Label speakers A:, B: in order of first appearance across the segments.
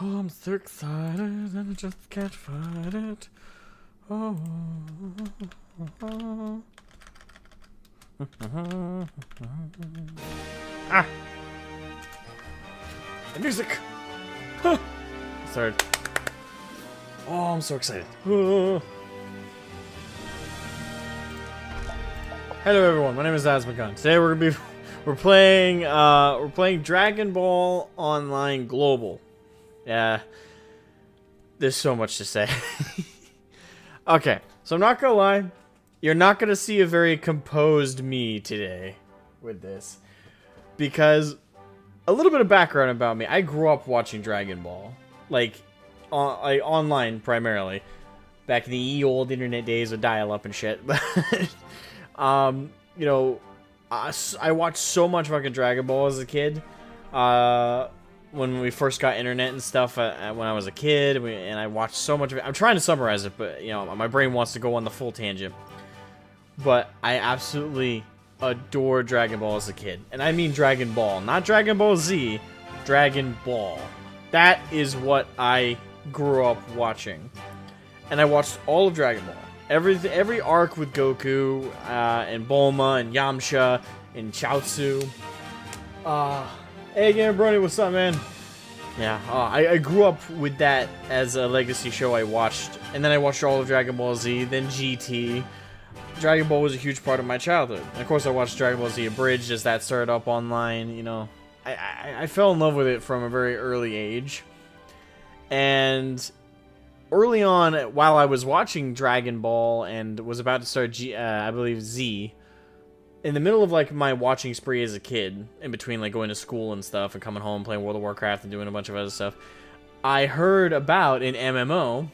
A: Oh, I'm so excited and I just can't fight it. Oh. Ah! The music! Sorry. Oh, I'm so excited. Hello everyone, my name is Asmogan. Today we're playing Dragon Ball Online Global. Yeah. There's so much to say. Okay, so I'm not gonna lie. You're not gonna see a very composed me today with this. Because a little bit of background about me. I grew up watching Dragon Ball. Like online primarily. Back in the old internet days with dial-up and shit. You know, I watched so much fucking Dragon Ball as a kid. When we first got internet and stuff when I was a kid, and I watched so much of it. I'm trying to summarize it, but, you know, my brain wants to go on the full tangent. But I absolutely adore Dragon Ball as a kid. And I mean Dragon Ball, not Dragon Ball Z, Dragon Ball. That is what I grew up watching. And I watched all of Dragon Ball. Every arc with Goku, and Bulma, and Yamcha, and Chaozu. Hey again, Brony, what's up, man? Yeah, I grew up with that as a legacy show I watched. And then I watched all of Dragon Ball Z, then GT. Dragon Ball was a huge part of my childhood. And of course I watched Dragon Ball Z Abridged as that started up online, you know. I fell in love with it from a very early age. And early on, while I was watching Dragon Ball and was about to start, I believe, Z, in the middle of, like, my watching spree as a kid, in between, like, going to school and stuff and coming home, playing World of Warcraft and doing a bunch of other stuff, I heard about an MMO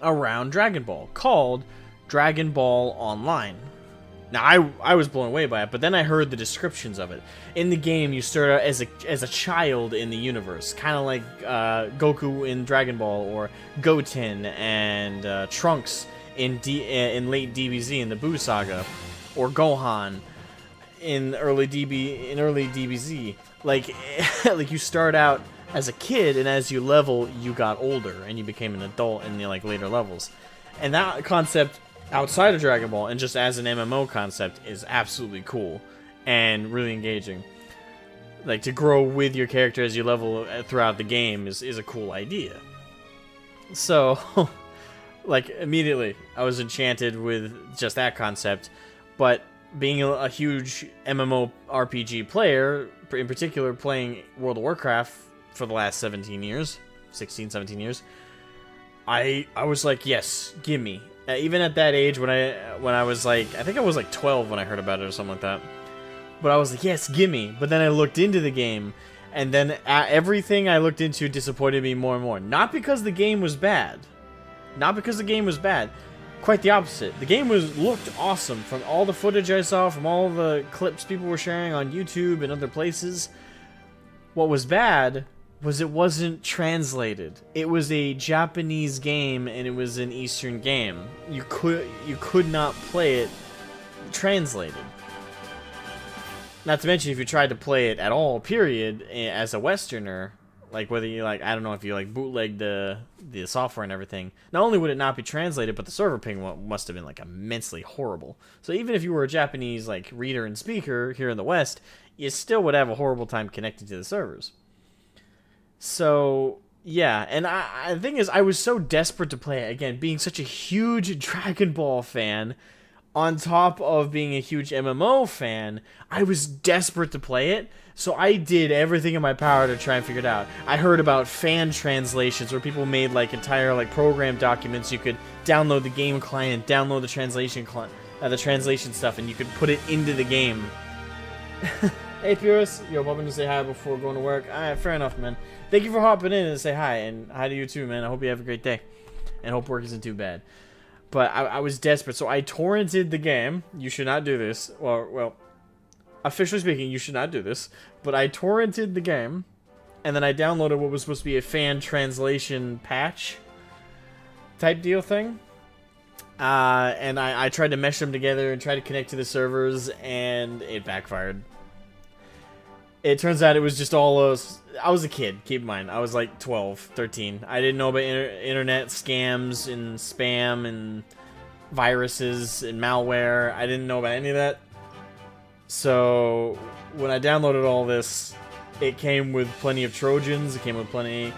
A: around Dragon Ball called Dragon Ball Online. Now, I was blown away by it, but then I heard the descriptions of it. In the game, you start out as a child in the universe, kind of like Goku in Dragon Ball, or Goten and Trunks in late DBZ in the Buu Saga, or Gohan in early DBZ. Like, like you start out as a kid, and as you level, you got older, and you became an adult in the later levels. And that concept outside of Dragon Ball, and just as an MMO concept, is absolutely cool and really engaging. Like, to grow with your character as you level throughout the game is a cool idea. So, like, immediately, I was enchanted with just that concept. But being a huge MMORPG player, in particular playing World of Warcraft for the last 16, 17 years, I was like, yes, gimme. Even at that age, when I was like, I think I was like 12 when I heard about it or something like that. But I was like, yes, gimme. But then I looked into the game, and then everything I looked into disappointed me more and more. Not because the game was bad. Not because the game was bad. Quite the opposite. The game looked awesome from all the footage I saw, from all the clips people were sharing on YouTube and other places. What was bad was it wasn't translated. It was a Japanese game, and it was an Eastern game. You could not play it translated. Not to mention, if you tried to play it at all, period, as a Westerner, like whether you I don't know if you bootleg the software and everything, not only would it not be translated, but the server ping must have been immensely horrible. So even if you were a Japanese reader and speaker here in the West, you still would have a horrible time connecting to the servers. So yeah, and the thing is, I was so desperate to play it again, being such a huge Dragon Ball fan. On top of being a huge MMO fan, I was desperate to play it, so I did everything in my power to try and figure it out. I heard about fan translations where people made entire program documents. You could download the game client, download the translation stuff, and you could put it into the game. Hey Purist, yo, popping to say hi before going to work. Alright, fair enough, man. Thank you for hopping in and say hi, and hi to you too, man. I hope you have a great day, and hope work isn't too bad. But I was desperate, so I torrented the game. You should not do this. Well, officially speaking, you should not do this. But I torrented the game, and then I downloaded what was supposed to be a fan translation patch type deal thing. And I tried to mesh them together and try to connect to the servers, and it backfired. It turns out it was just all those. I was a kid, keep in mind. I was like 12, 13. I didn't know about internet scams and spam and viruses and malware. I didn't know about any of that. So when I downloaded all this, it came with plenty of Trojans. It came with plenty.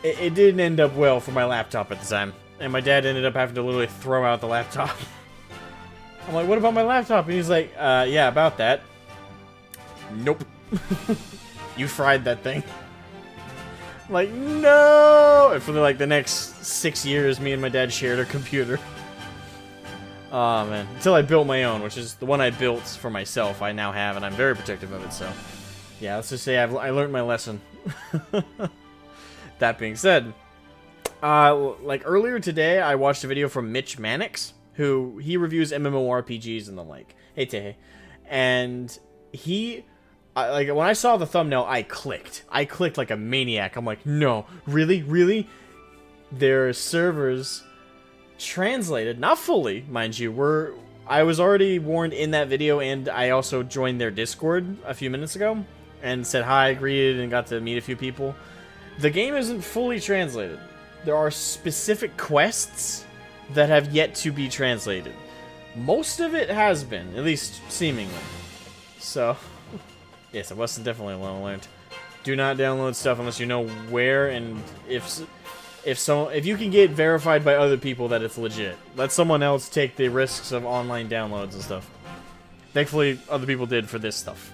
A: It didn't end up well for my laptop at the time. And my dad ended up having to literally throw out the laptop. I'm like, what about my laptop? And he's like, yeah, about that. Nope. You fried that thing. I'm like, no! And for like the next 6 years, me and my dad shared a computer. Oh, man. Until I built my own, which is the one I built for myself, I now have, and I'm very protective of it, so. Yeah, let's just say I learned my lesson. That being said, like earlier today, I watched a video from Mitch Mannix, who he reviews MMORPGs and the like. Hey, Tehe. And he... like, when I saw the thumbnail, I clicked. I clicked like a maniac. I'm like, no, really? Really? Their servers translated, not fully, mind you. I was already warned in that video, and I also joined their Discord a few minutes ago, and said hi, greeted, and got to meet a few people. The game isn't fully translated. There are specific quests that have yet to be translated. Most of it has been, at least seemingly. So... yes, a lesson definitely learned. Do not download stuff unless you know where and if you can get verified by other people that it's legit. Let someone else take the risks of online downloads and stuff. Thankfully, other people did for this stuff.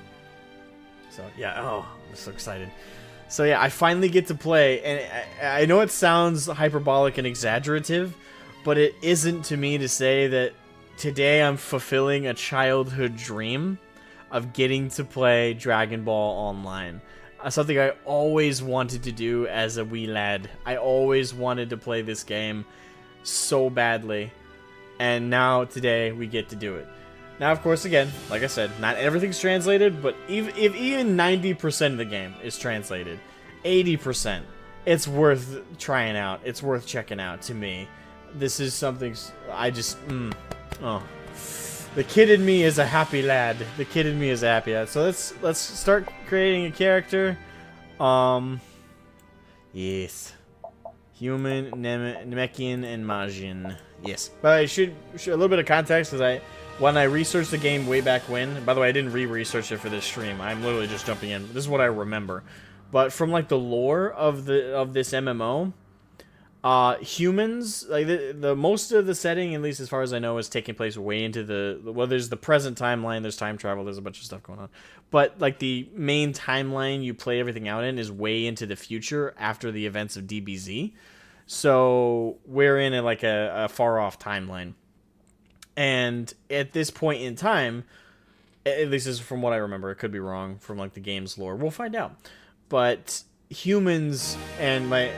A: So yeah, oh, I'm so excited. So yeah, I finally get to play, and I know it sounds hyperbolic and exaggerative, but it isn't to me to say that today I'm fulfilling a childhood dream of getting to play Dragon Ball online. Something I always wanted to do as a wee lad. I always wanted to play this game so badly. And now, today, we get to do it. Now, of course, again, like I said, not everything's translated, but if even 90% of the game is translated, 80%, it's worth trying out. It's worth checking out, to me. This is something I just, oh. The kid in me is a happy lad. The kid in me is a happy lad. So let's start creating a character. Yes. Human, Namekian, and Majin. Yes. But I should a little bit of context, because when I researched the game way back when, by the way, I didn't re-research it for this stream. I'm literally just jumping in. This is what I remember. But from like the lore of this MMO, humans, like the most of the setting, at least as far as I know, is taking place way into there's the present timeline, there's time travel, there's a bunch of stuff going on. But like the main timeline you play everything out in is way into the future after the events of DBZ. So we're in a far off timeline. And at this point in time, at least this is from what I remember, it could be wrong from like the game's lore. We'll find out. But humans and my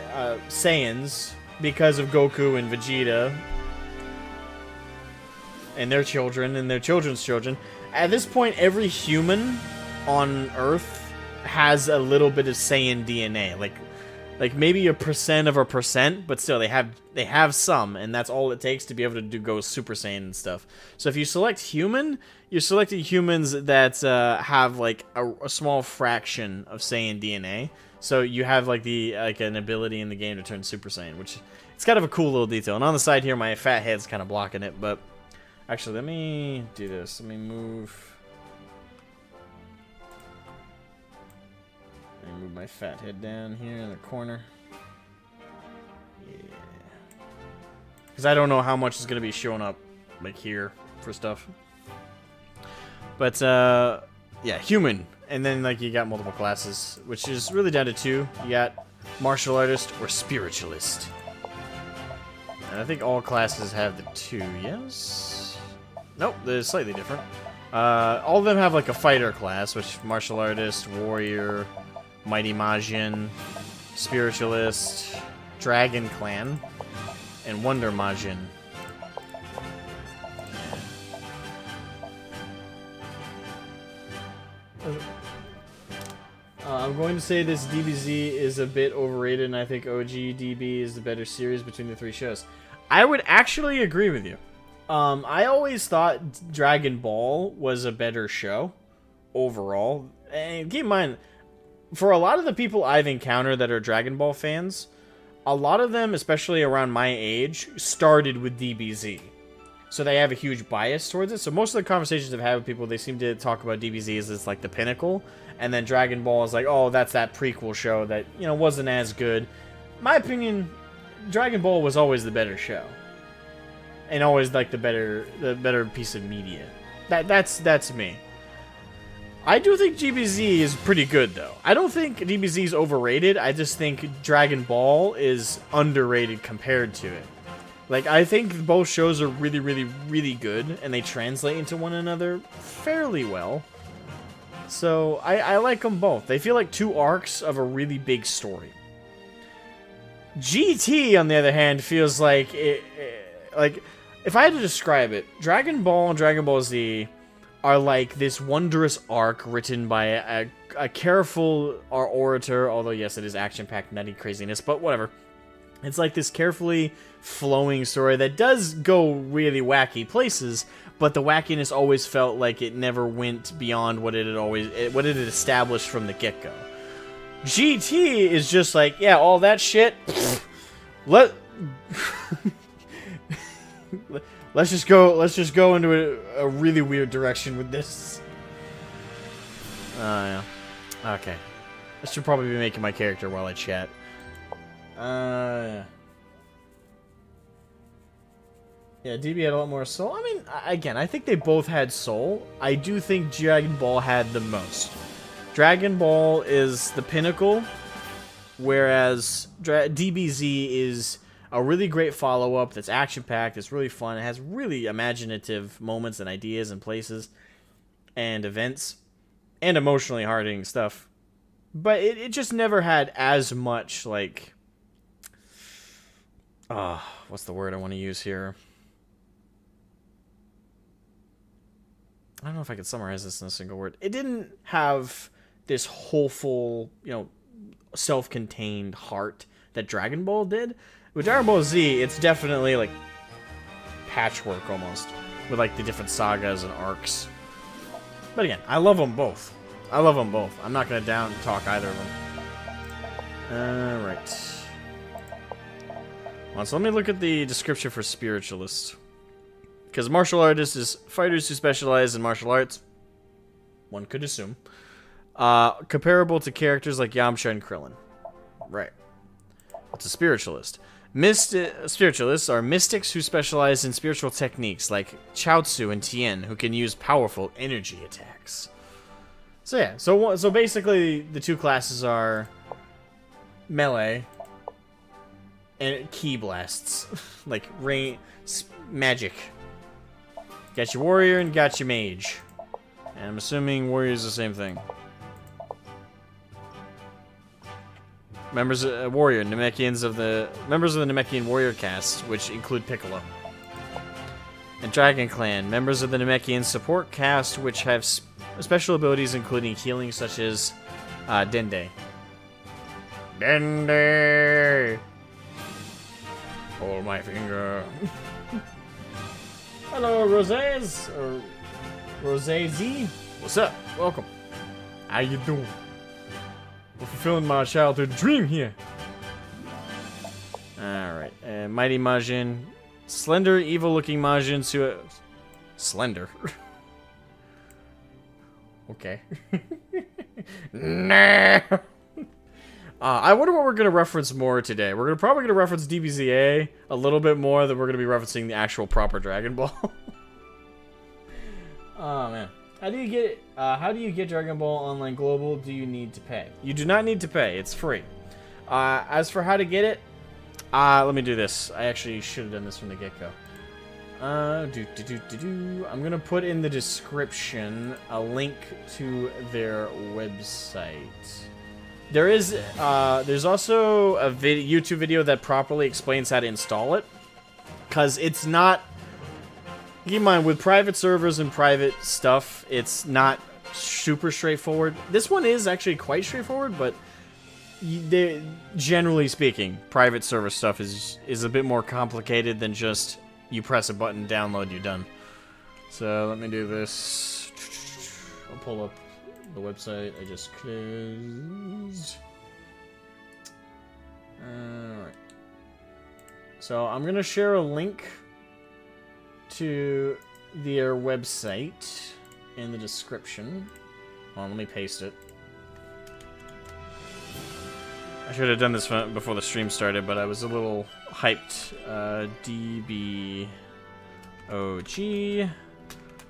A: Saiyans, because of Goku and Vegeta and their children and their children's children, at this point every human on Earth has a little bit of Saiyan DNA, like maybe 1% of 1%, but still they have some, and that's all it takes to be able to go Super Saiyan and stuff. So if you select human, you're selecting humans that have like a small fraction of Saiyan DNA. So you have like an ability in the game to turn Super Saiyan, which it's kind of a cool little detail. And on the side here, my fat head's kind of blocking it, but actually, let me do this. Let me move my fat head down here in the corner. Yeah. Because I don't know how much is going to be showing up like here for stuff. But yeah, human. And then like you got multiple classes, which is really down to 2. You got martial artist or spiritualist. And I think all classes have the 2, yes? Nope, they're slightly different. All of them have like a fighter class, which martial artist, warrior, mighty Majin, spiritualist, dragon clan, and wonder Majin. I'm going to say this DBZ is a bit overrated, and I think OG DB is the better series between the 3 shows. I would actually agree with you. I always thought Dragon Ball was a better show overall, And keep in mind, for a lot of the people I've encountered that are Dragon Ball fans, a lot of them, especially around my age, started with DBZ. So they have a huge bias towards it. So most of the conversations I've had with people, they seem to talk about DBZ as it's like the pinnacle. And then Dragon Ball is like, oh, that's that prequel show that, you know, wasn't as good. My opinion, Dragon Ball was always the better show. And always like the better piece of media. That's me. I do think DBZ is pretty good, though. I don't think DBZ is overrated. I just think Dragon Ball is underrated compared to it. Like, I think both shows are really, really, really good, and they translate into one another fairly well. So, I like them both. They feel like two arcs of a really big story. GT, on the other hand, feels like... like, if I had to describe it, Dragon Ball and Dragon Ball Z are like this wondrous arc written by a careful orator, although yes, it is action-packed, nutty craziness, but whatever. It's like this carefully flowing story that does go really wacky places, but the wackiness always felt like it never went beyond what it had established from the get-go. GT is just like, yeah, all that shit, Let's just go into a really weird direction with this. Yeah. Okay. I should probably be making my character while I chat. Yeah, DB had a lot more soul. I mean, again, I think they both had soul. I do think Dragon Ball had the most. Dragon Ball is the pinnacle, whereas DBZ is a really great follow-up that's action-packed, it's really fun, it has really imaginative moments and ideas and places and events and emotionally hardening stuff. But it just never had as much, like... what's the word I want to use here? I don't know if I could summarize this in a single word. It didn't have this wholeful, you know, self-contained heart that Dragon Ball did. With Dragon Ball Z, it's definitely, like, patchwork, almost. With, like, the different sagas and arcs. But again, I love them both. I love them both. I'm not going to down-talk either of them. Alright. Well, so let me look at the description for Spiritualist. Because martial artist is fighters who specialize in martial arts. One could assume. Comparable to characters like Yamcha and Krillin. Right. What's a spiritualist? Spiritualists are mystics who specialize in spiritual techniques like Chaozu and Tien, who can use powerful energy attacks. So yeah, so basically the two classes are melee and ki blasts, like rain, magic. Got your warrior and got your mage, and I'm assuming warrior is the same thing. Members of warrior Namekians of the members of the Namekian warrior caste, which include Piccolo. And Dragon Clan, members of the Namekian support caste, which have special abilities including healing, such as Dende. Dende! Hold my finger. Hello, Rosés, or Rosé-Z. What's up? Welcome. How you doing? We're fulfilling my childhood dream here. Alright. Mighty Majin. Slender, evil-looking Majin. Slender? Okay. Nah. I wonder what we're going to reference more today. We're probably going to reference DBZA a little bit more than we're going to be referencing the actual proper Dragon Ball. Oh, man. How do you get Dragon Ball Online Global? Do you need to pay? You do not need to pay. It's free. As for how to get it, let me do this. I actually should have done this from the get-go. I'm gonna put in the description a link to their website. There's also a YouTube video that properly explains how to install it, because it's not. Keep in mind, with private servers and private stuff, it's not super straightforward. This one is actually quite straightforward, but generally speaking, private server stuff is a bit more complicated than just you press a button, download, you're done. So let me do this. I'll pull up the website I just closed. Alright. So I'm gonna share a link to their website in the description. Hold on, let me paste it. I should have done this before the stream started, but I was a little hyped. DBOG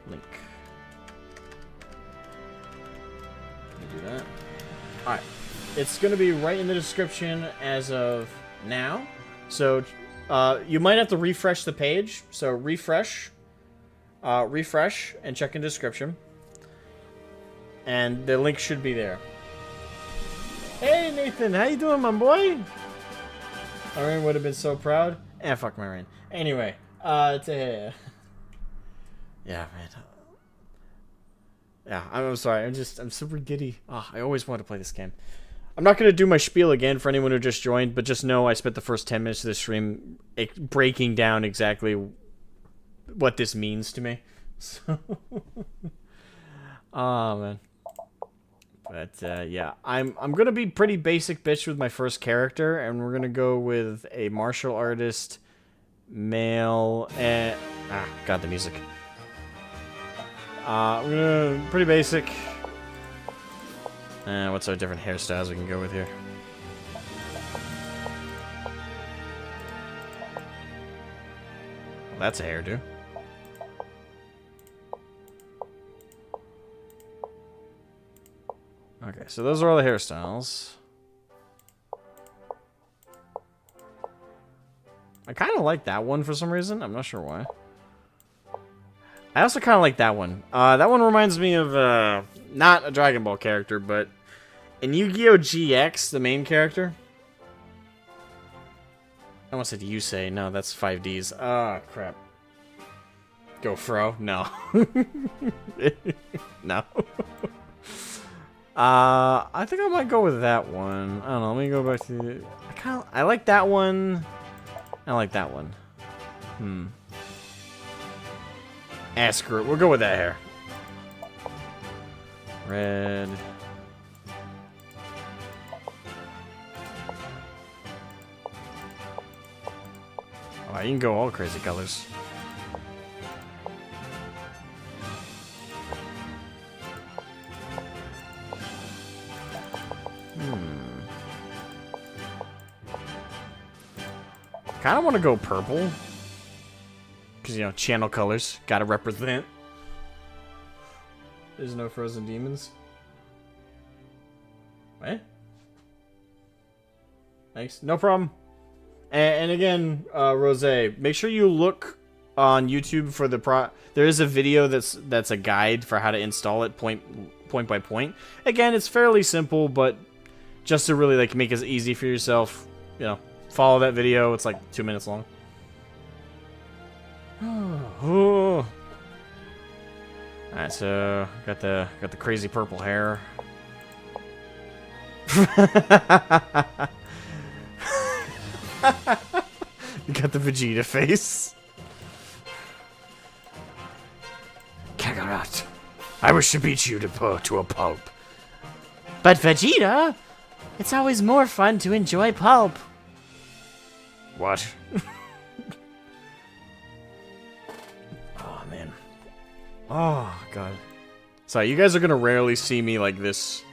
A: Link. Let me do that. Alright. It's going to be right in the description as of now. So, you might have to refresh the page. So, refresh, and check in description. And the link should be there. Hey, Nathan, how you doing, my boy? Irene would have been so proud. Fuck my Irene. Anyway, yeah, man. Yeah, I'm sorry. I'm super giddy. Oh, I always wanted to play this game. I'm not going to do my spiel again for anyone who just joined, but just know I spent the first 10 minutes of this stream breaking down exactly what this means to me. So, oh, man. But, yeah, I'm going to be pretty basic bitch with my first character, and we're going to go with a martial artist, male, and... Ah, God, the music. We're going to... Pretty basic. What's our different hairstyles we can go with here? Well, that's a hairdo. Okay, so those are all the hairstyles. I kind of like that one for some reason. I'm not sure why. I also kind of like that one. That one reminds me of, not a Dragon Ball character, but in Yu-Gi-Oh! GX, the main character. I almost said Yusei. No, that's 5Ds. Ah, crap. Go Fro? No. No. I think I might go with that one. I don't know. Let me go back to... I like that one. I like that one. Screw it. We'll go with that hair. Red. Oh, you can go all crazy colors. Kind of want to go purple. Because, you know, channel colors. Gotta represent. There's no frozen demons. What? Thanks. No problem. And again, Rose, make sure you look on YouTube for the There is a video that's a guide for how to install it point by point. Again, it's fairly simple, but just to really like make it easy for yourself, you know, follow that video. It's like 2 minutes long. Oh. Alright, so got the crazy purple hair. You got the Vegeta face. Kakarot, I wish to beat you to a pulp. But Vegeta, it's always more fun to enjoy pulp. What? Oh, man. Oh, God. Sorry, you guys are gonna rarely see me like this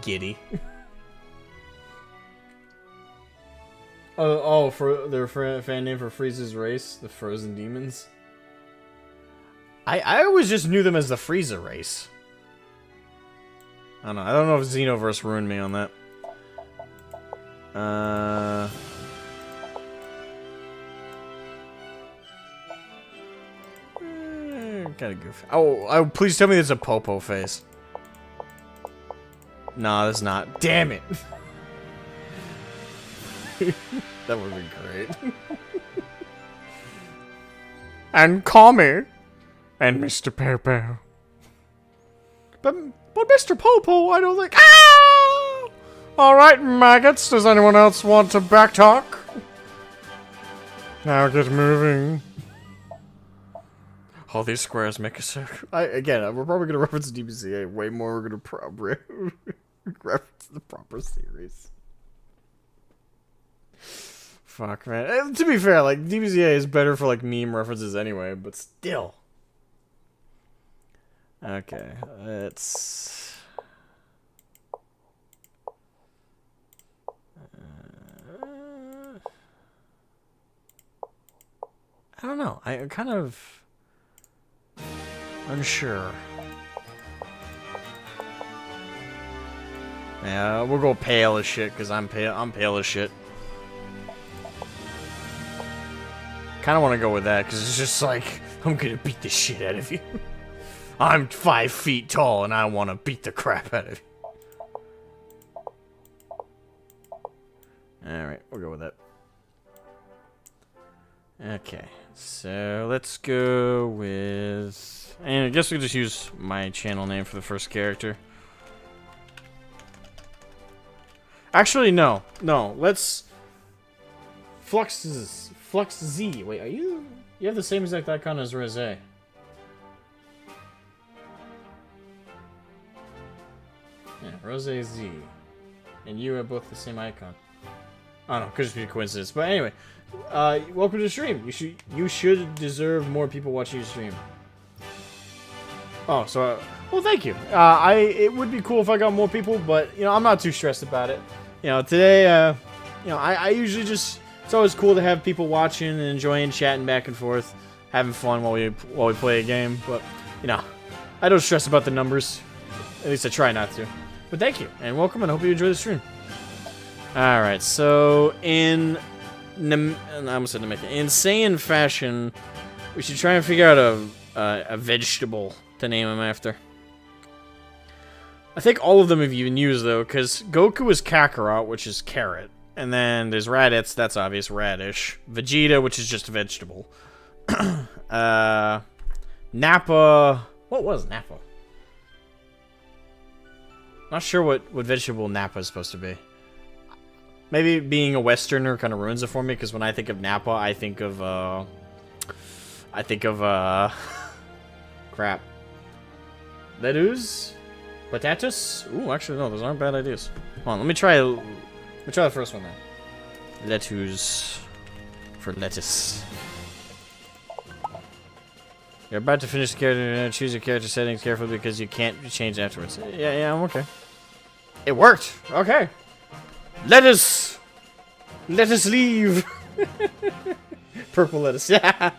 A: giddy. For their fan name for Frieza's race, the Frozen Demons. I always just knew them as the Frieza race. I don't know. I don't know if Xenoverse ruined me on that. Kinda goofy. Oh, please tell me there's a Popo face. No, there's not. Damn it. That would be great. And Kami. And Mr. Popo. But Mr. Popo, I don't think... Ah! Alright, maggots. Does anyone else want to backtalk? Now get moving. All these squares make a circle. Again, we're probably gonna reference DBCA way more. We're gonna reference the proper series. Fuck, man. And to be fair, like, DBCA is better for, like, meme references anyway, but still. Okay, let's... I don't know. I'm kind of... unsure. Yeah, we'll go pale as shit, because I'm pale as shit. Kind of want to go with that, because it's just like, I'm gonna beat the shit out of you. I'm 5 feet tall, and I want to beat the crap out of you. Alright, we'll go with that. Okay, so let's go with... And I guess we'll just use my channel name for the first character. Actually, no. No, let's... Flux Z. Wait, are you... You have the same exact icon as Rose. Yeah, Rose Z. And you have both the same icon. I don't know, could just be a coincidence. But anyway, welcome to the stream. You should deserve more people watching your stream. Oh, so... well, thank you. It would be cool if I got more people, but, you know, I'm not too stressed about it. You know, today, you know, I usually just... It's always cool to have people watching and enjoying, chatting back and forth, having fun while we play a game. But, you know, I don't stress about the numbers. At least I try not to. But thank you, and welcome, and I hope you enjoy the stream. Alright, so in insane fashion, we should try and figure out a vegetable to name him after. I think all of them have even used, though, because Goku is Kakarot, which is carrot. And then there's Raditz, that's obvious, radish. Vegeta, which is just a vegetable. Nappa... What was Nappa? Not sure what vegetable Nappa is supposed to be. Maybe being a Westerner kind of ruins it for me, because when I think of Nappa, I think of, crap. Lettuce? Potatoes? Ooh, actually, no, those aren't bad ideas. Hold on, let me try the first one then. Lettuce for lettuce. You're about to finish the character. Choose your character settings carefully because you can't change afterwards. Yeah, I'm okay. It worked. Okay. Let us leave. Purple lettuce. Yeah.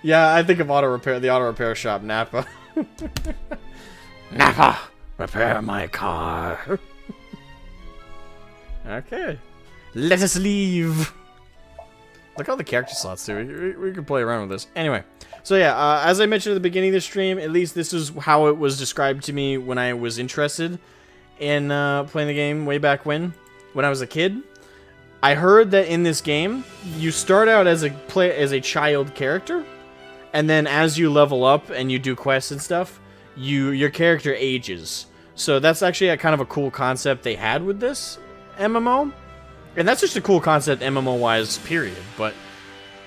A: Yeah, I think of the auto repair shop, Nappa. Nappa, repair my car. Okay. Let us leave. Look at all the character slots, too. We could play around with this. Anyway. So, yeah, as I mentioned at the beginning of the stream, at least this is how it was described to me when I was interested in playing the game way back when I was a kid. I heard that in this game, you start out as a child character, and then as you level up and you do quests and stuff, your character ages. So that's actually a kind of a cool concept they had with this MMO. And that's just a cool concept MMO-wise, period. But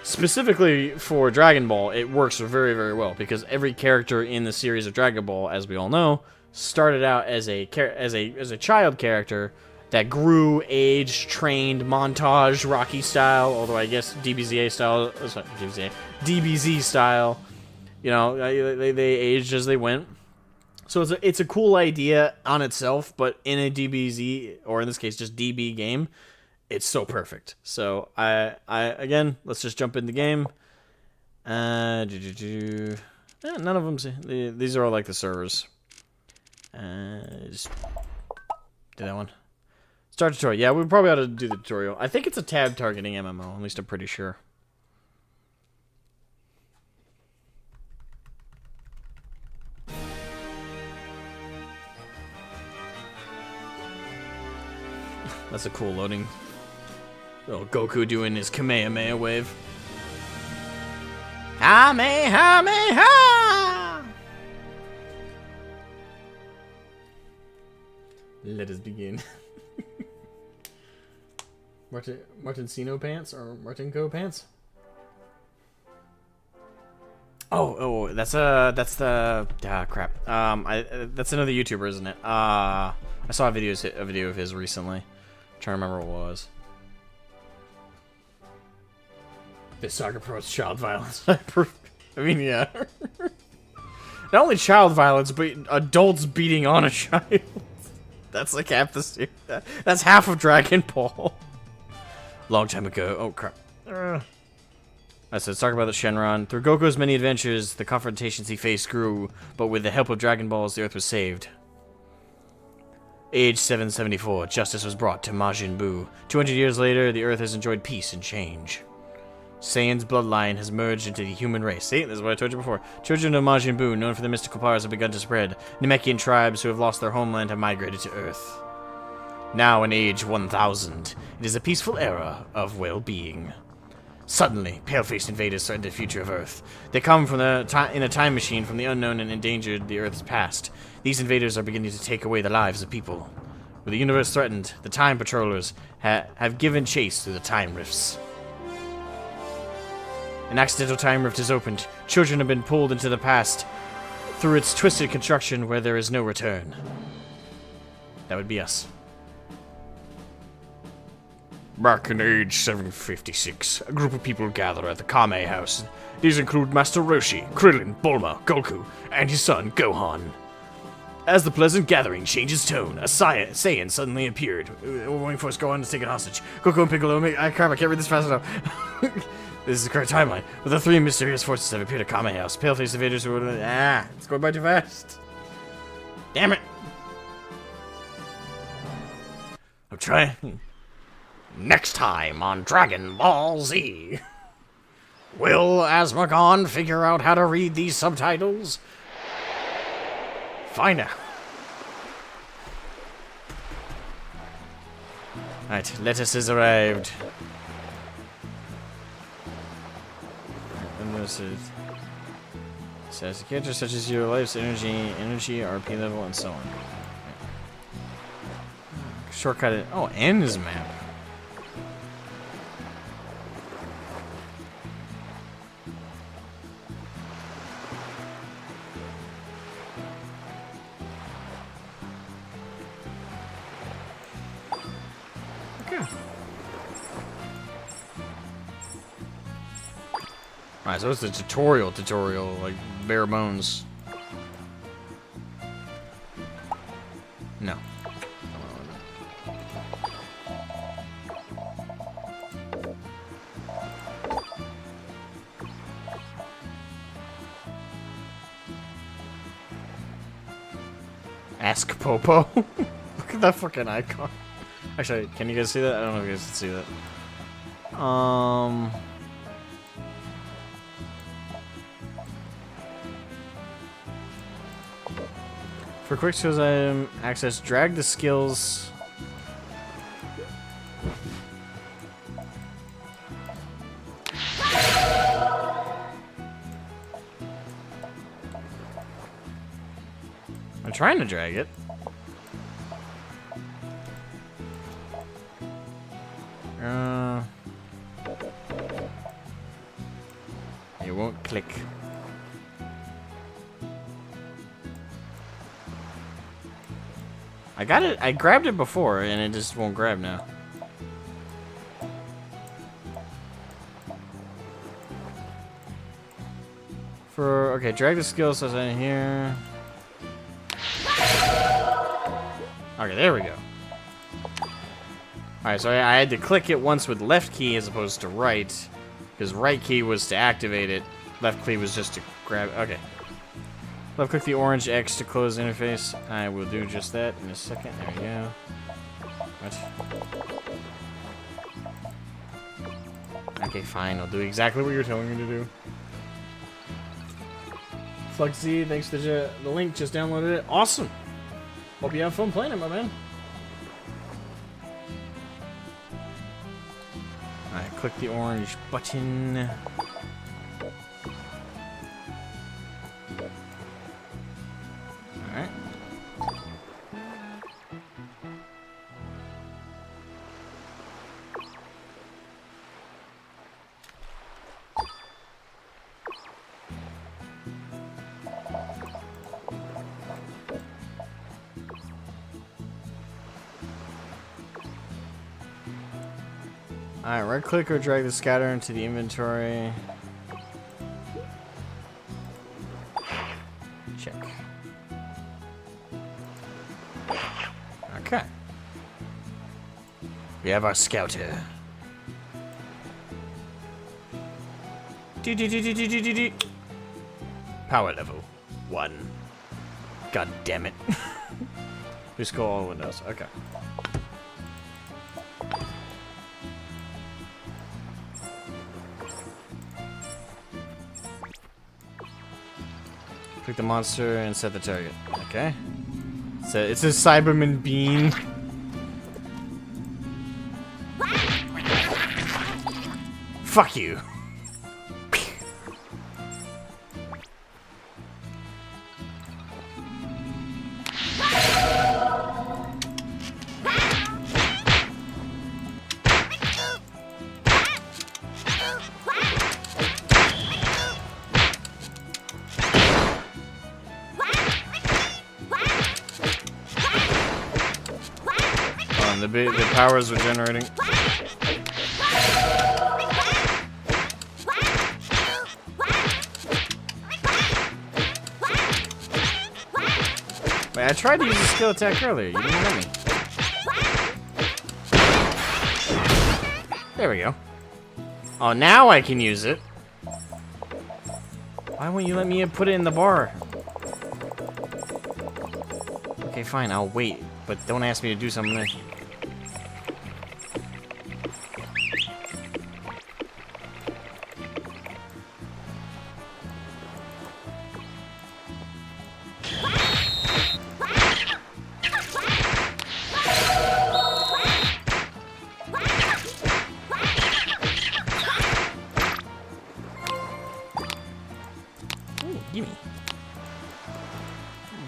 A: specifically for Dragon Ball, it works very, very well, because every character in the series of Dragon Ball, as we all know, started out as a child character that grew, aged, trained, montage, Rocky style, although I guess DBZ style, you know, they aged as they went. So it's a cool idea on itself, but in a DBZ, or in this case just DB game, it's so perfect. So again, let's just jump in the game. None of them. These are all like the servers. Just do that one. Start tutorial. Yeah, we probably ought to do the tutorial. I think it's a tab targeting MMO. At least I'm pretty sure. That's a cool loading. Little Goku doing his Kamehameha wave. Kamehameha! Let us begin. Martincino pants or Martinko pants? Oh, that's the crap. That's another YouTuber, isn't it? I saw a video of his recently. I'm trying to remember what it was. This soccer promotes child violence. I mean, yeah. Not only child violence, but adults beating on a child. That's like half the series. That's half of Dragon Ball. Long time ago. Oh crap. I said, let's talk about the Shenron. Through Goku's many adventures, the confrontations he faced grew, but with the help of Dragon Balls, the Earth was saved. Age 774, justice was brought to Majin Buu. 200 years later, the Earth has enjoyed peace and change. Saiyan's bloodline has merged into the human race. See, this is what I told you before. Children of Majin Buu, known for their mystical powers, have begun to spread. Namekian tribes who have lost their homeland have migrated to Earth. Now in age 1000, it is a peaceful era of well-being. Suddenly, pale-faced invaders threaten the future of Earth. They come from in a time machine from the unknown and endangered the Earth's past. These invaders are beginning to take away the lives of people. With the universe threatened, the Time Patrollers have given chase through the time rifts. An accidental time rift is opened. Children have been pulled into the past through its twisted construction where there is no return. That would be us. Back in age 756, a group of people gather at the Kame house. These include Master Roshi, Krillin, Bulma, Goku, and his son, Gohan. As the pleasant gathering changes tone, a Saiyan suddenly appeared. We're waiting for us Gohan to take it hostage. Goku and Piccolo, I can't read this fast enough. This is the correct timeline. But the three mysterious forces have appeared at Kame house. Pale-faced invaders who would... it's going by too fast. Damn it. I'm trying... Next time on Dragon Ball Z. Will Asmogan figure out how to read these subtitles? Find out. Alright, lettuce has arrived. And this is... says characters such as your life's energy, RP level, and so on. Shortcut it. Oh, N is map. Alright, so it's a tutorial, like bare bones. No. Ask Popo. Look at that fucking icon. Actually, can you guys see that? I don't know if you guys can see that. For quick skills item access, drag the skills. I'm trying to drag it. It won't click. I got it. I grabbed it before, and it just won't grab now. Okay, drag the skill says in here. Okay, there we go. Alright, so I had to click it once with left key as opposed to right, because right key was to activate it, left key was just to grab. Okay. Left click the orange X to close the interface. I will do just that in a second. There we go. What? Okay, fine. I'll do exactly what you're telling me to do. Flux Z, thanks to the link. Just downloaded it. Awesome. Hope you have fun playing it, my man. Alright, click the orange button. Alright. Alright, right click or drag the scatter into the inventory. Check. Okay. We have our scouter. Power level 1. God damn it. Just go all windows. Okay. Click the monster and set the target. Okay. So it's a Cyberman bean. Fuck you. The powers are generating. Wait, I tried to use a skill attack earlier. You didn't let me. There we go. Oh, now I can use it. Why won't you let me put it in the bar? Okay, fine. I'll wait. But don't ask me to do something. Ooh, gimme.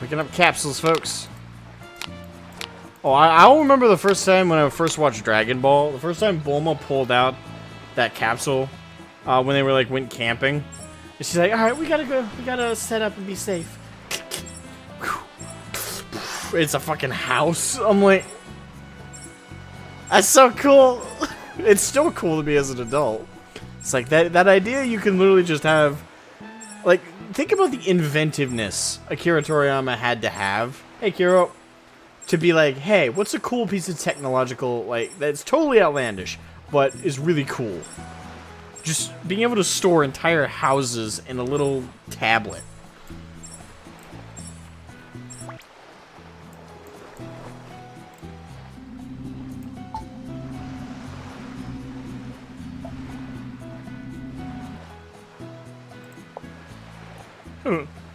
A: Picking up capsules, folks. Oh, I don't remember the first time when I first watched Dragon Ball. The first time Bulma pulled out that capsule when they were like went camping. And she's like, "All right, we gotta go. We gotta set up and be safe." It's a fucking house. I'm like, that's so cool. It's still cool to me as an adult. It's like that idea you can literally just have. Like, think about the inventiveness Akira Toriyama had to have. Hey, Kiro. To be like, hey, what's a cool piece of technological, like, that's totally outlandish, but is really cool? Just being able to store entire houses in a little tablet.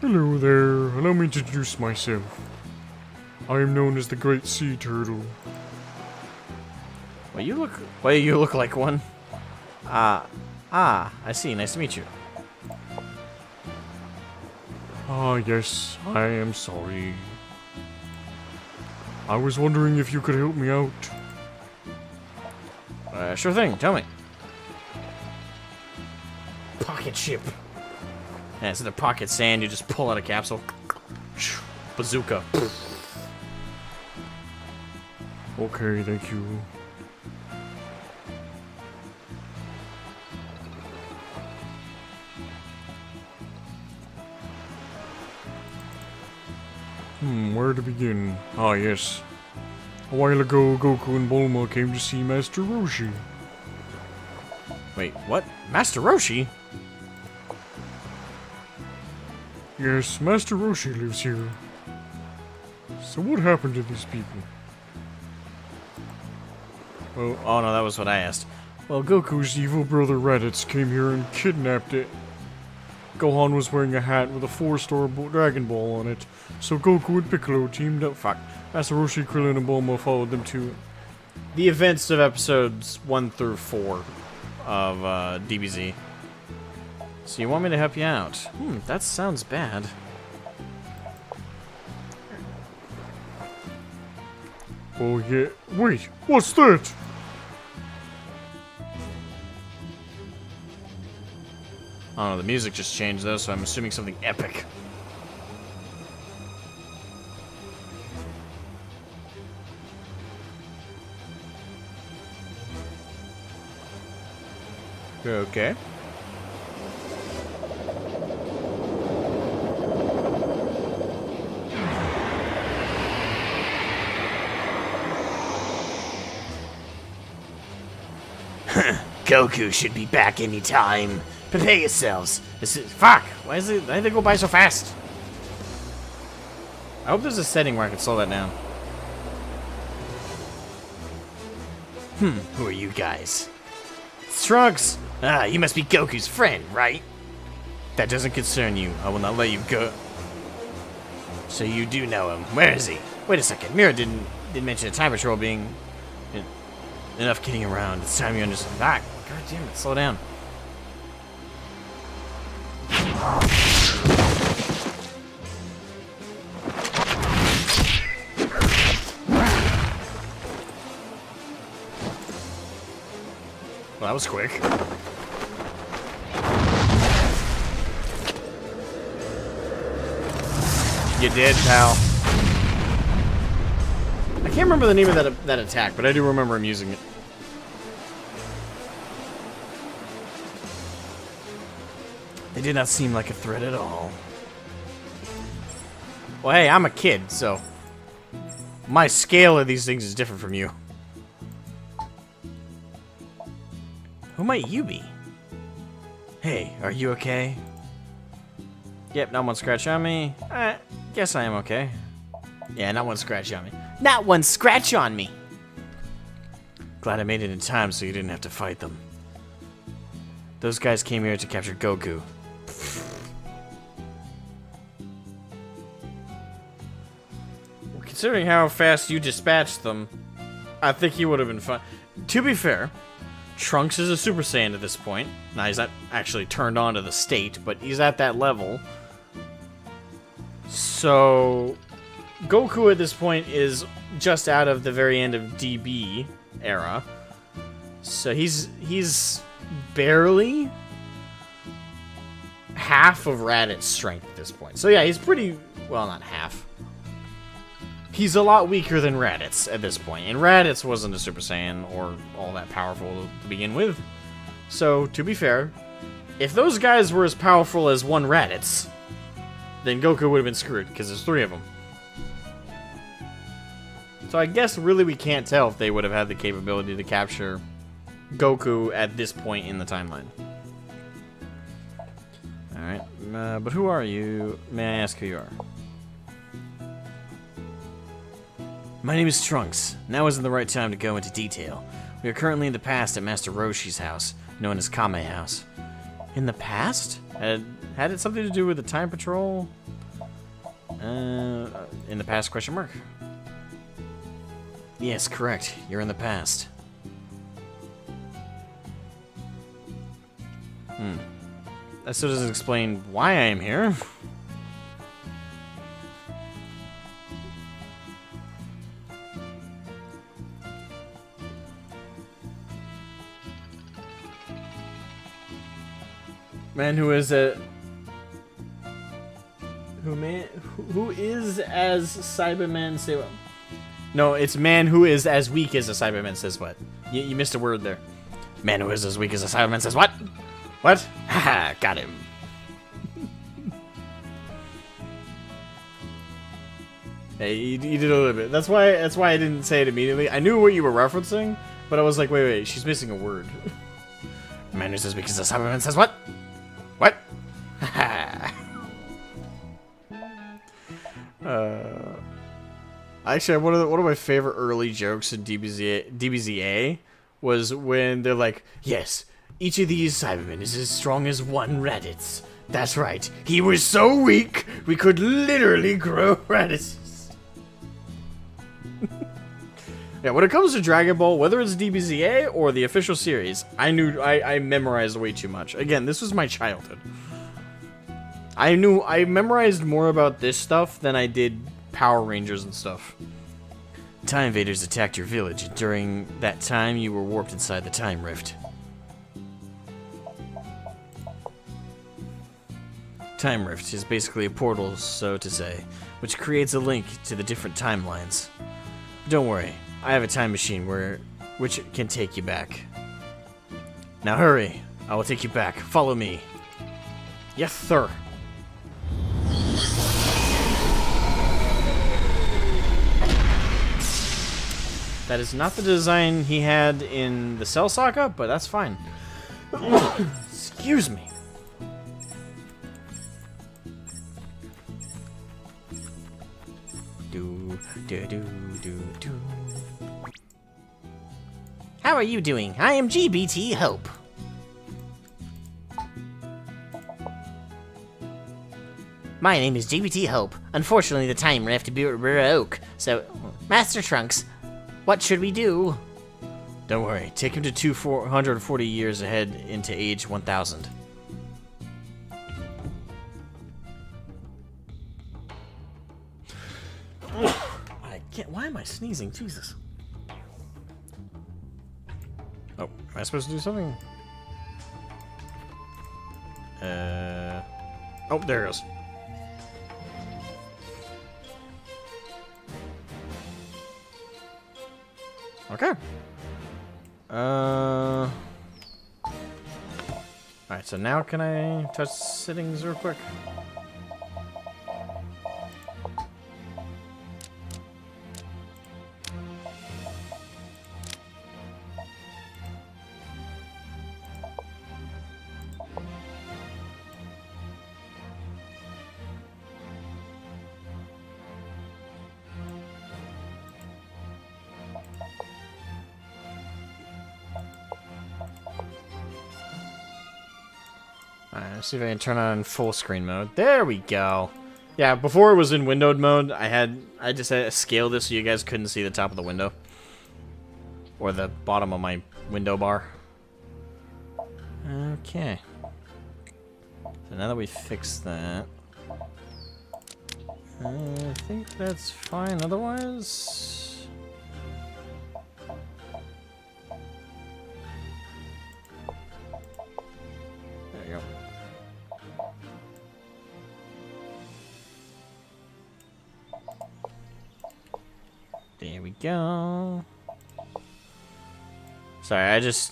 B: Hello there, allow me to introduce myself. I am known as the Great Sea Turtle.
A: Well, you look like one. I see. Nice to meet you.
B: Ah, yes, I am sorry. I was wondering if you could help me out.
A: Sure thing. Tell me. Pocket ship. Yeah, instead of pocket sand, you just pull out a capsule. Bazooka.
B: Okay, thank you. Where to begin? Ah, yes. A while ago, Goku and Bulma came to see Master Roshi.
A: Wait, what? Master Roshi?
B: Yes, Master Roshi lives here. So what happened to these people?
A: Well, oh no, that was what I asked.
B: Well, Goku's evil brother Raditz came here and kidnapped it. Gohan was wearing a hat with a 4-star Dragon Ball on it, so Goku and Piccolo teamed up.
A: Fuck.
B: Master Roshi, Krillin, and Bulma followed them to
A: The events of episodes 1 through 4 of DBZ. So you want me to help you out? That sounds bad.
B: Oh yeah, wait, what's that?
A: I don't know, the music just changed though, so I'm assuming something epic. Okay.
C: Goku should be back any time. Prepare yourselves.
A: Fuck! Why did they go by so fast? I hope there's a setting where I can slow that down.
C: Who are you guys?
A: It's Trunks!
C: Ah, you must be Goku's friend, right?
A: That doesn't concern you. I will not let you go.
C: So you do know him. Where is he?
A: Wait a second. Mira didn't mention the time patrol being enough kidding around. It's time you understand. Ah, god damn it! Slow down. Well, that was quick. You did, pal. I can't remember the name of that attack, but I do remember him using it. They did not seem like a threat at all. Well, hey, I'm a kid, so my scale of these things is different from you. Who might you be? Hey, are you okay? Yep, not one scratch on me. Guess I am okay. Yeah, not one scratch on me.
C: Not one scratch on me.
A: Glad I made it in time so you didn't have to fight them. Those guys came here to capture Goku. Considering how fast you dispatched them, I think he would have been fine. To be fair, Trunks is a Super Saiyan at this point. Now, he's not actually turned on to the state, but he's at that level. So, Goku at this point is just out of the very end of DB era. So he's barely half of Raditz strength at this point. So yeah, he's pretty, well, not half. He's a lot weaker than Raditz at this point. And Raditz wasn't a Super Saiyan or all that powerful to begin with. So, to be fair, if those guys were as powerful as one Raditz, then Goku would have been screwed, because there's 3 of them. So I guess really we can't tell if they would have had the capability to capture Goku at this point in the timeline. Alright, but who are you? May I ask who you are?
C: My name is Trunks. Now isn't the right time to go into detail. We are currently in the past at Master Roshi's house, known as Kame House.
A: In the past? Had it something to do with the time patrol? In the past, question mark?
C: Yes, correct. You're in the past.
A: That still doesn't explain why I am here. Man who is a... Who is as Cyberman say what? No, it's man who is as weak as a Cyberman says what? You missed a word there.
C: Man who is as weak as a Cyberman says what?
A: What?
C: Haha, got him.
A: Hey, you did a little bit. That's why I didn't say it immediately. I knew what you were referencing, but I was like, wait, she's missing a word.
C: Man who is as weak as a Cyberman says what? What? Haha.
A: Actually, one of my favorite early jokes in DBZA was when they're like,
C: yes, each of these Cybermen is as strong as one Raditz. That's right, he was so weak, we could literally grow Raditz.
A: Yeah, when it comes to Dragon Ball, whether it's DBZA or the official series, I memorized way too much. Again, this was my childhood. I memorized more about this stuff than I did Power Rangers and stuff.
C: Time invaders attacked your village, and during that time you were warped inside the time rift. Time rift is basically a portal, so to say, which creates a link to the different timelines. Don't worry, I have a time machine which can take you back. Now hurry, I will take you back. Follow me. Yes, sir.
A: That is not the design he had in the Cell Saga, but that's fine. Excuse me.
C: How are you doing? I am GBT Hope. My name is GBT Hope. Unfortunately, the time left to be broke. So, Master Trunks, what should we do?
A: Don't worry. Take him to 440 years ahead into age 1000. I can't. Why am I sneezing? Jesus. Oh, am I supposed to do something? Oh, there it goes. Okay. Alright, so now can I touch settings real quick? Alright, let's see if I can turn on full screen mode. There we go. Yeah, before it was in windowed mode, I just had to scale this so you guys couldn't see the top of the window. Or the bottom of my window bar. Okay. So now that we fixed that, I think that's fine otherwise. There you go. There we go. Sorry, this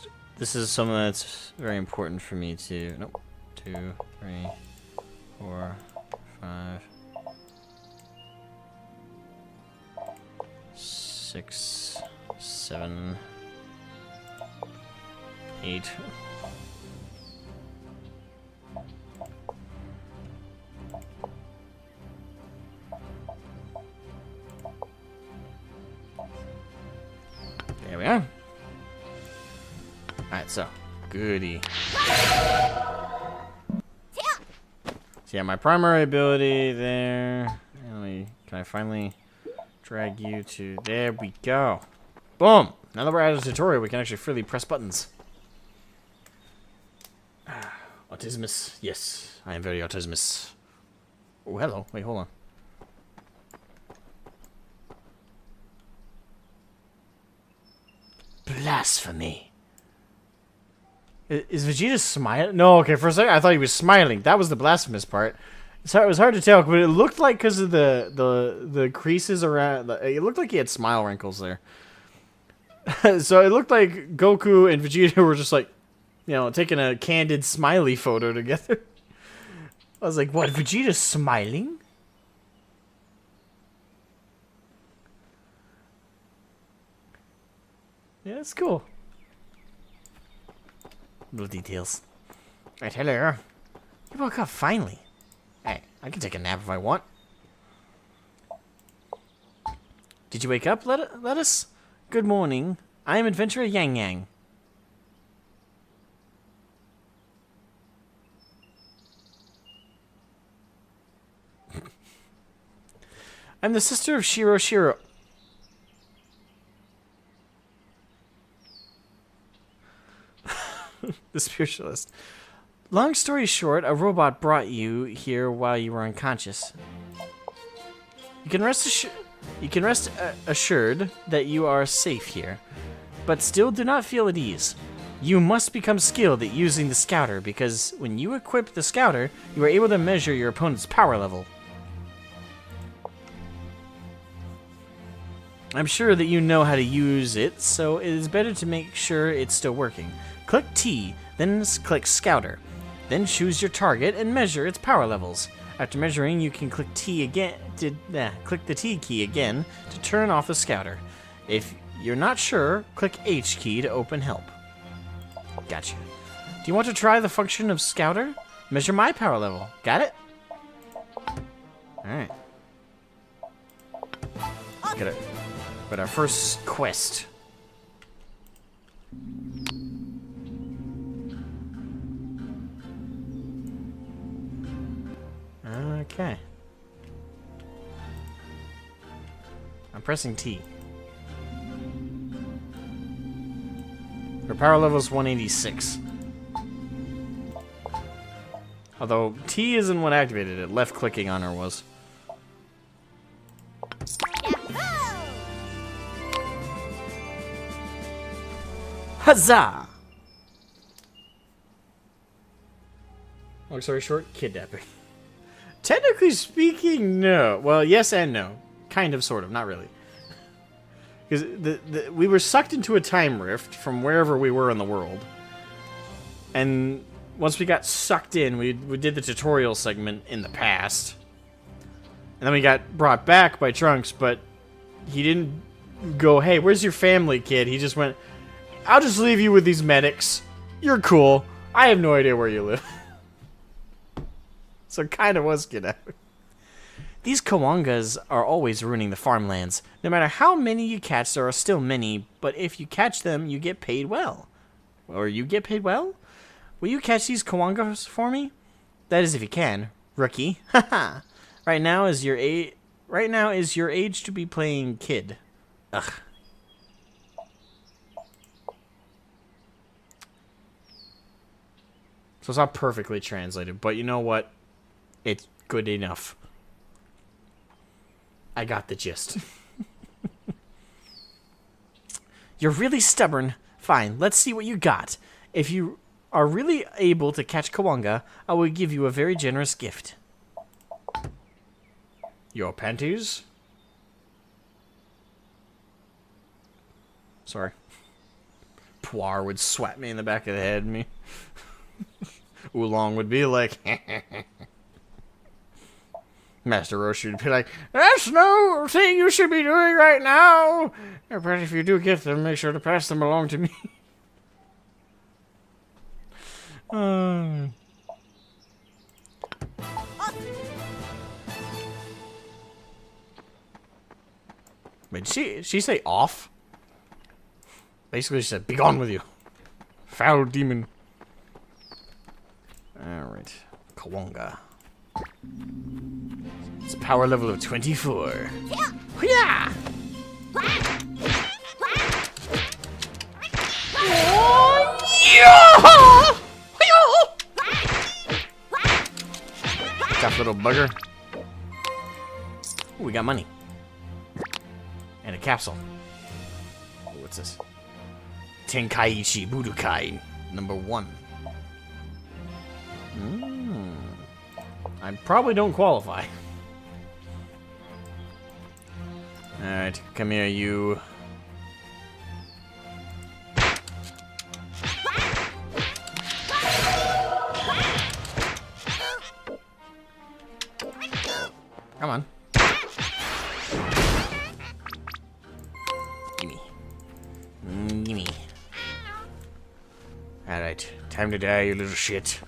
A: is something that's very important for me to, nope, 2, 3, 4, 5, 6, 7, 8. There we are. Alright, so, goody. So yeah, my primary ability there. Can I finally drag you to, there we go. Boom! Now that we're at a tutorial, we can actually freely press buttons. Autismus, yes, I am very autismus. Oh, hello, wait, hold on. Blasphemy. Is Vegeta smiling? No, okay, for a second I thought he was smiling. That was the blasphemous part. So it was hard to tell, but it looked like because of the creases around, it looked like he had smile wrinkles there. So it looked like Goku and Vegeta were just like, you know, taking a candid smiley photo together. I was like, what, Vegeta's smiling? Yeah, it's cool. Little details. Right, hello. You woke up finally. Hey, I can take a nap if I want. Did you wake up, Lettuce? Good morning. I am Adventurer Yang Yang. I'm the sister of Shiro. The spiritualist. Long story short, a robot brought you here while you were unconscious. You can rest assured that you are safe here, but still do not feel at ease. You must become skilled at using the scouter, because when you equip the scouter, you are able to measure your opponent's power level. I'm sure that you know how to use it, so it is better to make sure it's still working. Click T, then click Scouter. Then choose your target and measure its power levels. After measuring, you can click T again. Click the T key again to turn off the Scouter. If you're not sure, click H key to open help. Gotcha. Do you want to try the function of Scouter? Measure my power level. Got it? Alright. Get it. But our first quest. Okay. I'm pressing T. Her power level is 186. Although T isn't what activated it. Left clicking on her was. Huzzah! Long story short, kidnapping. Technically speaking, no. Well, yes and no. Kind of, sort of, not really. Because we were sucked into a time rift from wherever we were in the world. And once we got sucked in, we did the tutorial segment in the past. And then we got brought back by Trunks, but he didn't go, hey, where's your family, kid? He just went, I'll just leave you with these medics. You're cool. I have no idea where you live. So it kind of was kidnapping. These Kawangas are always ruining the farmlands. No matter how many you catch, there are still many, but if you catch them, you get paid well. Or you get paid well? Will you catch these Kawangas for me? That is if you can, rookie. Haha. Right now is your age to be playing kid. Ugh. So it's not perfectly translated, but you know what? It's good enough. I got the gist. You're really stubborn. Fine, let's see what you got. If you are really able to catch Kawanga, I will give you a very generous gift. Your panties? Sorry. Poir would swat me in the back of the head, me. Oolong would be like, Master Roshi would be like, that's no thing you should be doing right now. But if you do get them, make sure to pass them along to me. Wait, did she say off? Basically, she said, be gone with you. Foul demon. Alright. Kawanga. It's a power level of 24. Yeah! Tough little bugger. Ooh, we got money. And a capsule. Oh, what's this? Tenkaichi Budokai #1. I probably don't qualify. Alright, come here, you. Come on. Gimme. Gimme. Alright, time to die, you little shit.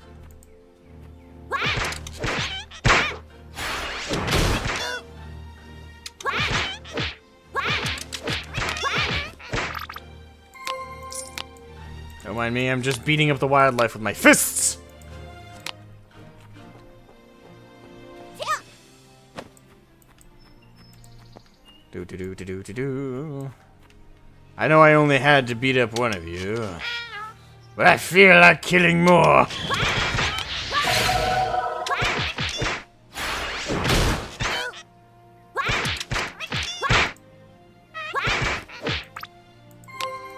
A: Don't mind me, I'm just beating up the wildlife with my fists! Do. I know I only had to beat up one of you, but I feel like killing more!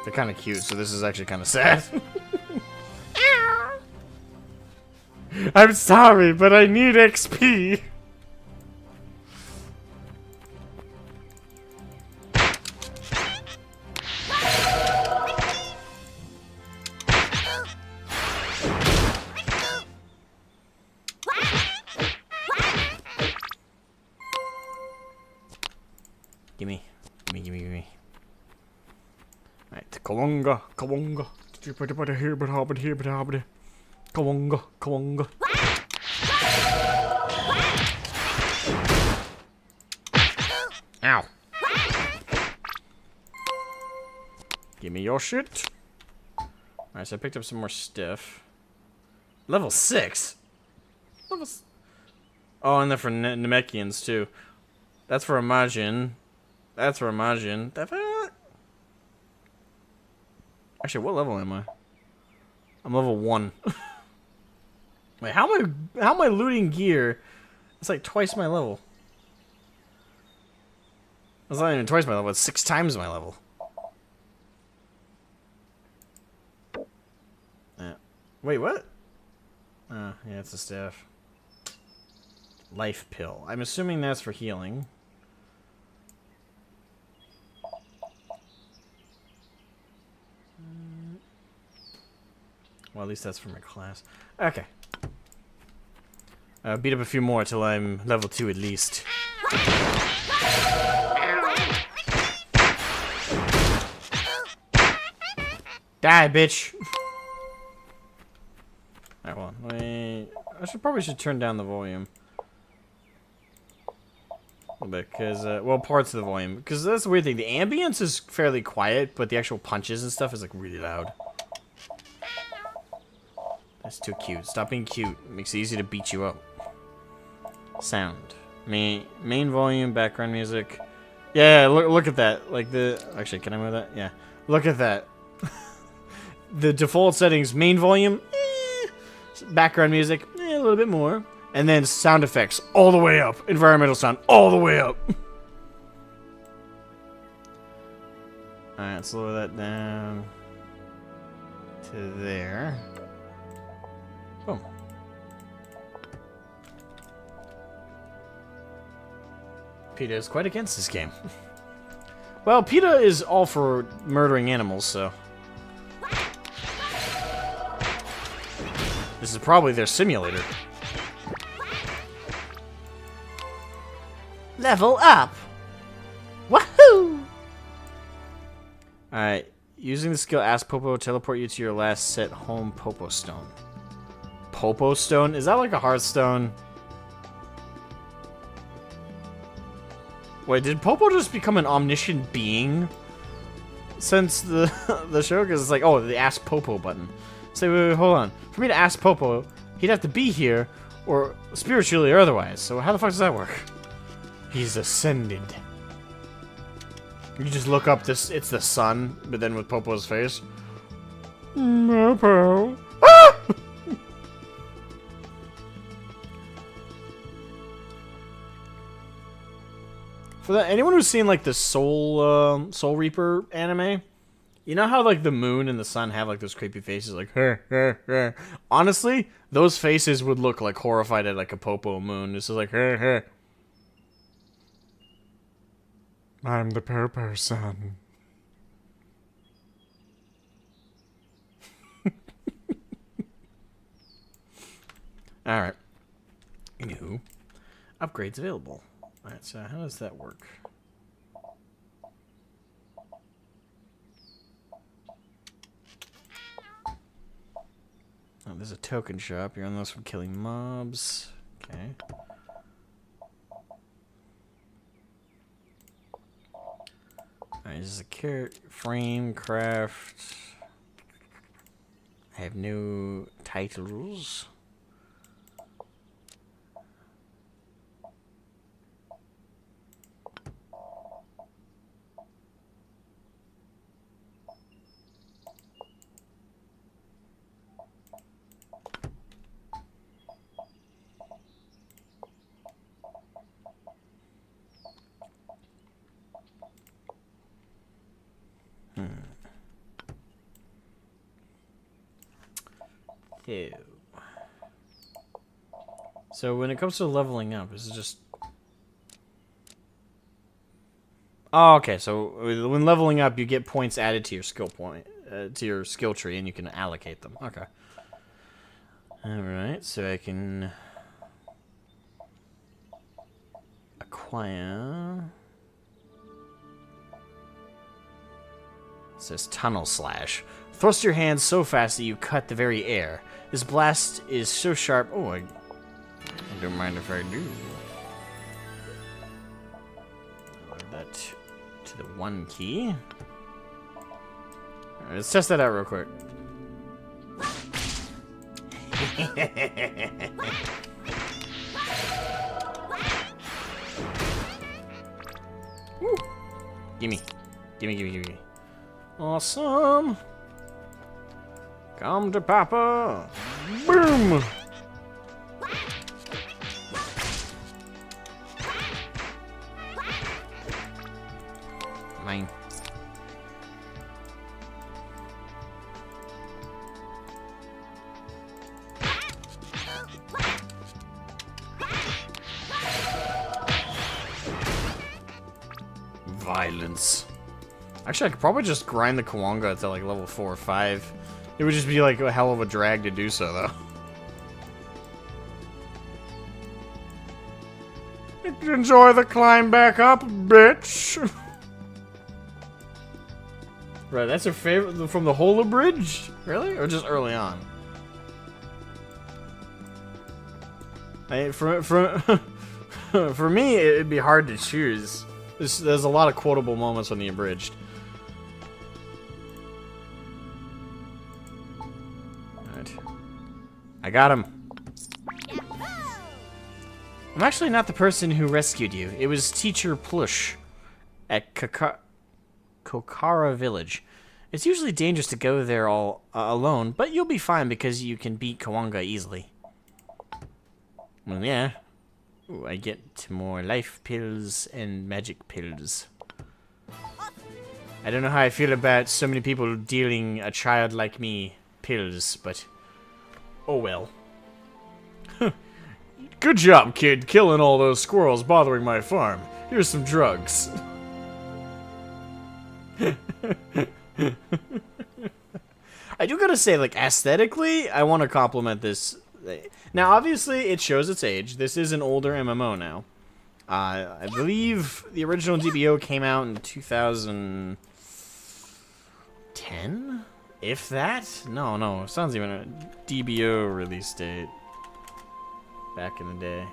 A: They're kind of cute, so this is actually kind of sad. I'm sorry, but I need XP.
B: Kawunga, kawunga. Kawunga, kawunga.
A: Ow. Give me your shit. Alright, so I picked up some more stuff. Level 6? Oh, and they're for Namekians, too. That's for Imagine. That's for Imagine. Actually, what level am I? I'm level 1. Wait, how am I looting gear? It's like twice my level. It's not even twice my level, it's 6 times my level. Wait, what? Oh, yeah, it's a staff. Life pill. I'm assuming that's for healing. Well, at least that's for my class. Okay. Beat up a few more till I'm level 2 at least. Die, bitch! Alright, hold on. Wait. I probably should turn down the volume. A little bit, because, well, parts of the volume. Because that's the weird thing. The ambience is fairly quiet, but the actual punches and stuff is, like, really loud. That's too cute. Stop being cute. It makes it easy to beat you up. Sound. Main volume, background music. Yeah, look at that. Like the... Actually, can I move that? Yeah. Look at that. The default settings, main volume, background music, a little bit more. And then sound effects, all the way up. Environmental sound, all the way up. Alright, let's lower that down to there. Boom. PETA is quite against this game. Well, PETA is all for murdering animals, so... This is probably their simulator. Level up! Woohoo! Alright, using the skill Ask Popo, teleport you to your last set home Popo Stone. Popo Stone? Is that like a Hearthstone? Wait, did Popo just become an omniscient being since the show? Because it's like, oh, the Ask Popo button. Say, wait, hold on. For me to ask Popo, he'd have to be here, or spiritually or otherwise. So how the fuck does that work? He's ascended. You just look up this, it's the sun, but then with Popo's face. Popo. Ah! For that, anyone who's seen like the Soul Reaper anime, you know how like the moon and the sun have like those creepy faces, like honestly, those faces would look like horrified at like a Popo moon. This is like
B: I'm the Popo son.
A: Alright. Anywho, upgrades available. Alright, so how does that work? Oh, there's a token shop. You're on those from killing mobs. Okay. Alright, this is a carrot frame craft. I have no titles. Ew. So when it comes to leveling up, is it just... Oh, okay. So when leveling up, you get points added to your skill to your skill tree, and you can allocate them. Okay. All right. So I can acquire says tunnel slash. Thrust your hands so fast that you cut the very air. This blast is so sharp. Oh, I don't mind if I do. Load that to the 1 key. All right, let's test that out real quick. Woo. Gimme. Gimme. Awesome. Come to Papa. Boom. Mine. Violence. Actually, I could probably just grind the Kawanga to like level 4 or 5. It would just be like a hell of a drag to do so, though.
B: Enjoy the climb back up, bitch.
A: Right, that's her favorite from the whole of Bridge? Really? Or just early on? For me, it'd be hard to choose. There's a lot of quotable moments on the Abridged. Alright. I got him. I'm actually not the person who rescued you. It was Teacher Plush at Kokara Village. It's usually dangerous to go there all alone, but you'll be fine because you can beat Kawanga easily. Well, yeah. Ooh, I get more life pills and magic pills. I don't know how I feel about so many people dealing a child like me pills, but oh well.
B: Good job, kid, killing all those squirrels bothering my farm. Here's some drugs.
A: I do gotta say, like, aesthetically, I want to compliment this. Now, obviously, it shows its age. This is an older MMO now. I believe the original DBO came out in 2010? If that? No. It sounds even a DBO release date. Back in the day.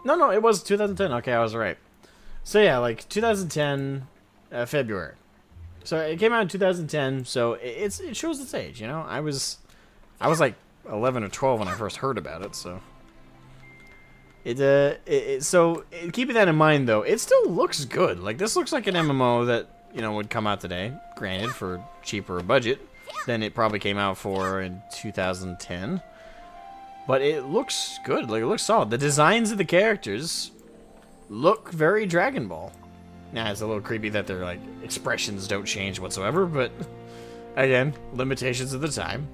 A: No, it was 2010. Okay, I was right. So, yeah, like, 2010, February. So, it came out in 2010, so it shows its age, you know? I was like 11 or 12 when I first heard about it, so keeping that in mind though, it still looks good. Like, this looks like an MMO that, you know, would come out today, granted for cheaper budget than it probably came out for in 2010, but it looks good. Like, it looks solid. The designs of the characters look very Dragon Ball. Now, it's a little creepy that their like expressions don't change whatsoever, but again, limitations of the time.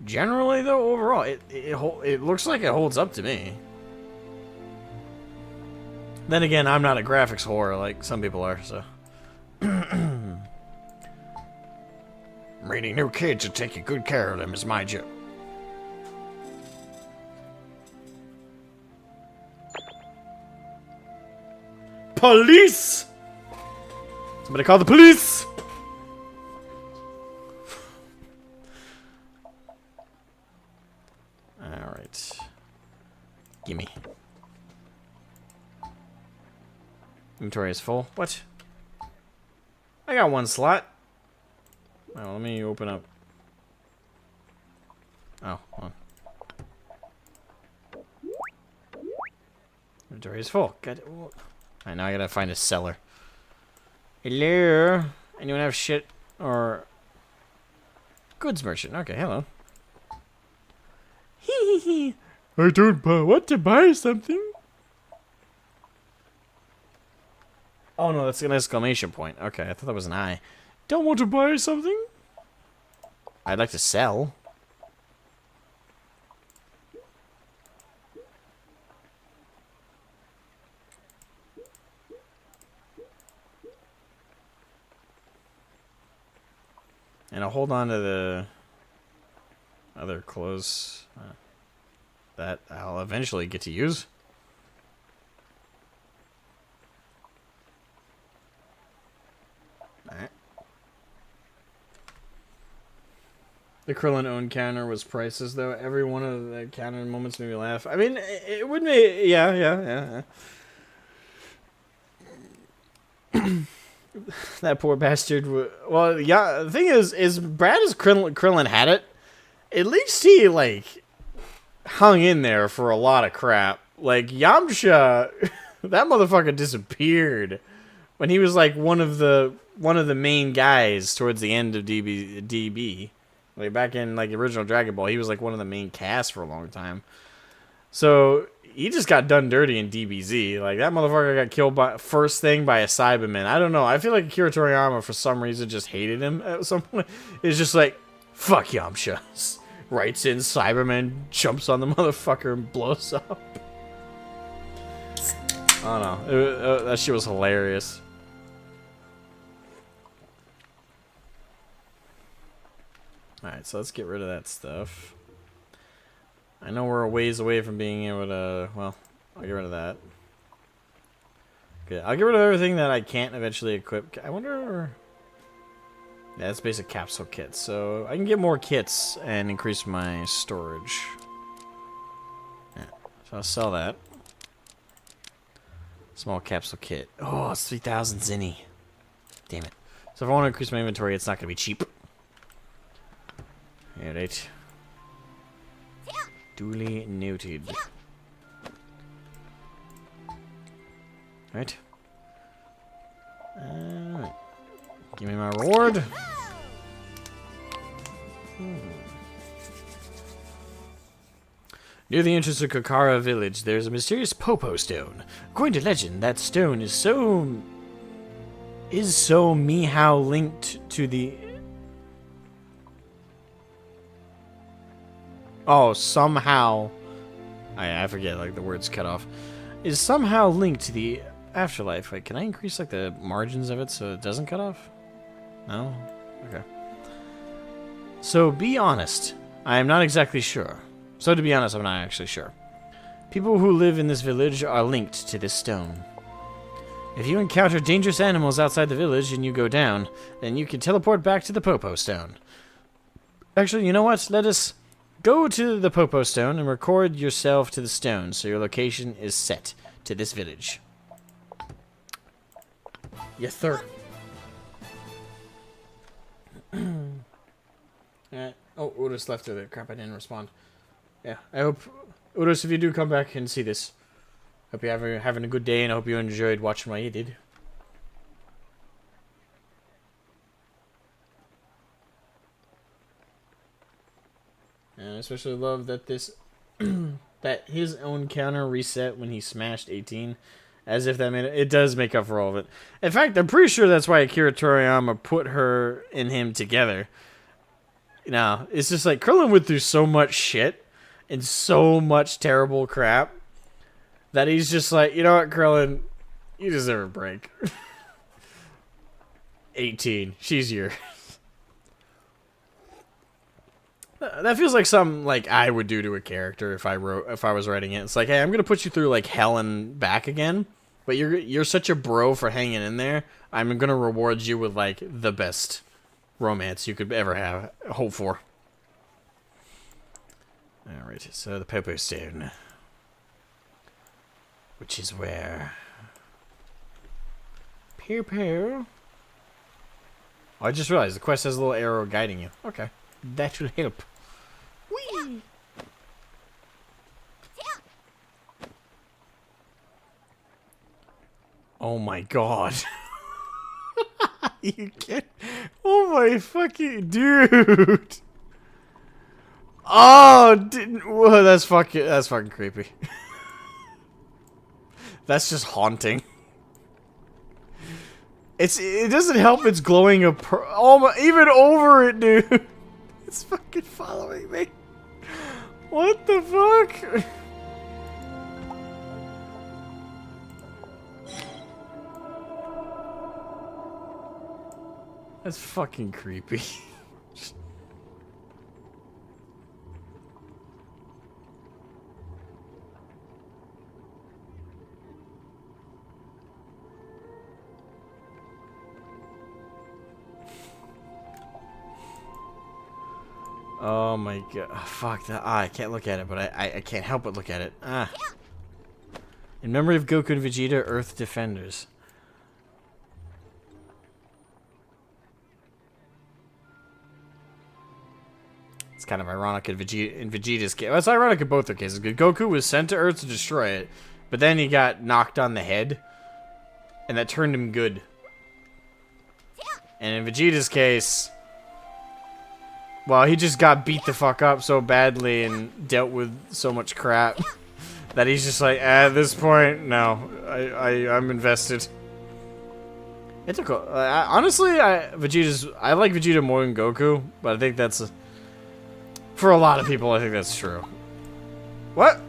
A: Generally, though, overall, it looks like it holds up to me. Then again, I'm not a graphics whore like some people are, so. Breeding new kids and taking good care of them is my job.
B: Police!
A: Somebody call the police! Alright. Gimme. Inventory is full. What? I got one slot. Oh, let me open up. Oh, hold on. Inventory is full. Got it. Alright, now I gotta find a seller. Hello? Anyone have shit or goods merchant? Okay, hello.
B: I don't want to buy something.
A: Oh no, that's an exclamation point. Okay, I thought that was an I.
B: Don't want to buy something?
A: I'd like to sell. And I'll hold on to the other clothes that I'll eventually get to use. Alright. The Krillin own counter was priceless, though. Every one of the counter moments made me laugh. I mean, it would make... Yeah. That poor bastard. Well, yeah, the thing is Brad as Krillin had it. At least he, like, hung in there for a lot of crap. Like, Yamcha, that motherfucker disappeared when he was, like, one of the main guys towards the end of DB. Like, back in, like, original Dragon Ball, he was, like, one of the main casts for a long time. So, he just got done dirty in DBZ. Like, that motherfucker got killed first thing by a Cyberman. I don't know. I feel like Akira Toriyama, for some reason, just hated him at some point. It's just like, fuck Yamcha. Writes in Cyberman, jumps on the motherfucker, and blows up. I don't know. That shit was hilarious. Alright, so let's get rid of that stuff. I know we're a ways away from being able to... Well, I'll get rid of that. Okay, I'll get rid of everything that I can't eventually equip. I wonder... Yeah, that's basic capsule kits. So I can get more kits and increase my storage. Yeah, so I'll sell that. Small capsule kit. Oh, it's 3,000 zenny. Damn it. So if I want to increase my inventory, it's not going to be cheap. Alright. Duly noted. Right. Alright. Give me my reward. Near the entrance of Kokara village, there's a mysterious Popo stone. According to legend, that stone is so meow linked to the... Oh, somehow... I forget, like, the words cut off. Is somehow linked to the afterlife. Wait, can I increase, like, the margins of it so it doesn't cut off? No? Okay. So, be honest. I am not exactly sure. So, to be honest, I'm not actually sure. People who live in this village are linked to this stone. If you encounter dangerous animals outside the village and you go down, then you can teleport back to the Popo stone. Actually, you know what? Let us... Go to the Popo Stone and record yourself to the stone so your location is set to this village. Yes, sir. Oh, Udus left with it. Crap, I didn't respond. Yeah, I hope... Udus, if you do come back and see this, hope you're having a good day and I hope you enjoyed watching what you did. And I especially love that this, that his own counter reset when he smashed 18, as if that made it. It does make up for all of it. In fact, I'm pretty sure that's why Akira Toriyama put her and him together. Now, it's just like Krillin went through so much shit and so much terrible crap that he's just like, you know what, Krillin, you deserve a break. 18, she's yours. That feels like something like I would do to a character if I was writing it. It's like, hey, I'm gonna put you through like hell and back again, but you're such a bro for hanging in there. I'm gonna reward you with like the best romance you could ever hope for. All right, so the Popo Stone, which is where Pew Pew. Oh, I just realized the quest has a little arrow guiding you. Okay, that will help. Whee! Oh my god. You can't. Oh my fucking dude. Oh, whoa, that's fucking creepy. That's just haunting. It doesn't help it's glowing even over it, dude. It's fucking following me. What the fuck? That's fucking creepy. Oh my god. Fuck that. I can't look at it, but I can't help but look at it. In memory of Goku and Vegeta, Earth Defenders. It's kind of ironic in Vegeta's case. Well, it's ironic in both their cases. Goku was sent to Earth to destroy it, but then he got knocked on the head, and that turned him good. And in Vegeta's case, well, he just got beat the fuck up so badly and dealt with so much crap that he's just like, at this point, no, I'm invested. It's a cool. Honestly, I like Vegeta more than Goku, but I think that's for a lot of people. I think that's true. What?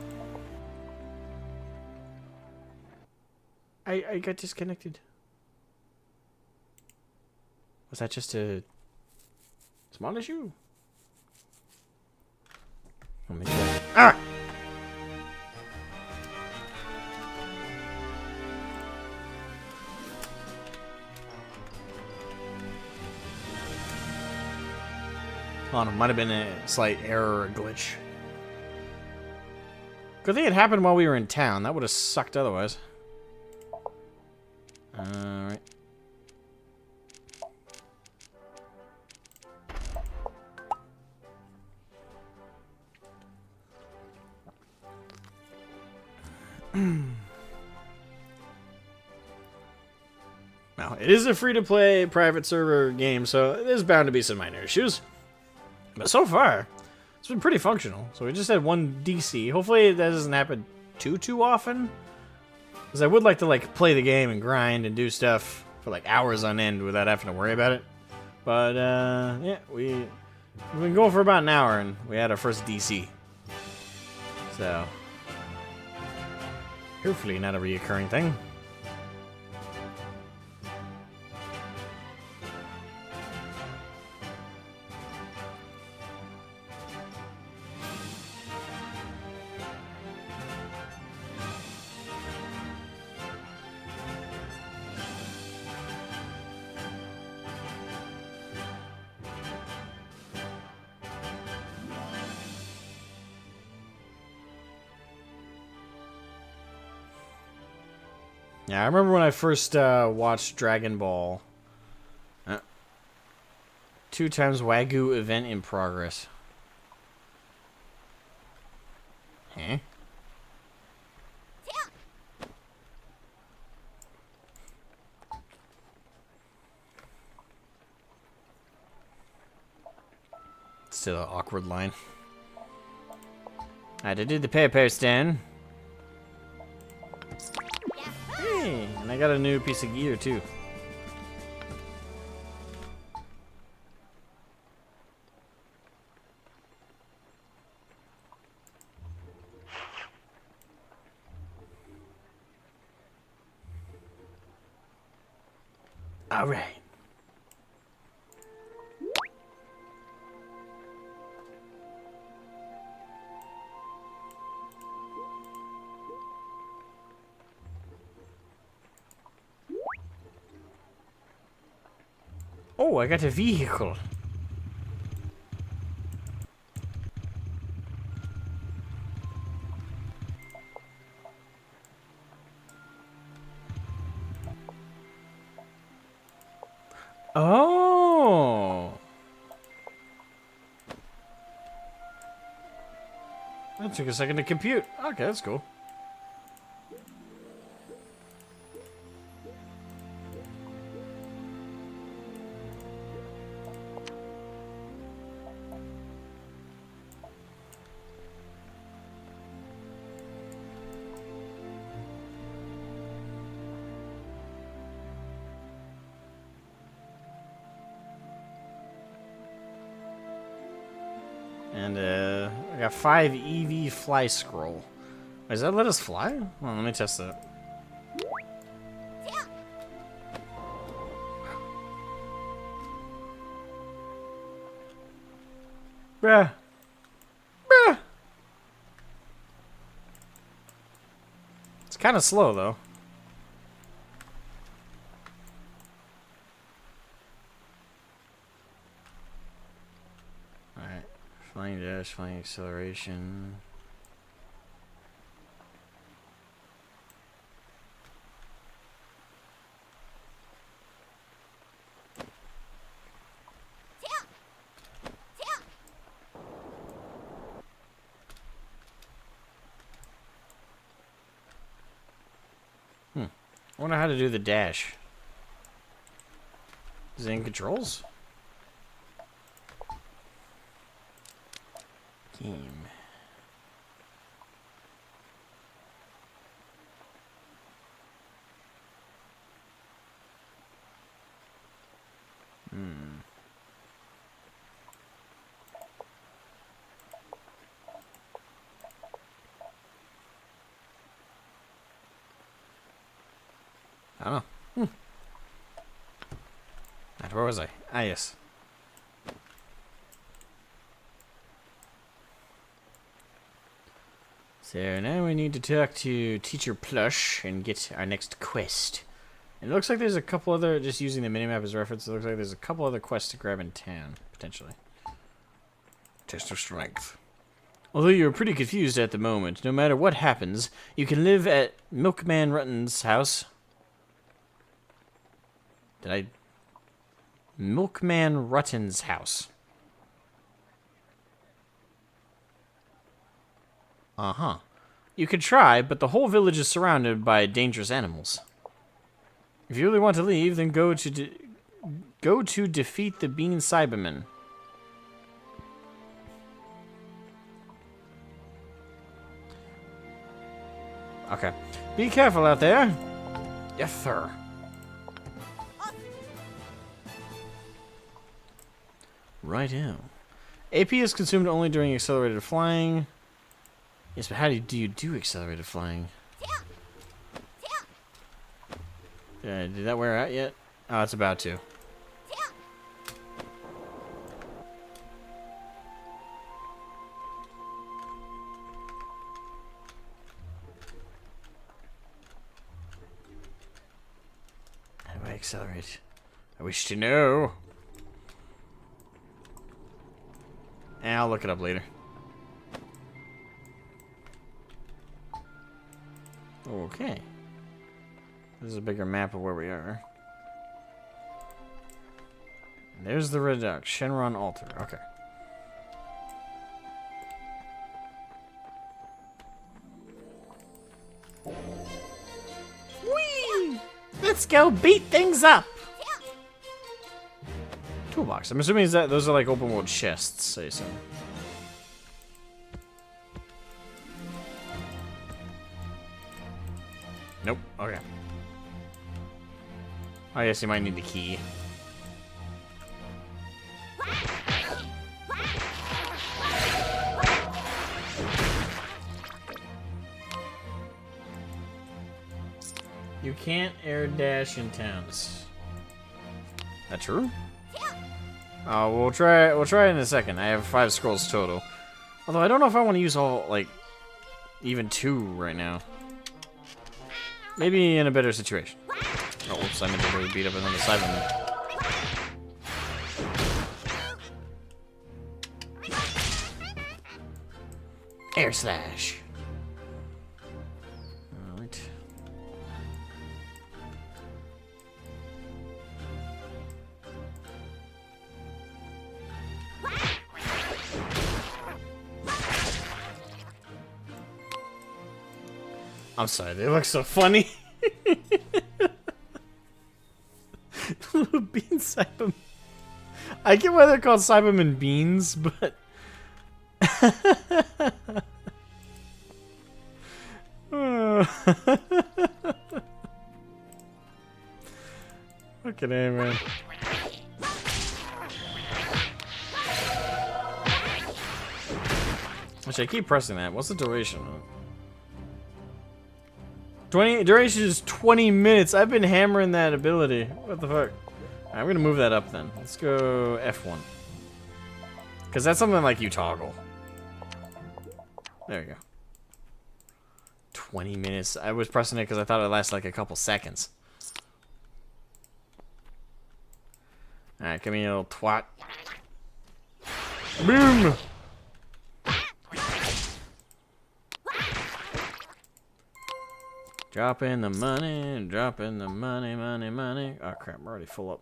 A: I got disconnected. Was that just a small issue? Let me check. Alright! Hold on, it might have been a slight error or glitch. Good thing it happened while we were in town. That would have sucked otherwise. Alright. Now, it is a free-to-play private server game, so there's bound to be some minor issues. But so far, it's been pretty functional. So we just had one DC. Hopefully that doesn't happen too often. Because I would like to like play the game and grind and do stuff for like hours on end without having to worry about it. But yeah, we've been going for about an hour and we had our first DC. So hopefully not a reoccurring thing. Yeah, I remember when I first watched Dragon Ball. 2 times Wagyu event in progress. Huh? Still an awkward line. I had to do the paper stand. Hey, and I got a new piece of gear too. All right. Oh, I got a vehicle. Oh. That took a second to compute. Okay, that's cool. And I got 5 EV fly scroll. Does that let us fly? Well, let me test that. Bruh. Bruh. It's kind of slow though. Flying dash, flying acceleration. I wonder how to do the dash. Is it in controls? Game. I don't know. Where was I? Ah, yes. So now we need to talk to Teacher Plush and get our next quest. And it looks like there's a couple other, just using the minimap as reference, it looks like there's a couple other quests to grab in town, potentially. Test of strength. Although you're pretty confused at the moment, no matter what happens, you can live at Milkman Rutten's house. Milkman Rutten's house. Uh-huh. You could try, but the whole village is surrounded by dangerous animals. If you really want to leave, then go to defeat the Bean Cybermen. Okay. Be careful out there. Yes, sir. Righto. AP is consumed only during accelerated flying. Yes, but how do you do accelerated flying? Did that wear out yet? Oh, it's about to. How do I accelerate? I wish to know. I'll look it up later. Okay. This is a bigger map of where we are. And there's the Redux, Shenron Altar. Okay. Whee! Let's go beat things up! Toolbox. I'm assuming that those are like open world chests, I assume. Nope. Okay. I guess you might need the key. You can't air dash in towns. That true? We'll try it in a second. I have 5 scrolls total. Although I don't know if I want to use all, like, even 2 right now. Maybe in a better situation. Oh, whoops, I meant to really beat up another Cyberman. Air slash. Alright. I'm sorry, they look so funny. Little bean Cyberman. I get why they're called Cyberman beans, but fucking A, man. Actually, I keep pressing that. What's the duration? 20 duration is 20 minutes. I've been hammering that ability. What the fuck? Alright, I'm gonna move that up then. Let's go F1. Because that's something like you toggle. There you go. 20 minutes. I was pressing it because I thought it lasted like a couple seconds. Alright, come here, you little twat. Boom! Drop in the money, drop in the money, money, money. Oh crap, I'm already full up.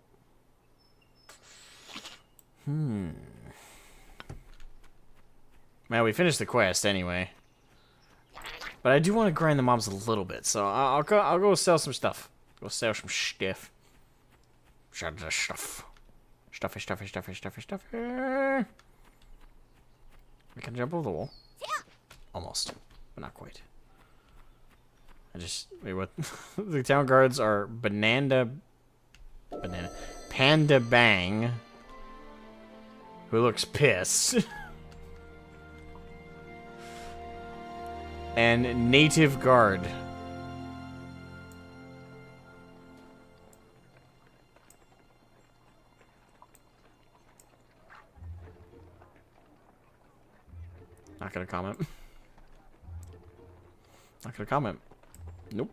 A: Well, we finished the quest anyway. But I do want to grind the mobs a little bit, so I'll go sell some stuff. Go sell some stuff. Stuff. Stuffy. We can jump over the wall. Almost, but not quite. Wait, what? The town guards are Panda Bang, who looks pissed, and Native Guard. Not gonna comment. Not gonna comment. Nope.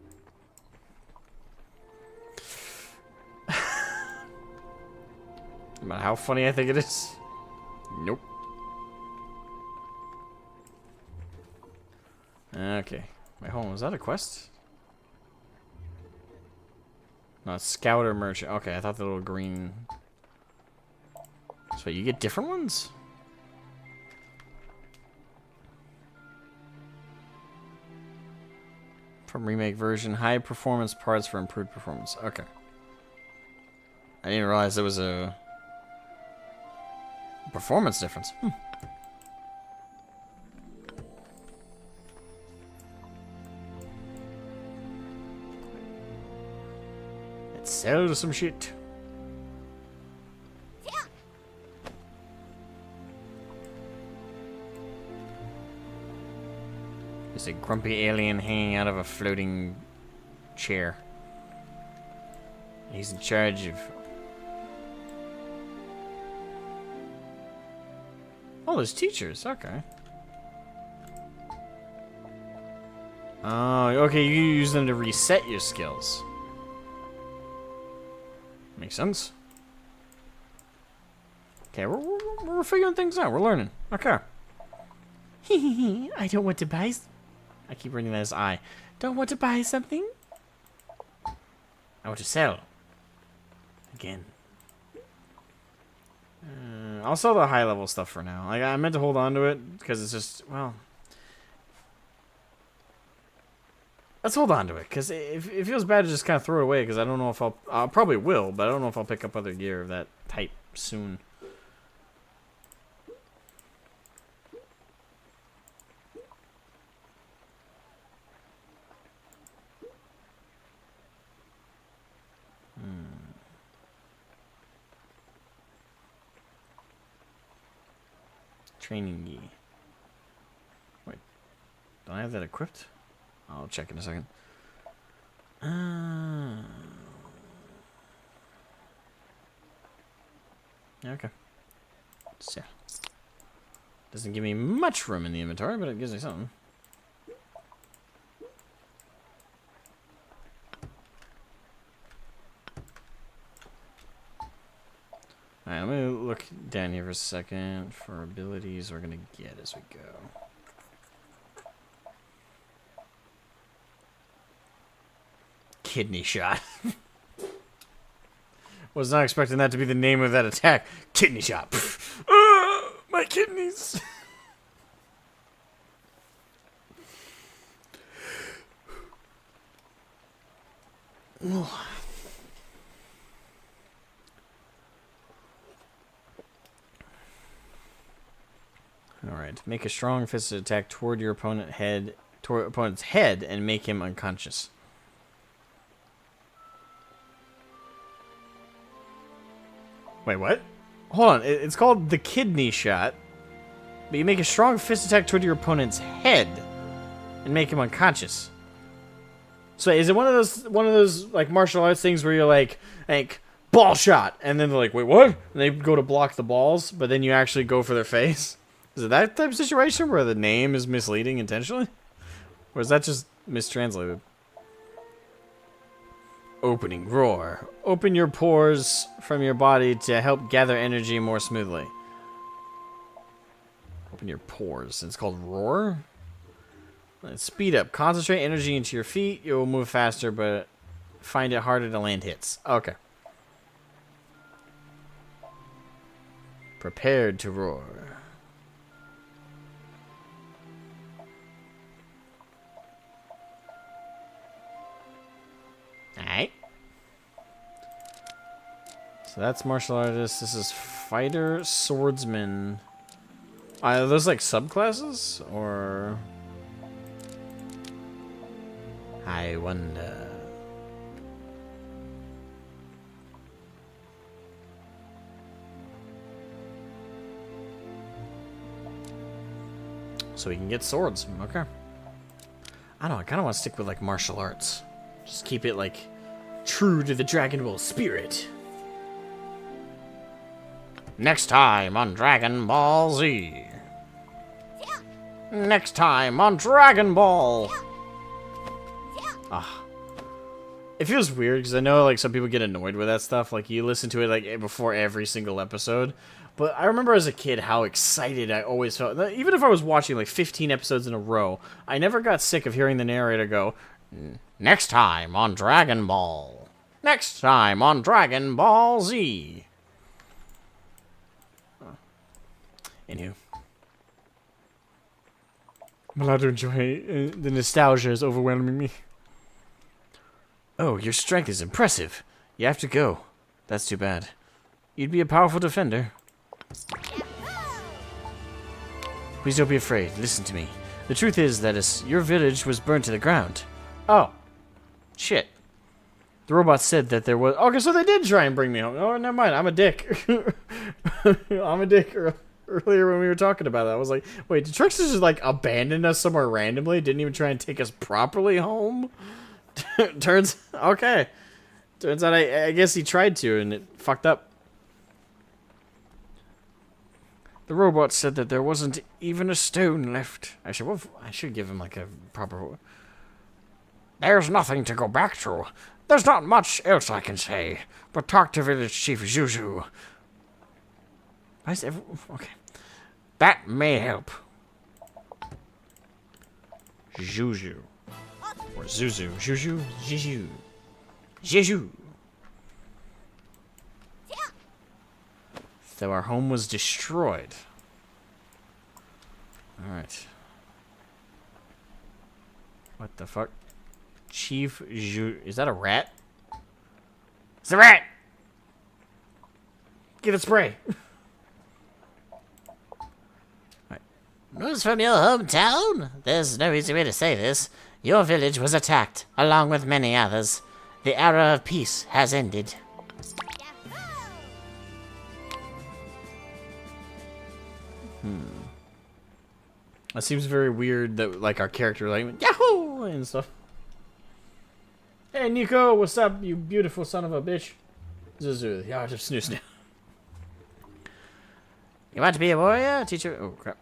A: No matter how funny I think it is. Nope. Okay. Wait, hold on. Was that a quest? No, it's Scouter Merchant. Okay, I thought the little green... So you get different ones? From remake version, high performance parts for improved performance. Okay. I didn't realize there was a performance difference. Let's sell some shit. There's a grumpy alien hanging out of a floating chair. He's in charge of... Oh, there's teachers. Okay. Oh, okay. You use them to reset your skills. Makes sense. Okay, we're figuring things out. We're learning. Okay. I don't want to buy... I keep reading that as I. Don't want to buy something? I want to sell. Again. I'll sell the high level stuff for now. Like, I meant to hold on to it because it's just, well... Let's hold on to it because it feels bad to just kind of throw it away because I don't know if I'll probably will, but I don't know if I'll pick up other gear of that type soon. Training Yi. Wait, don't I have that equipped? I'll check in a second. Okay. So, doesn't give me much room in the inventory, but it gives me something. Alright, let me look down here for a second for abilities we're gonna get as we go. Kidney shot. Was not expecting that to be the name of that attack. Kidney shot. My kidneys. Alright, make a strong fisted attack toward your opponent's head and make him unconscious. Wait, what? Hold on, it's called the kidney shot. But you make a strong fist attack toward your opponent's head and make him unconscious. So is it one of those like martial arts things where you're like ball shot, and then they're like, wait, what? And they go to block the balls, but then you actually go for their face? Is it that type of situation where the name is misleading intentionally? Or is that just mistranslated? Opening roar. Open your pores from your body to help gather energy more smoothly. Open your pores. It's called roar? Speed up. Concentrate energy into your feet. You will move faster, but find it harder to land hits. Okay. Prepared to roar. Alright. So that's martial artist. This is fighter, swordsman. Are those like subclasses? Or... I wonder. So we can get swords. Okay. I don't know. I kind of want to stick with like martial arts. Just keep it like true to the Dragon Ball spirit. Next time on Dragon Ball Z. Next time on Dragon Ball. Ah. It feels weird because I know like some people get annoyed with that stuff. Like you listen to it like before every single episode. But I remember as a kid how excited I always felt. Even if I was watching like 15 episodes in a row, I never got sick of hearing the narrator go, next time on Dragon Ball. Next time on Dragon Ball Z. Anywho.
B: I'm allowed to enjoy the nostalgia is overwhelming me.
A: Oh, your strength is impressive. You have to go. That's too bad. You'd be a powerful defender. Please don't be afraid. Listen to me. The truth is that your village was burned to the ground. Oh. Shit. The robot said that there was... Okay, so they did try and bring me home. Oh, never mind. I'm a dick. I'm a dick. Earlier when we were talking about that, I was like, wait, did Trunks just like abandon us somewhere randomly? Didn't even try and take us properly home? Okay. Turns out I guess he tried to and it fucked up. The robot said that there wasn't even a stone left. I should give him like a proper... There's nothing to go back to. There's not much else I can say. But talk to village chief Zuzu. Why is okay. That may help. Zuzu. Or Zuzu. Zuzu. Zuzu. Zuzu. So our home was destroyed. Alright. What the fuck? Chief Zhu... Is that a rat? It's a rat! Get a spray! Right. News from your hometown? There's no easy way to say this. Your village was attacked, along with many others. The era of peace has ended. That seems very weird that, like, our character, like, Yahoo! And stuff. Hey, Nico, what's up, you beautiful son of a bitch? Zuzu, yeah, just snooze now. You want to be a warrior, teacher? Oh, crap.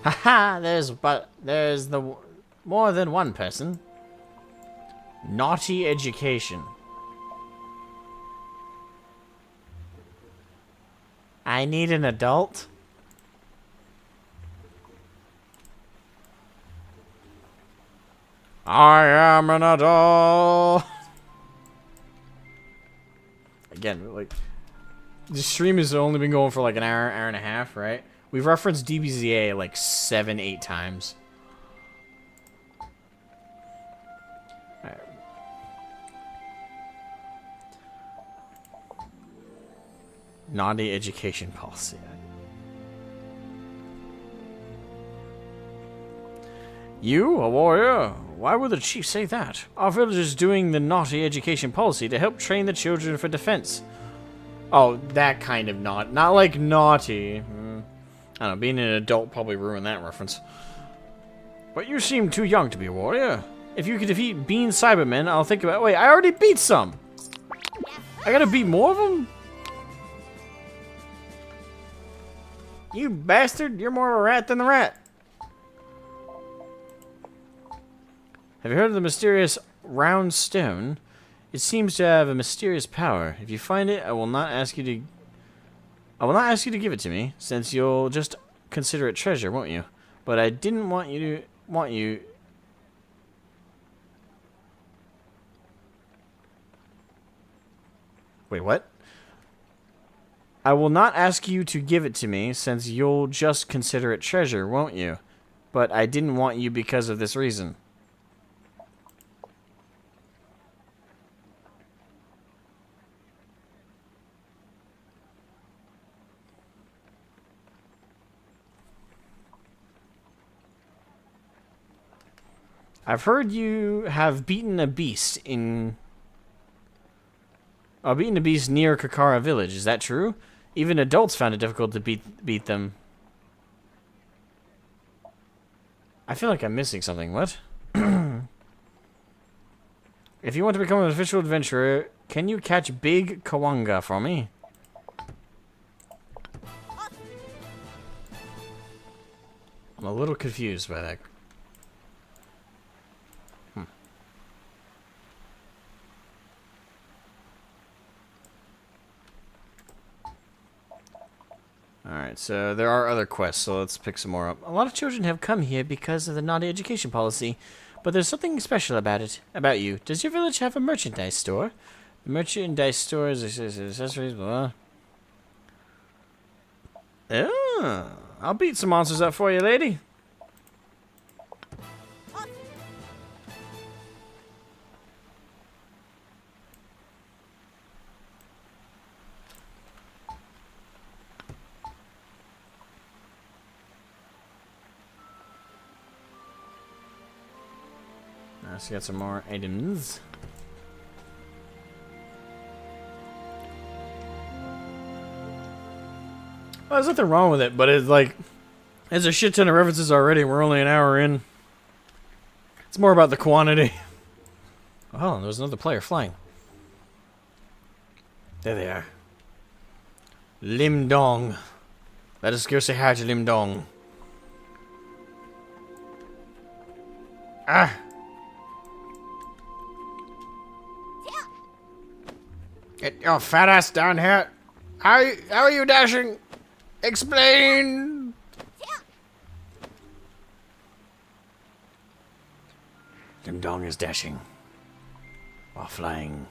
A: Haha, there's more than one person. Naughty education. I need an adult. I am an adult. Again, like, the stream has only been going for like an hour and a half, right? We've referenced DBZA like 7-8 times. Alright. Naughty education policy. You, a warrior? Why would the chief say that? Our village is doing the naughty education policy to help train the children for defense. Oh, that kind of not like naughty. I don't know, being an adult probably ruined that reference. But you seem too young to be a warrior. If you could defeat Bean Cybermen, I'll think about... Wait, I already beat some! I gotta beat more of them? You bastard, you're more of a rat than the rat. Have you heard of the mysterious round stone? It seems to have a mysterious power. If you find it, I will not ask you to give it to me, since you'll just consider it treasure, won't you? but I didn't want you. Wait, what? I will not ask you to give it to me, since you'll just consider it treasure, won't you? But I didn't want you because of this reason. I've heard you have beaten a beast in... beaten a beast near Kakara village. Is that true? Even adults found it difficult to beat them. I feel like I'm missing something. What? If you want to become an official adventurer, can you catch Big Kawanga for me? I'm a little confused by that. Alright, so there are other quests, so let's pick some more up. A lot of children have come here because of the naughty education policy, but there's something special about you. Does your village have a merchandise store? The merchandise store is accessories, blah. Oh, I'll beat some monsters up for you, lady. So we got some more items. Well, there's nothing wrong with it, but it's like, there's a shit ton of references already. We're only an hour in. It's more about the quantity. Oh, there's another player flying. There they are. Lim Dong. Let us go say hi to Lim Dong. Ah! Get your fat ass down here. How are you dashing? Explain! Lim Dong is dashing while flying.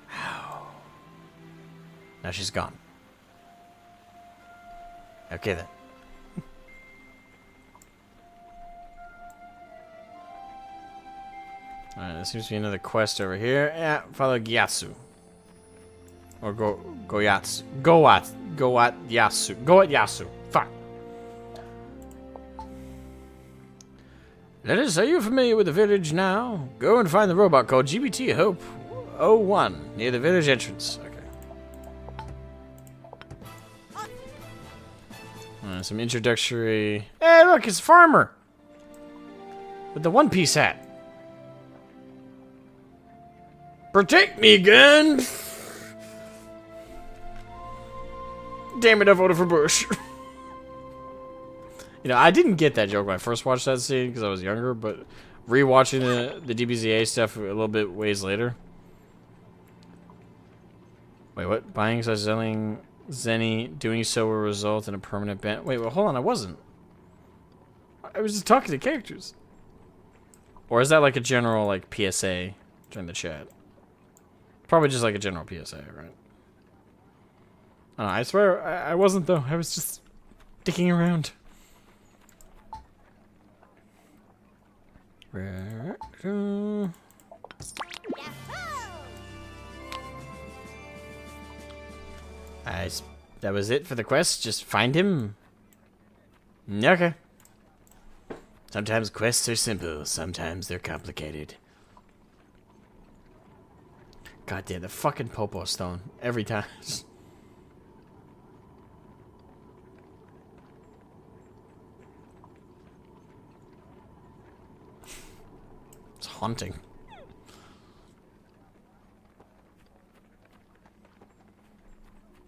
A: How? Now she's gone. Okay then. Alright, there seems to be another quest over here. Yeah, follow Gyatso. Or Goyatsu. Go at Yasu. Fuck. Lettuce, are you familiar with the village now? Go and find the robot called GBT Hope 01 near the village entrance. Okay. Some introductory... Hey, look, it's a farmer! With the one-piece hat. Protect me, gun! Damn it, I voted for Bush. You know, I didn't get that joke when I first watched that scene because I was younger, but rewatching the DBZA stuff a little bit ways later. Wait, what? Buying slash selling Zenny, doing so will result in a permanent ban. Wait, well, hold on, I wasn't. I was just talking to characters. Or is that like a general, like, PSA during the chat? Probably just like a general PSA, right? I swear, I wasn't though. I was just dicking around. That was it for the quest? Just find him? Okay. Sometimes quests are simple, sometimes they're complicated. God damn, the fucking Popo Stone. Every time. It's haunting.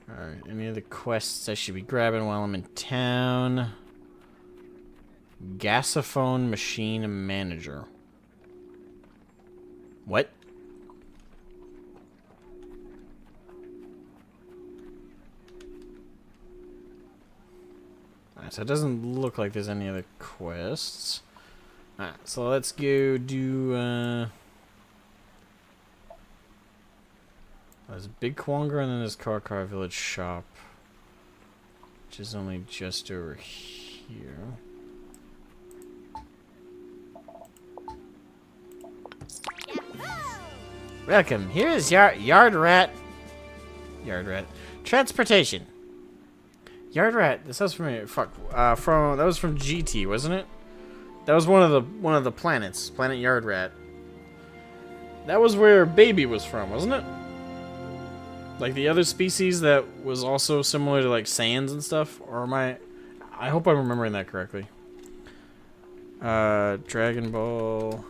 A: Alright, any other quests I should be grabbing while I'm in town? Gasophone Machine Manager. What? Alright, so it doesn't look like there's any other quests. Alright, so let's go do, there's Big Kwonga and then there's Karkar Village Shop. Which is only just over here. Welcome, here is Yard Rat. Transportation. Yard Rat, this sounds familiar. Fuck, that was from GT, wasn't it? That was one of the planets, Planet Yard Rat. That was where Baby was from, wasn't it? Like the other species that was also similar to like Saiyans and stuff, or am I hope I'm remembering that correctly. Dragon Ball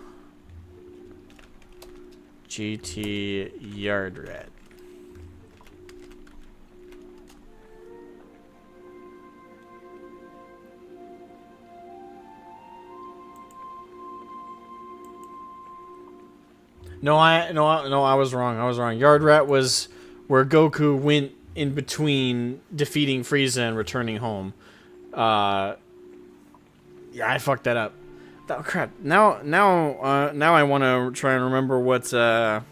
A: GT Yard Rat. No, I was wrong. Yard Rat was where Goku went in between defeating Frieza and returning home. Yeah, I fucked that up. Oh crap! Now I want to try and remember what the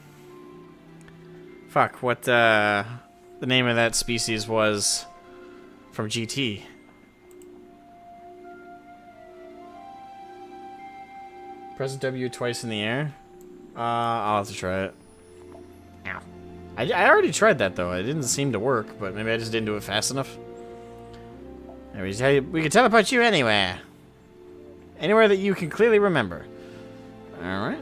A: name of that species was from GT. Press W twice in the air. I'll have to try it. Ow. I already tried that though. It didn't seem to work, but maybe I just didn't do it fast enough. Anyways, we can teleport you anywhere. Anywhere that you can clearly remember. Alright.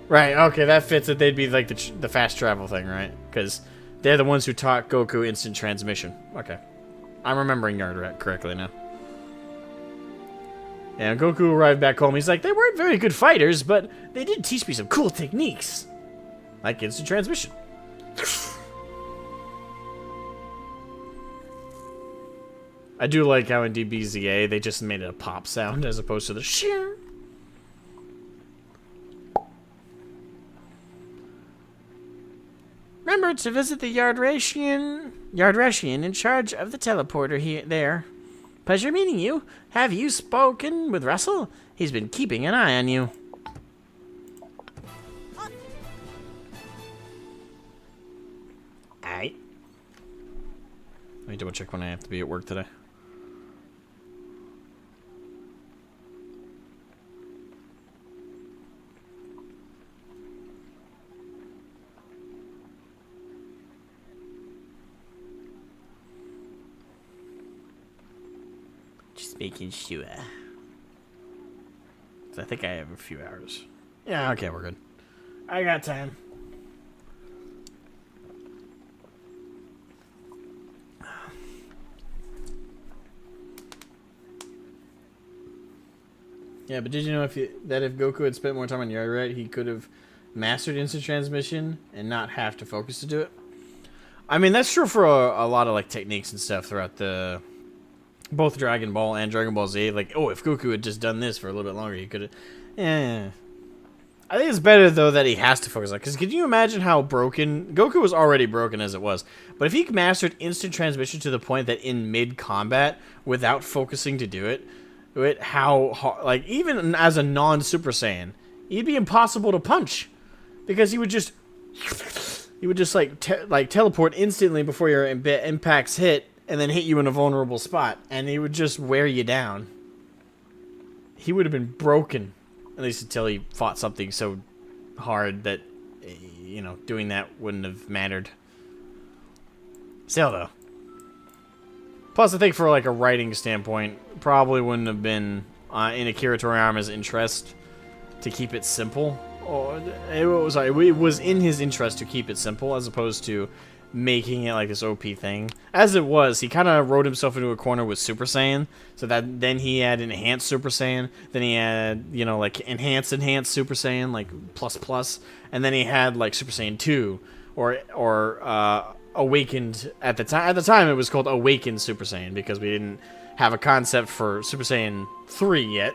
A: Right, okay, that fits that they'd be like the fast travel thing, right? Because they're the ones who taught Goku instant transmission. Okay. I'm remembering Yard Rat correctly now. And Goku arrived back home. He's like, they weren't very good fighters, but they did teach me some cool techniques. Like instant transmission. I do like how in DBZA they just made it a pop sound as opposed to the sheer. Remember to visit the Yardrashian in charge of the teleporter there. Pleasure meeting you. Have you spoken with Russell? He's been keeping an eye on you. Aight. Let me double check when I have to be at work today. Just making sure. I think I have a few hours. Yeah, okay, we're good. I got time. Yeah, but did you know if Goku had spent more time on Yard Rat, he could have mastered instant transmission and not have to focus to do it? I mean, that's true for a lot of like techniques and stuff throughout both Dragon Ball and Dragon Ball Z. Like, oh, if Goku had just done this for a little bit longer, he could have. Yeah. I think it's better though that he has to focus on. Because can you imagine how broken Goku was already broken as it was? But if he mastered instant transmission to the point that in mid combat, without focusing to do it, how hard, like even as a non-Super Saiyan, he'd be impossible to punch because he would just like teleport instantly before your impacts hit, and then hit you in a vulnerable spot, and he would just wear you down. He would have been broken, at least until he fought something so hard that, you know, doing that wouldn't have mattered. Still though. Plus, I think for like a writing standpoint, probably wouldn't have been in Akira Toriyama's interest to keep it simple. Or it was in his interest to keep it simple as opposed to making it like this OP thing. As it was, he kind of wrote himself into a corner with Super Saiyan. So that then he had enhanced Super Saiyan. Then he had, you know, like enhanced Super Saiyan, like plus. And then he had like Super Saiyan 2 or Awakened at the time. At the time, it was called Awakened Super Saiyan because we didn't have a concept for Super Saiyan 3 yet.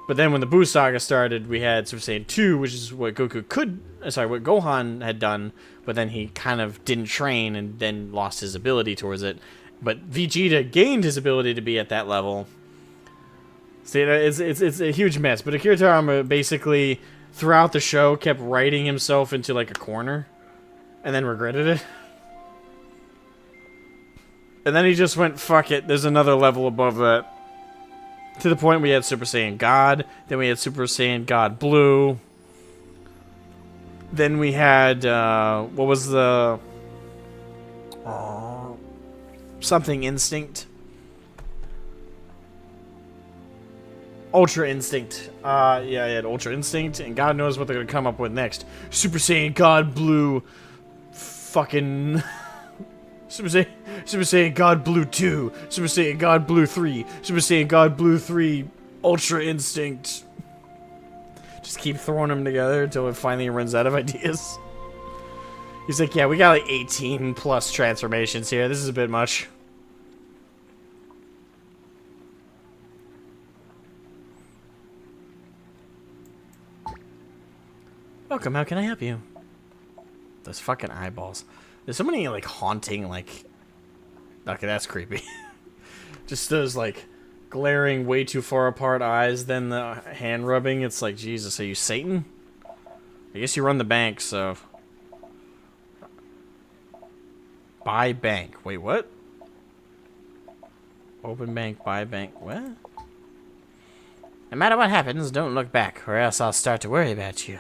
A: But then when the Buu Saga started, we had Super Saiyan 2, which is what what Gohan had done, but then he kind of didn't train and then lost his ability towards it. But Vegeta gained his ability to be at that level. See, it's a huge mess. But Akira Toriyama basically, throughout the show, kept writing himself into like a corner. And then regretted it. And then he just went, fuck it, there's another level above that. To the point we had Super Saiyan God, then we had Super Saiyan God Blue. Then we had, what was the... something Instinct. Ultra Instinct. Yeah, I had Ultra Instinct, and God knows what they're gonna come up with next. Super Saiyan God Blue... fucking... Super Saiyan God Blue 2, Super Saiyan God Blue 3, Super Saiyan God Blue 3, Ultra Instinct. Just keep throwing them together until it finally runs out of ideas. He's like, yeah, we got like 18 plus transformations here. This is a bit much. Welcome, how can I help you? Those fucking eyeballs. There's so many, like, haunting, like... Okay, that's creepy. Just those, like, glaring, way too far apart eyes, then the hand rubbing. It's like, Jesus, are you Satan? I guess you run the bank, so... Buy bank. Wait, what? Open bank, buy bank. What? No matter what happens, don't look back, or else I'll start to worry about you.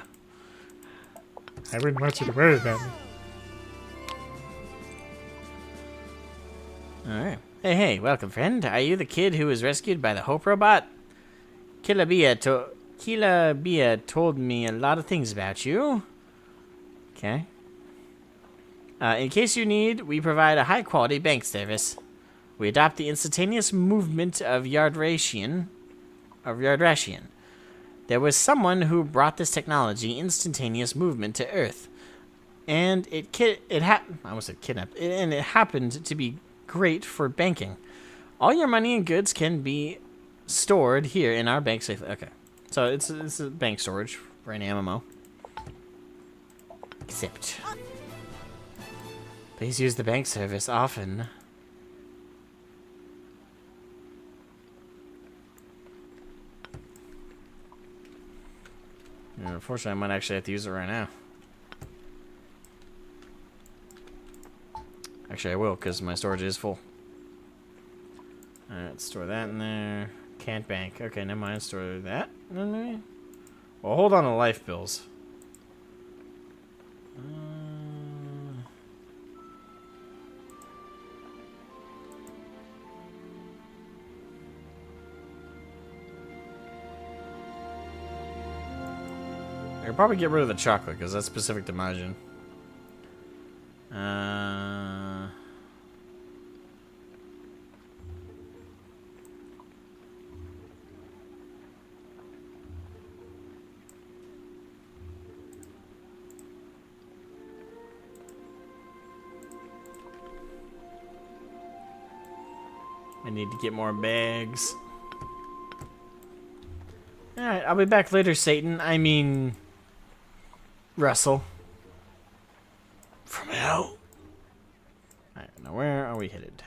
B: I wouldn't want you to worry about me.
A: Alright. Hey, welcome, friend. Are you the kid who was rescued by the Hope robot? Kilabia told me a lot of things about you. Okay. In case you need, we provide a high-quality bank service. We adopt the instantaneous movement of Yardrashian. There was someone who brought this technology, instantaneous movement, to Earth. And it happened to be great for banking. All your money and goods can be stored here in our bank safely. Okay, so it's a bank storage for an MMO. Except, please use the bank service often. Yeah, unfortunately, I might actually have to use it right now. Actually, I will, because my storage is full. Alright, store that in there. Can't bank. Okay, never mind. Store that in there. Well, hold on to life bills. I could probably get rid of the chocolate, because that's specific to Majin. I need to get more bags. Alright, I'll be back later, Satan. I mean... Russell. From hell. Alright, now where are we headed?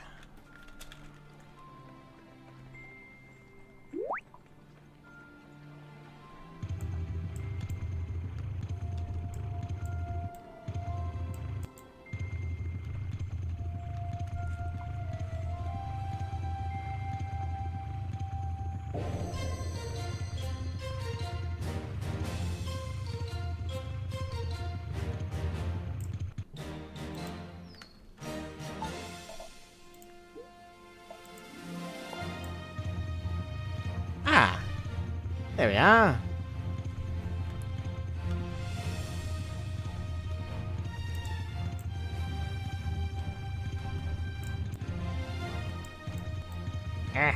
A: There we are. Alright,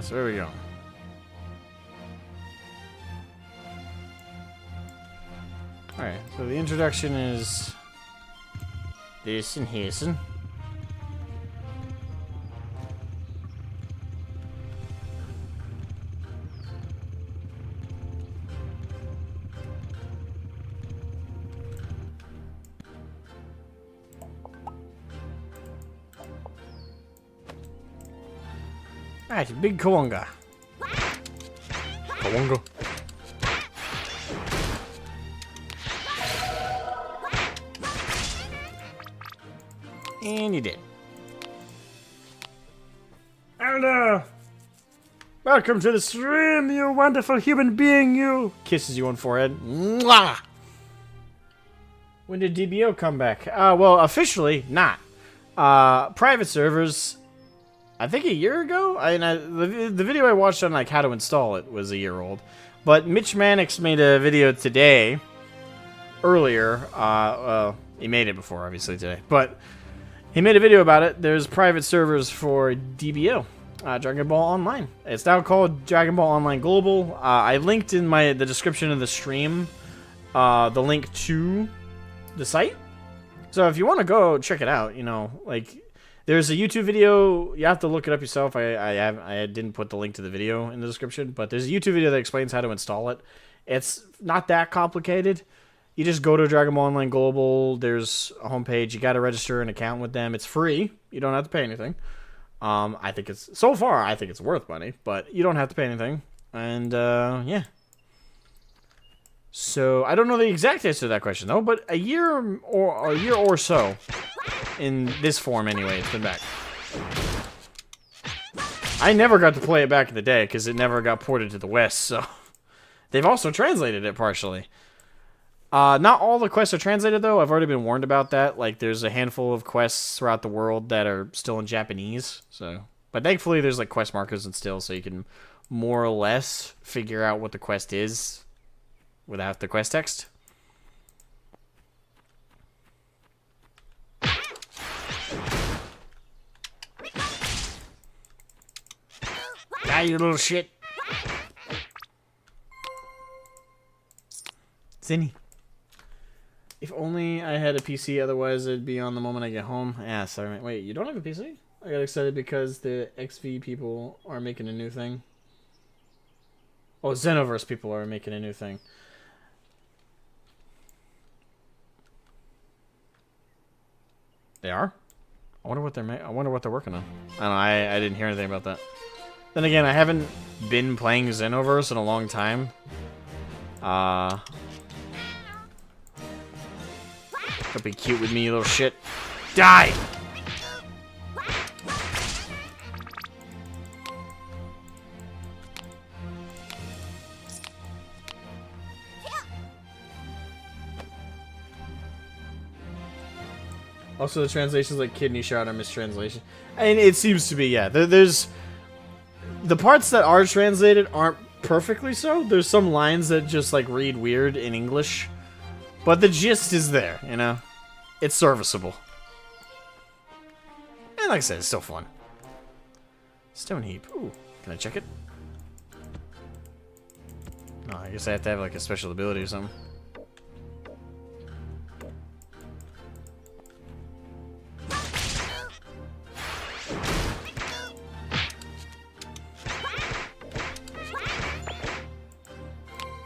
A: so where we go? Alright, so the introduction is this and his. Alright, big Kawunga.
B: Kawunga.
A: And you did. Hello! Welcome to the stream, you wonderful human being, you! Kisses you on forehead. Mwah! When did DBO come back? Well, officially, not. Private servers, I think a year ago? The video I watched on, like, how to install it was a year old. But Mitch Mannix made a video today, earlier. Well, he made it before, obviously, today. But he made a video about it. There's private servers for DBO, Dragon Ball Online. It's now called Dragon Ball Online Global. I linked in the description of the stream the link to the site. So if you want to go check it out, you know, like, there's a YouTube video. You have to look it up yourself. I didn't put the link to the video in the description, but there's a YouTube video that explains how to install it. It's not that complicated. You just go to Dragon Ball Online Global. There's a homepage. You got to register an account with them. It's free. You don't have to pay anything. I think it's, so far, I think it's worth money, but you don't have to pay anything. And, yeah. So, I don't know the exact answer to that question, though, but a year or so, in this form anyway, it's been back. I never got to play it back in the day, because it never got ported to the West, so... They've also translated it partially. Not all the quests are translated, though. I've already been warned about that. Like, there's a handful of quests throughout the world that are still in Japanese, so... But thankfully, there's, like, quest markers and still, so you can more or less figure out what the quest is without the quest text. Ah, you little shit. Zinni. If only I had a PC, otherwise it'd be on the moment I get home. Yeah, sorry, mate. Wait, you don't have a PC? I got excited because the XV people are making a new thing. Oh, Xenoverse people are making a new thing. They are? I wonder what they're working on. I don't know, I didn't hear anything about that. Then again, I haven't been playing Xenoverse in a long time. Don't be cute with me, you little shit. Die! Also, the translation's like kidney shot or mistranslation. And it seems to be, yeah. There's... The parts that are translated aren't perfectly so. There's some lines that just, like, read weird in English. But the gist is there, you know? It's serviceable. And like I said, it's still fun. Stone heap. Ooh, can I check it? No, I guess I have to have, like, a special ability or something.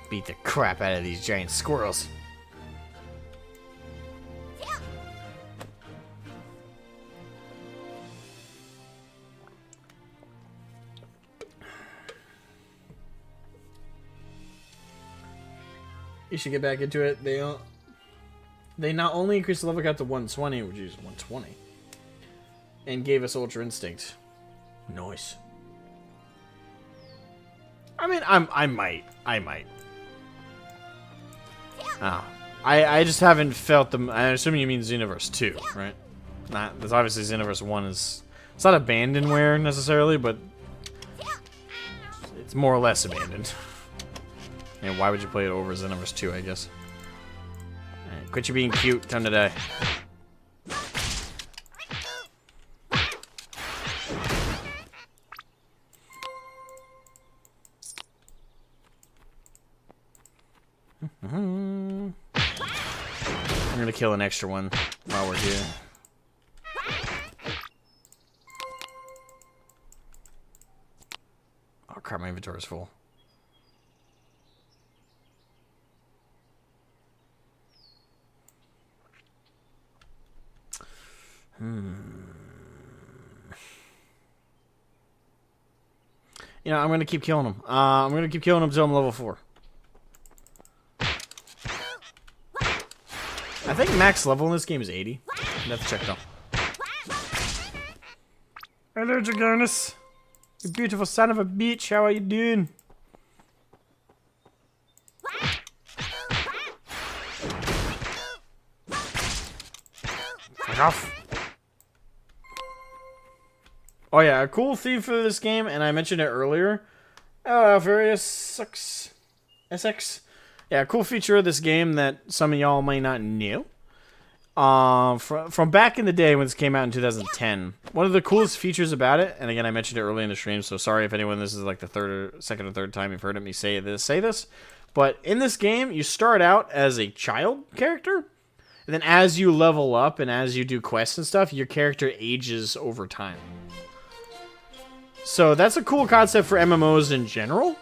A: Beat the crap out of these giant squirrels. You should get back into it. They not only increased the level cap to 120, which is 120, and gave us Ultra Instinct. Nice. I mean, I might. Oh. I just haven't felt them. I'm assuming you mean Xenoverse 2, right? Not. That's obviously Xenoverse 1 is. It's not abandonware necessarily, but it's more or less abandoned. And why would you play it over Xenoverse 2, I guess? Alright, quit you being cute. Time to die. I'm gonna kill an extra one while we're here. Oh crap, my inventory is full. You know, I'm gonna keep killing him. I'm gonna keep killing him until I'm level 4. I think max level in this game is 80. I'd have to check though. Hello, Dragonus. You beautiful son of a bitch. How are you doing? Fuck off. Oh yeah, a cool theme for this game, and I mentioned it earlier. Oh, various sucks. SX. Yeah, a cool feature of this game that some of y'all might not know. From back in the day when this came out in 2010, one of the coolest features about it, and again I mentioned it early in the stream, so sorry if anyone this is like the second or third time you've heard me say this, but in this game you start out as a child character, and then as you level up and as you do quests and stuff, your character ages over time. So that's a cool concept for MMOs in general.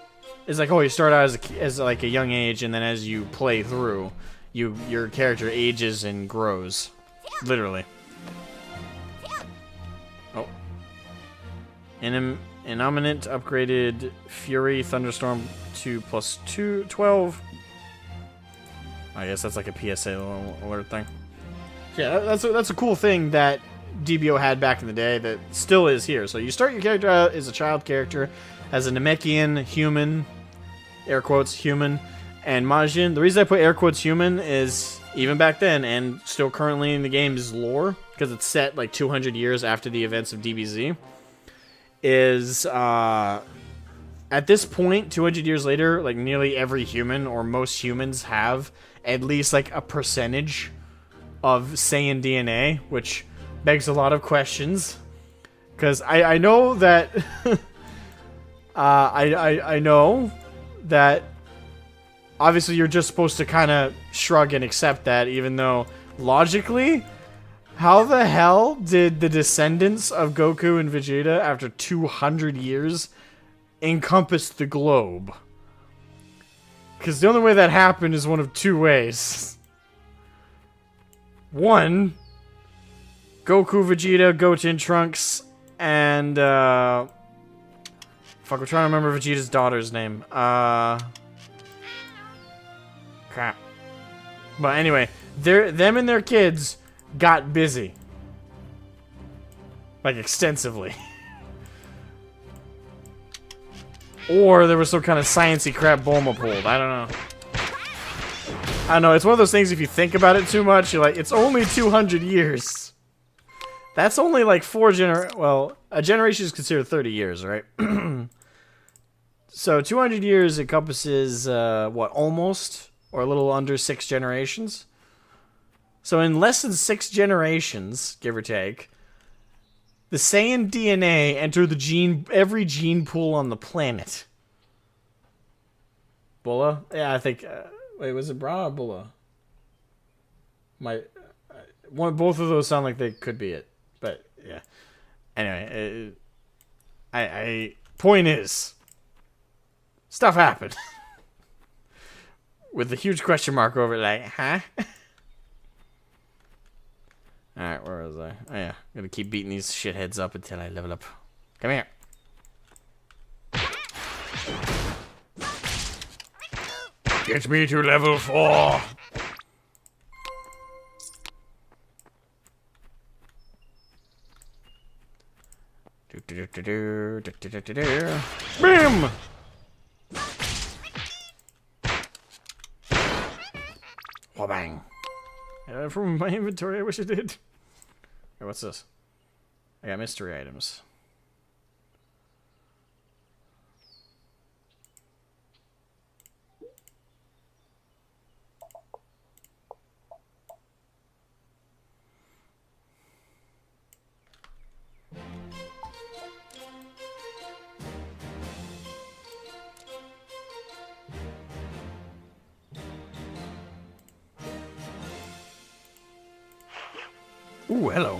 A: It's like, oh, you start out as like a young age, and then as you play through, your character ages and grows, literally. Oh, Innominate upgraded Fury Thunderstorm to +2 12. I guess that's like a PSA alert thing. Yeah, that's a cool thing that DBO had back in the day that still is here. So you start your character out as a child character, as a Namekian human, air quotes, human, and Majin. The reason I put air quotes human is, even back then, and still currently in the game's lore, because it's set like 200 years after the events of DBZ, is, at this point, 200 years later, like nearly every human, or most humans, have at least like a percentage of Saiyan DNA, which begs a lot of questions. Because I know that... I know that obviously you're just supposed to kind of shrug and accept that, even though logically, how the hell did the descendants of Goku and Vegeta after 200 years encompass the globe? Because the only way that happened is one of two ways. One, Goku, Vegeta, Goten, Trunks, and fuck, we're trying to remember Vegeta's daughter's name. Crap. But anyway, them and their kids got busy. Like, extensively. Or there was some kind of sciencey crap Bulma pulled. I don't know. I don't know, it's one of those things, if you think about it too much, you're like, it's only 200 years. That's only like well, a generation is considered 30 years, right? So 200 years encompasses, what, almost, or a little under 6 generations? So in less than 6 generations, give or take, the Saiyan DNA entered every gene pool on the planet. Bulla? Yeah, I think, wait, was it Bra or Bulla? Both of those sound like they could be it, but yeah. Anyway, point is, stuff happened. With a huge question mark over it, like, huh? Alright, where was I? Oh yeah, I'm gonna keep beating these shitheads up until I level up. Come here.
B: Get me to level 4.
A: Bam! Wabang. From my inventory, I wish I did. Hey, what's this? I got mystery items. Ooh, hello.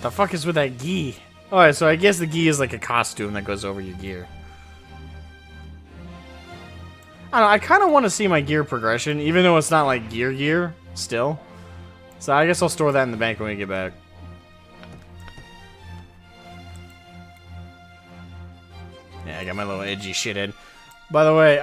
A: The fuck is with that gi? Alright, so I guess the gi is like a costume that goes over your gear. I don't know, I kind of want to see my gear progression, even though it's not like gear still. So I guess I'll store that in the bank when we get back. Yeah, I got my little edgy shithead. By the way,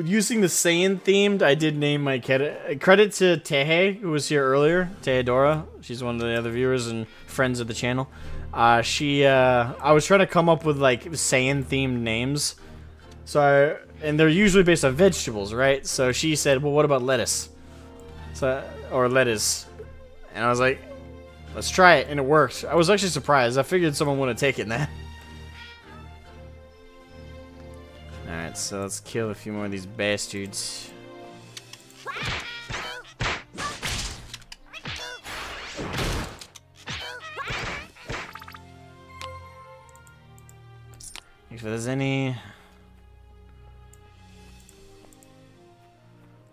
A: using the Saiyan themed, I did name my credit to Tehe, who was here earlier. Tehedora. She's one of the other viewers and friends of the channel. I was trying to come up with like Saiyan themed names. And they're usually based on vegetables, right? So she said, well, what about lettuce? Or lettuce. And I was like, let's try it, and it worked. I was actually surprised. I figured someone would have taken that. Alright, so let's kill a few more of these bastards. If there's any...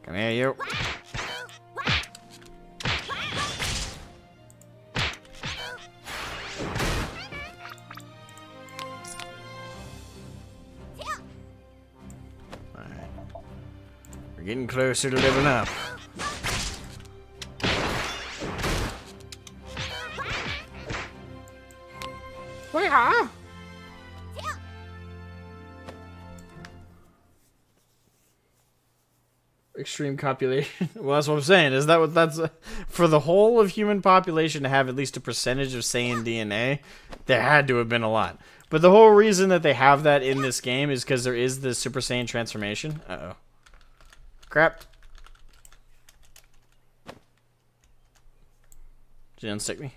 A: Come here, you. We're getting closer to leveling up.
B: Yeah.
A: Extreme copulation. Well, that's what I'm saying. Is that what that's for the whole of human population to have at least a percentage of Saiyan DNA? There had to have been a lot. But the whole reason that they have that in this game is because there is the Super Saiyan transformation. Uh-oh. Crap. Did you unstick me?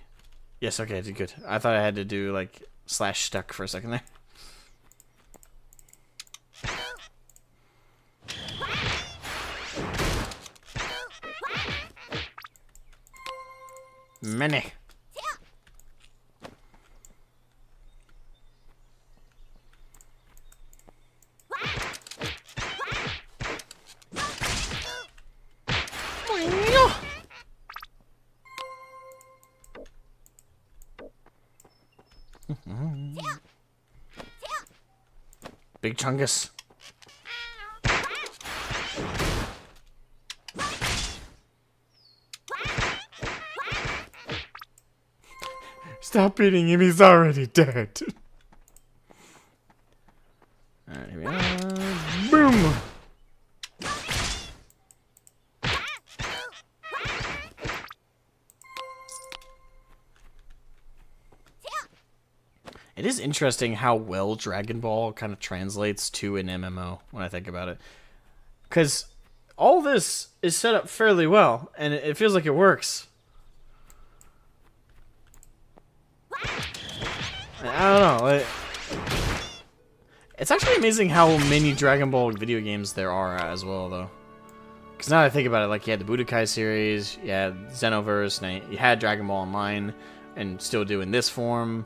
A: Yes, okay, did good. I thought I had to do, like, slash stuck for a second there. Many. Big Chungus.
B: Stop beating him, he's already dead.
A: Alright, here we are.
B: Boom!
A: It is interesting how well Dragon Ball kind of translates to an MMO when I think about it. Because all this is set up fairly well, and it feels like it works. I don't know. It's actually amazing how many Dragon Ball video games there are as well, though. Because now that I think about it, like, you had the Budokai series, you had Xenoverse, and you had Dragon Ball Online, and still do in this form.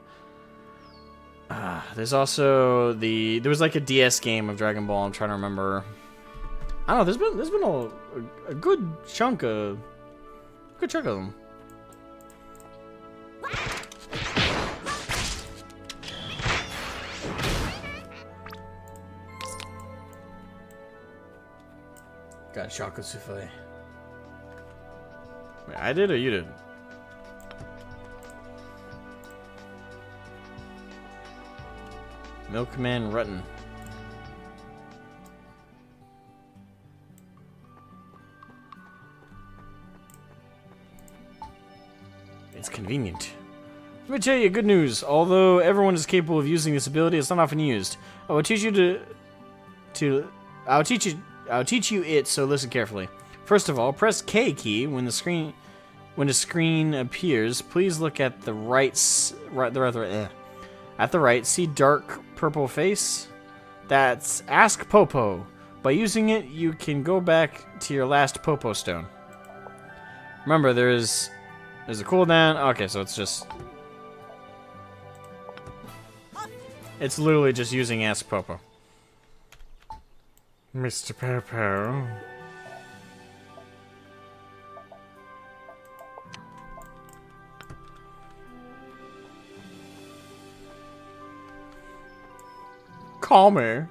A: There's also there was like a DS game of Dragon Ball. I'm trying to remember. I don't know. There's been a good chunk of them. Got chocolate souffle. Wait, I did or you did? Milkman Rutten. It's convenient. Let me tell you good news. Although everyone is capable of using this ability, it's not often used. I will teach you I'll teach you it, so listen carefully. First of all, press K key when the screen appears. Please look at the at the right, see dark purple face? That's Ask Popo. By using it, you can go back to your last Popo stone. Remember, there's a cooldown. Okay, so it's literally just using Ask Popo.
B: Mr. Popo. Call me.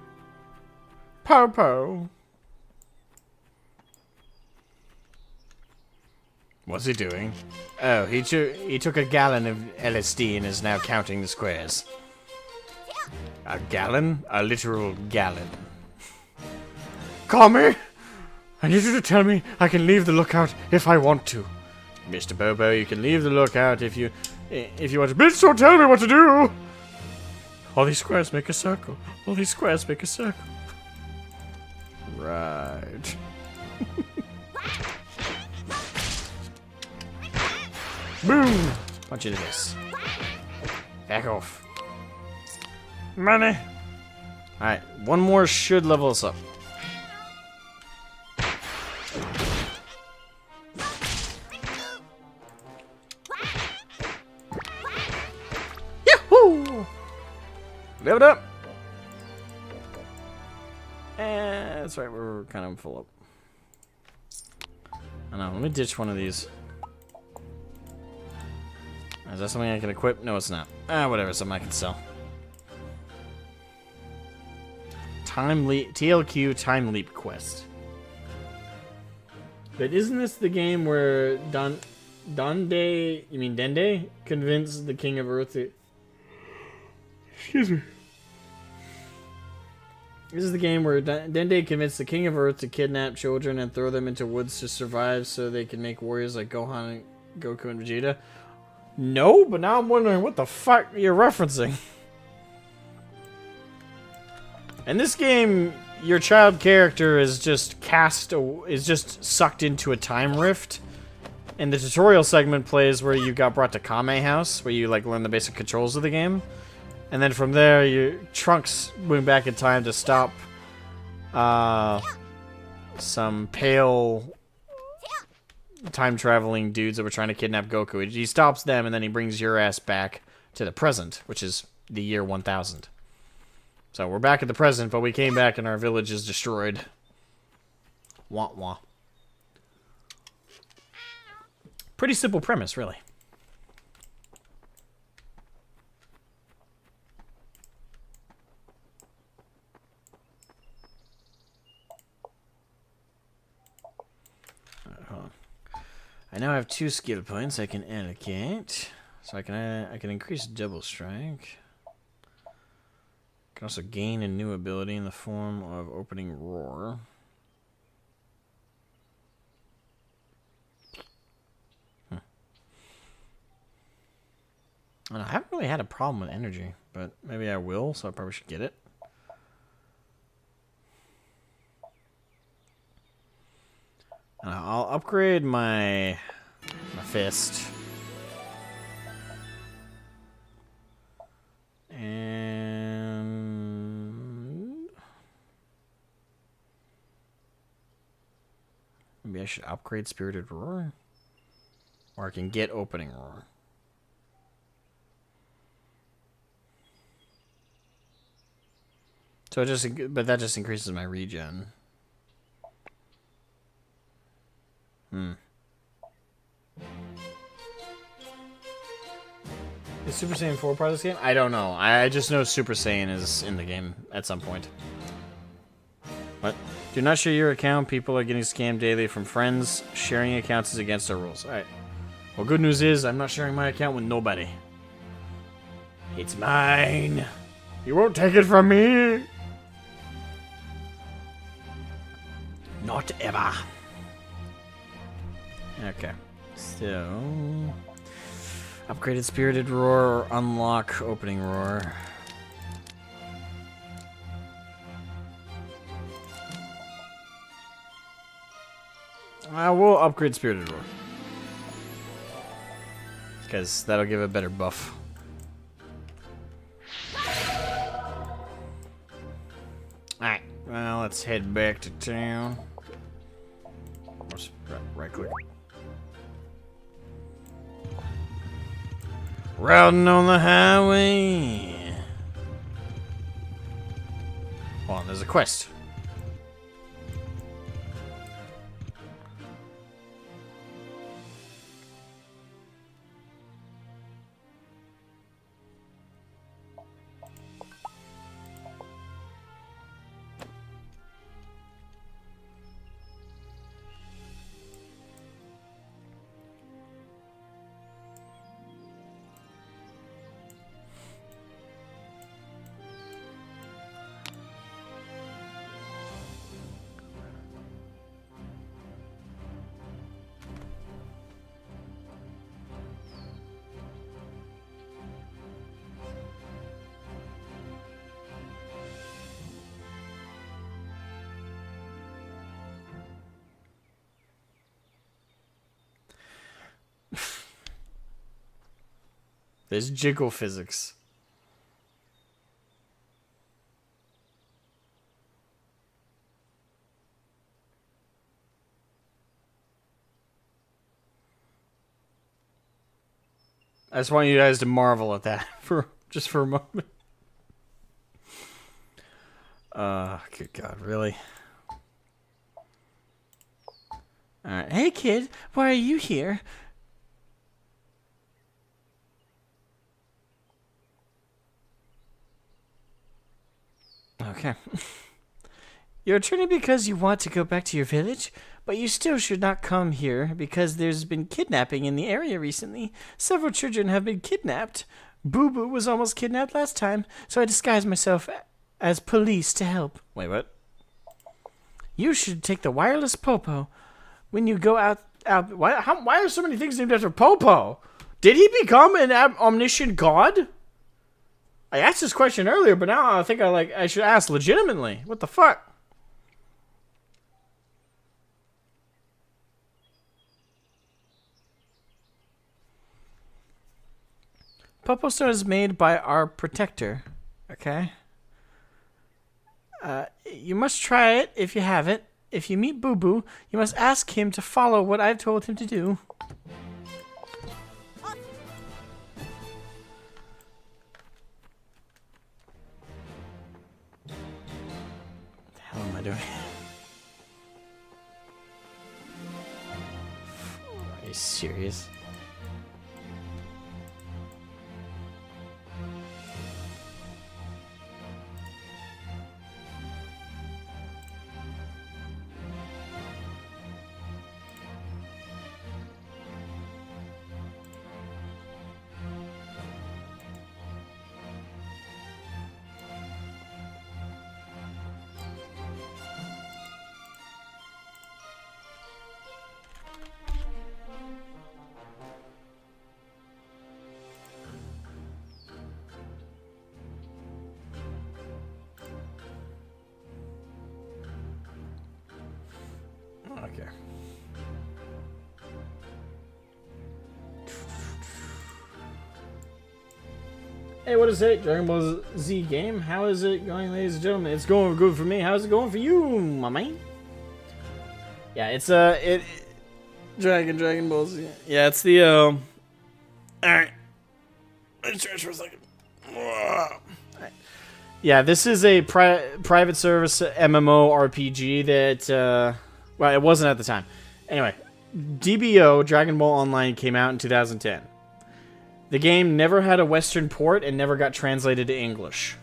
B: Popo.
C: What's he doing? Oh, he took a gallon of LSD and is now counting the squares. A gallon? A literal gallon.
B: Kami! I need you to tell me I can leave the lookout if I want to.
C: Mr. Bobo, you can leave the lookout if you want to.
B: Bitch, don't tell me what to do! All these squares make a circle. All these squares make a circle.
C: Right.
B: Boom!
C: Punch into this. Back off.
B: Money!
C: Alright, one more should level us up. Yahoo! Leveled up! And that's right, we're kind of full up. I know, let me ditch one of these. Is that something I can equip? No, it's not. Whatever, something I can sell. Time Leap, TLQ Time Leap Quest. But isn't this the game where Dende convinced the King of Earth to...
B: Excuse me.
C: This is the game where Dende convinced the King of Earth to kidnap children and throw them into woods to survive so they can make warriors like Gohan, Goku, and Vegeta. No, but now I'm wondering what the fuck you're referencing. In this game, your child character is just sucked into a time rift. And the tutorial segment plays where you got brought to Kame House, where you like learn the basic controls of the game. And then from there, Trunks went back in time to stop some pale time-traveling dudes that were trying to kidnap Goku. He stops them, and then he brings your ass back to the present, which is the year 1000. So we're back at the present, but we came back and our village is destroyed. Wah wah. Pretty simple premise, really. Hold on. I now have 2 skill points I can allocate, so I can increase double strike. I can also gain a new ability in the form of opening roar. I haven't really had a problem with energy, but maybe I will, so I probably should get it. I'll upgrade my fist. And maybe I should upgrade Spirited Roar, or I can get Opening Roar. So but that just increases my regen. Is Super Saiyan 4 part of this game? I don't know. I just know Super Saiyan is in the game at some point. What? Do not share your account. People are getting scammed daily from friends. Sharing accounts is against our rules. Alright. Well, good news is I'm not sharing my account with nobody. It's mine.
B: You won't take it from me.
C: Not ever. Okay. So... upgraded Spirited Roar or unlock Opening Roar. We'll upgrade Spirited Roar. Because that'll give a better buff. Alright, well, let's head back to town. Right click. Riding on the highway. Hold on, there's a quest. There's jiggle physics. I just want you guys to marvel at that for just for a moment. Good God, really? Alright. Hey, kid, why are you here? Okay. You're returning because you want to go back to your village, but you still should not come here because there's been kidnapping in the area recently. Several children have been kidnapped. Boo Boo was almost kidnapped last time, so I disguised myself as police to help. Wait, what? You should take the wireless Popo when you go out. Why are so many things named after Popo? Did he become an omniscient god? I asked this question earlier, but now I think I should ask legitimately. What the fuck? Popo Stone is made by our protector. Okay. You must try it if you have it. If you meet Boo Boo, you must ask him to follow what I've told him to do. What the hell am I doing? Are you serious? Okay. Hey, what is it? Dragon Ball Z game? How is it going, ladies and gentlemen? It's going good for me. How's it going for you, my man? Yeah, it's Dragon Ball Z. Yeah, it's the Alright. Let's stretch for a second. Alright. Yeah, this is a private service MMORPG that well, it wasn't at the time. Anyway, DBO, Dragon Ball Online, came out in 2010. The game never had a Western port and never got translated to English.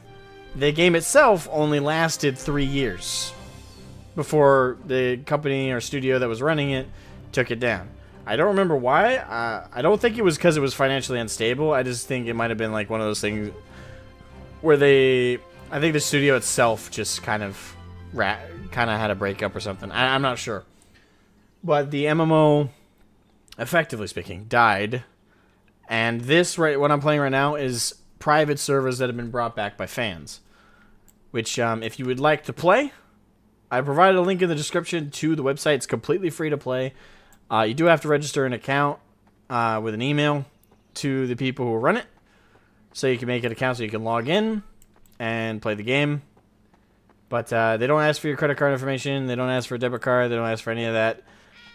C: The game itself only lasted 3 years before the company or studio that was running it took it down. I don't remember why. I don't think it was because it was financially unstable. I just think it might have been like one of those things where I think the studio itself just kind of had a breakup or something. I'm not sure. But the MMO, effectively speaking, died. And this, what I'm playing right now, is private servers that have been brought back by fans. Which, if you would like to play, I provided a link in the description to the website. It's completely free to play. You do have to register an account with an email to the people who run it. So you can make an account so you can log in and play the game. But they don't ask for your credit card information. They don't ask for a debit card. They don't ask for any of that.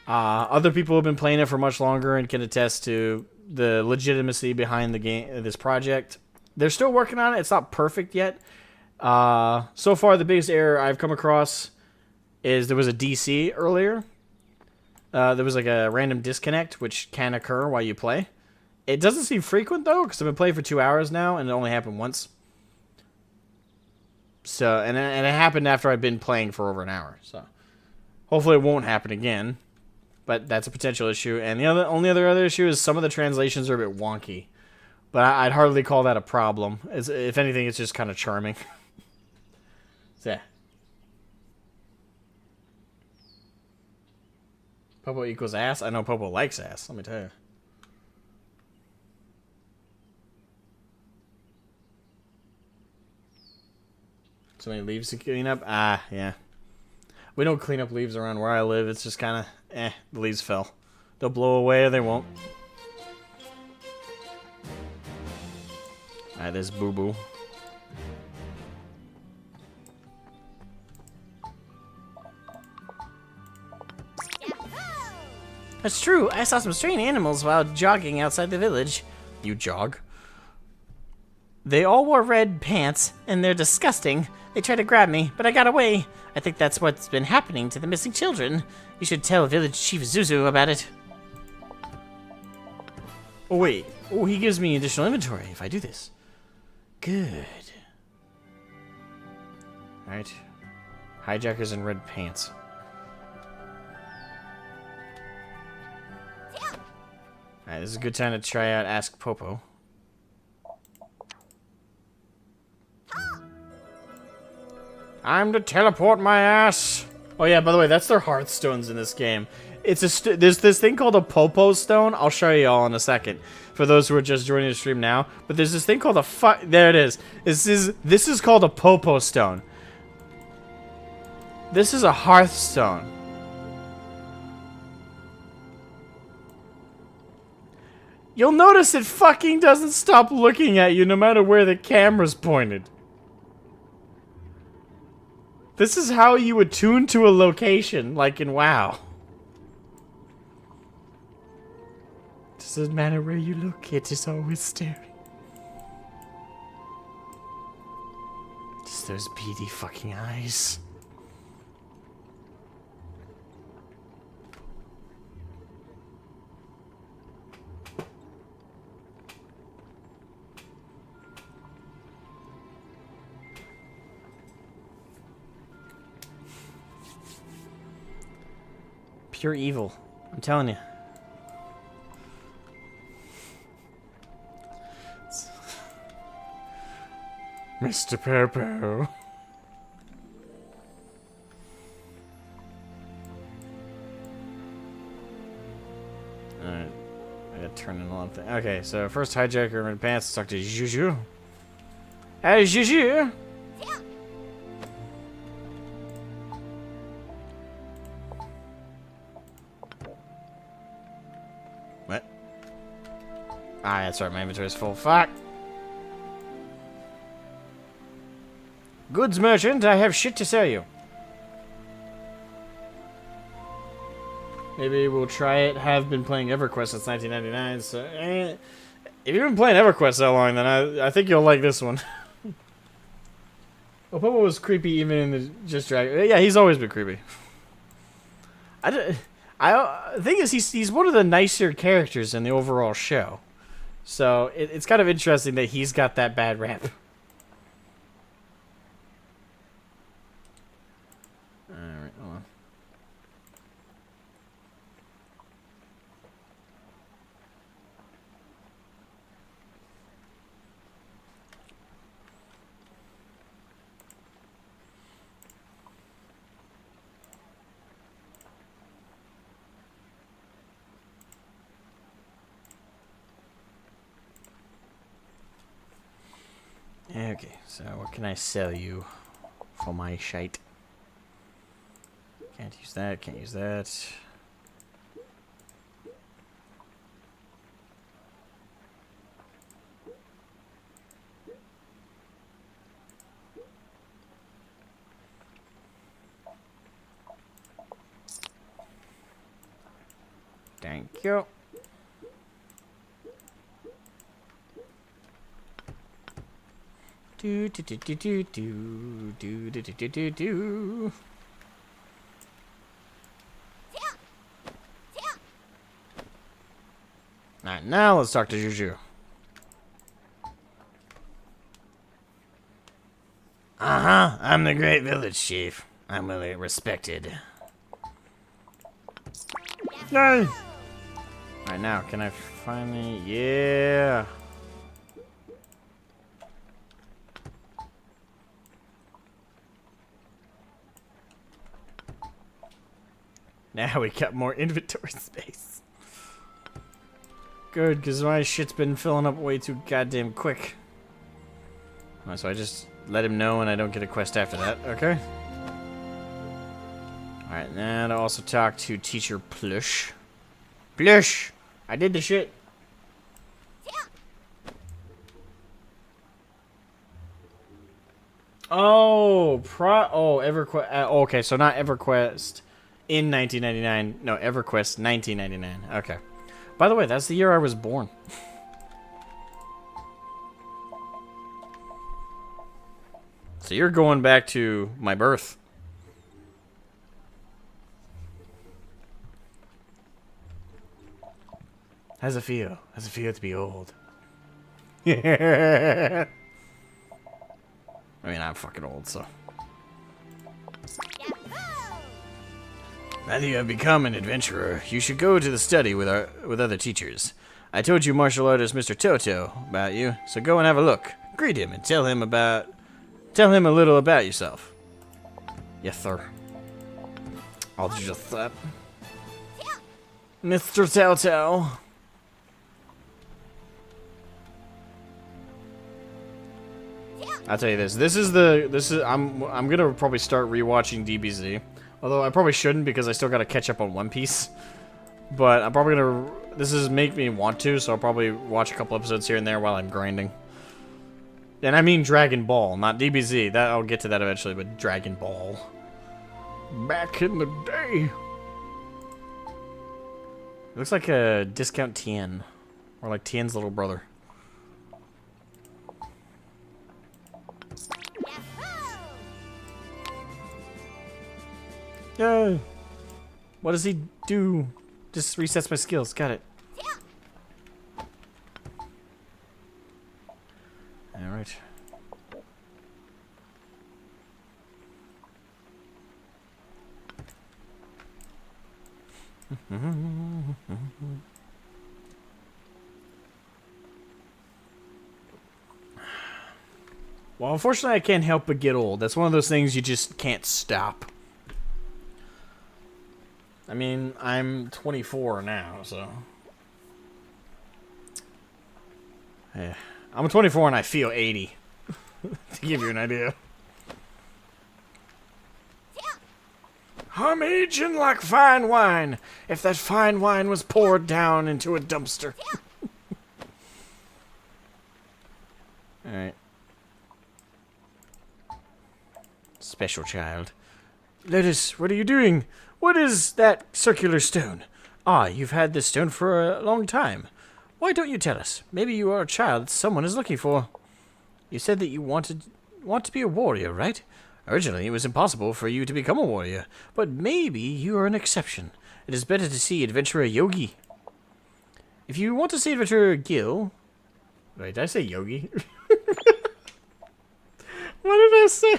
C: Other people have been playing it for much longer and can attest to the legitimacy behind the game, this project. They're still working on it. It's not perfect yet. So far, the biggest error I've come across is there was a DC earlier. There was like a random disconnect, which can occur while you play. It doesn't seem frequent, though, because I've been playing for 2 hours now, and it only happened once. So, and it happened after I've been playing for over an hour. So, hopefully it won't happen again. But that's a potential issue. And the only other issue is some of the translations are a bit wonky. But I'd hardly call that a problem. If anything, it's just kind of charming. So, yeah. Popo equals ass? I know Popo likes ass, let me tell you. So many leaves to clean up? Ah, yeah. We don't clean up leaves around where I live. It's just kind of, the leaves fell. They'll blow away or they won't. Alright, there's Boo Boo. That's true. I saw some strange animals while jogging outside the village. You jog? They all wore red pants, and they're disgusting. They tried to grab me, but I got away. I think that's what's been happening to the missing children. You should tell Village Chief Zuzu about it. Oh, wait. Oh, he gives me additional inventory if I do this. Good. Alright. Hijackers in red pants. Alright, this is a good time to try out Ask Popo. I'm to teleport my ass.
A: Oh yeah, by the way, that's their Hearthstones in this game. It's there's this thing called a Popo Stone. I'll show you all in a second for those who are just joining the stream now. But there's this thing called a there it is. This is called a Popo Stone. This is a Hearthstone. You'll notice it fucking doesn't stop looking at you no matter where the camera's pointed. This is how you attune to a location, like in WoW. Doesn't matter where you look, it is always staring. Just those beady fucking eyes. Pure evil. I'm telling you.
B: Mr. Popo.
C: Alright. I gotta turn in a lot of things. Okay, so first hijacker in pants. Let's talk to Juju. Hey, Juju! What? Ah, that's right, my inventory's full. Fuck! Goods merchant, I have shit to sell you.
A: Maybe we'll try it. Have been playing EverQuest since 1999, so if you've been playing EverQuest that long, then I think you'll like this one. Opopo was creepy even in the Just Dragon. Yeah, he's always been creepy. The thing is, he's one of the nicer characters in the overall show, so it's kind of interesting that he's got that bad rap.
C: Alright, hold on. Okay, so what can I sell you for my shite? Can't use that, can't use that. Thank you. Do do do do do do do do do do do. Alright, now let's talk to Juju. Uh-huh, I'm the great village chief. I'm really respected.
B: Yay!
C: Alright, now, can I finally... Yeah! Now we got more inventory space. Good, because my shit's been filling up way too goddamn quick. So I just let him know and I don't get a quest after that, okay? Alright, now to also talk to Teacher Plush. Plush! I did the shit!
A: Oh, EverQuest. Okay, so not EverQuest in 1999. No, EverQuest 1999. Okay. By the way, that's the year I was born. So you're going back to my birth. How's it feel? How's it feel to be old? I mean, I'm fucking old, so. Now that you have become an adventurer, you should go to the study with other teachers. I told you martial artist Mr. Toto about you, so go and have a look. Greet him and tell him a little about yourself. Yes, sir. I'll just that. Mr. Toto. I'll tell you this. I'm gonna probably start rewatching DBZ. Although I probably shouldn't because I still gotta catch up on One Piece. But I'm probably gonna... This is make me want to, so I'll probably watch a couple episodes here and there while I'm grinding. And I mean Dragon Ball, not DBZ. I'll get to that eventually, but Dragon Ball. Back in the day. It looks like a Discount Tien. Or like Tien's little brother. What does he do? Just resets my skills. Got it. Alright. Well, unfortunately, I can't help but get old. That's one of those things you just can't stop. I mean, I'm 24 now, so... Yeah. I'm 24 and I feel 80. To give you an idea. I'm aging like fine wine, if that fine wine was poured down into a dumpster. Alright. Special child. Lotus, what are you doing? What is that circular stone? Ah, you've had this stone for a long time. Why don't you tell us? Maybe you are a child someone is looking for. You said that you want to be a warrior, right? Originally, it was impossible for you to become a warrior, but maybe you are an exception. It is better to see Adventurer Yogi. If you want to see Adventurer Gil... Wait, did I say Yogi? What did I say?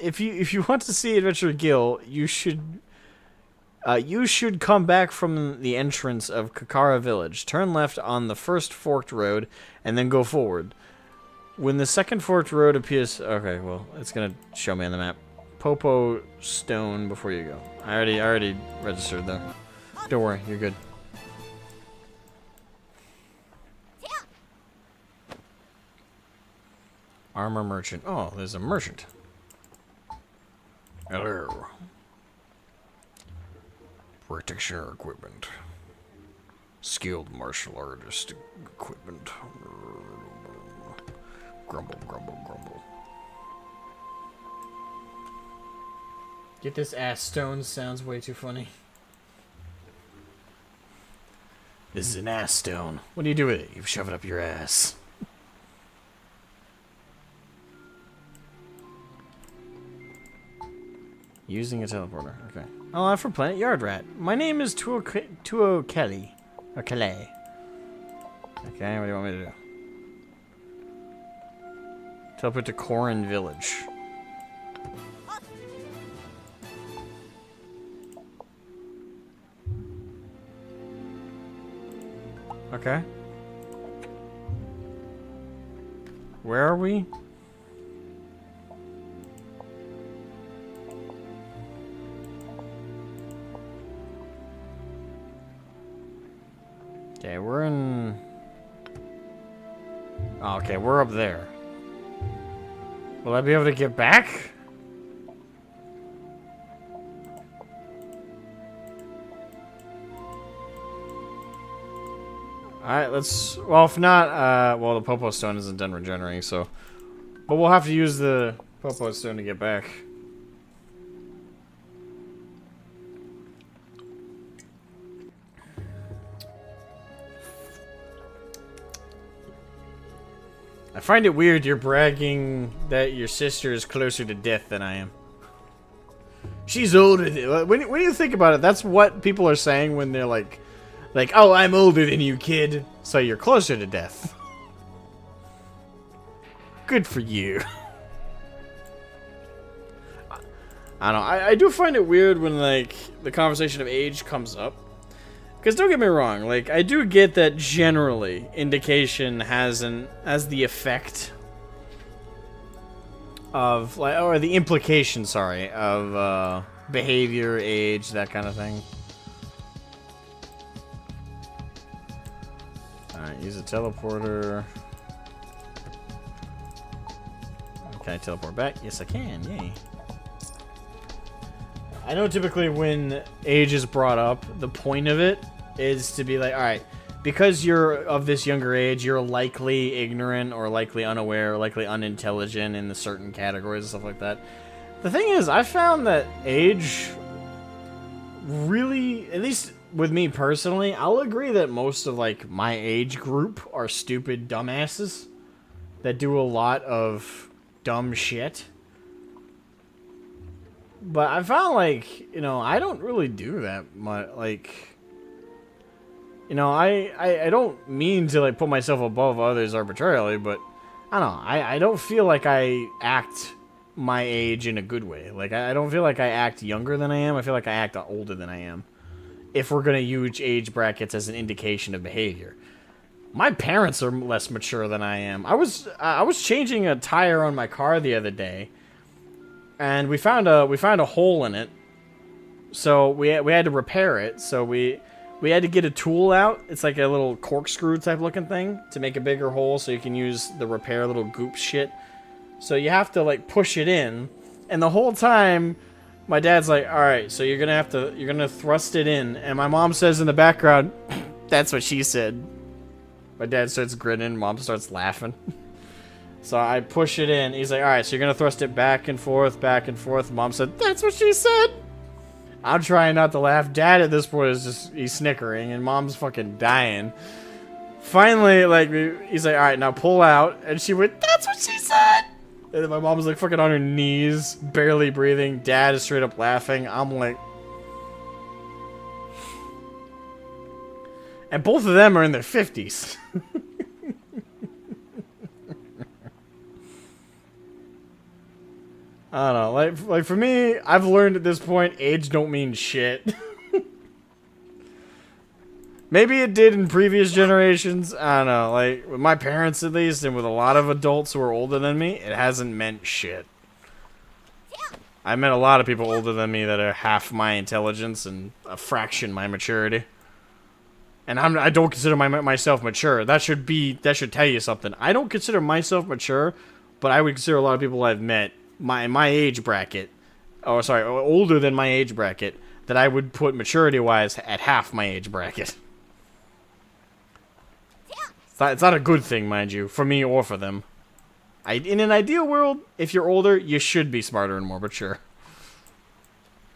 A: If you want to see Adventurer Gil, you should come back from the entrance of Kakara Village. Turn left on the first forked road, and then go forward. When the second forked road appears... Okay, well, it's gonna show me on the map. Popo Stone before you go. I already registered, though. Don't worry, you're good. Armor merchant. Oh, there's a merchant. Hello. Practitioner equipment. Skilled martial artist equipment. Grumble, grumble, grumble. Get this ass stone sounds way too funny. This is an ass stone. What do you do with it? You shove it up your ass. Using a teleporter. Okay. Oh, I'm from Planet Yard Rat. My name is Tuo Kelly. Or Calais. Okay, what do you want me to do? Teleport to Corin Village. Okay. Where are we? Okay, we're in... Oh, okay, we're up there. Will I be able to get back?
C: Alright, let's... Well, if not, well, the Popo Stone isn't done regenerating, so... But we'll have to use the Popo Stone to get back. I find it weird you're bragging that your sister is closer to death than I am. She's older than... When you think about it, that's what people are saying when they're like, oh, I'm older than you, kid. So you're closer to death. Good for you. I don't know. I do find it weird when, like, the conversation of age comes up. Because don't get me wrong, like, I do get that generally indication has the effect of, like, or the implication, sorry, of behavior, age, that kind of thing. Alright, use a teleporter. Can I teleport back? Yes, I can. Yay. I know typically when age is brought up, the point of it is to be like, alright, because you're of this younger age, you're likely ignorant or likely unaware or likely unintelligent in the certain categories and stuff like that. The thing is, I found that age really, at least with me personally, I'll agree that most of, like, my age group are stupid dumbasses that do a lot of dumb shit. But I found, like, you know, I don't really do that much. Like, you know, I don't mean to, like, put myself above others arbitrarily, but I don't know. I don't feel like I act my age in a good way. Like, I don't feel like I act younger than I am. I feel like I act older than I am. If we're going to use age brackets as an indication of behavior. My parents are less mature than I am. I was changing a tire on my car the other day. And we found a hole in it, so we had to repair it. So we had to get a tool out. It's like a little corkscrew type looking thing to make a bigger hole, so you can use the repair little goop shit. So you have to, like, push it in, and the whole time, my dad's like, "All right, so you're gonna thrust it in," and my mom says in the background, "That's what she said." My dad starts grinning. Mom starts laughing. So I push it in. He's like, alright, so you're going to thrust it back and forth, back and forth. Mom said, that's what she said. I'm trying not to laugh. Dad at this point is just, he's snickering, and Mom's fucking dying. Finally, like, he's like, alright, now pull out. And she went, that's what she said. And then my mom was like fucking on her knees, barely breathing. Dad is straight up laughing. I'm like... And both of them are in their 50s. I don't know, like for me, I've learned at this point, age don't mean shit. Maybe it did in previous generations, I don't know, like, with my parents at least, and with a lot of adults who are older than me, it hasn't meant shit. I met a lot of people older than me that are half my intelligence and a fraction my maturity. And I don't consider myself mature. That should tell you something. I don't consider myself mature, but I would consider a lot of people I've met my age bracket, oh sorry, older than my age bracket, that I would put maturity-wise at half my age bracket. It's not a good thing, mind you, for me or for them. In an ideal world, if you're older, you should be smarter and more mature.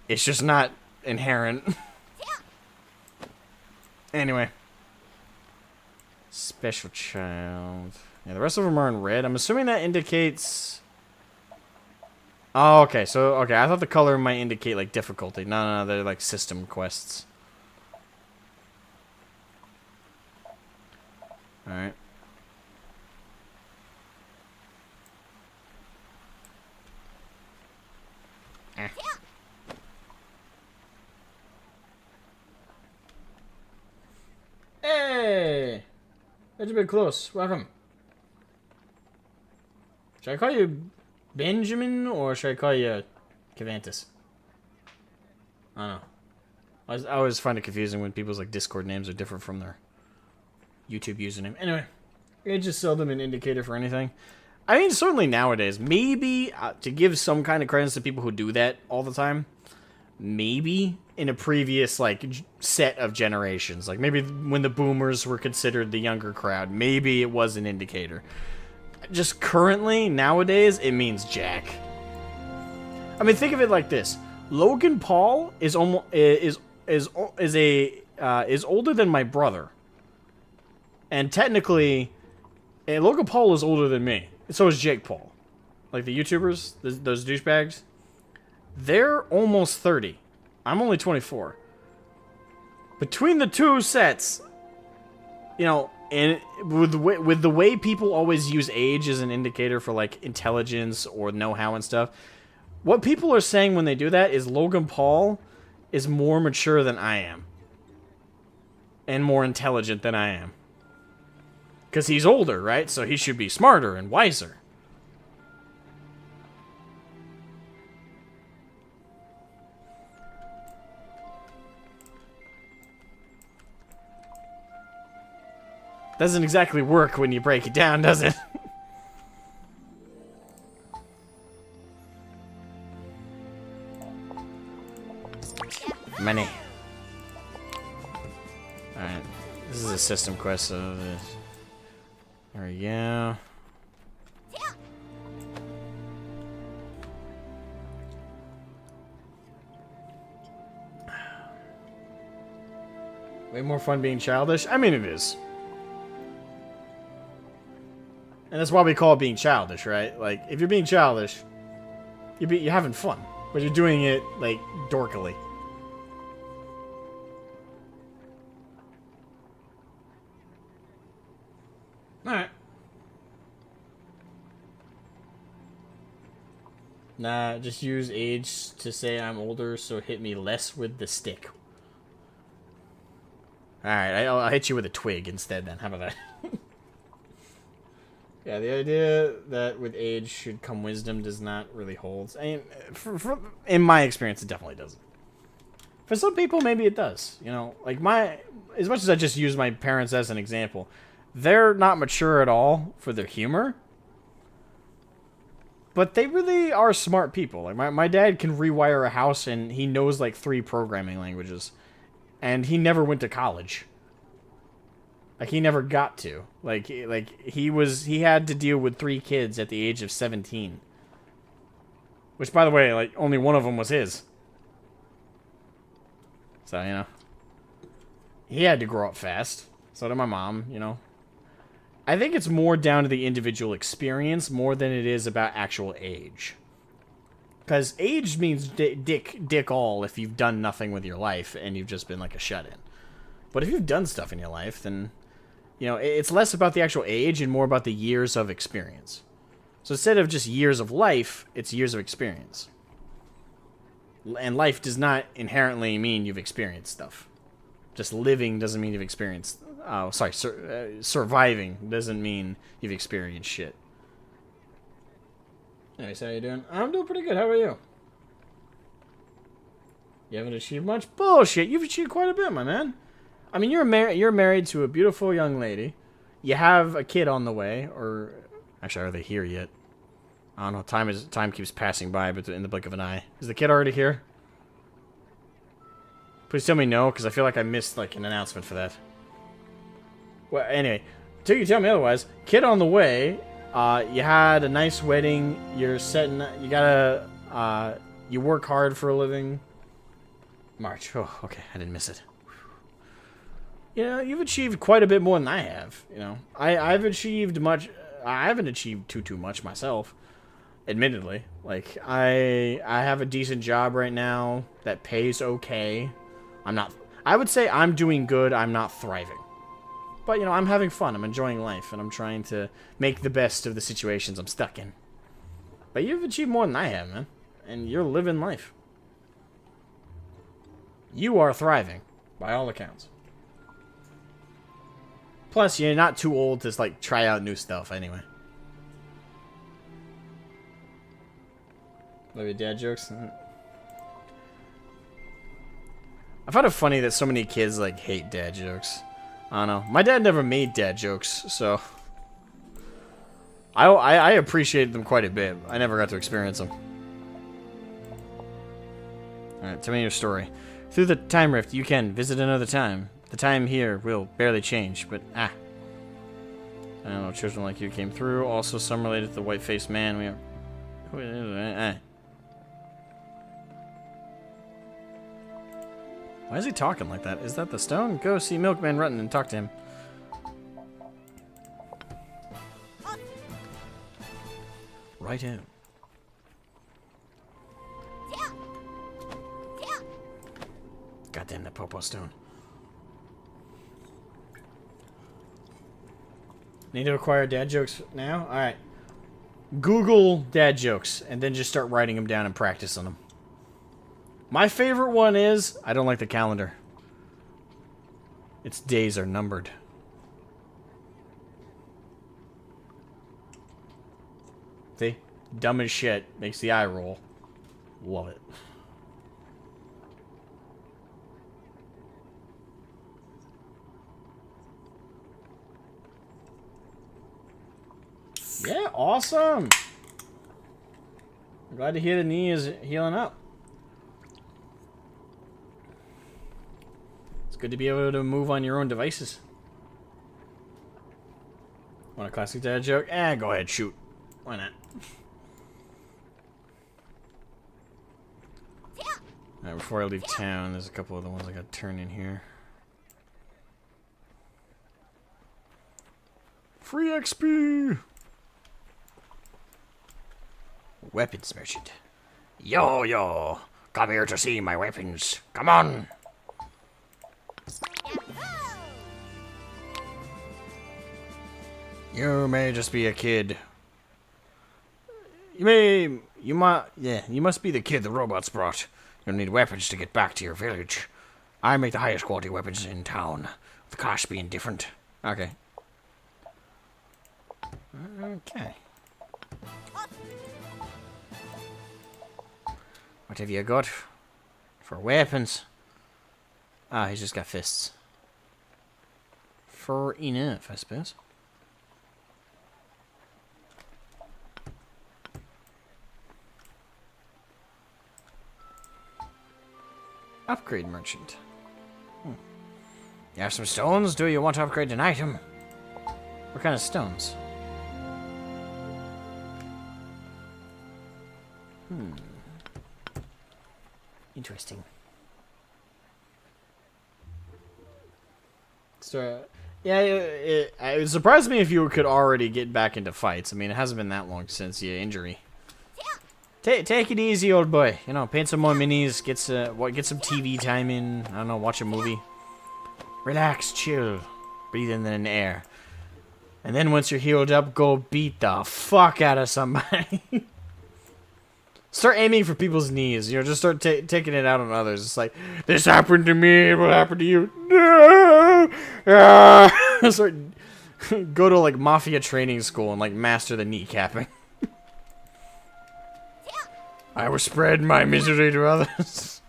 C: It's just not inherent. Anyway. Special child. Yeah, the rest of them are in red. I'm assuming that indicates... Oh, okay, so, okay, I thought the color might indicate, like, difficulty. No, they're, like, system quests. Alright. Hey! That's a bit close. Welcome. Should I call you Benjamin, or should I call you Cavantus? I don't know. I always find it confusing when people's, like, Discord names are different from their YouTube username. Anyway, age is seldom an indicator for anything. I mean, certainly nowadays. Maybe to give some kind of credence to people who do that all the time. maybe in a previous, like, set of generations. Like, maybe when the boomers were considered the younger crowd, maybe it was an indicator. Just currently, nowadays, it means jack. I mean, think of it like this. Logan Paul is almost is older than my brother. And technically, Logan Paul is older than me. So is Jake Paul. Like the YouTubers, those douchebags. They're almost 30. I'm only 24. Between the two sets, you know, and with the way people always use age as an indicator for, like, intelligence or know-how and stuff, what people are saying when they do that is Logan Paul is more mature than I am. And more intelligent than I am. Because he's older, right? So he should be smarter and wiser. Doesn't exactly work when you break it down, does it? Money. Alright. This is a system quest, so there we go. Way more fun being childish? I mean, it is. And that's why we call it being childish, right? Like, if you're being childish, you're having fun. But you're doing it, like, dorkily. Alright. Nah, just use age to say I'm older, so hit me less with the stick. Alright, I'll hit you with a twig instead then. How about that? Yeah, the idea that with age should come wisdom does not really hold. I mean, in my experience, it definitely doesn't. For some people, maybe it does. You know, like as much as I just use my parents as an example, they're not mature at all for their humor. But they really are smart people. Like, my dad can rewire a house, and he knows, like, 3 programming languages. And he never went to college. Like, he never got to. Like he had to deal with 3 kids at the age of 17. Which, by the way, like, only one of them was his. So, you know. He had to grow up fast. So did my mom, you know. I think it's more down to the individual experience more than it is about actual age. Because age means dick all if you've done nothing with your life and you've just been like a shut-in. But if you've done stuff in your life, then, you know, it's less about the actual age and more about the years of experience. So instead of just years of life, it's years of experience. And life does not inherently mean you've experienced stuff. Just living doesn't mean you've experienced... Oh, sorry. Surviving doesn't mean you've experienced shit. Anyways, how you doing? I'm doing pretty good. How are you? You haven't achieved much? Bullshit. You've achieved quite a bit, my man. I mean, you're married to a beautiful young lady. You have a kid on the way, or... Actually, are they here yet? I don't know. Time keeps passing by, but in the blink of an eye. Is the kid already here? Please tell me no, because I feel like I missed, like, an announcement for that. Well, anyway, till you tell me otherwise, kid on the way. You had a nice wedding. You're setting. You gotta. You work hard for a living. March. Oh, okay. I didn't miss it. You know, you've achieved quite a bit more than I have. You know, I've achieved much. I haven't achieved too much myself. Admittedly, like I have a decent job right now that pays okay. I'm not. I would say I'm doing good. I'm not thriving. But, you know, I'm having fun. I'm enjoying life, and I'm trying to make the best of the situations I'm stuck in. But you've achieved more than I have, man. And you're living life. You are thriving, by all accounts. Plus, you're not too old to, like, try out new stuff anyway. Love your dad jokes? I find it funny that so many kids, like, hate dad jokes. I don't know. My dad never made dad jokes, so... I appreciate them quite a bit. I never got to experience them. Alright, tell me your story. Through the time rift, you can visit another time. The time here will barely change, but I don't know, children like you came through. Also, some related to the white-faced man. We are. Who is it? Why is he talking like that? Is that the stone? Go see Milkman Rutten and talk to him. Right in. Goddamn that Popo stone. Need to acquire dad jokes now? Alright. Google dad jokes and then just start writing them down and practice on them. My favorite one is, I don't like the calendar. Its days are numbered. See? Dumb as shit. Makes the eye roll. Love it. Yeah, awesome. I'm glad to hear the knee is healing up. It's good to be able to move on your own devices. Want a classic dad joke? Go ahead, shoot. Why not? Alright, before I leave town, there's a couple other ones I gotta turn in here.
B: Free XP!
C: Weapons merchant. Yo, come here to see my weapons. Come on. You may just be a kid. You must be the kid the robots brought. You'll need weapons to get back to your village. I make the highest quality weapons in town. The cost being different. Okay. Okay. What have you got for weapons? Ah, he's just got fists. Fair enough, I suppose. Upgrade merchant. You have some stones? Do you want to upgrade an item? What kind of stones? Interesting. So, yeah, it surprised me if you could already get back into fights. I mean, it hasn't been that long since your injury. Take it easy, old boy. You know, paint some more minis, get some TV time in. I don't know, watch a movie. Relax, chill, breathe in the air, and then once you're healed up, go beat the fuck out of somebody. Start aiming for people's knees. You know, just start taking it out on others. It's like, this happened to me. What happened to you? No! Start go to like mafia training school and like master the kneecapping. I will spread my misery to others.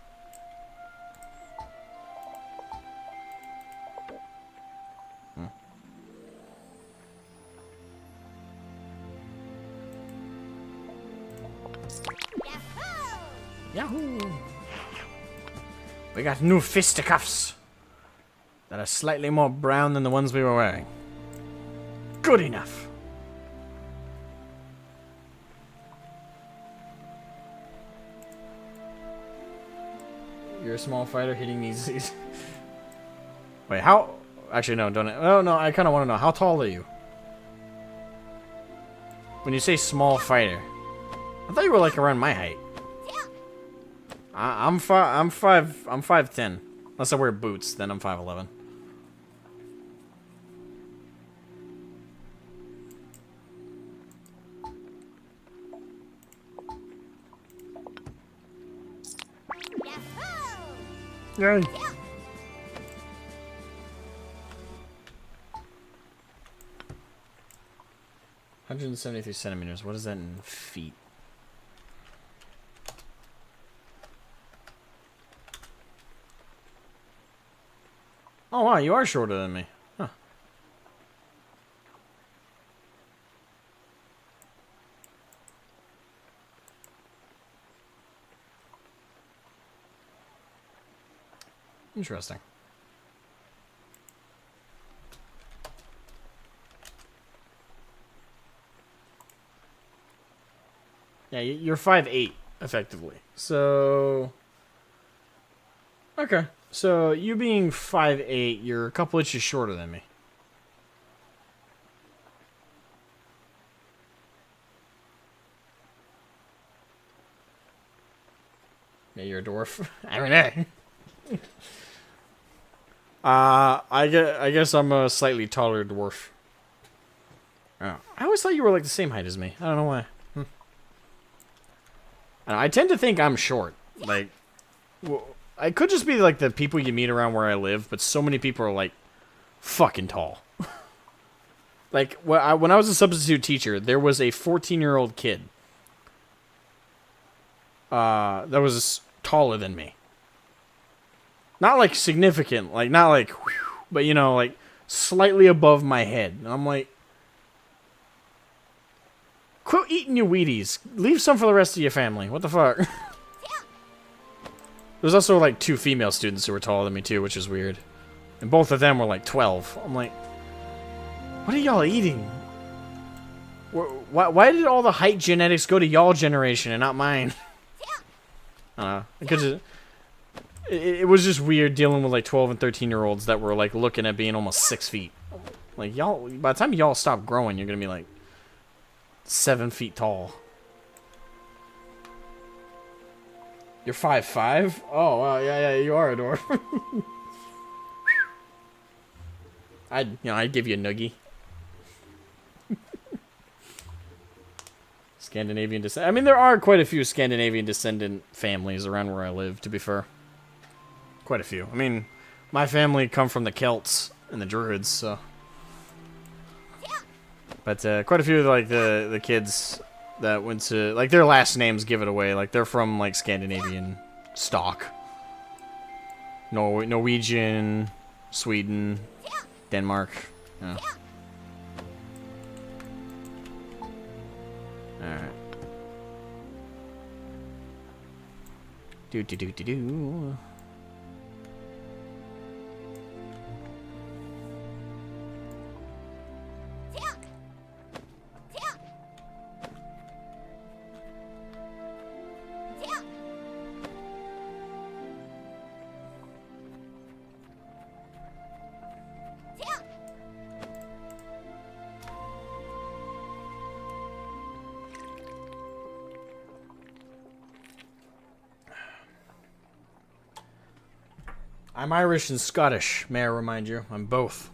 C: Yahoo! We got new fisticuffs that are slightly more brown than the ones we were wearing. Good enough. You're a small fighter hitting these. Wait, how? Actually, no, don't. Oh no, I kind of want to know, how tall are you? When you say small fighter, I thought you were like around my height. I'm 5'10". Unless I wear boots, then I'm 5'11".
B: Yay!
C: 173 centimeters. What is that in feet? Oh wow, you are shorter than me. Huh. Interesting. Yeah, you're 5'8", effectively. So... Okay. So, you being 5'8", you're a couple inches shorter than me. Yeah, you're a dwarf. I mean, hey. I guess I'm a slightly taller dwarf. Oh. I always thought you were like the same height as me. I don't know why. I tend to think I'm short. Like, well, I could just be like the people you meet around where I live, but so many people are like fucking tall. Like, when I was a substitute teacher, there was a 14-year-old kid that was taller than me. Not like significant, like not like, whew, but you know, like slightly above my head. And I'm like, quit eating your Wheaties. Leave some for the rest of your family. What the fuck? There's also like 2 female students who were taller than me too, which is weird. And both of them were like 12. I'm like, what are y'all eating? Why did all the height genetics go to y'all generation and not mine? I don't know. It was just weird dealing with like 12 and 13-year-olds that were like looking at being almost 6 feet. Like y'all, by the time y'all stop growing, you're gonna be like 7 feet tall. You're 5'5"? Oh wow, yeah, you are a dwarf. I'd give you a noogie. Scandinavian descent. I mean, there are quite a few Scandinavian descendant families around where I live, to be fair. Quite a few. I mean, my family come from the Celts and the Druids, so. But quite a few of like the kids that went to, like, their last names give it away. Like, they're from like Scandinavian stock. Norwegian, Sweden, Denmark. Yeah. Alright. Do. I'm Irish and Scottish, may I remind you. I'm both.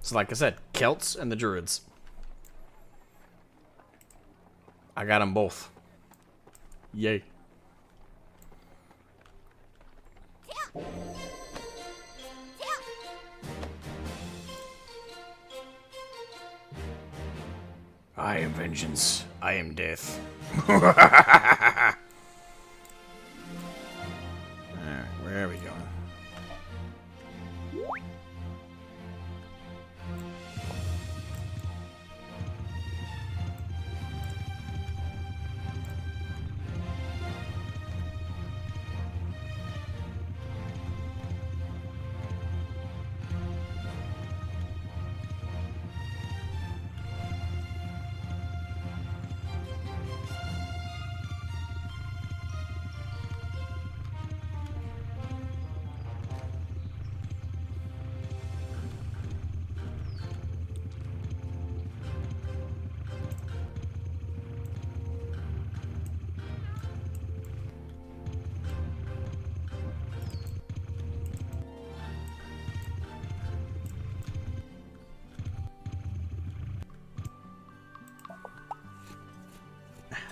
C: So like I said, Celts and the Druids. I got them both. Yay. I am vengeance. I am death. Where are we going?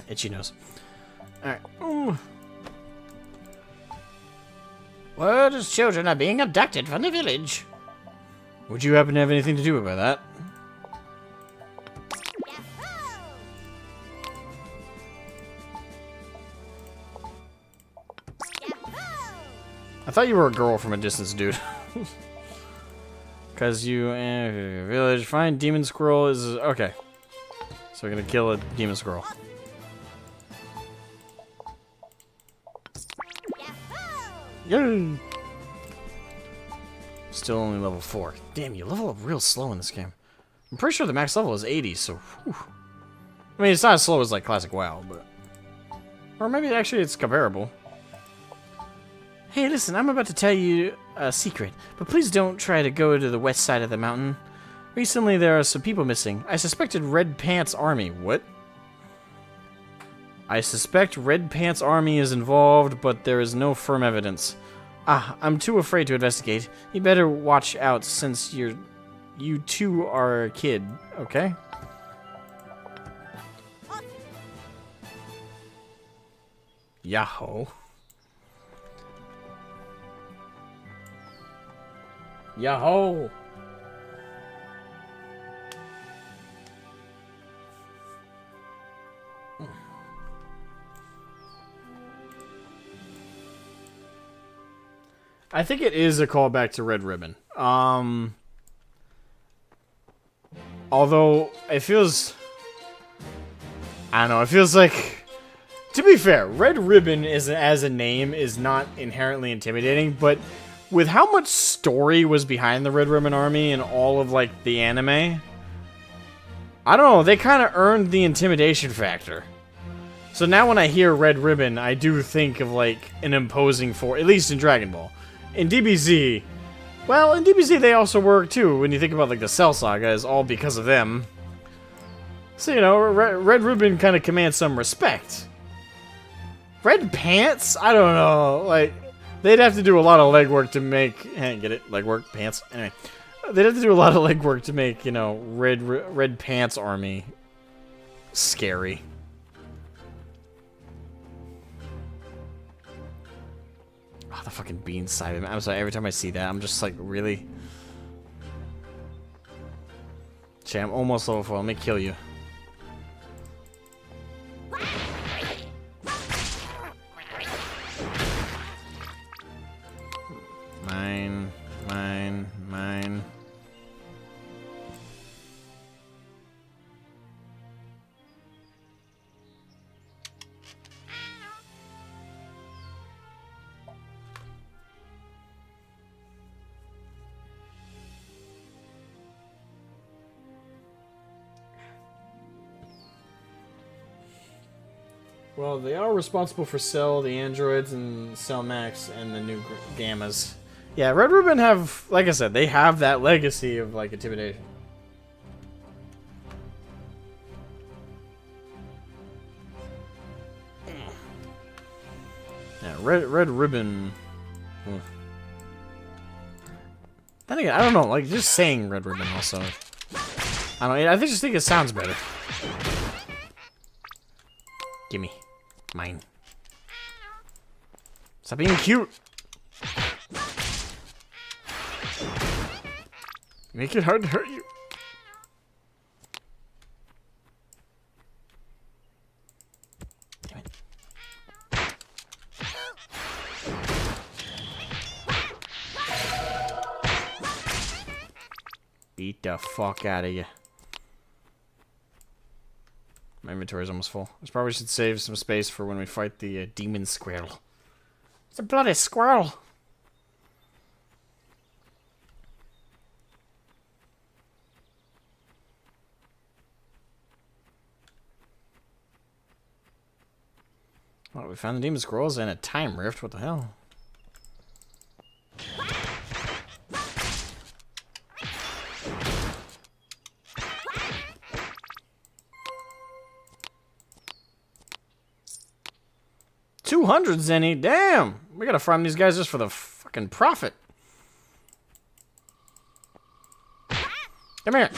C: Itchy nose. Alright. Word is children are being abducted from the village. Would you happen to have anything to do about that? I thought you were a girl from a distance, dude. Because you... village, find demon squirrel is... Okay. So we're gonna kill a demon squirrel. Yay! still only level 4. Damn, you level up real slow in this game. I'm pretty sure the max level is 80, so... Whew. I mean, it's not as slow as, like, Classic WoW, but... Or maybe, actually, it's comparable. Hey, listen, I'm about to tell you a secret, but please don't try to go to the west side of the mountain. Recently, there are some people missing. I suspected Red Pants Army. What? I suspect Red Pants Army is involved, but there is no firm evidence. I'm too afraid to investigate. You better watch out since you too are a kid, okay? Yahoo. Yahoo! I think it is a callback to Red Ribbon. Although, it feels... I don't know, it feels like... To be fair, Red Ribbon is, as a name is not inherently intimidating, but with how much story was behind the Red Ribbon Army and all of, like, the anime, I don't know, they kind of earned the intimidation factor. So now when I hear Red Ribbon, I do think of, like, an imposing force, at least in Dragon Ball. In DBZ, well, in DBZ they also work too, when you think about, like, the Cell Saga, is all because of them. So, you know, Red Ribbon kind of commands some respect. Red Pants? I don't know, like, they'd have to do a lot of legwork to make, get it? Legwork? Pants? Anyway. They'd have to do a lot of legwork to make, you know, Red Pants Army scary. Oh, the fucking bean side of it. I'm sorry, every time I see that, I'm just like, really? Shit, I'm almost level 4. Let me kill you. Mine. Well, they are responsible for Cell, the androids, and Cell Max, and the new Gammas. Yeah, Red Ribbon have, like I said, they have that legacy of, like, intimidation. Yeah, Red Ribbon. Then again, I don't know, like, just saying Red Ribbon also. I don't know, I just think it sounds better. Gimme. Mine. Stop being cute. Make it hard to hurt you. Damn it. Beat the fuck out of you. My inventory is almost full. I probably should save some space for when we fight the demon squirrel. It's a bloody squirrel! Oh, we found the demon squirrels and a time rift. What the hell? $200 Zenny, damn! We gotta farm these guys just for the fucking profit. Come here.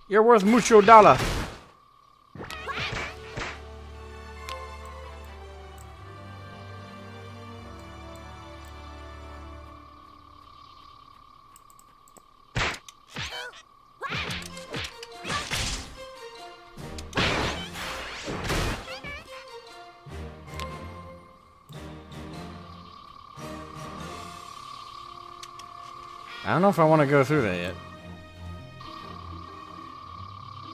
C: You're worth mucho dollar. I don't know if I want to go through that yet.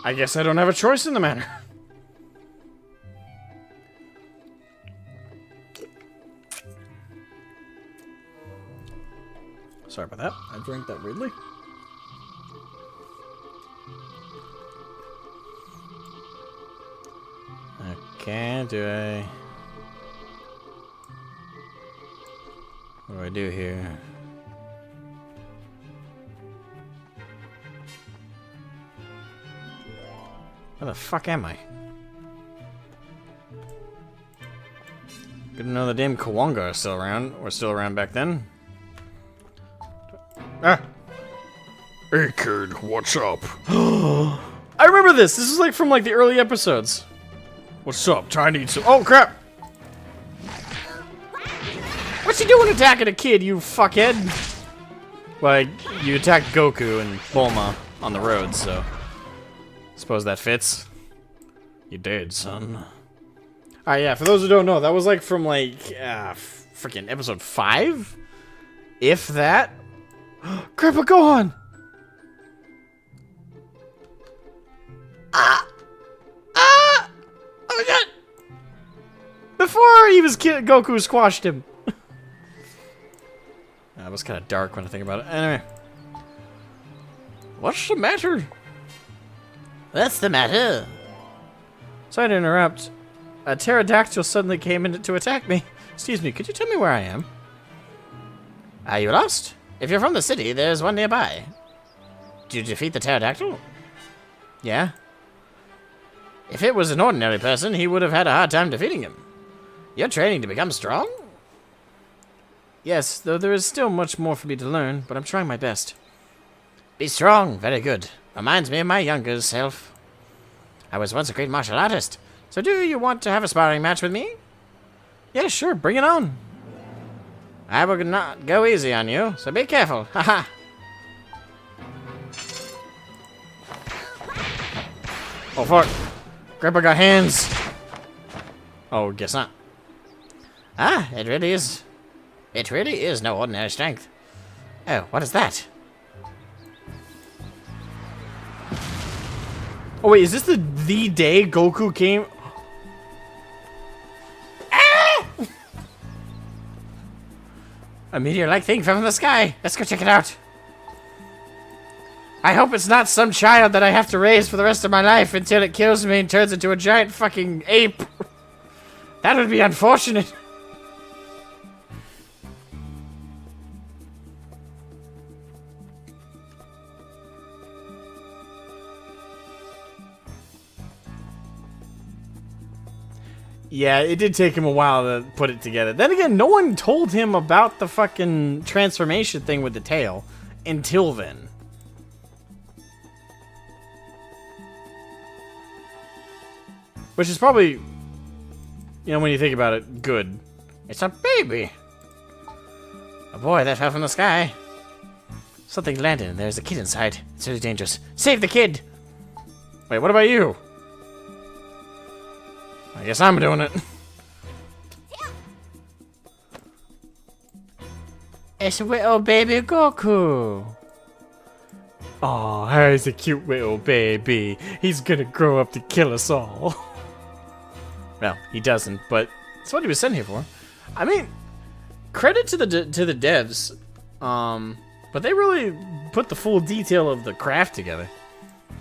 C: I guess I don't have a choice in the matter.
A: Sorry about that. I drank that weirdly.
C: Okay, what do I do here? Where the fuck am I? Good to know the damn Kawanga are still around. Or still around back then.
B: Ah! Hey kid, what's up?
A: I remember this. This is like from like the early episodes.
B: What's up? Trying to eat some. Oh crap!
A: What's he doing attacking a kid, you fuckhead?
C: Well, you attacked Goku and Bulma on the road, so... Suppose that fits. You did, son.
A: Alright, yeah, for those who don't know, that was like from like, freaking episode 5? If that? Grandpa Gohan! Oh my god! Before he was Goku squashed him.
C: That was kind of dark when I think about it. Anyway. What's the matter?
A: What's the matter?
C: Sorry to interrupt. A pterodactyl suddenly came in to attack me. Excuse me, could you tell me where I am?
A: Are you lost? If you're from the city, there's one nearby. Did you defeat the pterodactyl?
C: Yeah?
A: If it was an ordinary person, he would have had a hard time defeating him. You're training to become strong?
C: Yes, though there is still much more for me to learn, but I'm trying my best.
A: Be strong. Very good. Reminds me of my younger self. I was once a great martial artist. So do you want to have a sparring match with me?
C: Yeah, sure, bring it on.
A: I will not go easy on you, so be careful. Haha.
C: Oh, fuck. Grandpa got hands. Oh, guess not.
A: Ah, it really is. It really is no ordinary strength. Oh, what is that?
C: Oh, wait, is this the day Goku came?
A: Ah! A meteor-like thing fell from the sky. Let's go check it out. I hope it's not some child that I have to raise for the rest of my life until it kills me and turns into a giant fucking ape. That would be unfortunate.
C: Yeah, it did take him a while to put it together. Then again, no one told him about the fucking transformation thing with the tail until then. Which is probably, you know, when you think about it, good.
A: It's a baby. A boy that fell from the sky. Something landed and there's a kid inside. It's really dangerous. Save the kid!
C: Wait, what about you? I guess I'm doing it.
A: It's little baby Goku.
C: Oh, he's a cute little baby. He's gonna grow up to kill us all. Well, he doesn't, but it's what he was sent here for. I mean, credit to the devs, but they really put the full detail of the craft together.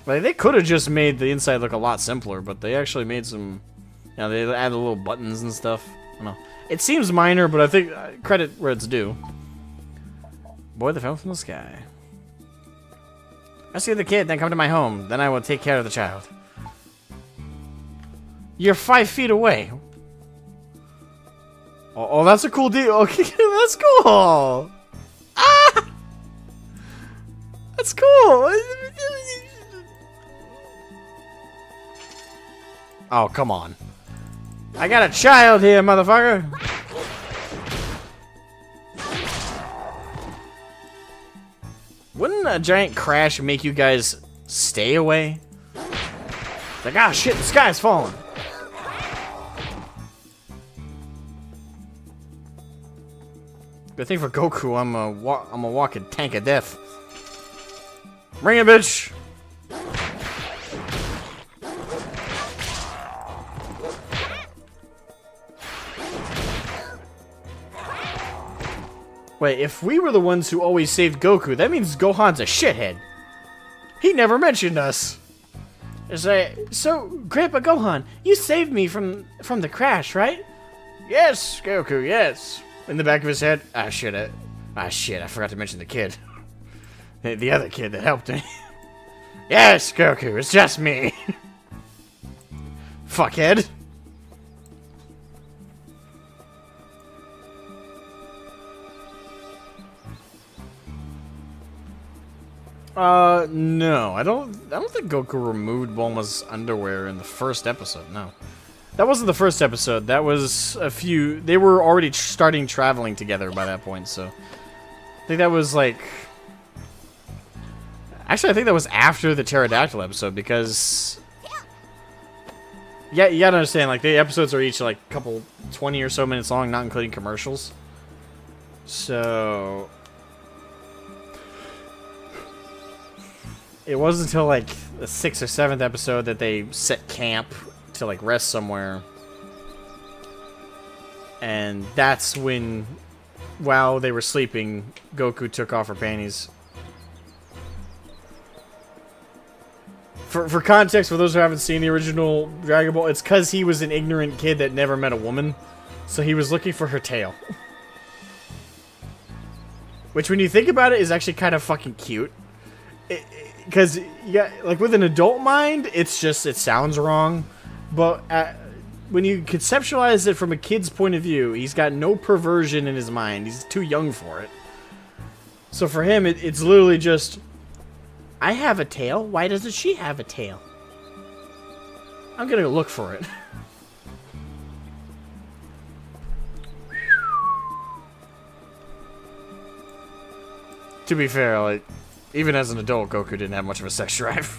C: Like, they could have just made the inside look a lot simpler, but they actually made some, you know, they added little buttons and stuff. I don't know. It seems minor, but I think credit where it's due. Boy that fell from the sky.
A: Rescue the kid, then come to my home. Then I will take care of the child.
C: You're 5 feet away. Oh, that's a cool deal. Okay, that's cool. Ah! That's cool. Oh, come on.
A: I got a child here, motherfucker.
C: Wouldn't a giant crash make you guys stay away?
A: Like, ah, shit, the sky's falling.
C: Good thing for Goku, I'm a walking tank of death. Bring it, bitch.
A: Wait, if we were the ones who always saved Goku, that means Gohan's a shithead. He never mentioned us. It's like, so, Grandpa Gohan, you saved me from the crash, right? Yes, Goku, yes. In the back of his head, shit, I forgot to mention the kid. The other kid that helped me. Yes, Goku, it's just me. Fuckhead. No, I don't think Goku removed Bulma's underwear in the first episode. No, that wasn't the first episode. That was a few. They were already starting traveling together by that point. So I think that was like. Actually, I think that was after the pterodactyl episode because. Yeah, you gotta understand. Like the episodes are each like a couple 20 or so minutes long, not including commercials. So. It wasn't until like the 6th or 7th episode that they set camp to like rest somewhere. And that's when, while they were sleeping, Goku took off her panties. For context, for those who haven't seen the original Dragon Ball, it's because he was an ignorant kid that never met a woman. So he was looking for her tail. Which, when you think about it, is actually kind of fucking cute. Because, yeah, like with an adult mind, it's just, it sounds wrong. But when you conceptualize it from a kid's point of view, he's got no perversion in his mind. He's too young for it. So for him, it's literally just, I have a tail. Why doesn't she have a tail? I'm gonna go look for it. To be fair, like, even as an adult, Goku didn't have much of a sex drive.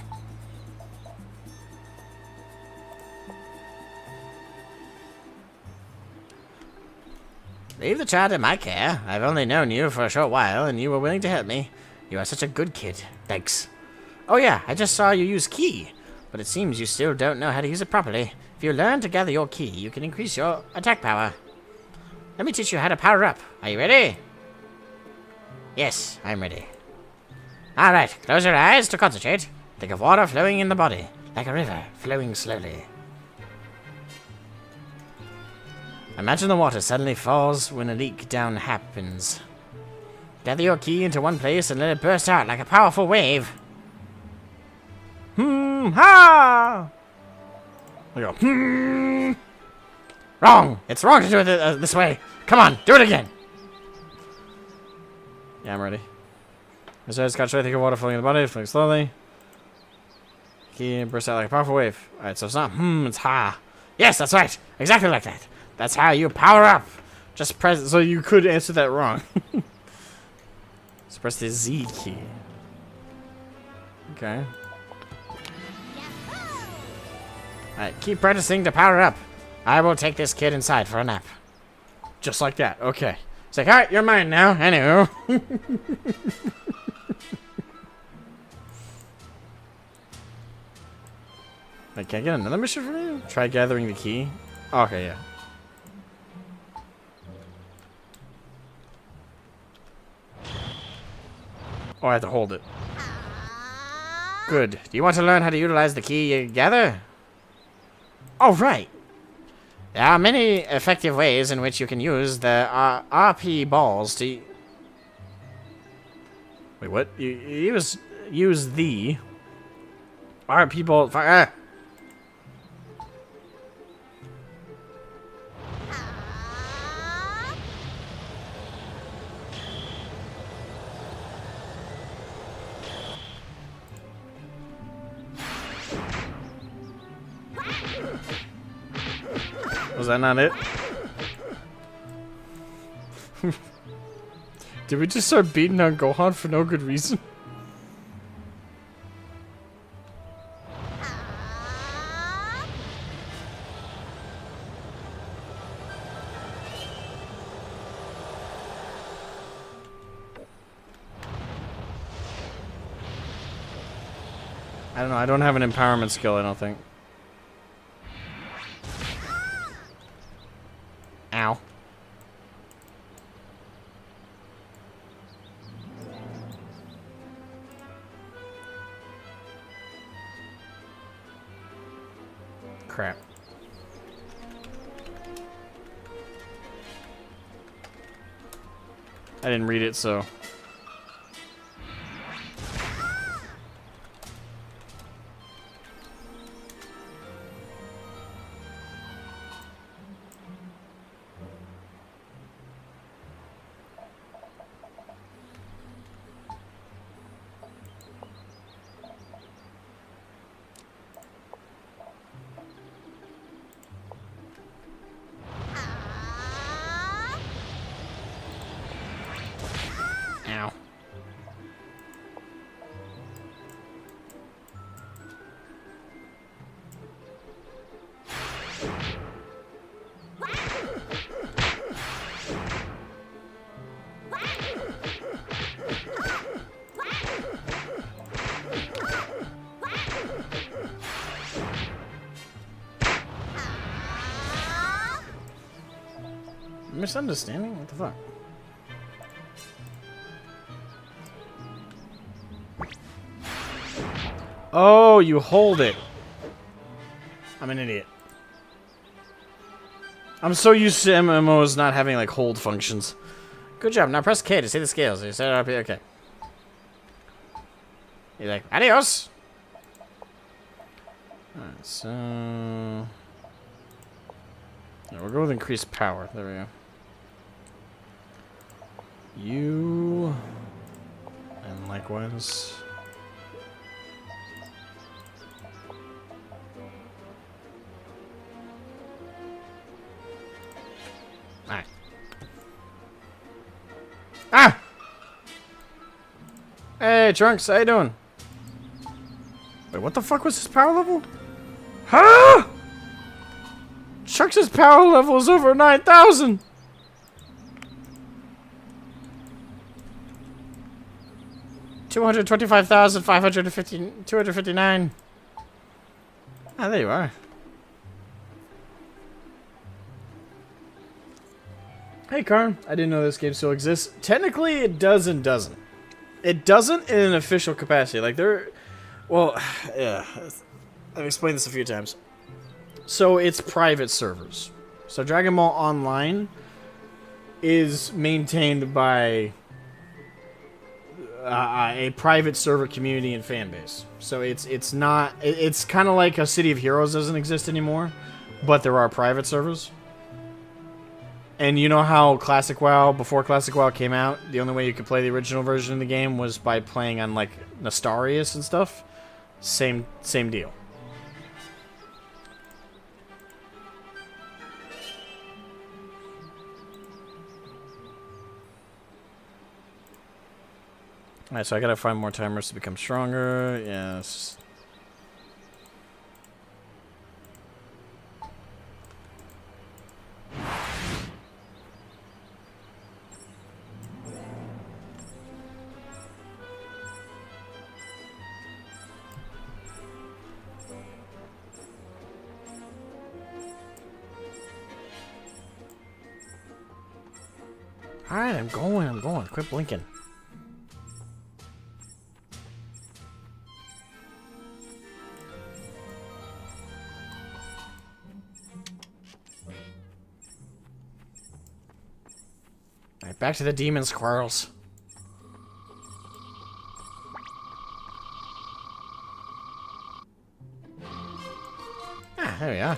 A: Leave the child in my care. I've only known you for a short while, and you were willing to help me. You are such a good kid. Thanks. Oh yeah, I just saw you use Ki, but it seems you still don't know how to use it properly. If you learn to gather your Ki, you can increase your attack power. Let me teach you how to power up. Are you ready? Yes, I'm ready. Alright, close your eyes to concentrate. Think of water flowing in the body, like a river flowing slowly. Imagine the water suddenly falls when a leak down happens. Gather your Ki into one place and let it burst out like a powerful wave. Ha! We go, Wrong! It's wrong to do it this way. Come on, do it again. Yeah, I'm ready. As I scotch, I think of water flowing in the body, flowing slowly. Ki bursts out like a powerful wave. Alright, so it's not it's ha. Yes, that's right. Exactly like that. That's how you power up. Just press. So you could answer that wrong. Just press the Z key. Okay. Alright, keep practicing to power up. I will take this kid inside for a nap. Just like that. Okay. It's like, alright, you're mine now. Anywho. Wait, can I get another mission from you? Try gathering the Ki. Okay, yeah. Oh, I have to hold it. Good. Do you want to learn how to utilize the Ki you gather? Oh, right. There are many effective ways in which you can use the RP balls to... Wait, what? You use the RP ball... Was that not it? Did we just start beating on Gohan for no good reason? I don't know, I don't have an empowerment skill, I don't think. Ow. crap.
C: I didn't read it, so... Ow. Misunderstanding? What the fuck? Oh, you hold it. I'm an idiot. I'm so used to MMOs not having, like, hold functions. Good job. Now press K to see the scales. You set it up here. Okay. You're like, adios! Alright, so... Yeah, we'll go with increased power. There we go. You... And likewise... Alright. Ah! Hey, Trunks, how you doing? Wait, what the fuck was his power level? Huh? Trunks' power level is over 9,000! $225,550, 259. Ah, there you are. Hey, Karn. I didn't know this game still exists. Technically, it does and doesn't. It doesn't in an official capacity. Like, there... Well, yeah. I've explained this a few times. So, it's private servers. So, Dragon Ball Online is maintained by a private server community and fan base. So, it's not... It's kind of like a City of Heroes doesn't exist anymore, but there are private servers. And you know how Classic WoW, before Classic WoW came out, the only way you could play the original version of the game was by playing on, like, Nostarius and stuff? Same deal. Alright, so I gotta find more timers to become stronger. Yes. Alright, I'm going. Quit blinking. Alright, back to the demon squirrels. Ah, there we are.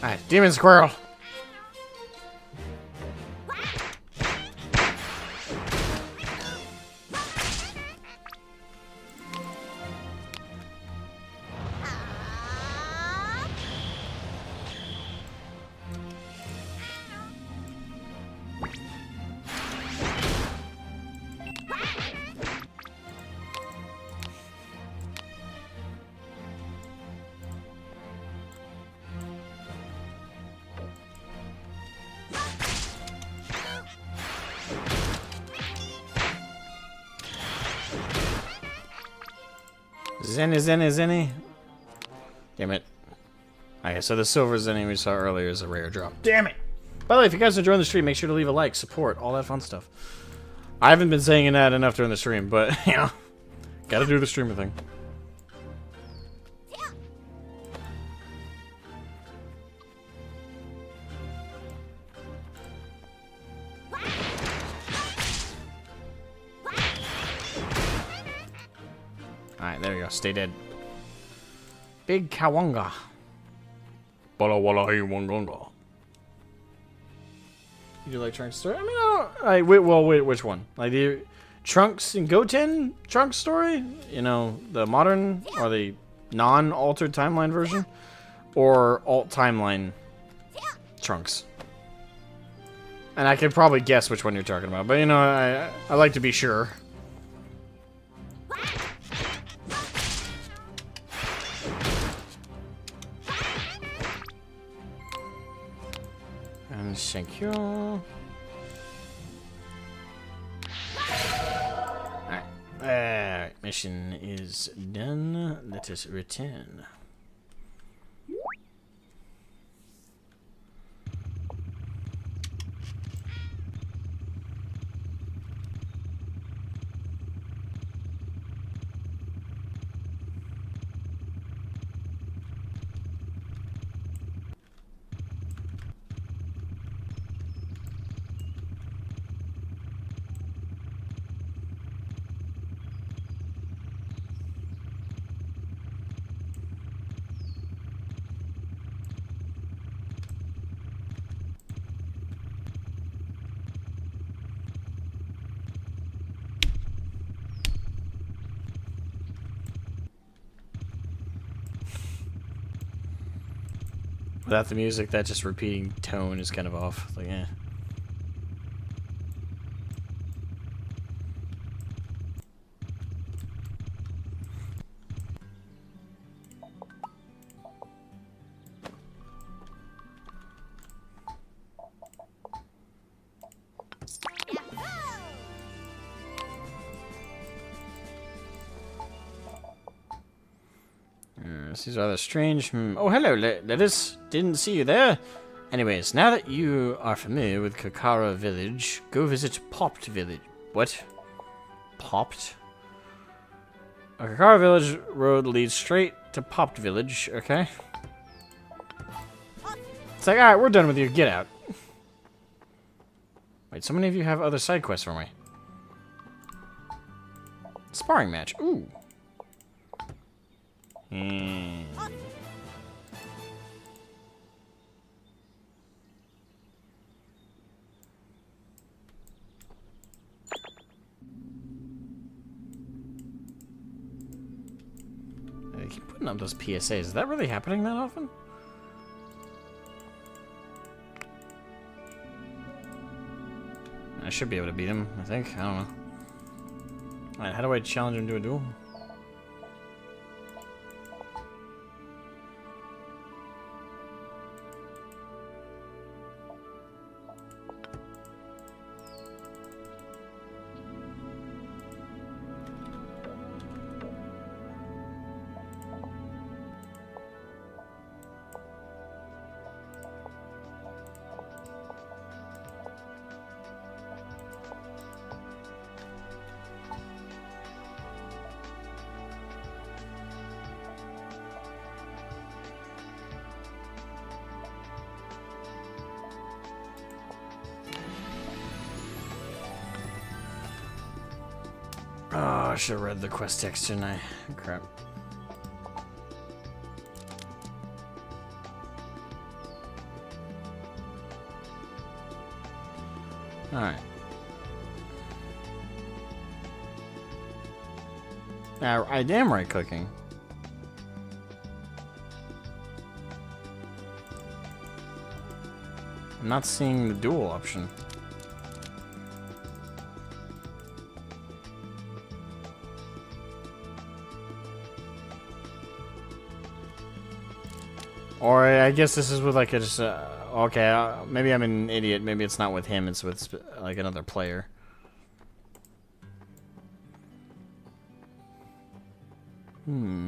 C: Alright, demon squirrel. Zenny. Damn it. Okay, so the silver Zenny we saw earlier is a rare drop. Damn it! By the way, if you guys enjoy the stream, make sure to leave a like, support, all that fun stuff. I haven't been saying that enough during the stream, but, you know, gotta do the streamer thing. there we go. Stay dead. Big Kawanga.
B: Bala wala hey wongonga.
C: You do like Trunks' story? I mean, I don't, wait, which one? Like the Trunks and Goten Trunks story? You know, the modern or the non-altered timeline version? Or alt timeline Trunks? And I could probably guess which one you're talking about, but you know, I like to be sure. And thank you. Alright, mission is done. Let us return. Without the music, that just repeating tone is kind of off. Like, eh. This is rather strange. Oh, hello, Lettuce. Didn't see you there. Anyways, now that you are familiar with Kakara Village, go visit Popped Village. What? Popped? A Kakara Village road leads straight to Popped Village, okay? It's like, alright, we're done with you. Get out. Wait, so many of you have other side quests for me. Sparring match. Ooh. They keep putting up those PSAs. Is that really happening that often? I should be able to beat him, I think. I don't know. Alright, how do I challenge him to a duel? Oh, I should have read the quest text, shouldn't I? Crap. Alright. Now, I am right clicking. I'm not seeing the dual option. Or I guess this is with like a just okay. Maybe I'm an idiot. Maybe it's not with him. It's with like another player. Hmm.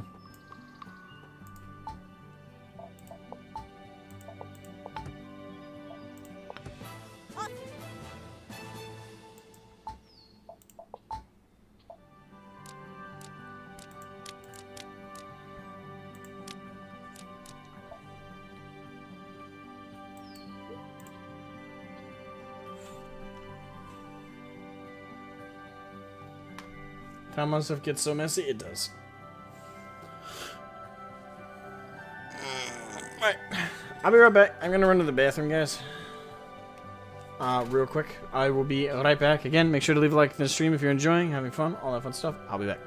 C: Time on stuff gets so messy, it does.
A: Alright. I'll be right back. I'm gonna run to the bathroom, guys. Real quick. I will be right back. Again, make sure to leave a like in the stream if you're enjoying, having fun, all that fun stuff. I'll be back.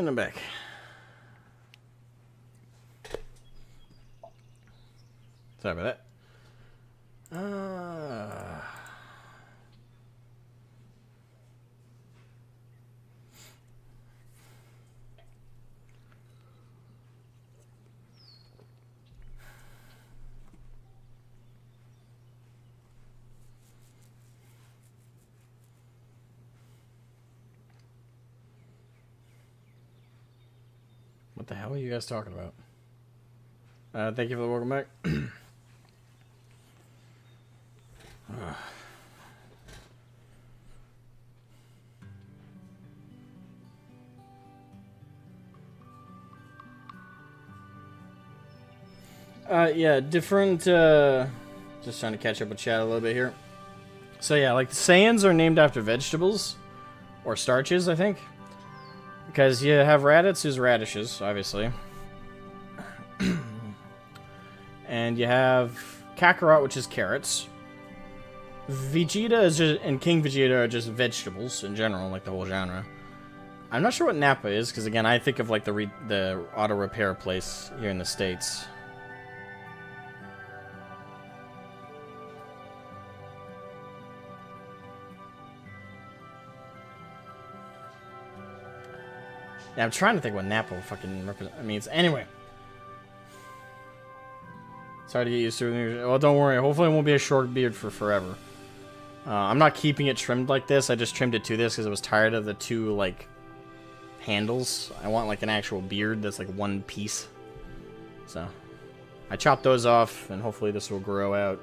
C: And I'm back. Sorry about that. What the hell are you guys talking about? Thank you for the welcome back. Yeah, different, just trying to catch up with chat a little bit here. So yeah, like the Saiyans are named after vegetables, or starches, I think. Because you have Raditz, who's radishes, obviously. And you have Kakarot, which is carrots. Vegeta is just, and King Vegeta are just vegetables in general, like the whole genre. I'm not sure what Nappa is, because again, I think of like the auto repair place here in the States. Yeah, I'm trying to think what Nappa fucking means. Anyway. Sorry to get used to it. Well, don't worry. Hopefully it won't be a short beard for forever. I'm not keeping it trimmed like this. I just trimmed it to this because I was tired of the two, like, handles. I want, like, an actual beard that's, like, one piece. So, I chopped those off, and hopefully this will grow out.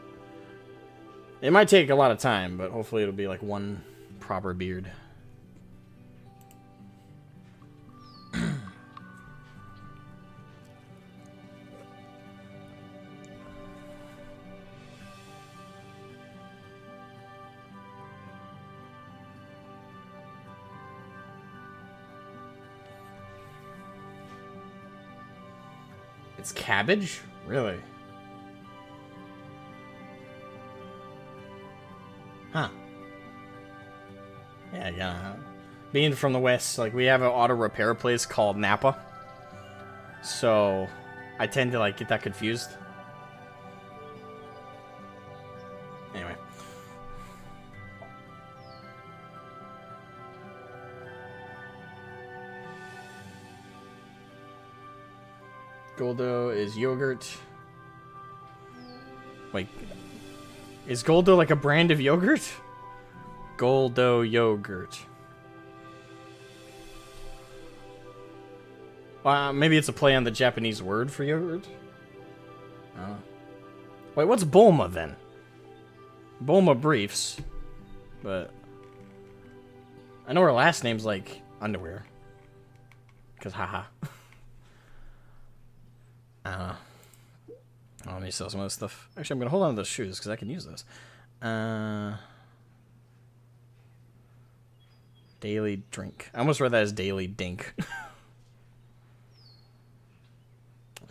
C: It might take a lot of time, but hopefully it'll be, like, one proper beard. It's cabbage? Really? Huh. Yeah. Being from the West, like, we have an auto repair place called Nappa. So, I tend to, like, get that confused. Anyway. Goldo is yogurt. Wait. Is Goldo like a brand of yogurt? Goldo yogurt. Maybe it's a play on the Japanese word for yogurt? Wait, what's Bulma then? Bulma briefs. But I know her last name's like underwear. Because haha. Let me sell some of this stuff. Actually, I'm going to hold on to those shoes because I can use those. Daily drink. I almost read that as daily dink.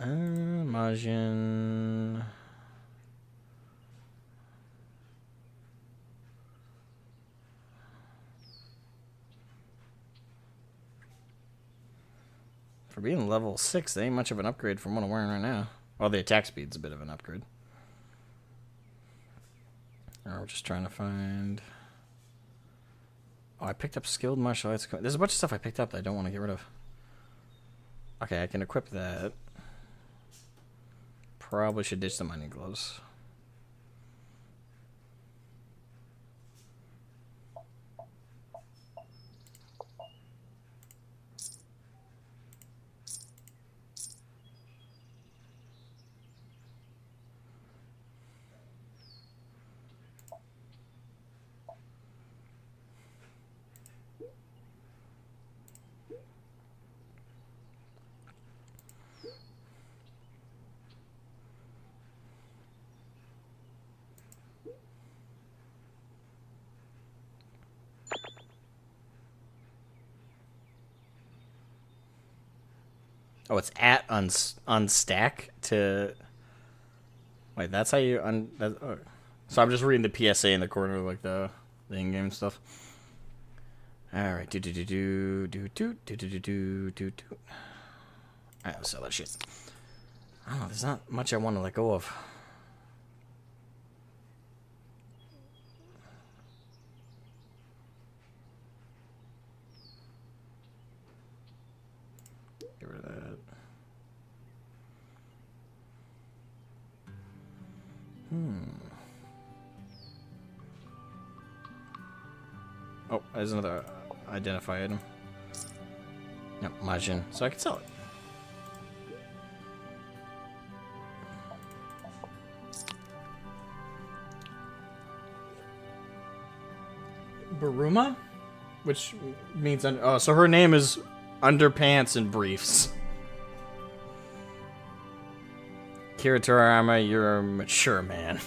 C: Majin. For being level 6, they ain't much of an upgrade from what I'm wearing right now. Well, the attack speed's a bit of an upgrade. We're just trying to find... Oh, I picked up skilled martial arts. There's a bunch of stuff I picked up that I don't want to get rid of. Okay, I can equip that. Probably should ditch the mining gloves. Oh, it's at unstack to... Wait, that's how you... So I'm just reading the PSA in the corner, like the in-game stuff. Alright, Alright, let's sell that shit. I don't know, there's not much I want to let go of. Get rid of that. Oh, there's another identify item. Yep, Majin. So I can sell it.
A: Baruma? Which means... Oh, so her name is Underpants and Briefs.
C: Kira Toriyama, you're a mature man.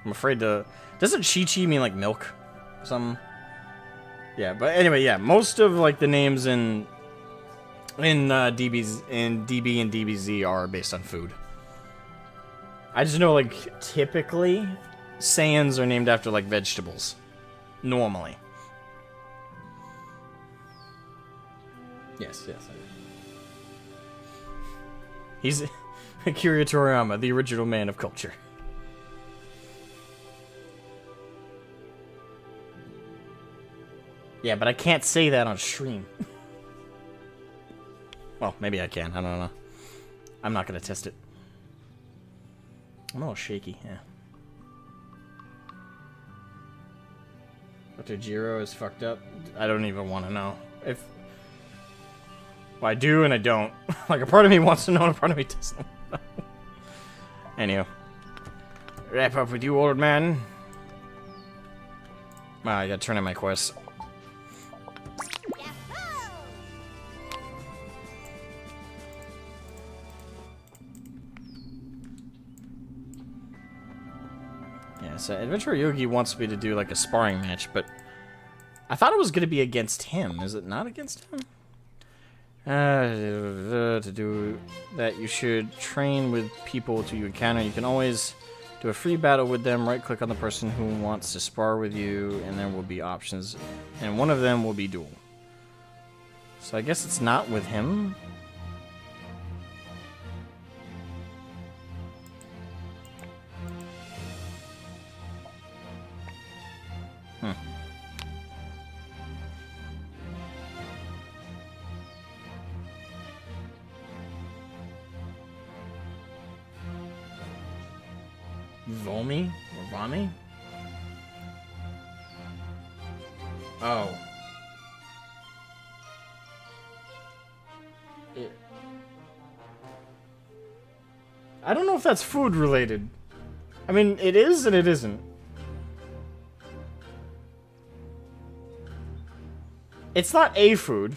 C: I'm afraid to... Doesn't Chi-Chi mean like milk? Some... Yeah, but anyway, yeah. Most of like the names in DB and DBZ are based on food.
A: I just know, like, typically, Saiyans are named after, like, vegetables. Normally. Yes. He's Akira Toriyama, the original man of culture. Yeah, but I can't say that on stream. Well, maybe I can. I don't know. I'm not going to test it. I'm a little shaky, yeah. Dr. Jiro is fucked up. I don't even want to know. If... Well, I do and I don't. Like, a part of me wants to know and a part of me doesn't know. Anywho. Wrap up with you, old man. Wow, I gotta turn in my quest. Yeah, so Adventure Yogi wants me to do like a sparring match, but I thought it was going to be against him. Is it not against him? To do that, you should train with people to you encounter. You can always do a free battle with them. Right-click on the person who wants to spar with you, and there will be options, and one of them will be duel. So I guess it's not with him. Vomi? Or Vami? Oh. I don't know if that's food related. I mean, it is and it isn't. It's not a food.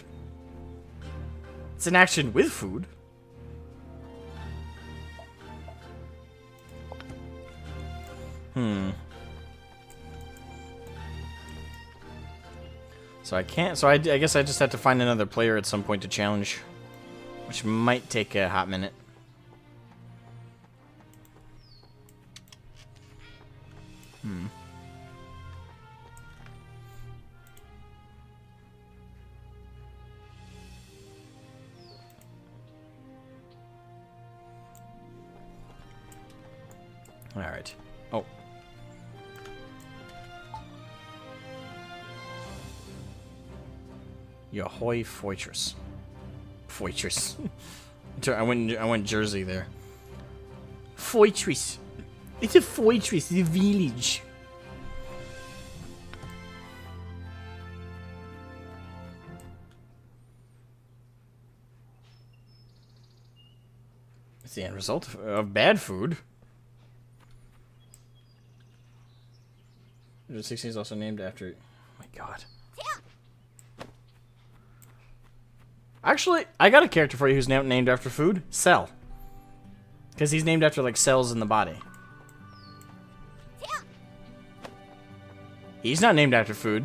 A: It's an action with food. So I can't, so I guess I just have to find another player at some point to challenge, which might take a hot minute. All right. Oh. Yahoy Fortress. Fortress. I went Jersey there. Fortress. It's a fortress, the village. It's the end result of bad food. 16 is also named after... Oh my god. Actually, I got a character for you who's named after food. Cell. Because he's named after, like, cells in the body. He's not named after food.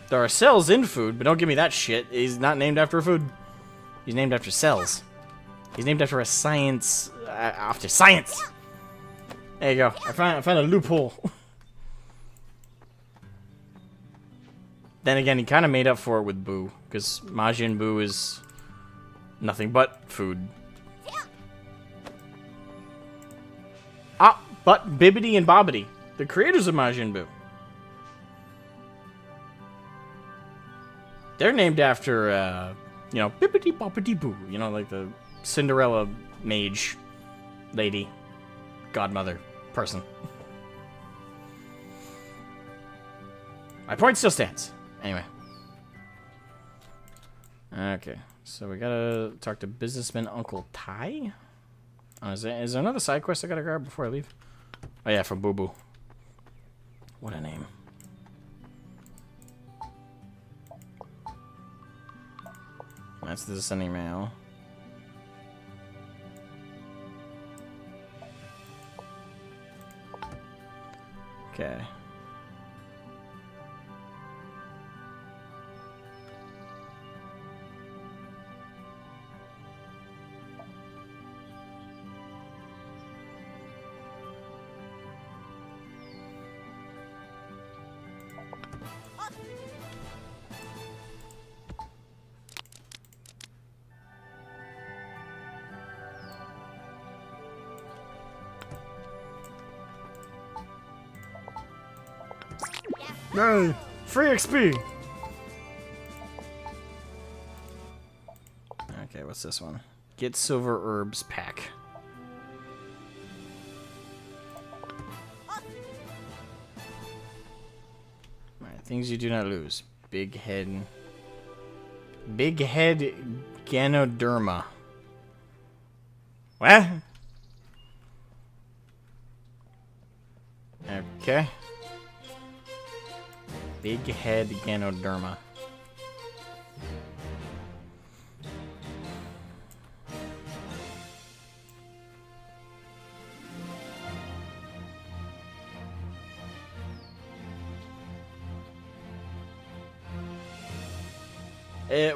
A: There are cells in food, but don't give me that shit. He's not named after food. He's named after cells. He's named after a science... after science! There you go. I found a loophole.
C: then again, he kind of made up for it with Boo, because Majin Buu is nothing but food. Ah, but Bibbidi and Bobbidi, the creators of Majin Buu. They're named after, you know, Bibbidi Bobbidi Boo. You know, like the Cinderella mage lady, godmother person. My point still stands. Anyway. Okay, so we gotta talk to businessman Uncle Tai. Oh, is there another side quest I gotta grab before I leave? Oh yeah, from Boo Boo. What a name. That's the descending mail. Okay.
B: Hey, free XP.
C: Okay, what's this one? Get Silver Herbs Pack. Alright, things you do not lose. Big head Ganoderma. What? Okay. Big head Ganoderma.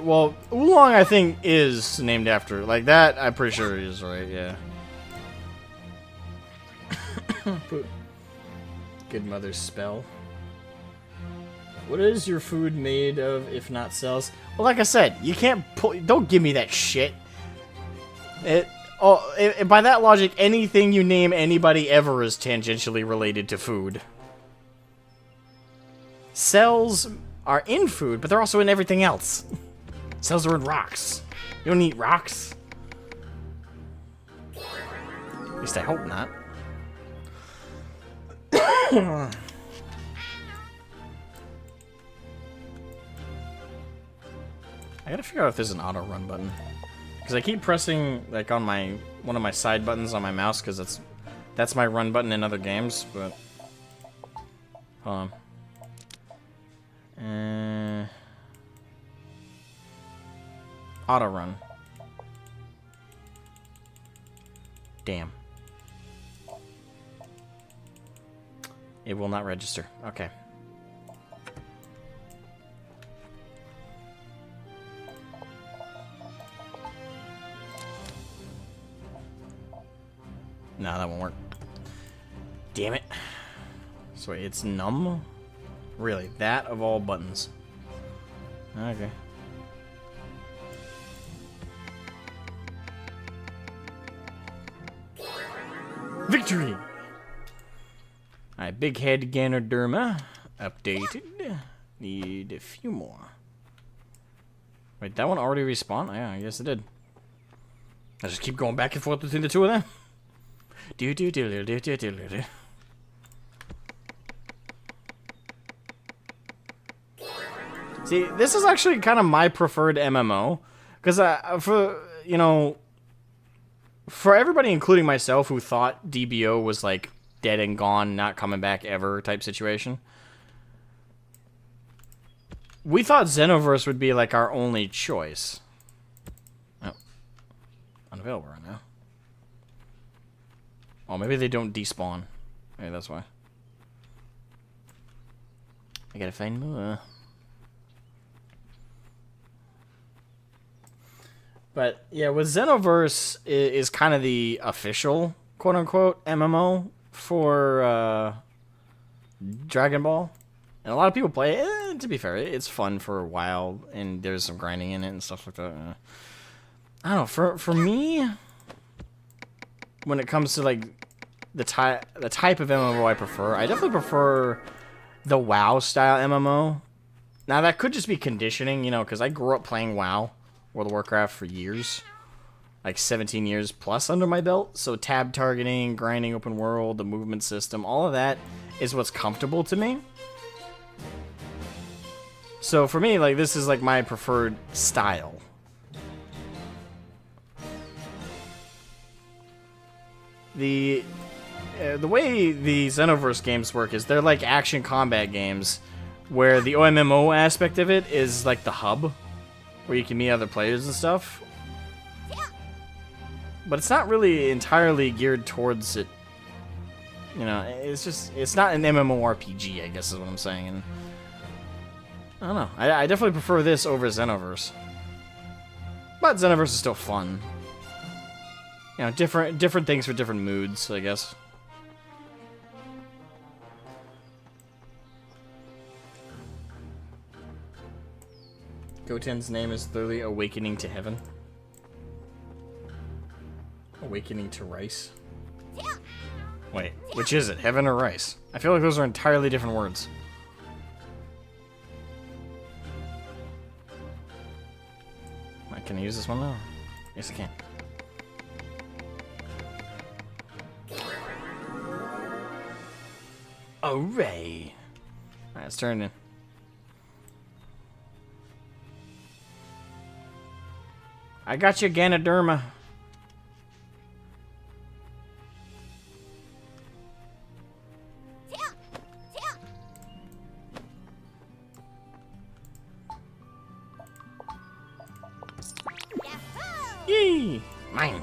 C: Well, Oolong I think is named after, like that. I'm pretty sure he is right. Yeah. Good mother's spell. What is your food made of, if not cells? Well, like I said, you can't pull. Don't give me that shit. By that logic, anything you name anybody ever is tangentially related to food. Cells are in food, but they're also in everything else. Cells are in rocks. You don't eat rocks. At least I hope not. I gotta figure out if there's an auto run button, because I keep pressing like on one of my side buttons on my mouse, because that's my run button in other games. But hold on, auto run. Damn, it will not register. Okay. No, that won't work. Damn it. So wait, it's numb? Really? That of all buttons? Okay. Victory! Alright, Big Head Ganoderma. Updated. Need a few more. Wait, that one already respawned? Yeah, I guess it did. I just keep going back and forth between the two of them. See, this is actually kind of my preferred MMO, because for everybody, including myself, who thought DBO was like dead and gone, not coming back ever type situation, we thought Xenoverse would be like our only choice. Oh, unavailable right now. Oh, maybe they don't despawn. Maybe that's why. I gotta find more. But yeah, with Xenoverse is kind of the official quote-unquote MMO for Dragon Ball, and a lot of people play it. to be fair, it's fun for a while, and there's some grinding in it and stuff like that. I don't know. For me, when it comes to like the type of MMO I prefer, I definitely prefer the WoW style MMO. Now that could just be conditioning, you know, because I grew up playing WoW, World of Warcraft, for years. Like 17 years plus under my belt. So tab targeting, grinding open world, the movement system, all of that is what's comfortable to me. So for me, like, this is like my preferred style. The way the Xenoverse games work is they're like action combat games where the OMMO aspect of it is like the hub where you can meet other players and stuff. But it's not really entirely geared towards it. You know, it's not an mmorpg, I guess is what I'm saying. And I don't know. I definitely prefer this over Xenoverse. But Xenoverse is still fun. You know, different things for different moods, I guess. Goten's name is literally Awakening to Heaven. Awakening to Rice. Wait, which is it? Heaven or Rice? I feel like those are entirely different words. Can I use this one now? Yes, I can. Hooray! Alright, let's turn it in. I got you, Ganoderma. Yee! Mine.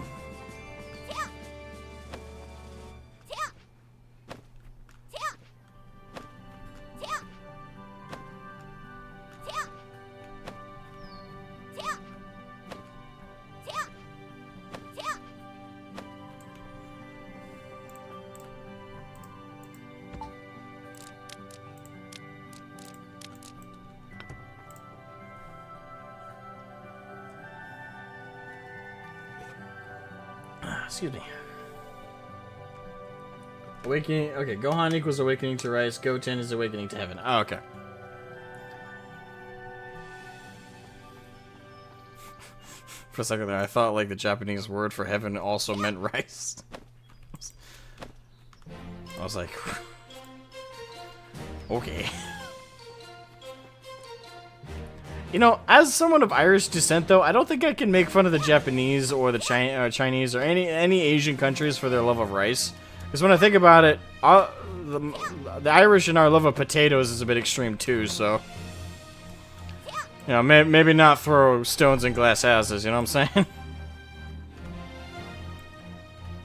C: Excuse me. Awakening. Okay, Gohan equals awakening to Rice. Goten is awakening to Heaven. Oh, okay. For a second there, I thought like the Japanese word for heaven also meant rice. I was like, okay. You know, as someone of Irish descent, though, I don't think I can make fun of the Japanese or the Chinese or any Asian countries for their love of rice. Because when I think about it, the Irish and our love of potatoes is a bit extreme too. So, you know, maybe not throw stones in glass houses. You know what I'm saying?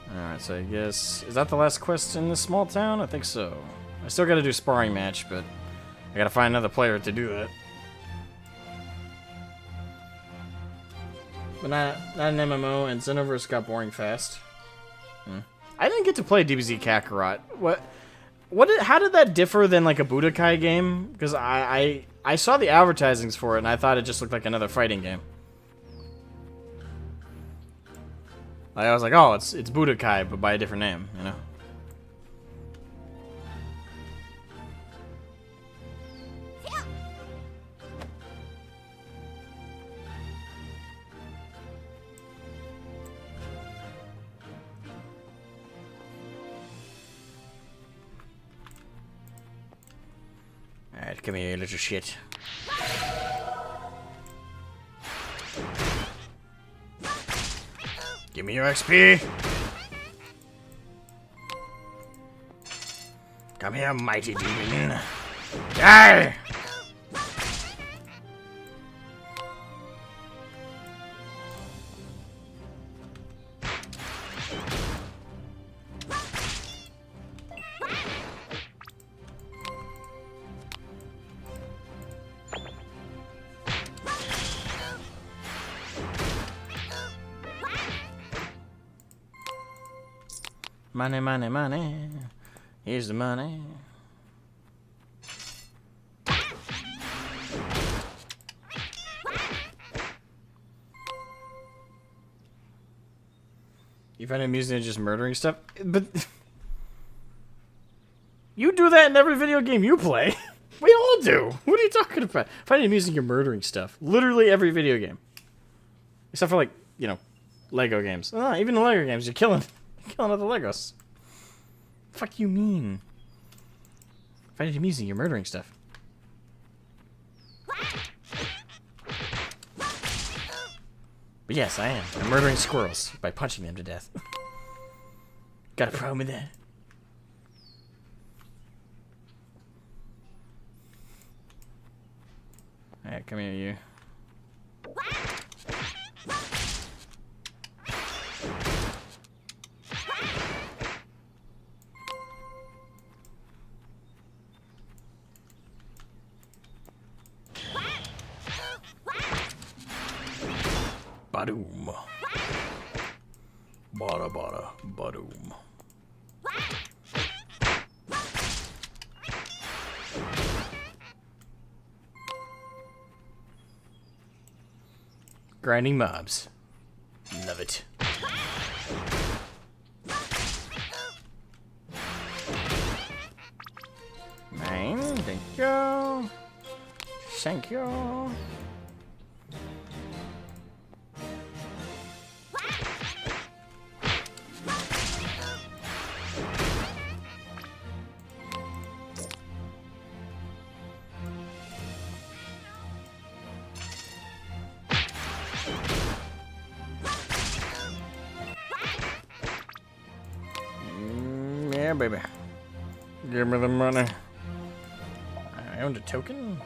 C: All right, so I guess is that the last quest in this small town? I think so. I still got to do sparring match, but I got to find another player to do that. But not an MMO, and Xenoverse got boring fast. I didn't get to play DBZ Kakarot. How did that differ than like a Budokai game? Because I saw the advertisings for it, and I thought it just looked like another fighting game. I was like, oh, it's Budokai, but by a different name, you know? Alright, come here, little shit. Give me your XP! Come here, mighty demon! Die! Money, money, money. Here's the money. You find it amusing just murdering stuff? But you do that in every video game you play. We all do. What are you talking about? I find it amusing you're murdering stuff. Literally every video game. Except for, like, you know, Lego games. Oh, even the Lego games, you're killing other Legos. Fuck you mean? I find it amusing you're murdering stuff. But yes, I am. I'm murdering squirrels by punching them to death. Got a problem with that? Alright, come here, you. Badoom. Bada bada badoom. Grinding mobs. Love it. Man, thank you. Thank you. Yeah, baby. Give me the money. I owned a token.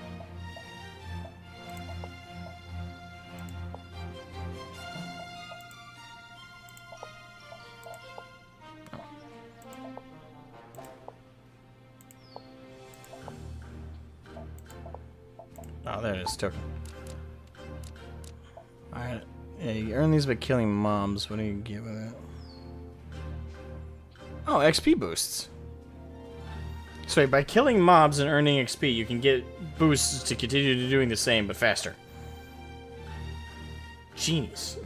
C: Oh, there it is, token. Alright. Yeah, you earn these by killing mobs. What do you get with it? Oh, XP boosts. So wait, by killing mobs and earning XP, you can get boosts to continue to doing the same, but faster. Genius.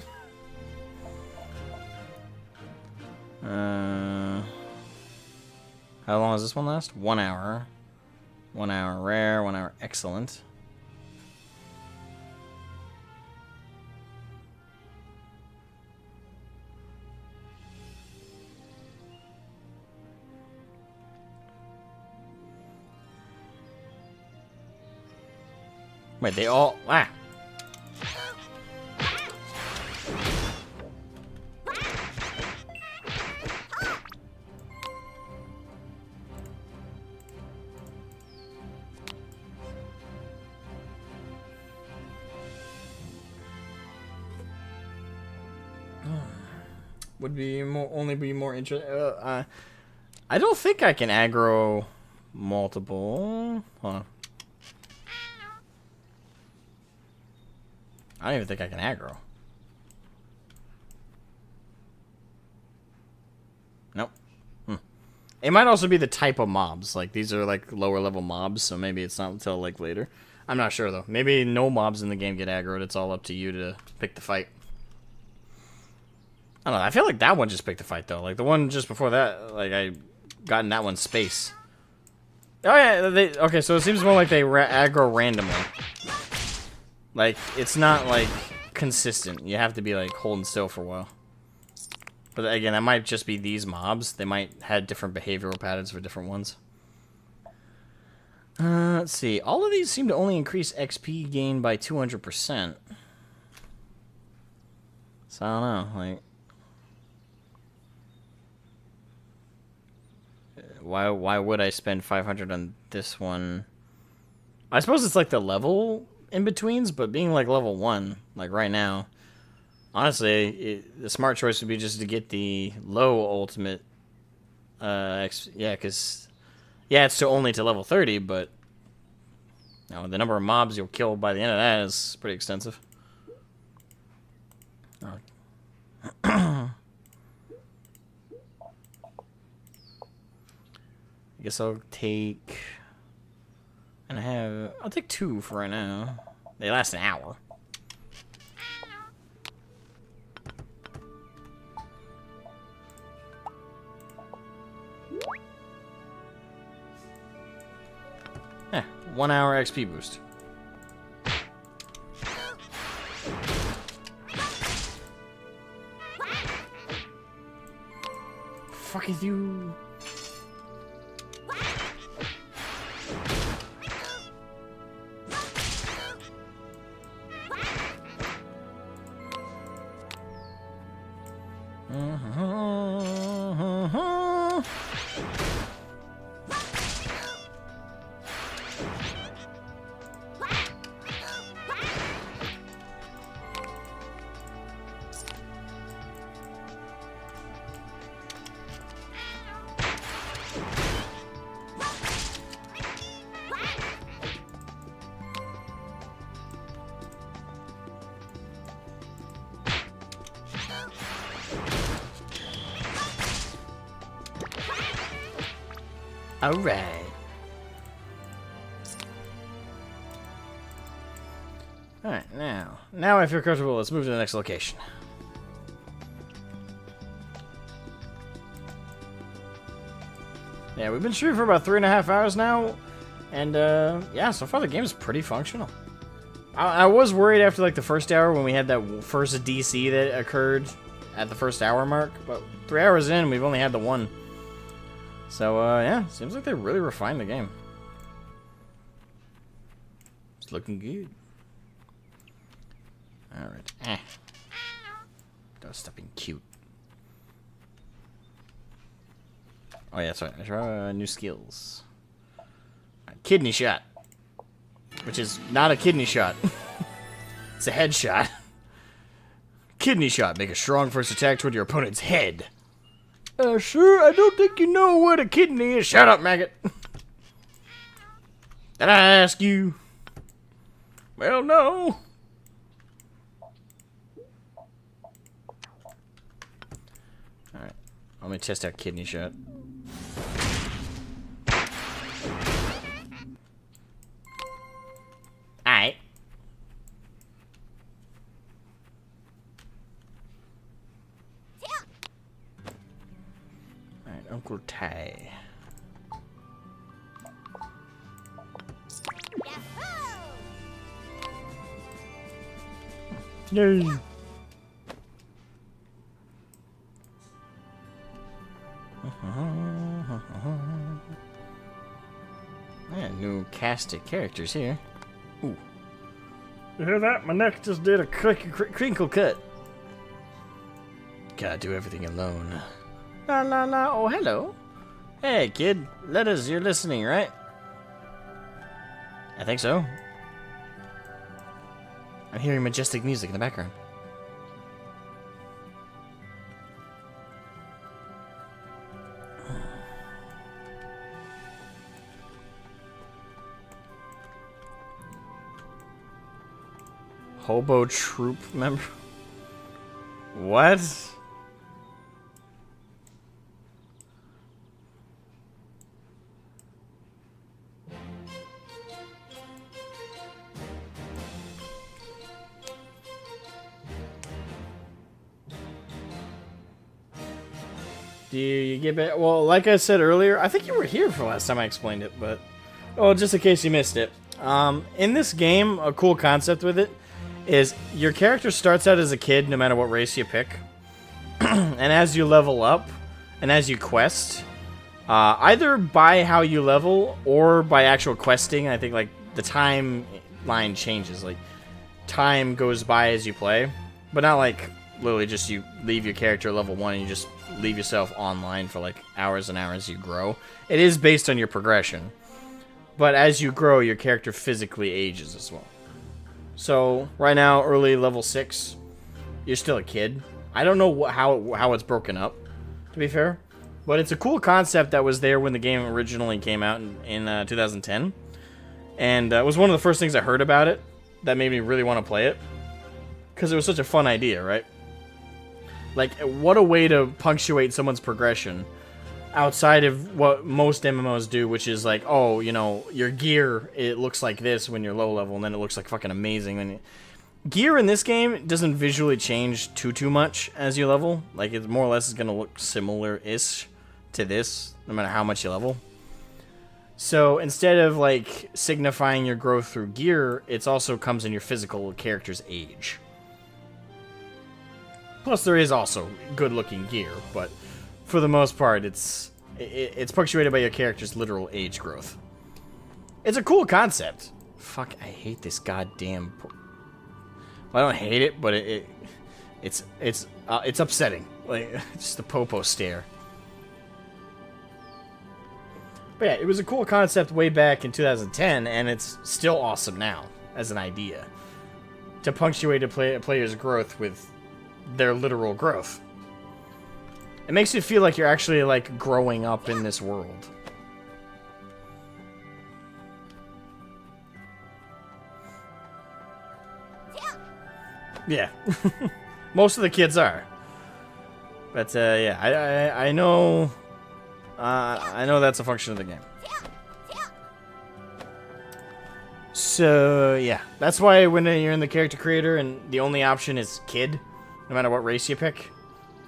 C: How long does this one last? 1 hour. 1 hour rare, 1 hour excellent. Wait, they all... Ah! Would be more... only be more interesting... I don't think I can aggro multiple... Hold on. I don't even think I can aggro. Nope. It might also be the type of mobs. Like, these are, like, lower level mobs, so maybe it's not until, like, later. I'm not sure, though. Maybe no mobs in the game get aggroed. It's all up to you to pick the fight. I don't know. I feel like that one just picked the fight, though. Like, the one just before that, like, I got in that one space. Oh, yeah. Okay, so it seems more like they aggro randomly. Like, it's not, like, consistent. You have to be, like, holding still for a while. But, again, that might just be these mobs. They might have different behavioral patterns for different ones. Let's see. All of these seem to only increase XP gain by 200%. So, I don't know. Like, why would I spend 500 on this one? I suppose it's, like, the level... in-betweens, but being like level 1, like right now, honestly, the smart choice would be just to get the low ultimate, yeah, because, yeah, it's only to level 30, but, you know, the number of mobs you'll kill by the end of that is pretty extensive. I guess I'll take... And I'll take 2 for right now. They last an hour. 1 hour XP boost. Fuck is you? Alright. Alright, now I feel comfortable. Let's move to the next location. Yeah, we've been shooting for about 3.5 hours now, and yeah, so far the game is pretty functional. I was worried after like the first hour when we had that first DC that occurred at the first hour mark, but 3 hours in, we've only had the one. So, yeah, seems like they really refined the game. It's looking good. Alright. Don't stop being cute. Oh, yeah, sorry. Try new skills. Kidney shot. Which is not a kidney shot. It's a headshot. Kidney shot. Make a strong first attack toward your opponent's head. Sir, I don't think you know what a kidney is. Shut up, maggot. Did I ask you? Well, no. Alright. Let me test out kidney shot. Alright. Uncle Ty. Yay! Yeah, new cast of characters here. Ooh. You hear that? My neck just did a crinkle cut. Gotta do everything alone. La la la, oh hello. Hey kid, letters, you're listening, right? I think so. I'm hearing majestic music in the background. Hobo troop member? What? Do you get back? Well, like I said earlier, I think you were here for last time I explained it, but oh, just in case you missed it. In this game, a cool concept with it is your character starts out as a kid no matter what race you pick. And as you level up and as you quest, either by how you level or by actual questing, I think like the timeline changes. Like time goes by as you play, but not like literally just you leave your character at level 1 and you just leave yourself online for like hours and hours. You grow. It is based on your progression, but as you grow, your character physically ages as well. So right now, early level 6, you're still a kid. I don't know how it's broken up, to be fair, but it's a cool concept that was there when the game originally came out in 2010, and it was one of the first things I heard about it that made me really want to play it, because it was such a fun idea, right? Like, what a way to punctuate someone's progression outside of what most MMOs do, which is like, oh, you know, your gear, it looks like this when you're low level, and then it looks like fucking amazing. Gear in this game doesn't visually change too much as you level. Like, it more or less is going to look similar-ish to this, no matter how much you level.
A: So instead of like signifying your growth through gear, it also comes in your physical character's age. Plus, there is also good-looking gear, but for the most part, it's punctuated by your character's literal age growth. It's a cool concept. Fuck, I hate this goddamn. Well, I don't hate it, but it's upsetting. Like just the popo stare. But yeah, it was a cool concept way back in 2010, and it's still awesome now as an idea to punctuate a player's growth with their literal growth. It makes you feel like you're actually like growing up in this world. Yeah, most of the kids are. But yeah, I know. I know that's a function of the game. So yeah, that's why when you're in the character creator and the only option is kid, no matter what race you pick,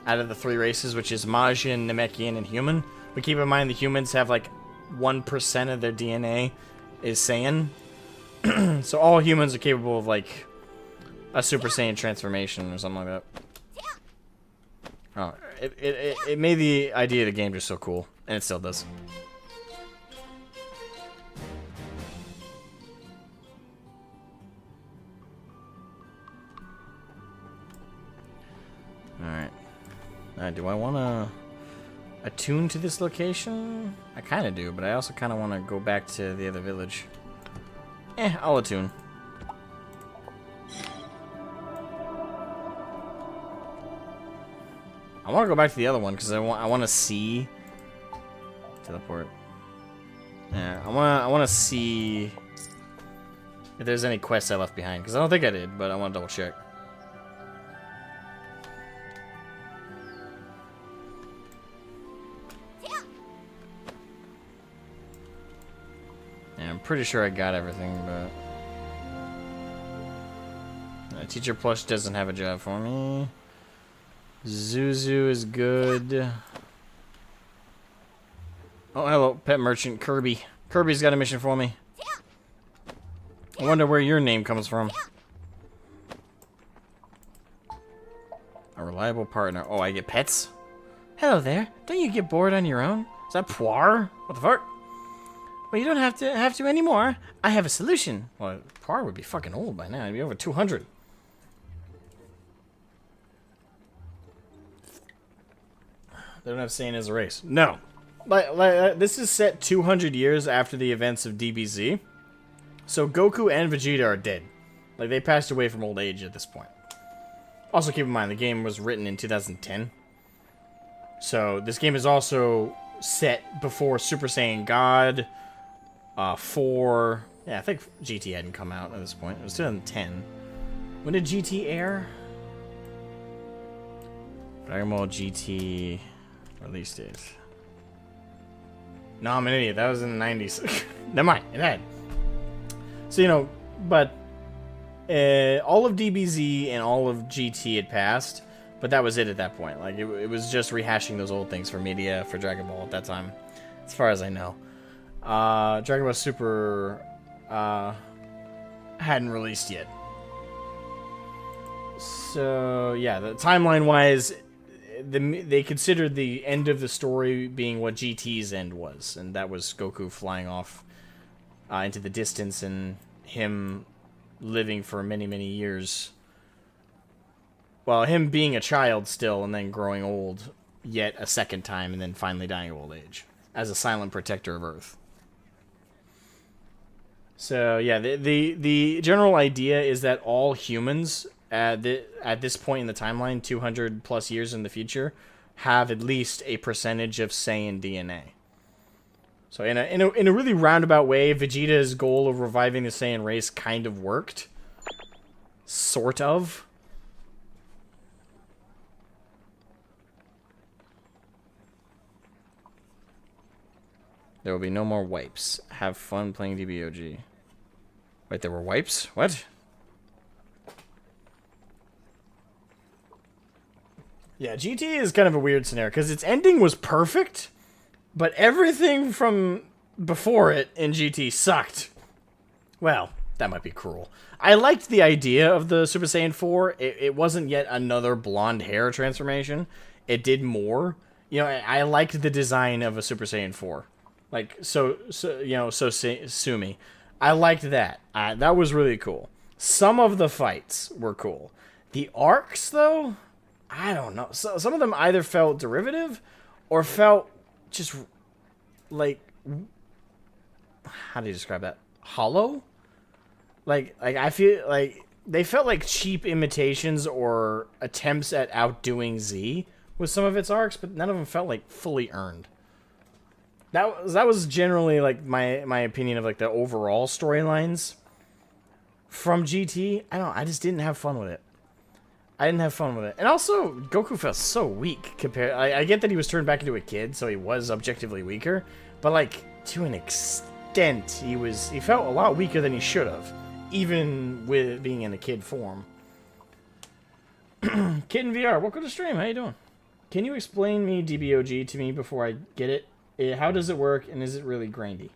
A: out of the 3 races, which is Majin, Namekian, and human. But keep in mind the humans have like 1% of their DNA is Saiyan. So all humans are capable of like a Super Saiyan transformation or something like that. Oh, it made the idea of the game just so cool, and it still does. Alright. Do I want to attune to this location? I kind of do, but I also kind of want to go back to the other village. I'll attune. I want to go back to the other one because I want to see teleport. Yeah, I want to see if there's any quests I left behind because I don't think I did, but I want to double check. Yeah, I'm pretty sure I got everything, but Teacher Plush doesn't have a job for me. Zuzu is good. Oh, hello, pet merchant Kirby. Kirby's got a mission for me. I wonder where your name comes from. A reliable partner. Oh, I get pets? Hello there. Don't you get bored on your own? Is that Poir? What the fuck? Well, you don't have to anymore. I have a solution. Well, Poir would be fucking old by now. He'd be over 200. They don't have Saiyan as a race. No. This is set 200 years after the events of DBZ. So Goku and Vegeta are dead. Like, they passed away from old age at this point. Also, keep in mind, the game was written in 2010. So, this game is also set before Super Saiyan God 4... Yeah, I think GT hadn't come out at this point. It was 2010. When did GT air? Dragon Ball GT... Release date. No, I'm an idiot. That was in the 90s. Never mind. It had. So, you know, but all of DBZ and all of GT had passed, but that was it at that point. Like, it was just rehashing those old things for media, for Dragon Ball at that time, as far as I know. Dragon Ball Super hadn't released yet. So, yeah, the timeline-wise... They considered the end of the story being what GT's end was, and that was Goku flying off into the distance and him living for many, many years. Well, him being a child still and then growing old yet a second time and then finally dying of old age as a silent protector of Earth. So, yeah, the general idea is that all humans... at this point in the timeline, 200 plus years in the future, have at least a percentage of Saiyan DNA. So in a really roundabout way, Vegeta's goal of reviving the Saiyan race kind of worked. Sort of. There will be no more wipes. Have fun playing DBOG. Wait, there were wipes? What? Yeah, GT is kind of a weird scenario, because its ending was perfect, but everything from before it in GT sucked. Well, that might be cruel. I liked the idea of the Super Saiyan 4. It wasn't yet another blonde hair transformation. It did more. You know, I liked the design of a Super Saiyan 4. Like, Sumi. I liked that. That was really cool. Some of the fights were cool. The arcs, though, I don't know. So, some of them either felt derivative or felt just like, how do you describe that? Hollow? Like I feel like they felt like cheap imitations or attempts at outdoing Z with some of its arcs, but none of them felt like fully earned. That was generally like my opinion of like the overall storylines from GT. I just didn't have fun with it. And also, Goku felt so weak compared. I get that he was turned back into a kid, so he was objectively weaker, but like to an extent, he felt a lot weaker than he should have, even with being in a kid form. Kid in VR, welcome to stream. How you doing? Can you explain DBOG to me before I get it? How does it work, and is it really grindy?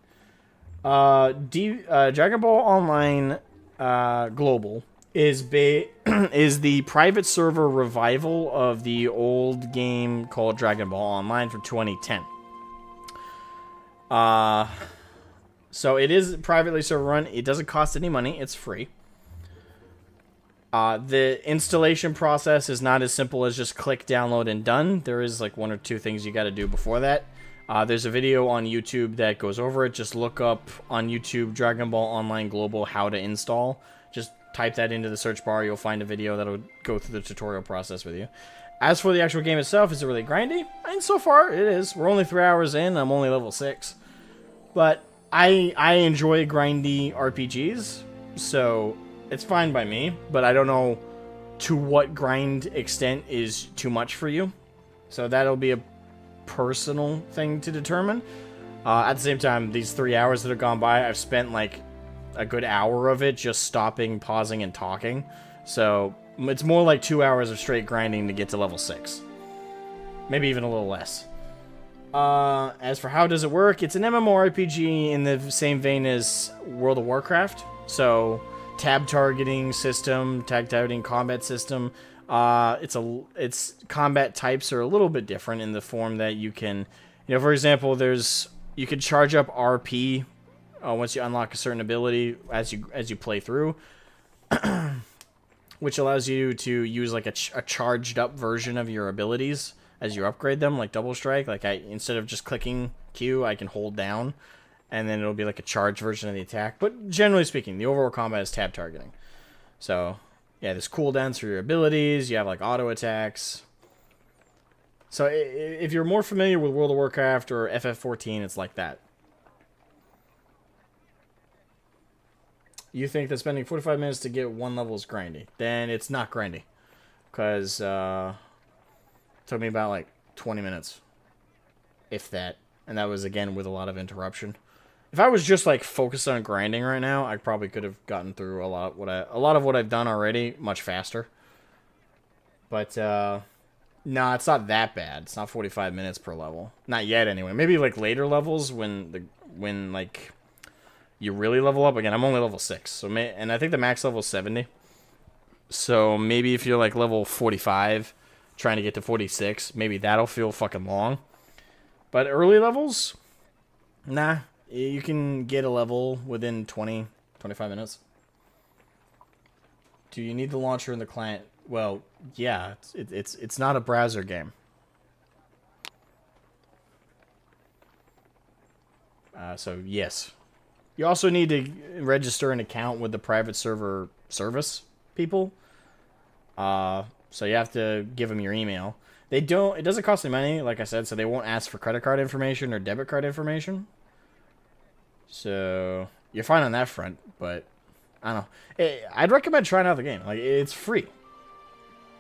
A: Dragon Ball Online Global is the private server revival of the old game called Dragon Ball Online from 2010. So it is privately server run. It doesn't cost any money. It's free. The installation process is not as simple as just click, download, and done. There is like 1 or 2 things you got to do before that. There's a video on YouTube that goes over it. Just look up on YouTube Dragon Ball Online Global how to install. Just type that into the search bar. You'll find a video that'll go through the tutorial process with you. As for the actual game itself, is it really grindy? And so far, it is. We're only 3 hours in. I'm only level 6. But I enjoy grindy RPGs, so it's fine by me. But I don't know to what grind extent is too much for you. So that'll be a personal thing to determine. At the same time, these 3 hours that have gone by, I've spent like a good hour of it just stopping, pausing, and talking. So it's more like 2 hours of straight grinding to get to level 6. Maybe even a little less. As for how does it work, it's an mmorpg in the same vein as World of Warcraft. So tab targeting system, tag targeting combat system. Its combat types are a little bit different in the form that you can, for example, you can charge up RP once you unlock a certain ability as you play through, which allows you to use like a charged up version of your abilities as you upgrade them, like double strike. Like instead of just clicking Q, I can hold down, and then it'll be like a charged version of the attack. But generally speaking, the overall combat is tab targeting. So yeah, there's cooldowns for your abilities. You have like auto attacks. So if you're more familiar with World of Warcraft or FF14, it's like that. You think that spending 45 minutes to get 1 level is grindy? Then it's not grindy. Because it took me about like 20 minutes. If that. And that was, again, with a lot of interruption. If I was just like focused on grinding right now, I probably could have gotten through a lot of what I've done already much faster. But no, it's not that bad. It's not 45 minutes per level. Not yet, anyway. Maybe like later levels when like you really level up. Again, I'm only level 6, and I think the max level is 70. So maybe if you're like level 45, trying to get to 46, maybe that'll feel fucking long. But early levels, nah. You can get a level within 20, 25 minutes. Do you need the launcher in the client? Well, yeah, it's not a browser game. So yes. You also need to register an account with the private server service people. So you have to give them your email. It doesn't cost any money, like I said, so they won't ask for credit card information or debit card information. So you're fine on that front, but I don't know. I'd recommend trying out the game. Like, it's free.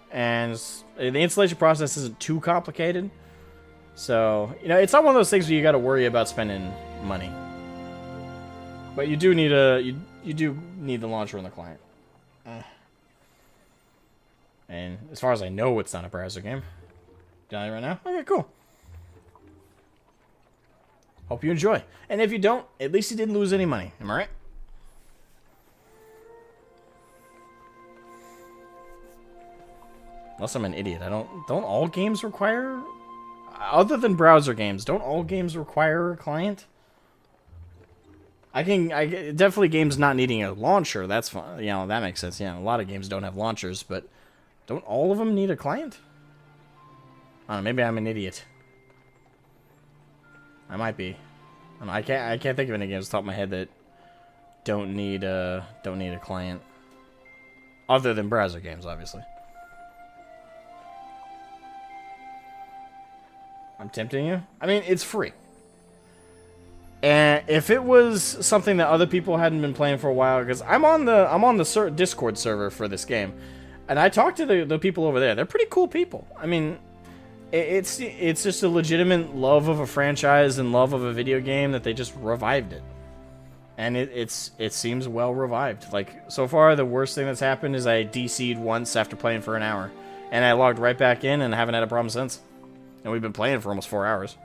A: And the installation process isn't too complicated. So, it's not one of those things where you got to worry about spending money. But you do need you do need the launcher on the client. And as far as I know, it's not a browser game. Down right now? Okay, cool. Hope you enjoy. And if you don't, at least you didn't lose any money. Am I right? Unless I'm an idiot. Don't all games require, other than browser games, don't all games require a client? Definitely games not needing a launcher, that's fine. You know, that makes sense. Yeah, a lot of games don't have launchers, but don't all of them need a client? I don't know, maybe I'm an idiot. I might be. I can't think of any games off the top of my head that don't need a client. Other than browser games, obviously. I'm tempting you? I mean, it's free. And if it was something that other people hadn't been playing for a while, because I'm on the Discord server for this game, and I talked to the people over there. They're pretty cool people. I mean, it's just a legitimate love of a franchise and love of a video game that they just revived it, and it seems well revived. Like, so far, the worst thing that's happened is I DC'd once after playing for an hour, and I logged right back in and haven't had a problem since. And we've been playing for almost 4 hours.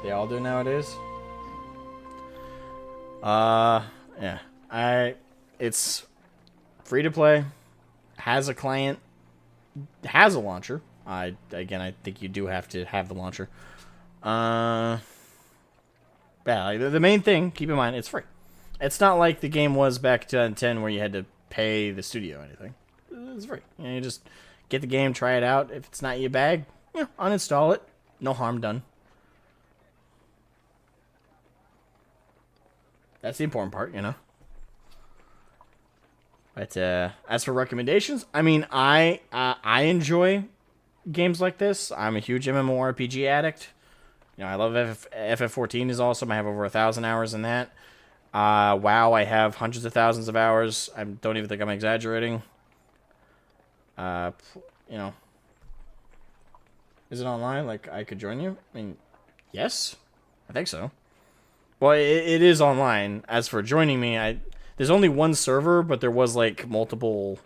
A: They all do nowadays. Yeah. It's free to play. Has a client. Has a launcher. I think you do have to have the launcher. Yeah, like the main thing, keep in mind, it's free. It's not like the game was back in 2010 where you had to pay the studio or anything. It's free. You know, you just get the game, try it out. If it's not your bag, uninstall it. No harm done. That's the important part, you know. But as for recommendations, I mean, I enjoy games like this. I'm a huge mmorpg addict. You know, I love FF14 is awesome. I have over 1,000 hours in that. WoW, I have hundreds of thousands of hours. I don't even think I'm exaggerating. You know, is it online? Like, I could join you? I mean, yes, I think so. Well, it is online. As for joining me, there's only one server, but there was like multiple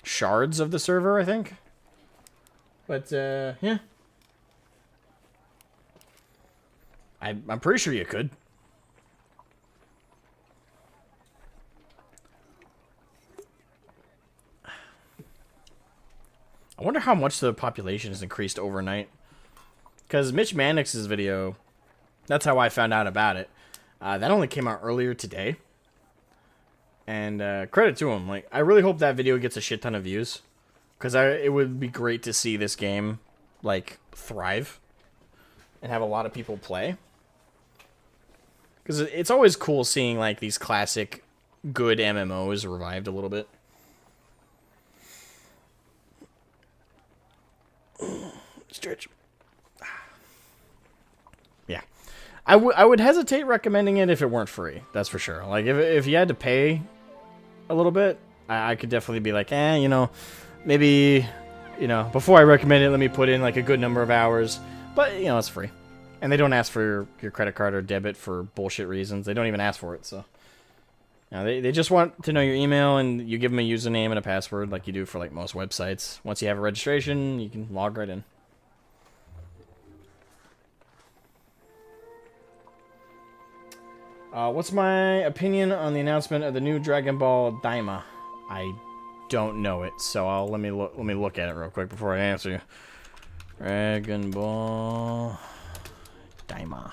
A: shards of the server, I think. But yeah, I'm pretty sure you could. I wonder how much the population has increased overnight. Because Mitch Mannix's video, that's how I found out about it. That only came out earlier today. And credit to him. Like, I really hope that video gets a shit ton of views. Because it would be great to see this game, like, thrive. And have a lot of people play. Because it's always cool seeing, like, these classic, good MMOs revived a little bit. Stretch. Yeah. I would hesitate recommending it if it weren't free. That's for sure. Like, if you had to pay a little bit, I could definitely be like, you know, maybe, you know, before I recommend it, let me put in, like, a good number of hours. But, you know, it's free. And they don't ask for your credit card or debit for bullshit reasons. They don't even ask for it, so. You know, they just want to know your email, and you give them a username and a password like you do for, like, most websites. Once you have a registration, you can log right in. What's my opinion on the announcement of the new Dragon Ball Daima? I don't know it, so let me look at it real quick before I answer you. Dragon Ball Daima.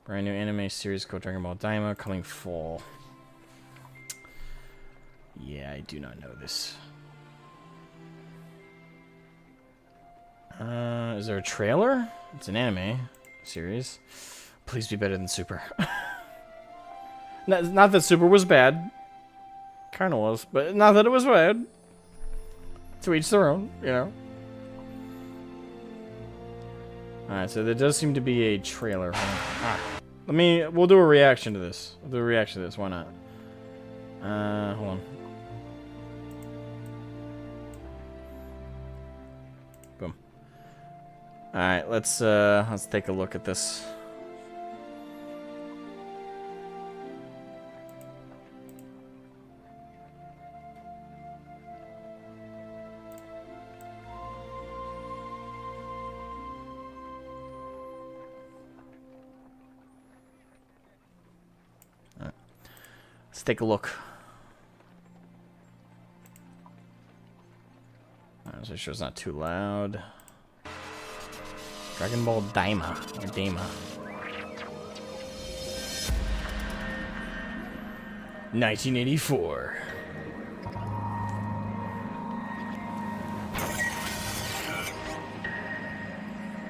A: Brand new anime series called Dragon Ball Daima coming fall. Yeah, I do not know this. Is there a trailer? It's an anime series. Please be better than Super. Not that Super was bad. Kinda was, but not that it was bad. To each their own, you know. Alright, so there does seem to be a trailer. We'll do a reaction to this. Why not? Hold on. Boom. Alright, let's take a look at this.
C: take a look. So sure it's not too loud. Dragon Ball Daima or Daima. 1984.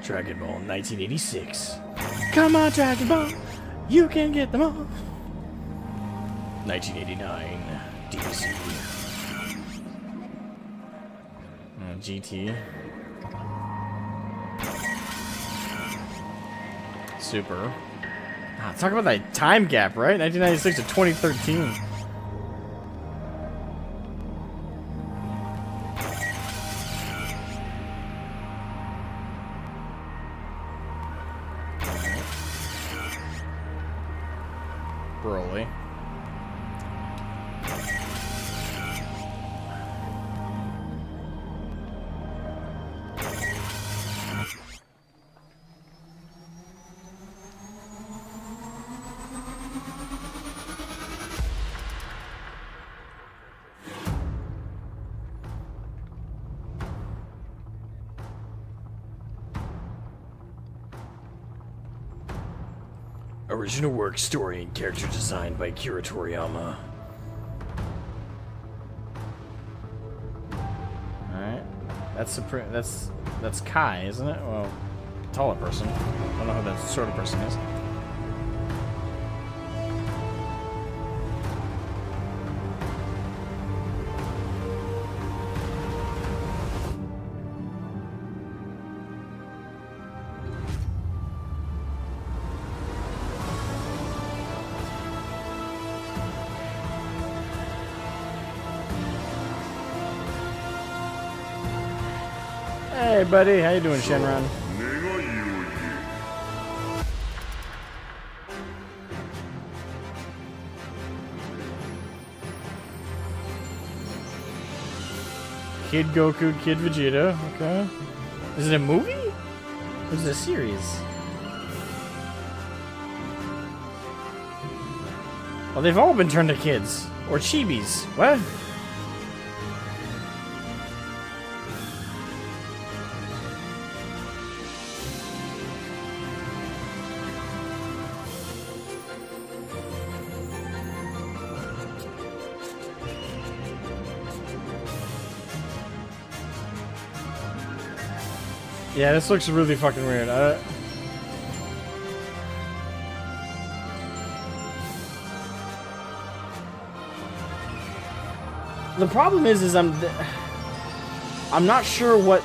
C: Dragon Ball 1986. Come on, Dragon Ball, you can get them all. 1989. DC. GT. Super. Talk about that time gap, right? 1996 to 2013. Broly. Original work, story, and character design by Akira Toriyama. Alright. That's Kai, isn't it? Well, taller person. I don't know who that sort of person is. Hey buddy, how you doing, Shenron? Kid Goku, Kid Vegeta, okay. Is it a movie? Or is it a series? Well, they've all been turned to kids. Or chibis. What? Yeah, this looks really fucking weird. The problem is I'm not sure what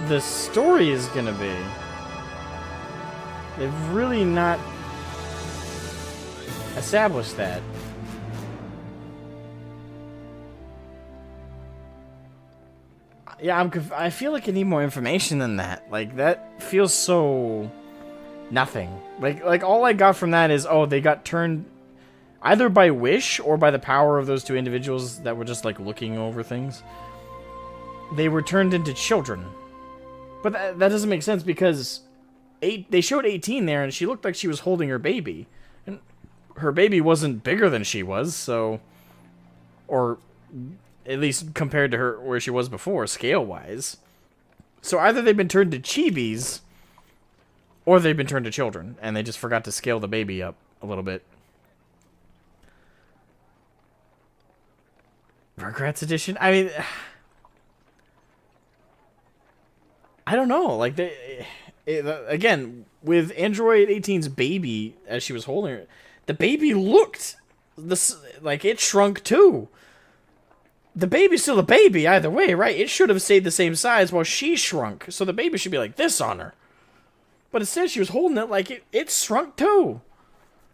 C: the story is gonna be. They've really not established that. Yeah, I feel like I need more information than that. Like, that feels so nothing. Like all I got from that is, oh, they got turned either by wish or by the power of those two individuals that were just like looking over things. They were turned into children. But that doesn't make sense because they showed 18 there and she looked like she was holding her baby. And her baby wasn't bigger than she was, so... Or... at least compared to her where she was before, scale-wise. So either they've been turned to chibis, or they've been turned to children, and they just forgot to scale the baby up a little bit. Rugrats edition? I mean... I don't know. Like, again, with Android 18's baby, as she was holding her, the baby looked... like, it shrunk too. The baby's still a baby either way, right? It should have stayed the same size while she shrunk. So the baby should be like this on her. But instead she was holding it like it shrunk too.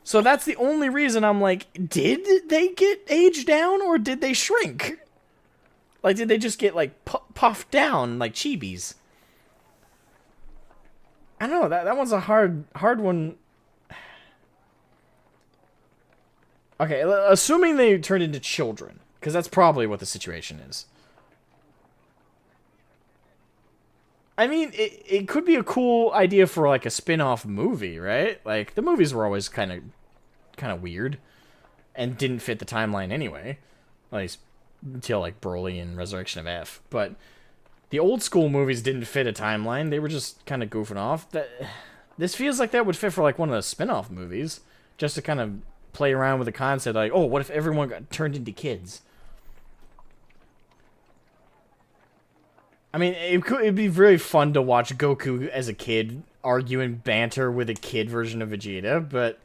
C: So that's the only reason I'm like, did they get aged down or did they shrink? Like, did they just get like puffed down like chibis? I don't know. That one's a hard one. Okay, assuming they turned into children. Because that's probably what the situation is. I mean, it could be a cool idea for, like, a spin-off movie, right? Like, the movies were always kind of weird.
A: and didn't fit the timeline anyway, at least until like Broly and Resurrection of F. But the old school movies didn't fit a timeline; they were just kind of goofing off. This feels like that would fit for like one of the spin-off movies, just to kind of play around with the concept, like, oh, what if everyone got turned into kids? I mean, it'd be very fun to watch Goku as a kid arguing banter with a kid version of Vegeta, but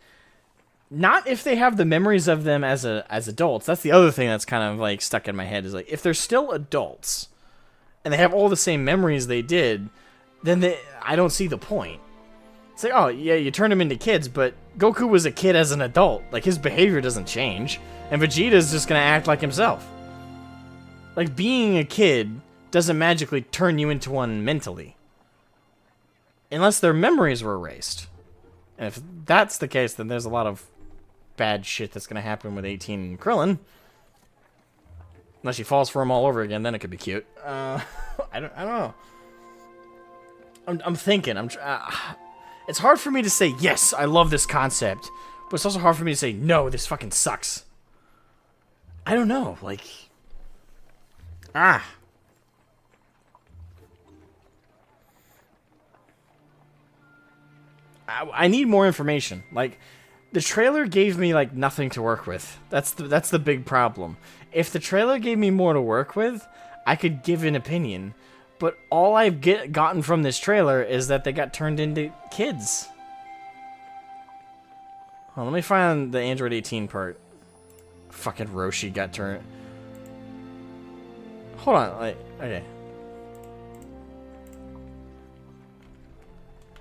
A: not if they have the memories of them as adults. That's the other thing that's kind of like stuck in my head, is like, if they're still adults and they have all the same memories they did, then I don't see the point. It's like, oh yeah, you turn them into kids, but Goku was a kid as an adult. Like, his behavior doesn't change, and Vegeta's just gonna act like himself. Like, being a kid doesn't magically turn you into one mentally, unless their memories were erased. And if that's the case, then there's a lot of bad shit that's gonna happen with 18 and Krillin. Unless she falls for him all over again, then it could be cute. I don't know. I'm thinking. It's hard for me to say yes, I love this concept, but it's also hard for me to say no, this fucking sucks. I don't know. Like, I need more information. Like, the trailer gave me like nothing to work with. That's the big problem. If the trailer gave me more to work with, I could give an opinion. But all I've gotten from this trailer is that they got turned into kids. Hold on, let me find the Android 18 part. Fucking Roshi got turned. Hold on, like, okay.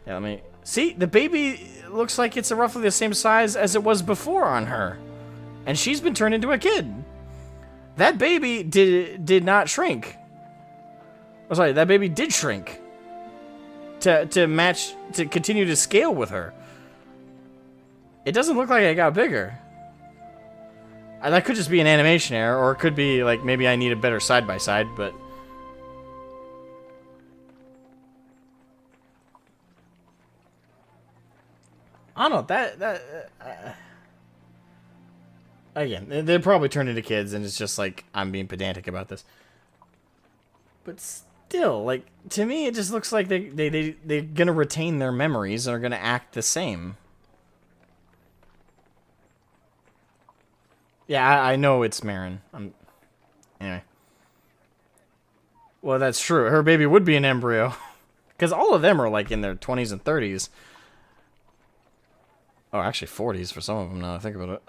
A: Yeah, let me... See, the baby looks like it's roughly the same size as it was before on her. And she's been turned into a kid. That baby did not shrink. Oh, sorry, that baby did shrink. To match, to continue to scale with her. It doesn't look like it got bigger. That could just be an animation error, or it could be, like, maybe I need a better side-by-side, but... I don't know, again, they're probably turned into kids, and it's just like, I'm being pedantic about this. But still, like, to me, it just looks like they're gonna retain their memories and are gonna act the same. Yeah, I know it's Marin. Anyway. Well, that's true. Her baby would be an embryo. Because all of them are, like, in their 20s and 30s. Oh, actually 40s for some of them now I think about it.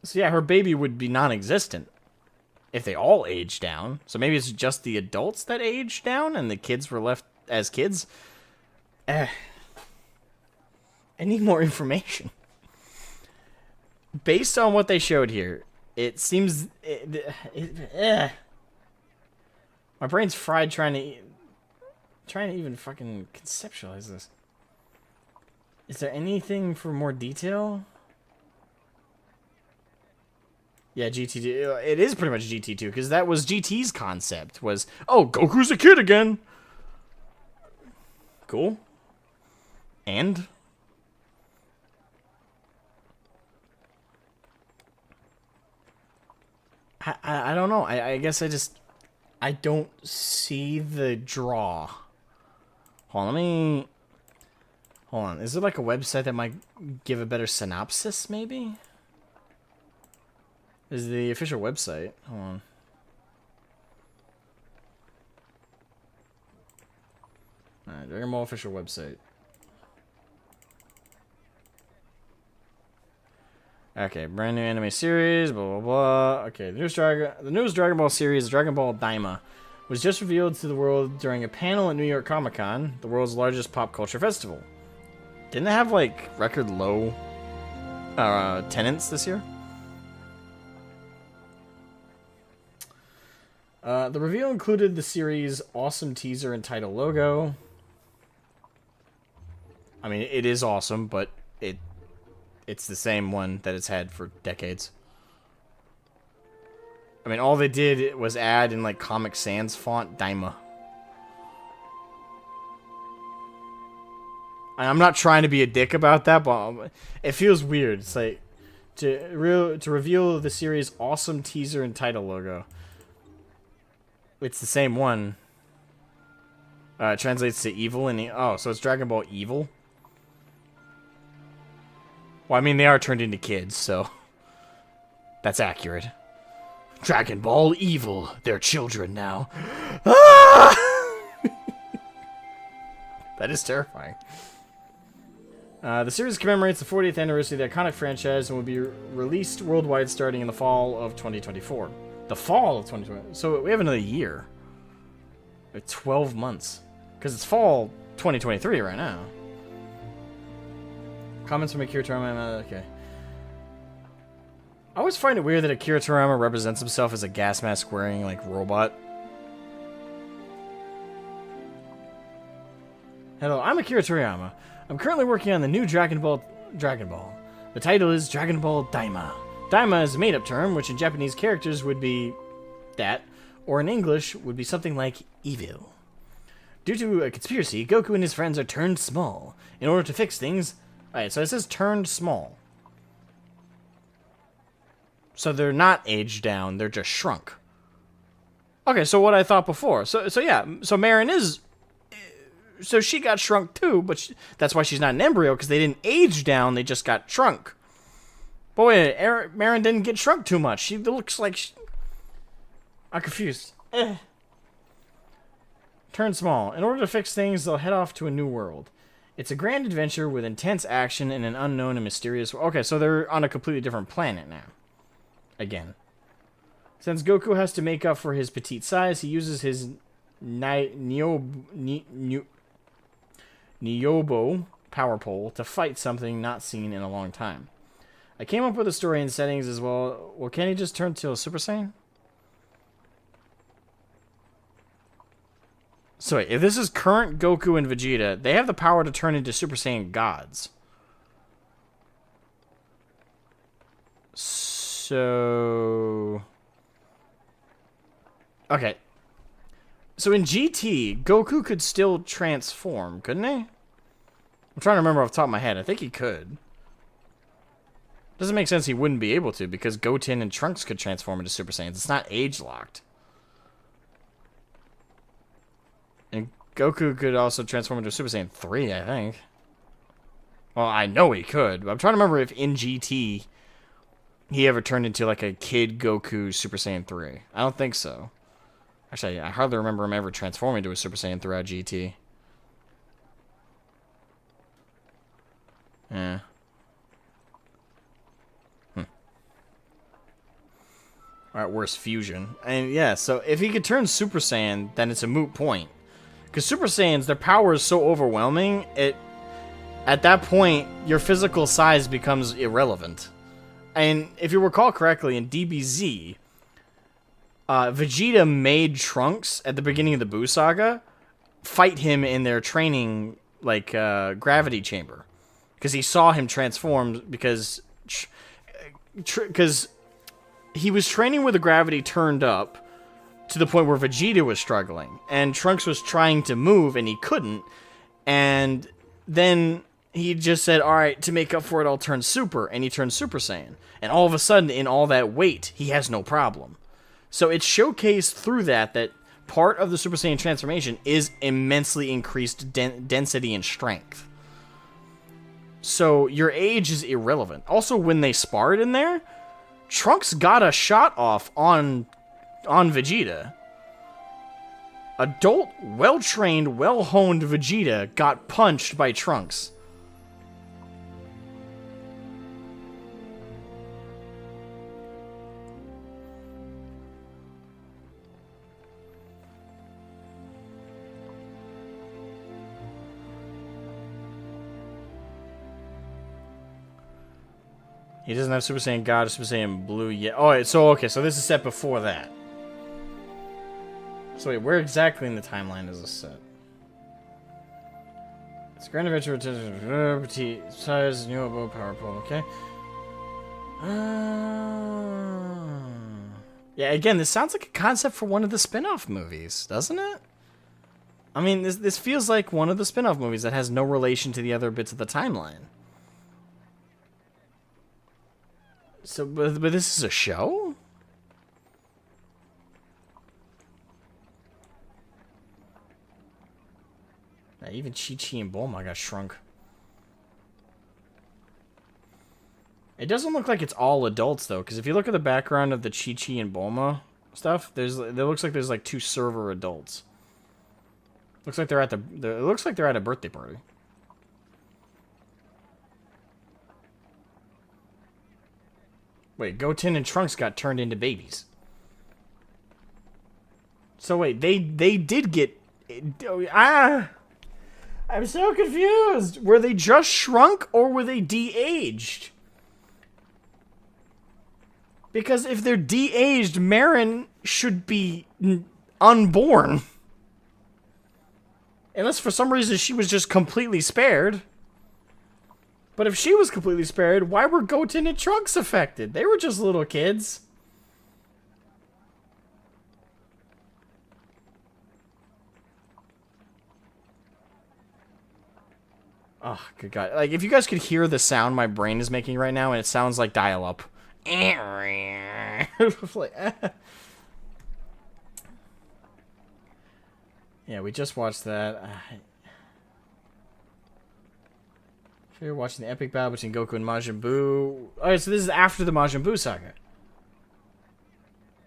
A: So yeah, her baby would be non-existent if they all age down. So maybe it's just the adults that age down and the kids were left as kids. I need more information. Based on what they showed here, it seems... My brain's fried trying to even fucking conceptualize this. Is there anything for more detail? Yeah, GT2. It is pretty much GT2, because that was GT's concept, was, oh, Goku's a kid again! Cool. And? I don't know. I guess I don't see the draw. Hold on, Hold on. Is there like a website that might give a better synopsis, maybe? Is the official website. Hold on. Alright, Dragon Ball official website. Okay, brand new anime series, blah blah blah. Okay, the newest Dragon Ball series, Dragon Ball Daima, was just revealed to the world during a panel at New York Comic Con, the world's largest pop culture festival. Didn't it have like record low attendance this year? The reveal included the series' awesome teaser and title logo. I mean, it is awesome, but it's the same one that it's had for decades. I mean, all they did was add in like Comic Sans font Daima. I'm not trying to be a dick about that, but it feels weird. It's like to reveal the series' awesome teaser and title logo. It's the same one. It translates to evil and oh, so it's Dragon Ball Evil. Well, I mean they are turned into kids, so that's accurate. Dragon Ball Evil. They're children now. Ah! That is terrifying. The series commemorates the 40th anniversary of the iconic franchise and will be released worldwide starting in the fall of 2024. The fall of 2020. So we have another year. 12 months. Because it's fall 2023 right now. Comments from Akira Toriyama. Okay. I always find it weird that Akira Toriyama represents himself as a gas mask wearing, like, robot. Hello, I'm Akira Toriyama. I'm currently working on the new Dragon Ball. The title is Dragon Ball Daima. Daima is a made-up term, which in Japanese characters would be that, or in English would be something like evil. Due to a conspiracy, Goku and his friends are turned small. In order to fix things... Alright, so it says turned small. So they're not aged down, they're just shrunk. Okay, so what I thought before. So yeah, so Marin is... So she got shrunk too, but that's why she's not an embryo, because they didn't age down, they just got shrunk. But wait, Marin didn't get shrunk too much. She looks like... I'm confused. Turn small. In order to fix things, they'll head off to a new world. It's a grand adventure with intense action in an unknown and mysterious... Okay, so they're on a completely different planet now. Again. Since Goku has to make up for his petite size, he uses his Nyobo power pole to fight something not seen in a long time. I came up with a story and settings as well. Well, can he just turn to a Super Saiyan? So wait, if this is current Goku and Vegeta, they have the power to turn into Super Saiyan gods. So... Okay. So in GT, Goku could still transform, couldn't he? I'm trying to remember off the top of my head. I think he could. Doesn't make sense he wouldn't be able to, because Goten and Trunks could transform into Super Saiyans. It's not age-locked. And Goku could also transform into Super Saiyan 3, I think. Well, I know he could, but I'm trying to remember if in GT he ever turned into like a kid Goku Super Saiyan 3. I don't think so. Actually, I hardly remember him ever transforming to a Super Saiyan throughout GT. Yeah. Alright, where's Fusion? And yeah, so if he could turn Super Saiyan, then it's a moot point. Because Super Saiyans, their power is so overwhelming, at that point, your physical size becomes irrelevant. And if you recall correctly, in DBZ, Vegeta made Trunks, at the beginning of the Buu Saga, fight him in their training, like, gravity chamber. Because he saw him transform, because he was training with the gravity turned up, to the point where Vegeta was struggling, and Trunks was trying to move, and he couldn't, and then he just said, alright, to make up for it, I'll turn Super, and he turned Super Saiyan. And all of a sudden, in all that weight, he has no problem. So it's showcased through that part of the Super Saiyan transformation is immensely increased density and strength. So your age is irrelevant. Also, when they sparred in there, Trunks got a shot off on Vegeta. Adult, well-trained, well-honed Vegeta got punched by Trunks. He doesn't have Super Saiyan God or Super Saiyan Blue yet. Oh, so okay, so this is set before that. So wait, where exactly in the timeline is this set? It's Grand Adventure Petite Size New Above Power Pole, okay? Yeah, again, this sounds like a concept for one of the spin-off movies, doesn't it? I mean, this feels like one of the spin-off movies that has no relation to the other bits of the timeline.
C: So, but this is a show? Yeah, even Chi-Chi and Bulma got shrunk. It doesn't look like it's all adults, though, because if you look at the background of the Chi-Chi and Bulma stuff, there looks like there's like 2 server adults. Looks like they're at it looks like they're at a birthday party. Wait, Goten and Trunks got turned into babies. So wait, they did get... I'm so confused. Were they just shrunk or were they de-aged? Because if they're de-aged, Marin should be unborn. Unless for some reason she was just completely spared. But if she was completely spared, why were Goten and Trunks affected? They were just little kids. Oh, good God. Like, if you guys could hear the sound my brain is making right now, and it sounds like dial-up. Like, yeah, we just watched that. So you're watching the epic battle between Goku and Majin Buu. Alright, so this is after the Majin Buu saga.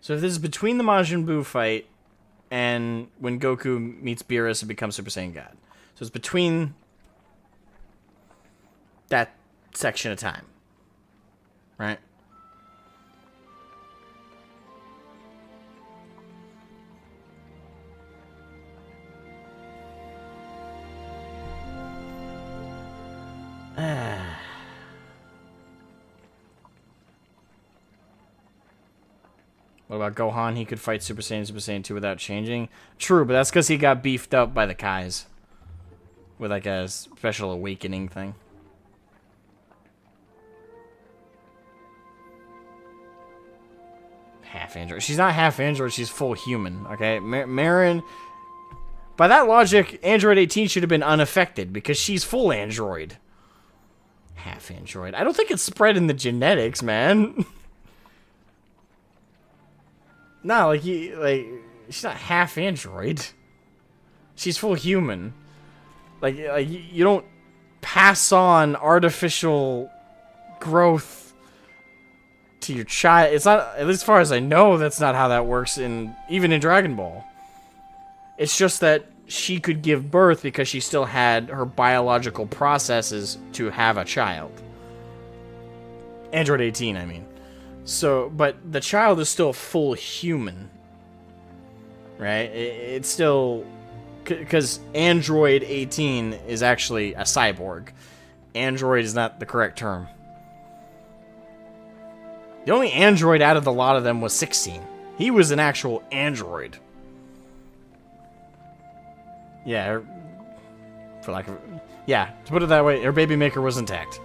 C: So if this is between the Majin Buu fight and when Goku meets Beerus and becomes Super Saiyan God. So it's between that section of time. Right? What about Gohan? He could fight Super Saiyan 2 without changing. True, but that's because he got beefed up by the Kais. With like a special awakening thing. Half android. She's not half android, she's full human, okay? Marin... By that logic, Android 18 should have been unaffected because she's full android. Half android. I don't think it's spread in the genetics, man. No, like she's not half android. She's full human. Like you don't pass on artificial growth to your child. It's not, at least as far as I know, that's not how that works even in Dragon Ball. It's just that she could give birth because she still had her biological processes to have a child. Android 18, I mean. So, but the child is still full human. Right? It's still... Because Android 18 is actually a cyborg. Android is not the correct term. The only android out of the lot of them was 16. He was an actual android. Yeah, for lack of... Yeah, to put it that way, her baby maker was intact.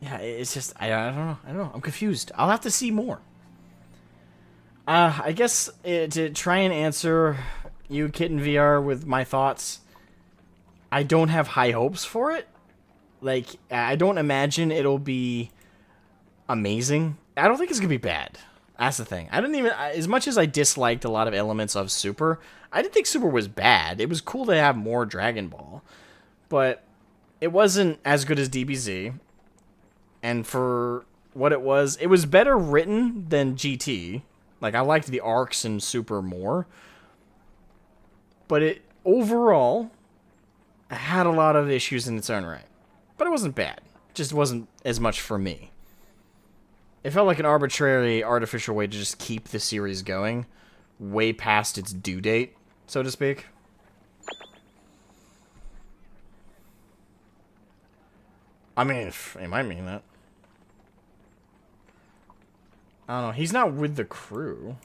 C: Yeah, it's just... I don't know. I'm confused. I'll have to see more. I guess to try and answer you, Kitten VR, with my thoughts, I don't have high hopes for it. Like, I don't imagine it'll be amazing. I don't think it's gonna be bad. That's the thing. I didn't even... As much as I disliked a lot of elements of Super, I didn't think Super was bad. It was cool to have more Dragon Ball. But it wasn't as good as DBZ. And for what it was better written than GT. Like, I liked the arcs in Super more. But it, overall, had a lot of issues in its own right. But it wasn't bad. It just wasn't as much for me. It felt like an arbitrary, artificial way to just keep the series going way past its due date, so to speak. I mean, it might mean that. I don't know. He's not with the crew.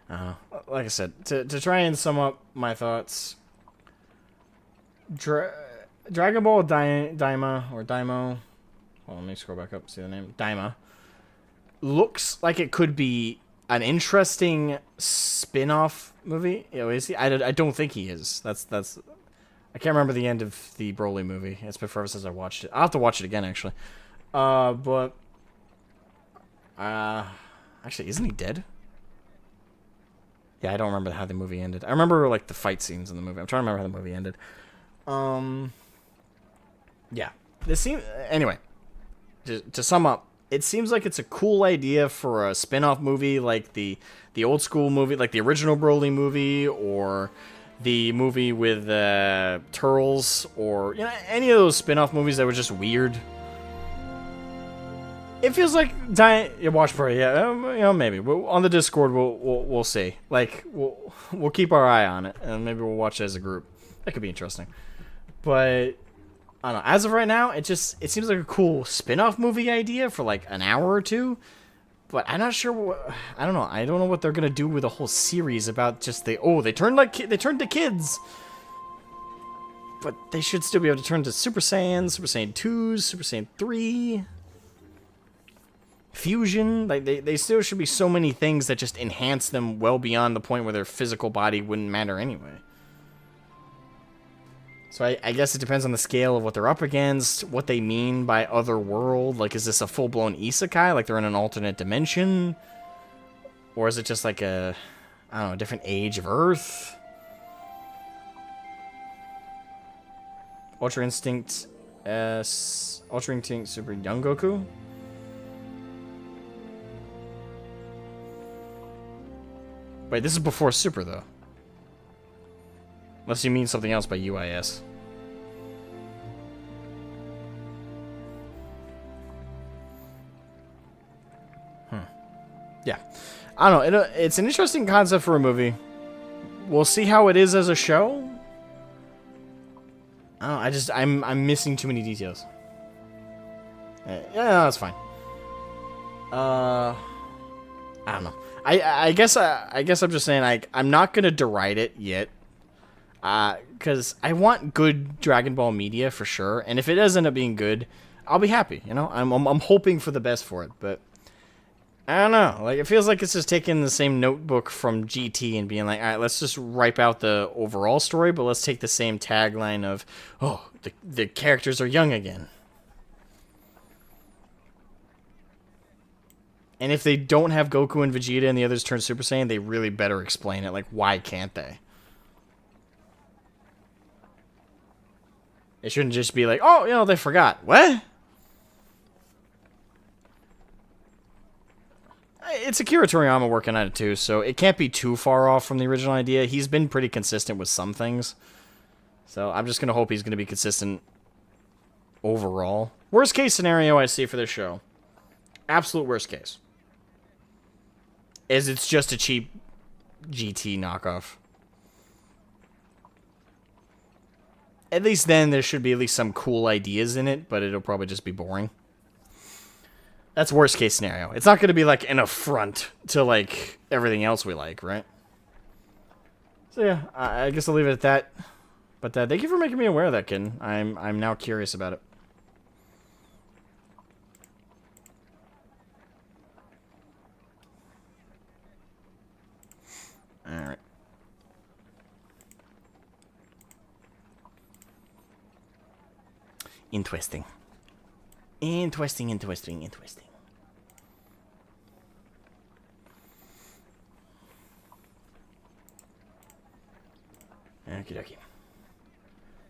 C: I don't know. Like I said, to try and sum up my thoughts, Dragon Ball Daima, or Daimo, hold on, let me scroll back up, see the name, Daima, looks like it could be an interesting spin-off movie. You know, is he? I don't think he is. That's. I can't remember the end of the Broly movie. It's been forever since I watched it. I'll have to watch it again, actually. Actually, isn't he dead? Yeah, I don't remember how the movie ended. I remember, like, the fight scenes in the movie. I'm trying to remember how the movie ended. Yeah. Anyway, to sum up, it seems like it's a cool idea for a spin-off movie like the old school movie, like the original Broly movie, or the movie with Turtles, or any of those spin-off movies that were just weird. It feels like watch party, yeah, maybe. On the Discord, we'll see. Like we'll keep our eye on it, and maybe we'll watch it as a group. That could be interesting. But I don't know. As of right now, it seems like a cool spin-off movie idea for like an hour or two. But I'm not sure. I don't know. I don't know what they're gonna do with a whole series about just they turned to kids. But they should still be able to turn to Super Saiyans, Super Saiyan 2s, Super Saiyan 3. Fusion. Like they still should be so many things that just enhance them well beyond the point where their physical body wouldn't matter anyway. So I guess it depends on the scale of what they're up against, what they mean by other world. Like, is this a full-blown isekai? Like, they're in an alternate dimension? Or is it just like a different age of Earth? Ultra Instinct Super Young Goku? Wait, this is before Super, though. Unless you mean something else by UIS. Yeah. I don't know. It's an interesting concept for a movie. We'll see how it is as a show. I don't know. I'm missing too many details. Yeah, that's fine. I don't know. I guess I'm just saying I'm not gonna deride it yet. Because I want good Dragon Ball media for sure, and if it does end up being good, I'll be happy. I'm hoping for the best for it, but I don't know. Like, it feels like it's just taking the same notebook from GT and being like, all right, let's just ripe out the overall story, but let's take the same tagline of, oh, the characters are young again. And if they don't have Goku and Vegeta and the others turn Super Saiyan, they really better explain it. Like, why can't they? It shouldn't just be like, oh, they forgot. What? It's Akira Toriyama working on it too, so it can't be too far off from the original idea. He's been pretty consistent with some things. So I'm just going to hope he's going to be consistent overall. Worst case scenario I see for this show. Absolute worst case. Is it's just a cheap GT knockoff. At least then there should be at least some cool ideas in it, but it'll probably just be boring. That's worst case scenario. It's not going to be like an affront to like everything else we like, right? So yeah, I guess I'll leave it at that. But thank you for making me aware of that, kid. I'm now curious about it. All right. Interesting. Interesting. Okie dokie.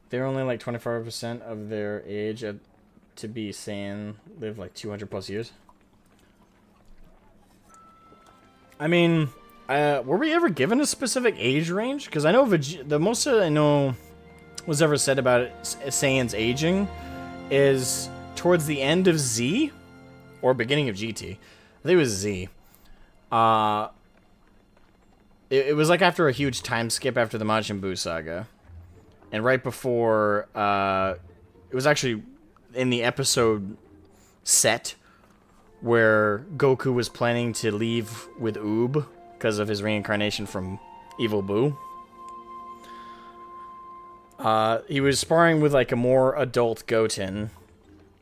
C: They're only like 25% of their age to be Saiyan live like 200 plus years. I mean, were we ever given a specific age range? Because I know the most that I know was ever said about it, Saiyan's aging is towards the end of Z or beginning of GT. I think it was Z. It was like after a huge time skip after the Majin Buu saga. And right before, it was actually in the episode set where Goku was planning to leave with Oob because of his reincarnation from Evil Buu. He was sparring with like a more adult Goten.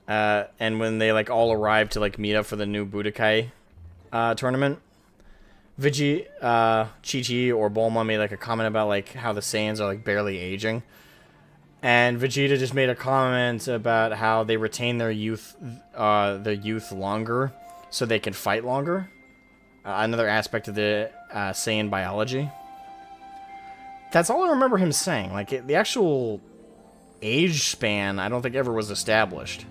C: And when they like all arrived to like meet up for the new Budokai tournament,
A: Chi-Chi or Bulma made like a comment about like how the Saiyans are like barely aging. And Vegeta just made a comment about how they retain their youth longer so they can fight longer. Another aspect of the Saiyan biology. That's all I remember him saying. Like, the actual age span, I don't think ever was established.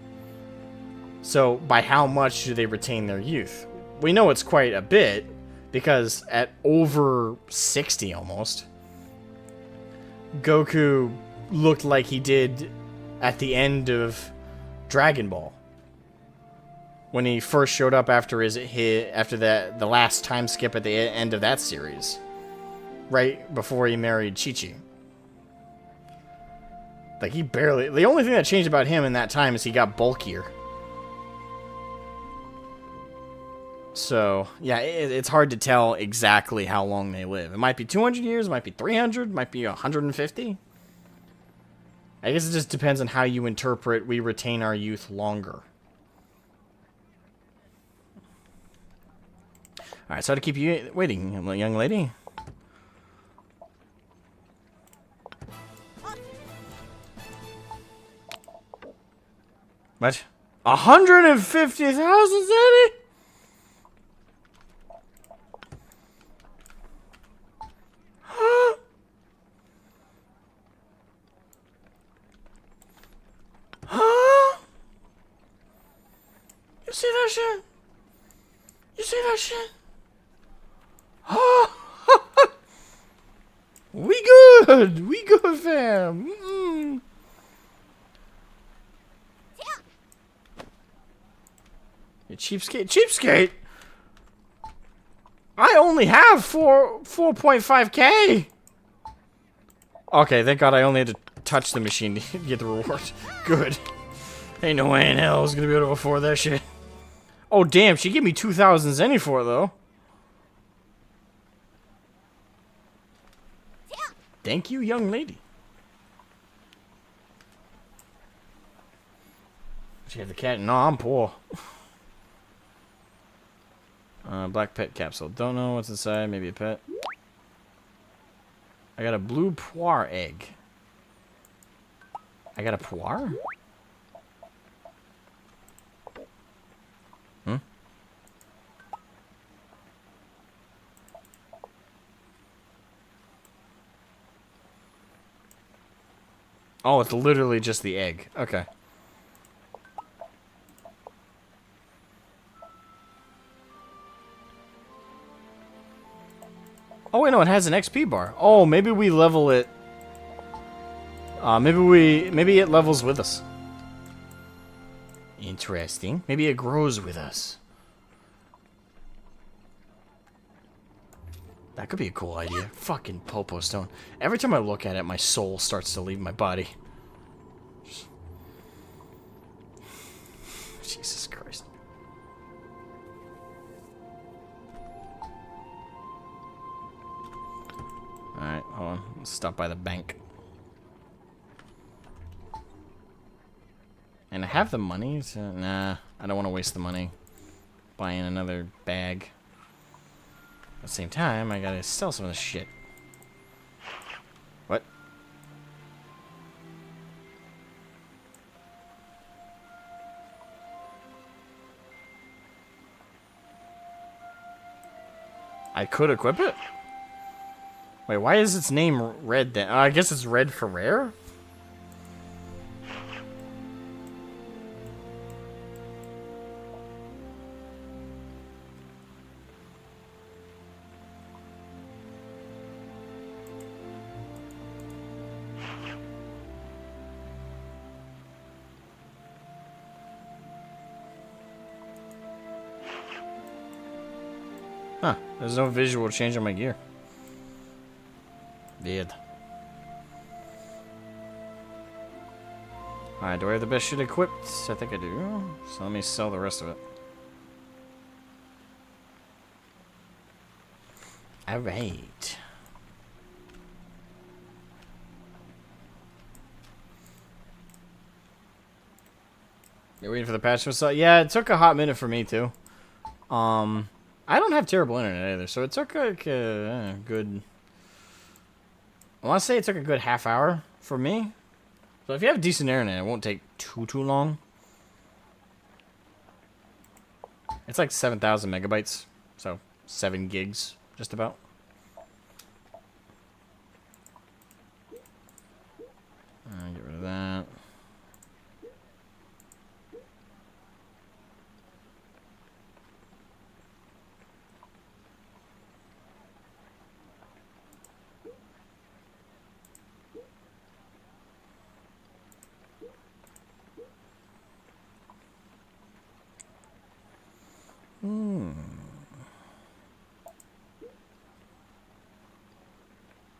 A: So, by how much do they retain their youth? We know it's quite a bit, because at over 60 almost, Goku looked like he did at the end of Dragon Ball. When he first showed up after the last time skip at the end of that series. Right before he married Chi-Chi. Like, the only thing that changed about him in that time is he got bulkier. So, yeah, it's hard to tell exactly how long they live. It might be 200 years, it might be 300, it might be 150. I guess it just depends on how you interpret we retain our youth longer. Alright, so to keep you waiting, young lady. What? 150,000, Zaddy? Huh? Huh? You see that shit? You see that shit? Huh? We good! We good, fam! Mm-mm. You cheapskate. Cheapskate? I only have 4.5k. Okay, thank God I only had to touch the machine to get the reward. Good. Ain't no way in hell I was gonna be able to afford that shit. Oh damn, she gave me 2,000 zenny for it though. Thank you, young lady. She had the cat. No, I'm poor. Black pet capsule. Don't know what's inside. Maybe a pet. I got a blue poire egg. I got a poire? Hmm? Oh, it's literally just the egg. Okay. Oh wait, no, it has an XP bar. Oh, maybe we level it. Maybe it levels with us. Interesting. Maybe it grows with us. That could be a cool idea. Fucking Popo Stone. Every time I look at it, my soul starts to leave my body. Jesus Christ. Alright, hold on. Let's stop by the bank. And I have the money, so nah, I don't want to waste the money buying another bag. At the same time, I gotta sell some of this shit. What? I could equip it? Wait, why is its name red then? I guess it's red for rare? Huh, there's no visual change on my gear. Weird. Alright, do I have the best shit equipped? I think I do. So let me sell the rest of it. Alright. You're waiting for the patch to start? Yeah, it took a hot minute for me too. I
C: I don't have terrible internet either, so it took like a good... I want to say it took a good half hour for me. So if you have decent internet, it won't take too long. It's like 7,000 megabytes, so 7 gigs, just about. Get rid of that.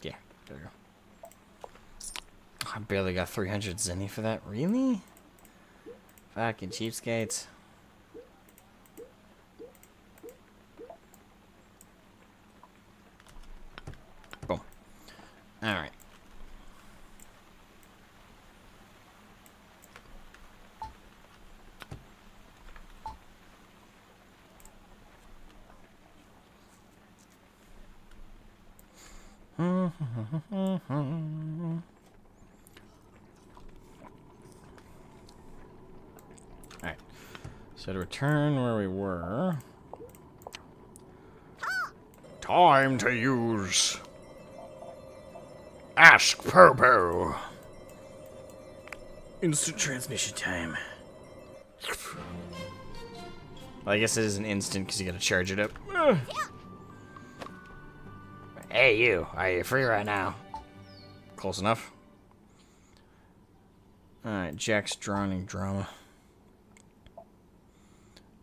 C: Yeah, there you go. I barely got 300 zenny for that. Really? Fucking cheapskates. Boom. Alright. Alright. So to return where we were. Time to use Ask Popo. Instant transmission time. Well, I guess it is an instant because you gotta charge it up. Hey, you. Are you free right now? Close enough. Alright, Jack's drowning drama.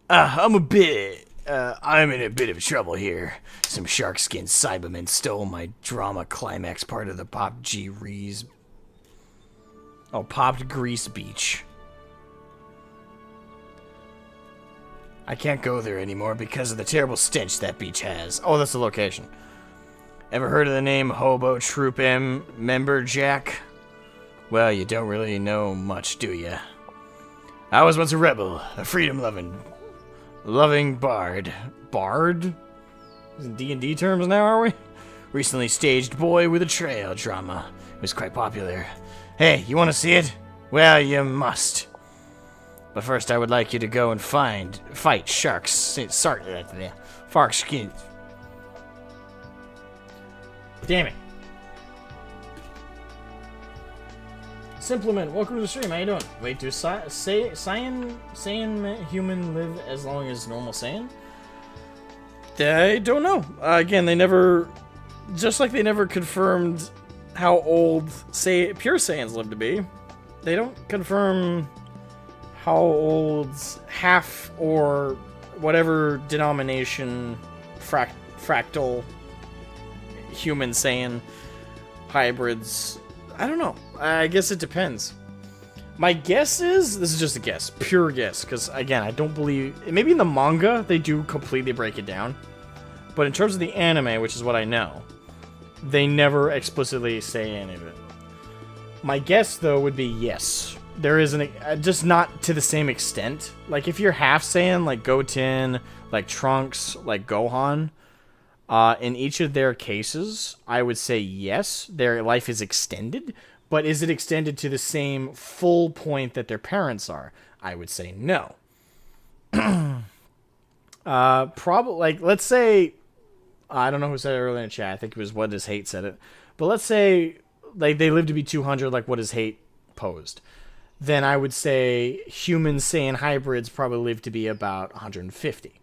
C: I'm in a bit of trouble here. Some shark-skinned Cybermen stole my drama climax part of the Popped Grease Beach. I can't go there anymore because of the terrible stench that beach has. Oh, that's the location. Ever heard of the name Hobo Troop M member Jack? Well, you don't really know much, do you? I was once a rebel, a freedom-loving bard. Bard? In D&D terms now, are we? Recently staged boy with a trail drama. It was quite popular. Hey, you want to see it? Well, you must. But first, I would like you to go and fight sharks. Fark skins. Damn it. Simplement, welcome to the stream. How you doing? Wait, do Saiyan human live as long as normal Saiyan? I don't know. Again, they never, just like they never confirmed how old pure Saiyans live to be. They don't confirm how old half or whatever denomination fractal human Saiyan hybrids. I don't know. I guess it depends. My guess is, this is just a guess, pure guess, because again, I don't believe, maybe in the manga they do completely break it down, but in terms of the anime, which is what I know, they never explicitly say any of it. My guess, though, would be yes. There is just not to the same extent. Like, if you're half Saiyan, like Goten, like Trunks, like Gohan, in each of their cases, I would say yes, their life is extended, but is it extended to the same full point that their parents are? I would say no. Probably, like, let's say, I don't know who said it earlier in the chat, I think it was What Is Hate said it, but let's say, like, they live to be 200, like What Is Hate posed. Then I would say human Saiyan hybrids probably live to be about 150,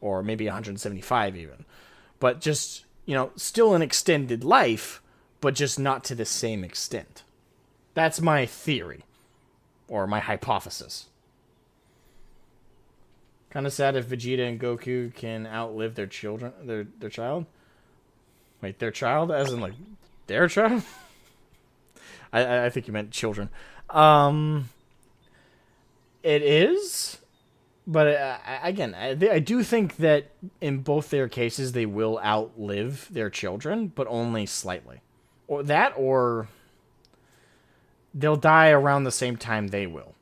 C: or maybe 175 even. But just, you know, still an extended life, but just not to the same extent. That's my theory, or my hypothesis. Kind of sad if Vegeta and Goku can outlive their children, their child. Wait, their child, as in like their child? I think you meant children. It is. But again, I do think that in both their cases, they will outlive their children, but only slightly. Or that, or they'll die around the same time they will.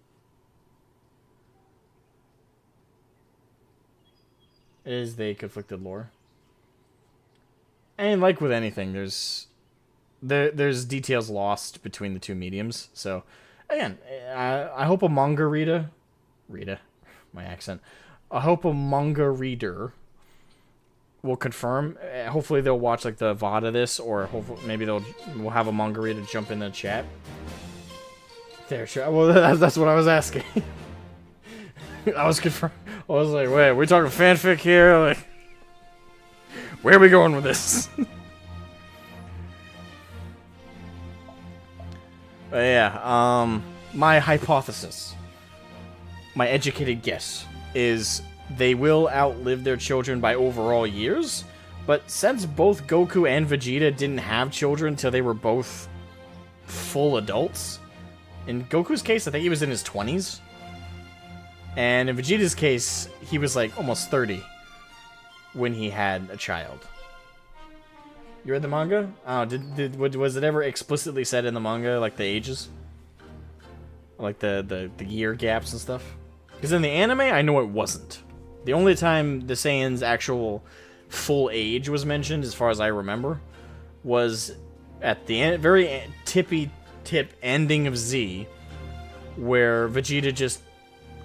A: It is the conflicted lore. And like with anything, there's details lost between the two mediums. So, again, I hope a manga reader, my accent, I hope a manga reader will confirm. Hopefully they'll watch like the VOD of this, or hopefully maybe we'll have a manga reader jump in the chat. There, sure. Well, that's what I was asking. I was confirmed. I was like, wait, we're talking fanfic here? Like, where are we going with this? But yeah, my hypothesis, my educated guess, is they will outlive their children by overall years, but since both Goku and Vegeta didn't have children until they were both full adults, in Goku's case, I think he was in his 20s, and in Vegeta's case, he was like almost 30 when he had a child. You read the manga? Oh, was it ever explicitly said in the manga, like the ages? Like the year gaps and stuff? Because in the anime, I know it wasn't. The only time the Saiyan's actual full age was mentioned, as far as I remember, was at the very tippy-tip ending of Z, where Vegeta just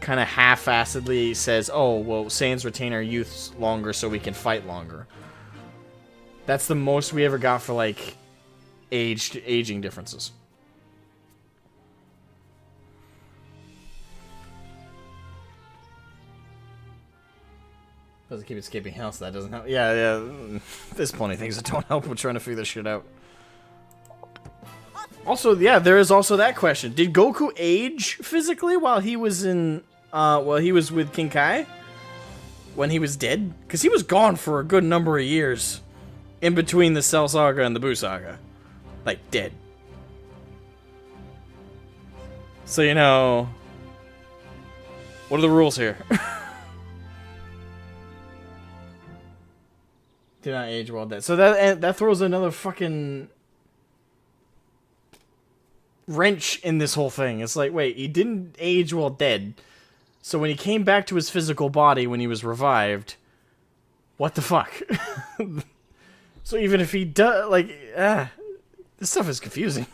A: kind of half-assedly says, oh, well, Saiyans retain our youth longer so we can fight longer. That's the most we ever got for, like, aging differences. Doesn't keep escaping hell, so that doesn't help. Yeah. There's plenty of things that don't help with trying to figure this shit out. Also, yeah, there is also that question. Did Goku age physically while he was in, while he was with King Kai? When he was dead? Because he was gone for a good number of years. In between the Cell Saga and the Buu Saga. Like, dead. So, you know... What are the rules here? Do not age while dead. So that throws another fucking... wrench in this whole thing. It's like, wait, he didn't age while dead. So when he came back to his physical body when he was revived... What the fuck? So even if he does, like, this stuff is confusing.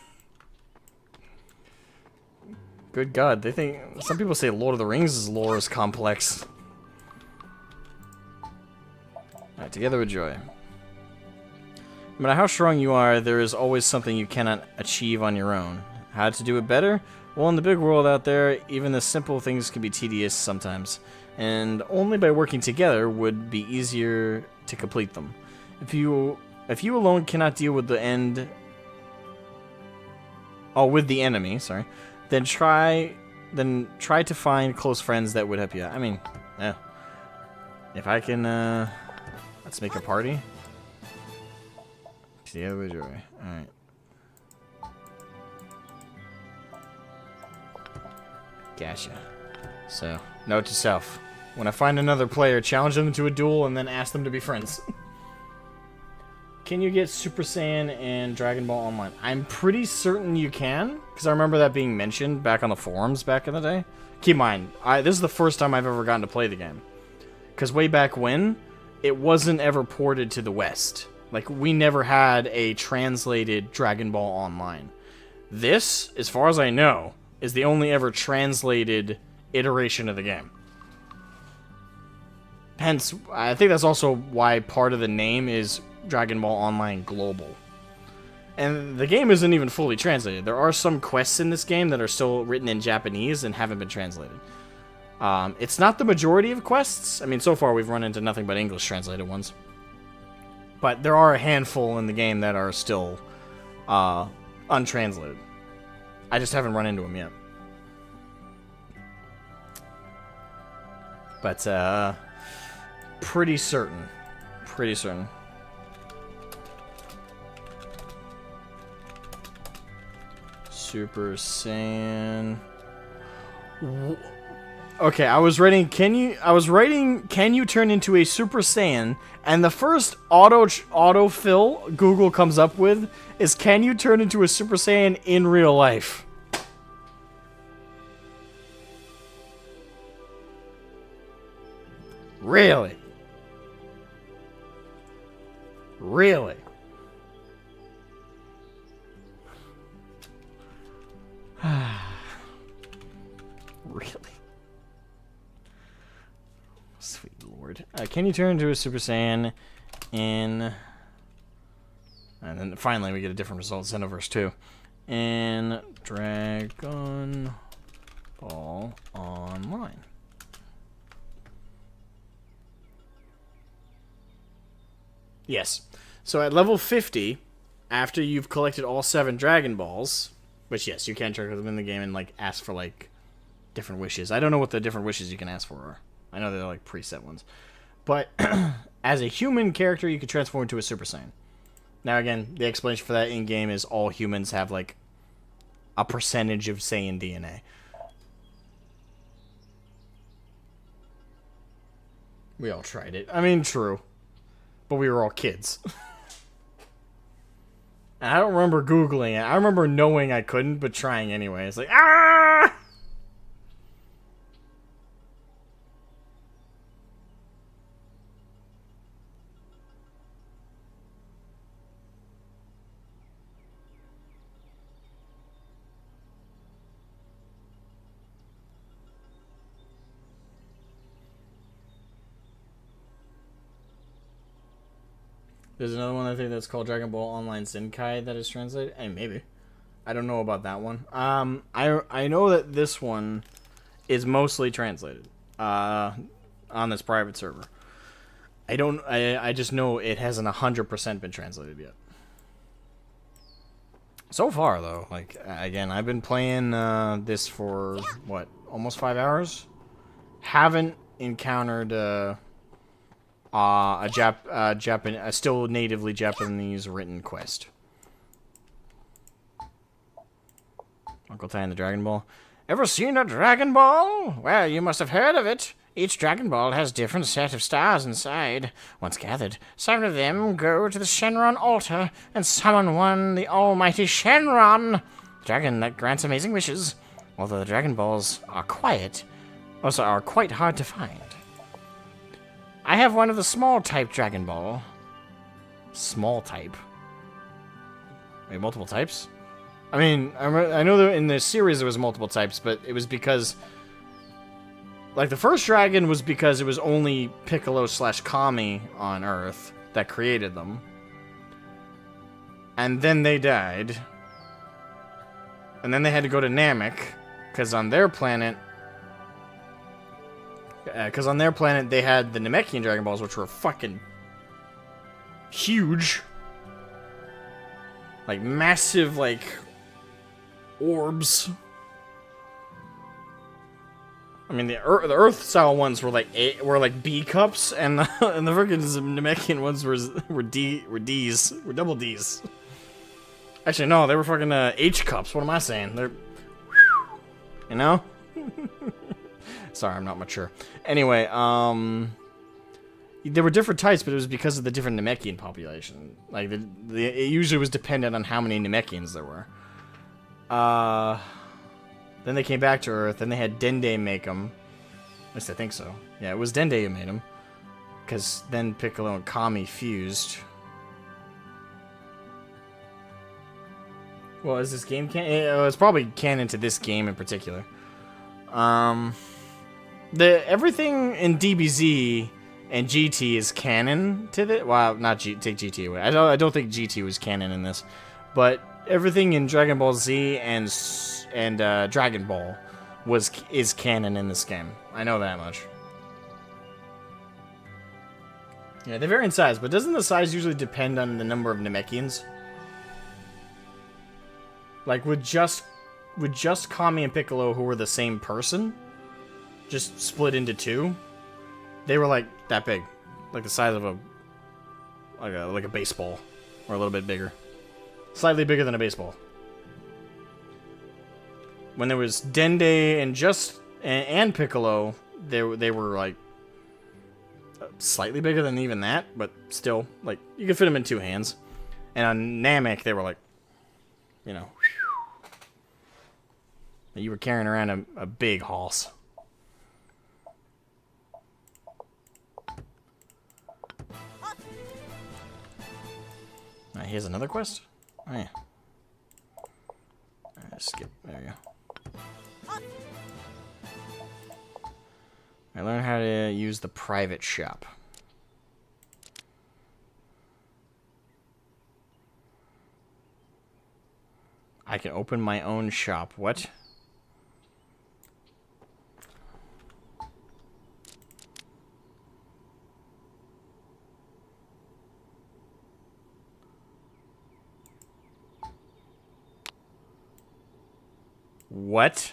A: Good God, they think, some people say Lord of the Rings' lore is complex. Alright, together with joy. No matter how strong you are, there is always something you cannot achieve on your own. How to do it better? Well, in the big world out there, even the simple things can be tedious sometimes. And only by working together would be easier to complete them. If you alone cannot deal with the enemy, sorry, then try to find close friends that would help you out. I mean, yeah. If I can, let's make a party. Together with joy. Alright. Gotcha. So, note to self. When I find another player, challenge them to a duel and then ask them to be friends. Can you get Super Saiyan and Dragon Ball Online? I'm pretty certain you can, because I remember that being mentioned back on the forums back in the day. Keep in mind, this is the first time I've ever gotten to play the game. Because way back when, it wasn't ever ported to the West. Like, we never had a translated Dragon Ball Online. This, as far as I know, is the only ever translated iteration of the game. Hence, I think that's also why part of the name is Dragon Ball Online Global. And the game isn't even fully translated. There are some quests in this game that are still written in Japanese and haven't been translated. It's not the majority of quests. I mean, so far we've run into nothing but English translated ones. But there are a handful in the game that are still untranslated. I just haven't run into them yet. But, pretty certain. Pretty certain. Super Saiyan. Okay, I was writing, can you turn into a Super Saiyan? And the first autofill Google comes up with is, can you turn into a Super Saiyan in real life? Really? Really? Really? Sweet lord. Can you turn into a Super Saiyan in... And then finally we get a different result, Xenoverse 2. In Dragon Ball Online. Yes. So at level 50, after you've collected all 7 Dragon Balls, which yes, you can trigger them in the game and like ask for like different wishes. I don't know what the different wishes you can ask for are. I know they're like preset ones. But as a human character, you can transform into a Super Saiyan. Now again, the explanation for that in-game is all humans have like a percentage of Saiyan DNA. We all tried it. I mean, true. But we were all kids. I don't remember Googling it. I remember knowing I couldn't, but trying anyway. It's like, ah! There's another one I think that's called Dragon Ball Online Zenkai that is translated. Hey, maybe. I don't know about that one. I know that this one is mostly translated on this private server. I just know it hasn't 100% been translated yet. So far though, like again, I've been playing this for what, almost 5 hours. Haven't encountered a still natively Japanese written quest. Uncle Ty and the Dragon Ball. Ever seen a Dragon Ball? Well, you must have heard of it. Each Dragon Ball has different set of stars inside. Once gathered, 7 of them go to the Shenron altar and summon one, the almighty Shenron, the dragon that grants amazing wishes. Although the Dragon Balls are quite hard to find. I have one of the small type Dragon Ball. Small type? Wait, multiple types? I mean, I know that in the series there was multiple types, but it was because... Like, the first dragon was because it was only Piccolo / Kami on Earth that created them. And then they died. And then they had to go to Namek, because on their planet... Because on their planet, they had the Namekian Dragon Balls, which were fucking huge. Like, massive, like, orbs. I mean, the Earth-style ones were like B cups, and the freaking Namekian ones were double Ds. Actually, no, they were fucking H cups. What am I saying? They're, you know. Sorry, I'm not mature. Anyway, there were different types, but it was because of the different Namekian population. Like, it usually was dependent on how many Namekians there were. Then they came back to Earth, then they had Dende make them. At least I think so. Yeah, it was Dende who made them. Because then Piccolo and Kami fused. Well, is this game canon? It's probably canon to this game in particular. Everything in DBZ and GT is canon to the... Well, not take GT away. I don't think GT was canon in this. But everything in Dragon Ball Z and Dragon Ball is canon in this game. I know that much. Yeah, they vary in size, but doesn't the size usually depend on the number of Namekians? Like, with just Kami and Piccolo, who were the same person, just split into 2, they were like that big, like the size of like a baseball, or a little bit bigger, slightly bigger than a baseball. When there was Dende and Piccolo, they were like slightly bigger than even that, but still, like, you could fit them in 2 hands. And on Namek, they were like, you know, you were carrying around a big hoss.
C: Here's another quest? Oh, yeah. Skip. There you go. I learned how to use the private shop. I can open my own shop. What? What?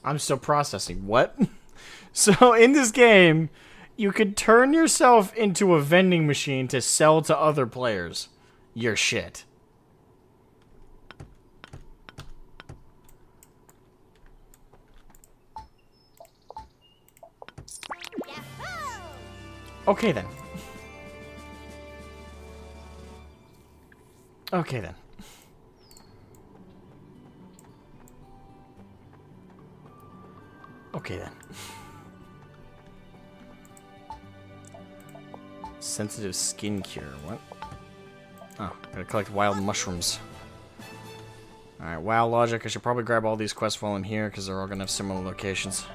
C: I'm still processing. What? So in this game, you could turn yourself into a vending machine to sell to other players your shit. Okay then. Okay then. Okay then. Sensitive skin cure. What? Oh, gotta collect wild mushrooms. Alright, WoW logic. I should probably grab all these quests while I'm here because they're all gonna have similar locations.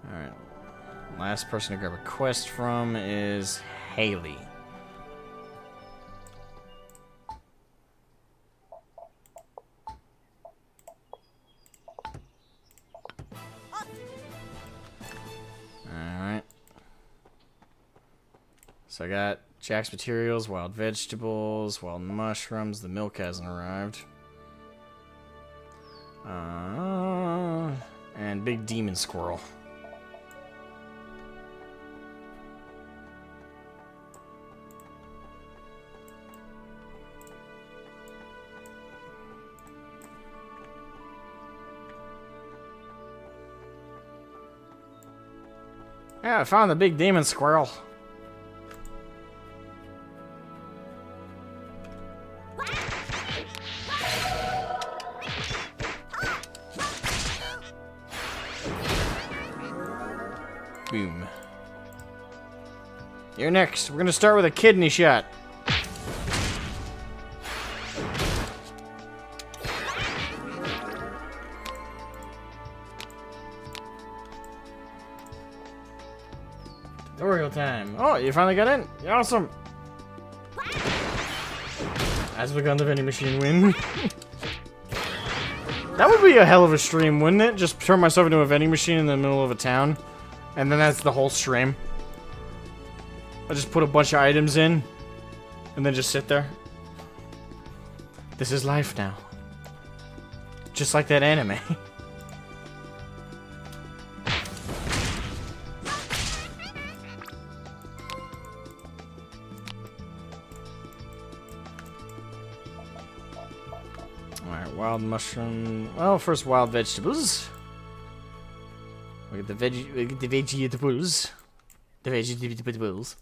C: Alright. Last person to grab a quest from is Haley. Alright. So I got Jack's materials, wild vegetables, wild mushrooms. The milk hasn't arrived. And big demon squirrel. Yeah, I found the big demon squirrel. Boom. You're next. We're gonna start with a kidney shot. Tutorial time. Oh, you finally got in. You're awesome. Asmogan the vending machine win. That would be a hell of a stream, wouldn't it? Just turn myself into a vending machine in the middle of a town. And then that's the whole stream. I just put a bunch of items in. And then just sit there. This is life now. Just like that anime. Alright, wild mushroom. Well, first wild vegetables. We get the vegetables. The vegetables.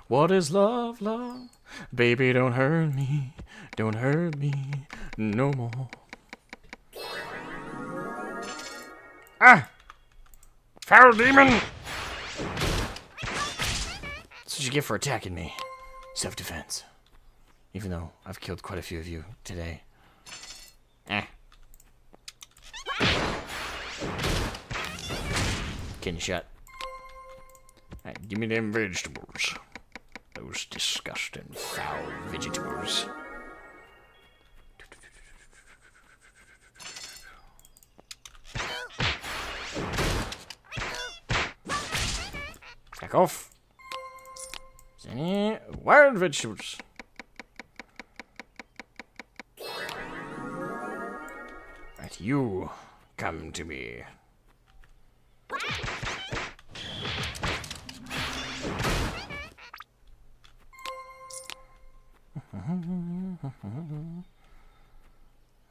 C: What is love, love? Baby, don't hurt me. Don't hurt me no more. Ah! Foul demon! That's what you get for attacking me. Self-defense. Even though I've killed quite a few of you today. Kidney shot. Alright, give me them vegetables. Those disgusting foul vegetables. Back off. Is any wild vegetables? Right, you come to me.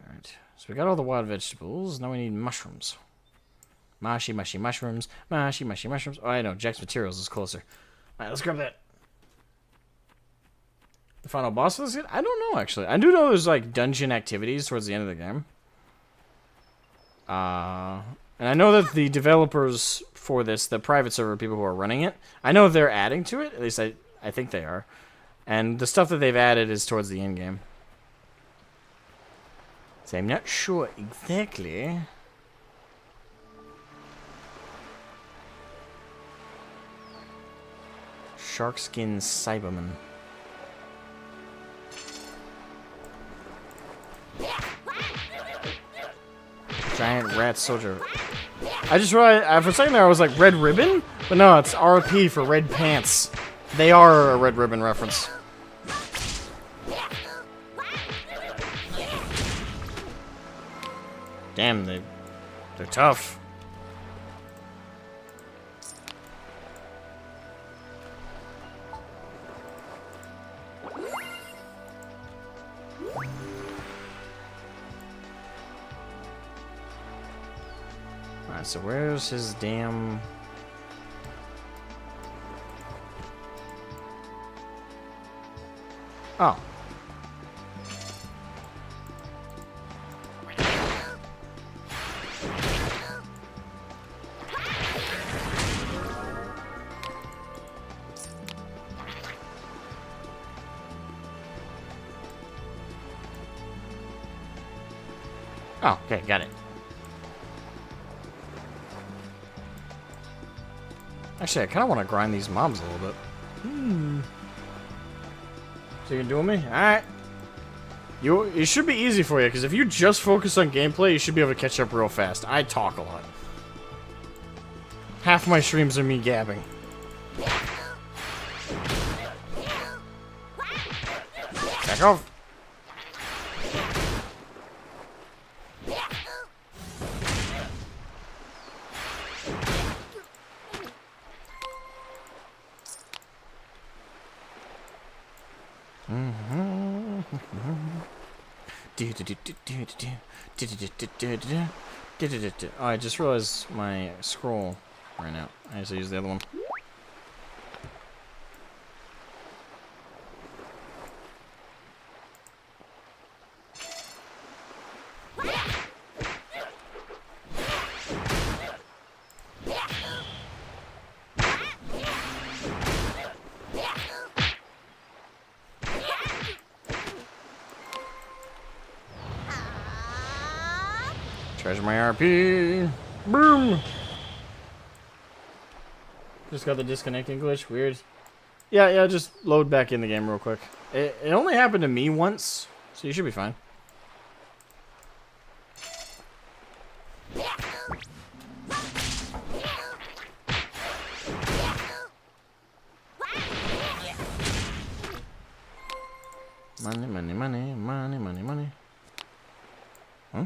C: Alright, so we got all the wild vegetables. Now we need mushrooms. Mushy mushrooms. Mushy mushrooms. Oh, I know. Jack's Materials is closer. Alright, let's grab that. The final boss for this game? I don't know, actually. I do know there's, like, dungeon activities towards the end of the game. And I know that the developers for this, the private server people who are running it, I know they're adding to it. At least I think they are. And the stuff that they've added is towards the end game. So I'm not sure exactly. Sharkskin Cyberman. Giant rat soldier. I just realized, for a second there I was like, Red Ribbon? But no, it's RP for Red Pants. They are a Red Ribbon reference. Damn, they're tough. Alright, so where's his damn... Oh. Oh, okay, got it. Actually, I kind of want to grind these mobs a little bit. So you can do with me? Alright. It should be easy for you, because if you just focus on gameplay, you should be able to catch up real fast. I talk a lot. Half my streams are me gabbing. Back off. Oh, I just realized my scroll ran out. I have to use the other one. Treasure my RP. Boom. Just got the disconnecting glitch. Weird. Yeah, just load back in the game real quick. It only happened to me once, so you should be fine. Money, money, money, money, money, money. Huh?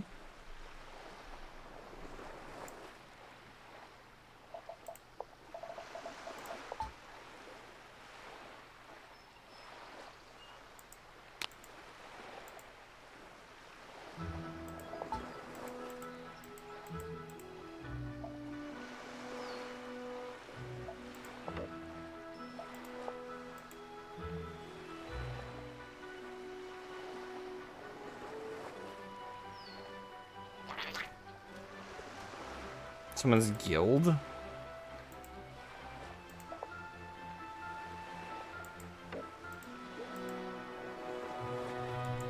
C: Someone's guild?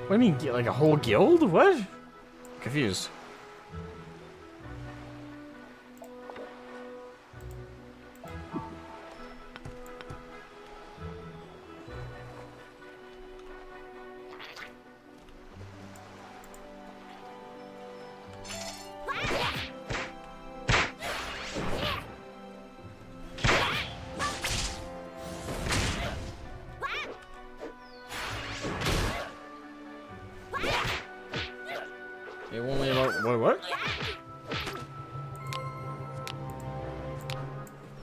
C: What do you mean, like a whole guild? What? Confused.
A: It won't let you what?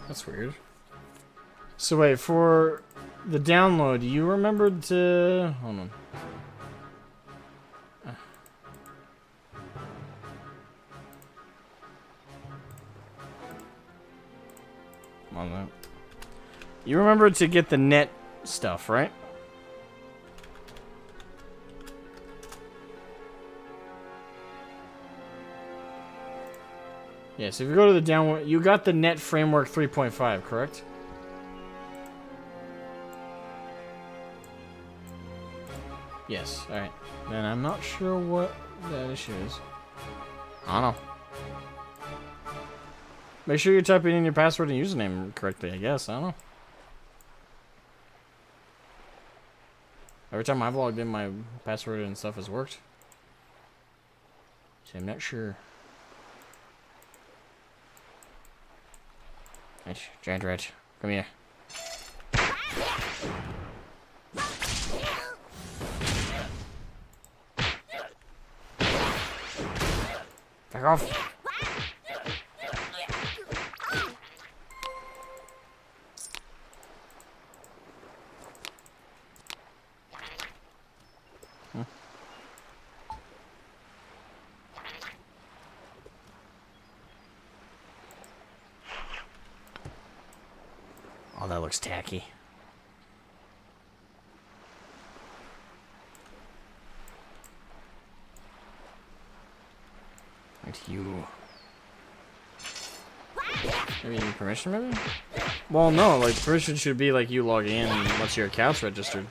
A: That's weird. So wait, for the download, you remembered to... Hold on. Come on, then. You remembered to get the net stuff, right? Yeah, so if you go to the download, you got the Net Framework 3.5, correct? Yes, alright. Then I'm not sure what that issue is. I don't know. Make sure you're typing in your password and username correctly, I guess. I don't know. Every time I've logged in, my password and stuff has worked. So I'm not sure. Nice, giant rat. Come here. Back off. Oh, that looks tacky. Right, you. Maybe you need permission, maybe? Well, no, like, permission should be like you log in once your account's registered.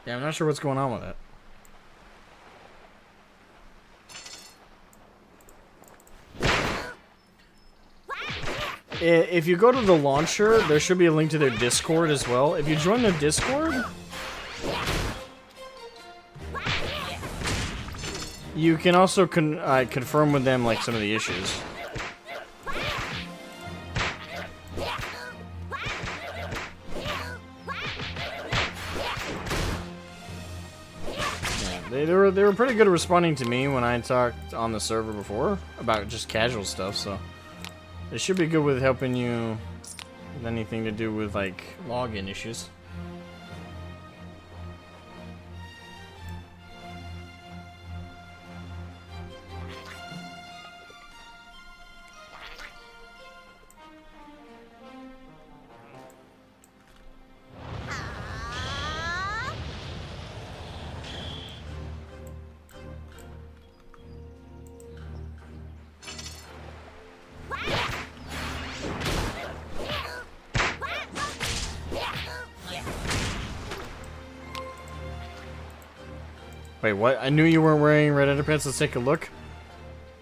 A: Yeah, I'm not sure what's going on with it. If you go to the launcher, there should be a link to their Discord as well. If you join their Discord, you can also confirm with them like some of the issues. They were pretty good at responding to me when I talked on the server before about just casual stuff, so they should be good with helping you with anything to do with like login issues. Wait, what? I knew you weren't wearing red underpants. Let's take a look.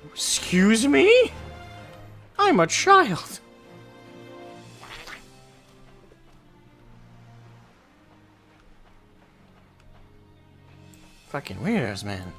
A: Excuse me? I'm a child. Fucking weirdos, man.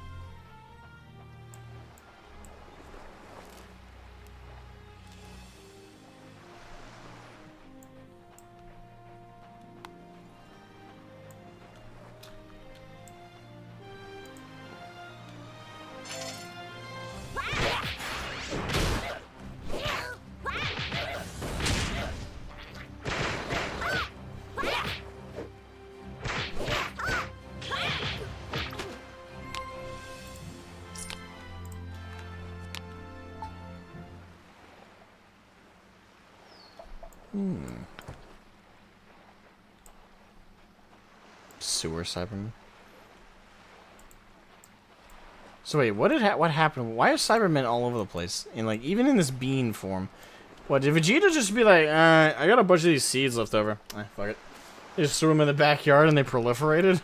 A: Sewer Cyberman. So wait, what happened? Why are Cybermen all over the place? And like even in this bean form. What, did Vegeta just be like, I got a bunch of these seeds left over. Fuck it. They just threw them in the backyard and they proliferated?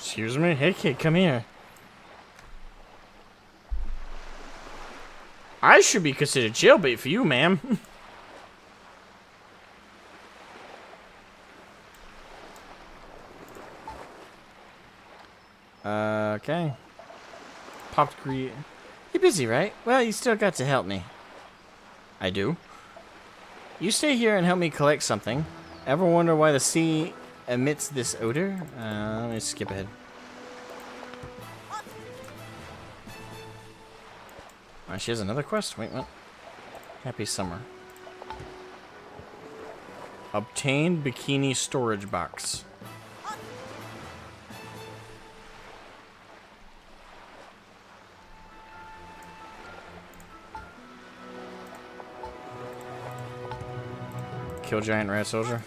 C: Excuse me? Hey, kid, come here. I should be considered jailbait for you, ma'am. Okay. Popped green. You're busy, right? Well, you still got to help me. I do. You stay here and help me collect something. Ever wonder why the sea emits this odor? Let me skip ahead. She has another quest? Wait, what? Happy summer. Obtained bikini storage box. Kill giant rat soldier.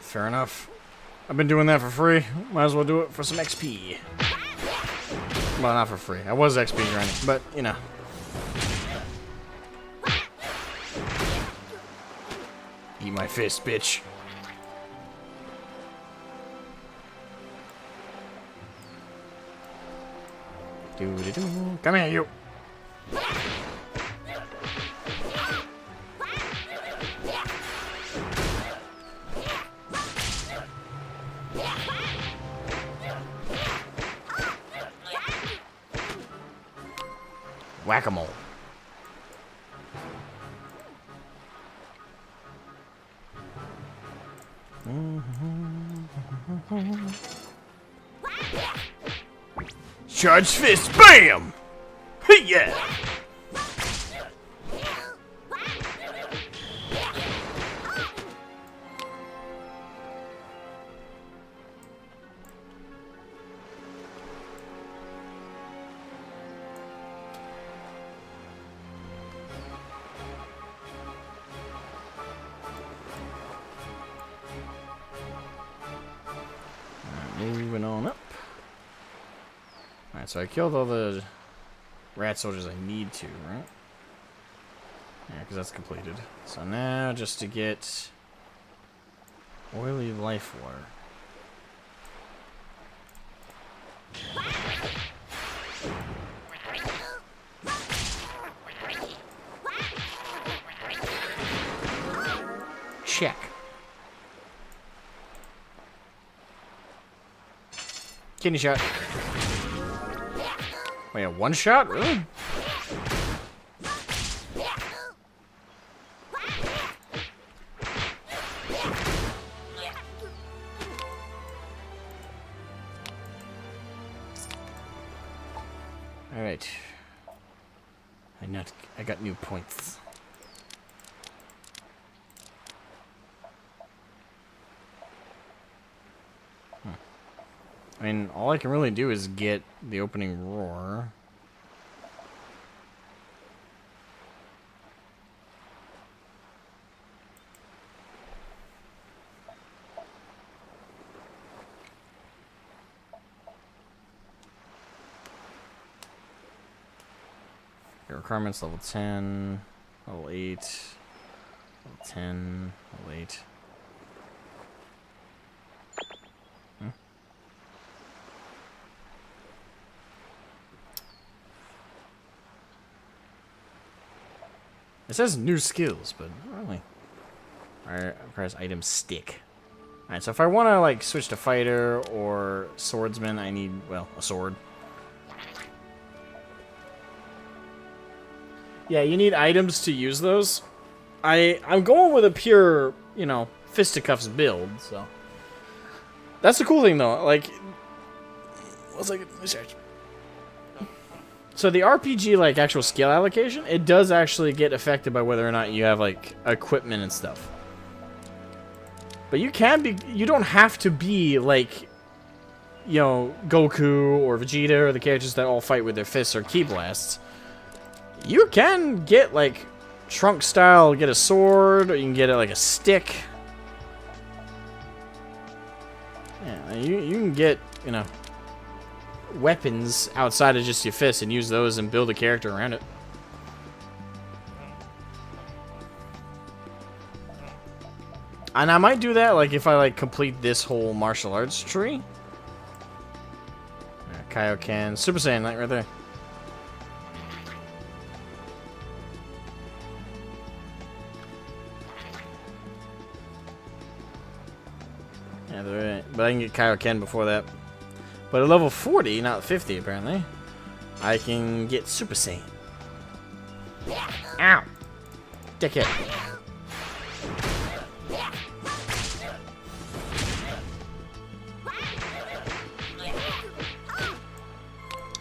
C: Fair enough. I've been doing that for free. Might as well do it for some XP. Well, not for free. I was XP grinding, but, you know. Eat my fist, bitch. Doo-doo-doo. Come here, you. Whack-a-mole. Charge fist, bam! Yeah! Moving on up. Alright, so I killed all the rat soldiers I need to, right? Yeah, because that's completed. So now, just to get oily life water. Check. Kidney shot. Wait, a one shot? Really? Alright. I got new points. I mean, all I can really do is get the opening roar. Your requirements level 10, level 8, level 10, level 8. It says new skills, but not really. Alright, requires item stick. Alright, so if I want to like switch to fighter or swordsman, I need, well, a sword.
A: Yeah, you need items to use those. I'm going with a pure, you know, fisticuffs build, so. That's the cool thing, though. Like, one second, let me search. So the RPG, like, actual skill allocation, it does actually get affected by whether or not you have, like, equipment and stuff. But you don't have to be, like, you know, Goku or Vegeta or the characters that all fight with their fists or ki blasts. You can get, like, Trunk style, get a sword, or you can get it like a stick. Yeah, you can get, you know, weapons outside of just your fists and use those and build a character around it. And I might do that, like, if I, like, complete this whole martial arts tree.
C: Kaioken. Super Saiyan, like right there. Yeah, they're right. But I can get Kaioken before that. But at level 40, not 50 apparently, I can get Super Saiyan. Ow! Dickhead.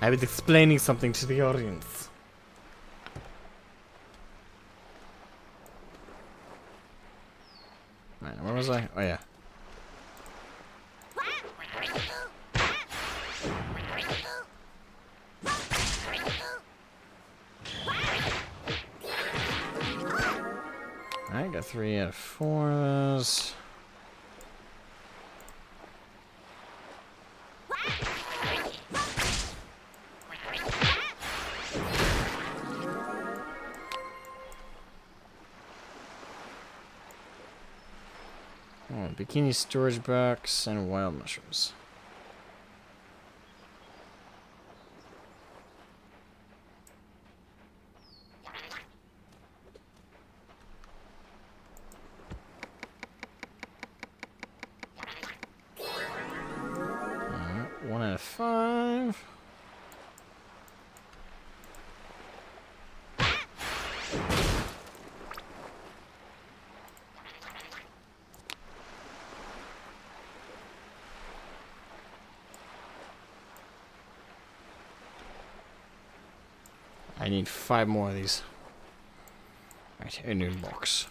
C: I was explaining something to the audience. Right, where was I? Oh yeah. Alright, got 3 out of 4 of those. Oh, bikini storage box and wild mushrooms. Alright, 1 out of 5. I need 5 more of these. Right, a new box.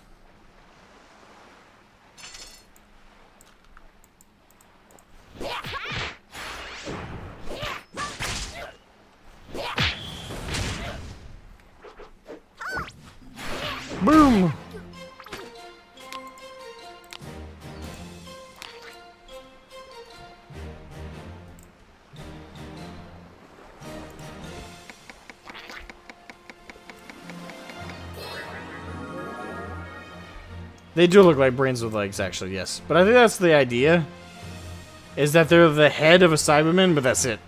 C: Boom! They do look like brains with legs, actually, yes. But I think that's the idea. Is that they're the head of a Cyberman, but that's it.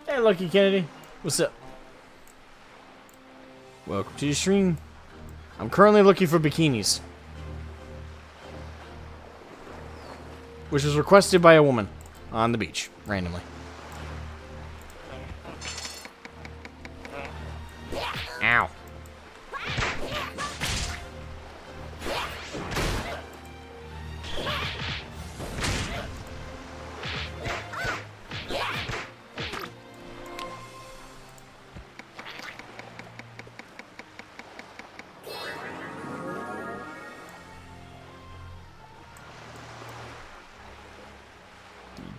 C: Hey, Lucky Kennedy. What's up? Welcome to the stream. I'm currently looking for bikinis. Which was requested by a woman on the beach, randomly. Ow.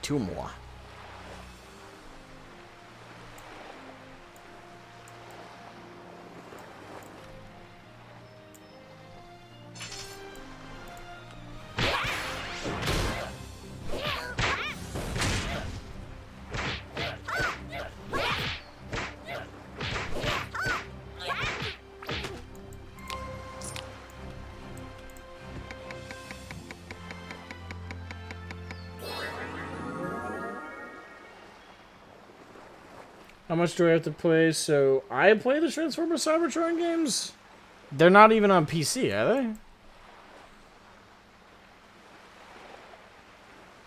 C: Two more. How much do I have to play? So, I play the Transformers Cybertron games? They're not even on PC, are they?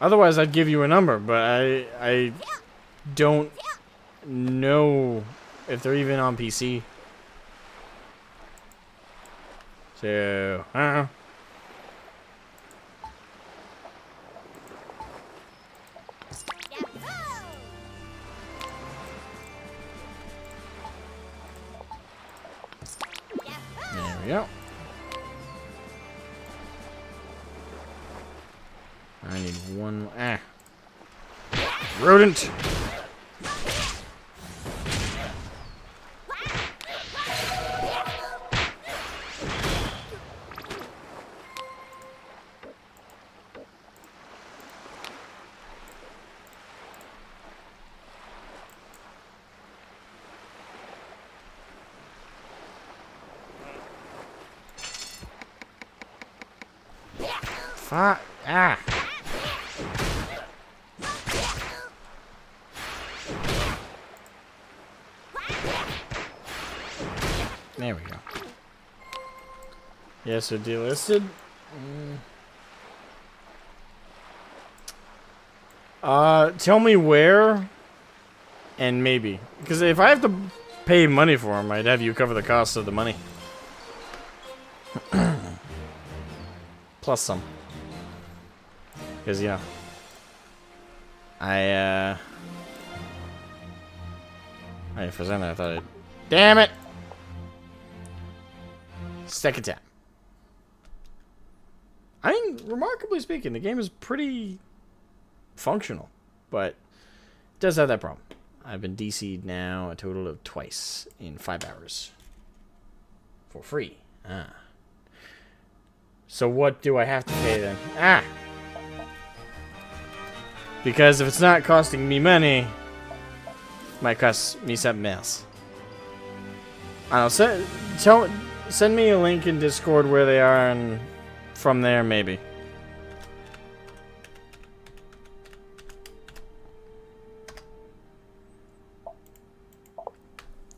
C: Otherwise, I'd give you a number, but I don't know if they're even on PC. So, I don't know. There we go. I need one. Rodent. Fuck. Ah. There we go. Yes, so delisted. Tell me where, and maybe. Because if I have to pay money for them, I'd have you cover the cost of the money. Plus some. Because, yeah. For a second I thought it... Damn it! Second tap. I mean, remarkably speaking, the game is pretty functional, but it does have that problem. I've been DC'd now a total of twice in 5 hours. For free. Ah. So what do I have to pay then? Ah! Because if it's not costing me money, it might cost me something else. I don't know, send me a link in Discord where they are, and from there, maybe.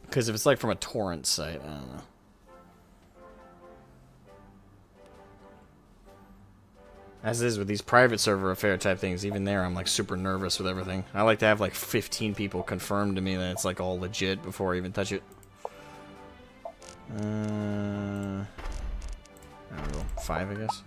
C: Because if it's like from a torrent site, I don't know. As it is with these private server affair type things, even there I'm like super nervous with everything. I like to have like 15 people confirm to me that it's like all legit before I even touch it. I don't know, 5 I guess.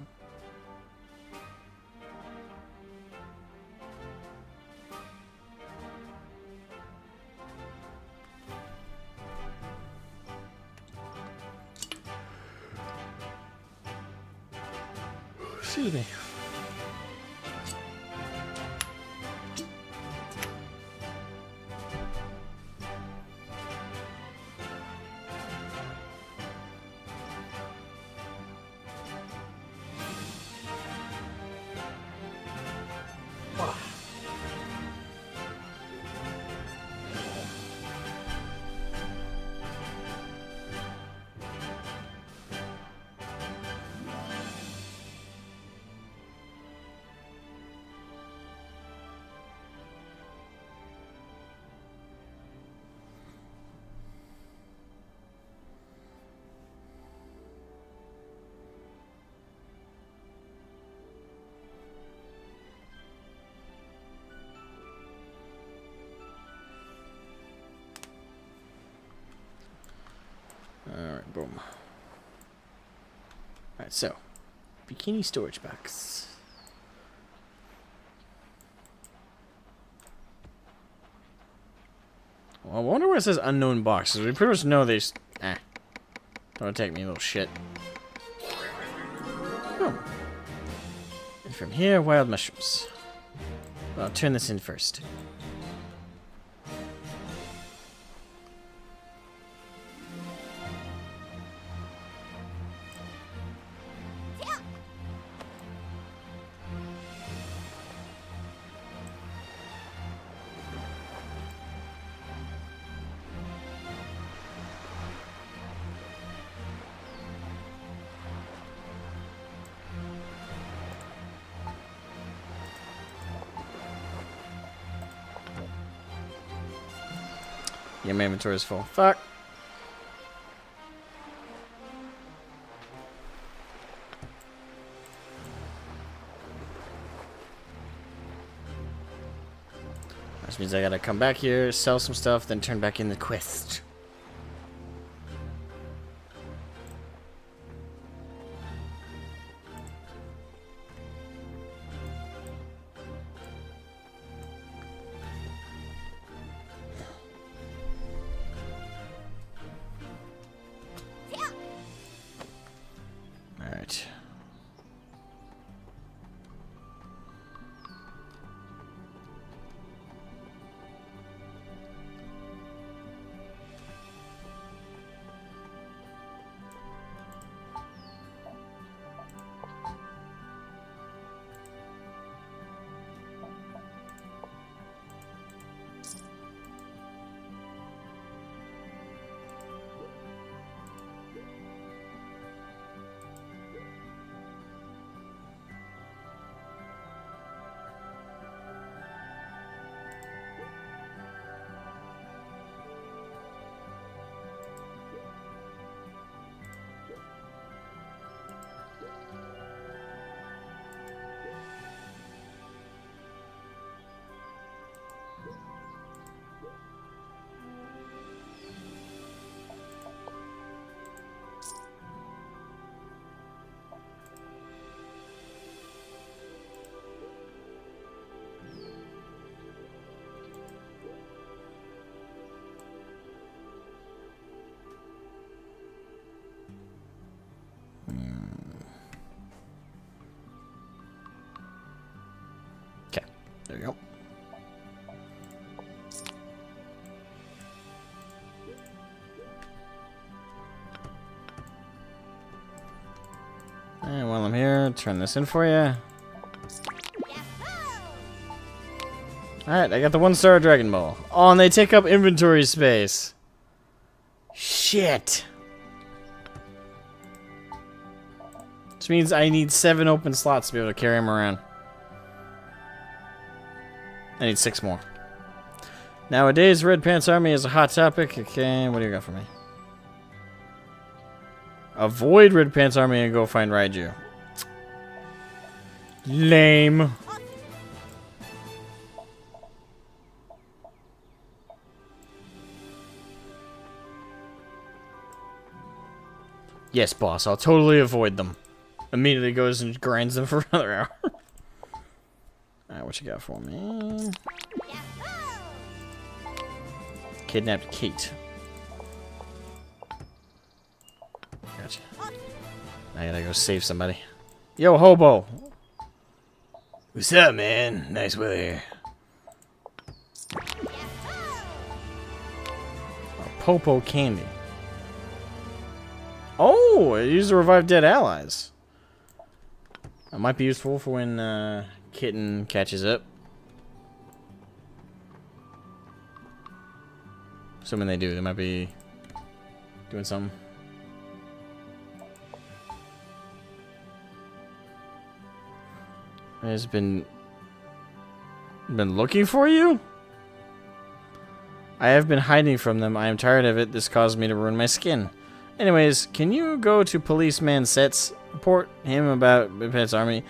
C: Excuse me. Alright, boom. Alright, so. Bikini storage box. Well, I wonder where it says unknown box. We pretty much know these. Don't attack me, little shit. Oh. And from here, wild mushrooms. Well, I'll turn this in first. Yeah, my inventory is full. Fuck. Which means I gotta come back here, sell some stuff, then turn back in the quest. Alright. There you go. And while I'm here, turn this in for you. Alright, I got the 1-star Dragon Ball. Oh, and they take up inventory space. Shit. Which means I need 7 open slots to be able to carry them around. I need 6 more. Nowadays, Red Pants Army is a hot topic. Okay, what do you got for me? Avoid Red Pants Army and go find Raiju. Lame. Yes, boss, I'll totally avoid them. Immediately goes and grinds them for another hour. Alright, what you got for me? Kidnapped Kate. Gotcha. I gotta go save somebody. Yo, hobo! What's up, man? Nice weather here. Oh, Popo candy. Oh, it used to revive dead allies. That might be useful for when Kitten catches up. Assuming they do, they might be doing something. Has been looking for you? I have been hiding from them. I am tired of it. This caused me to ruin my skin. Anyways, can you go to Policeman Sets? Report him about Pets Army.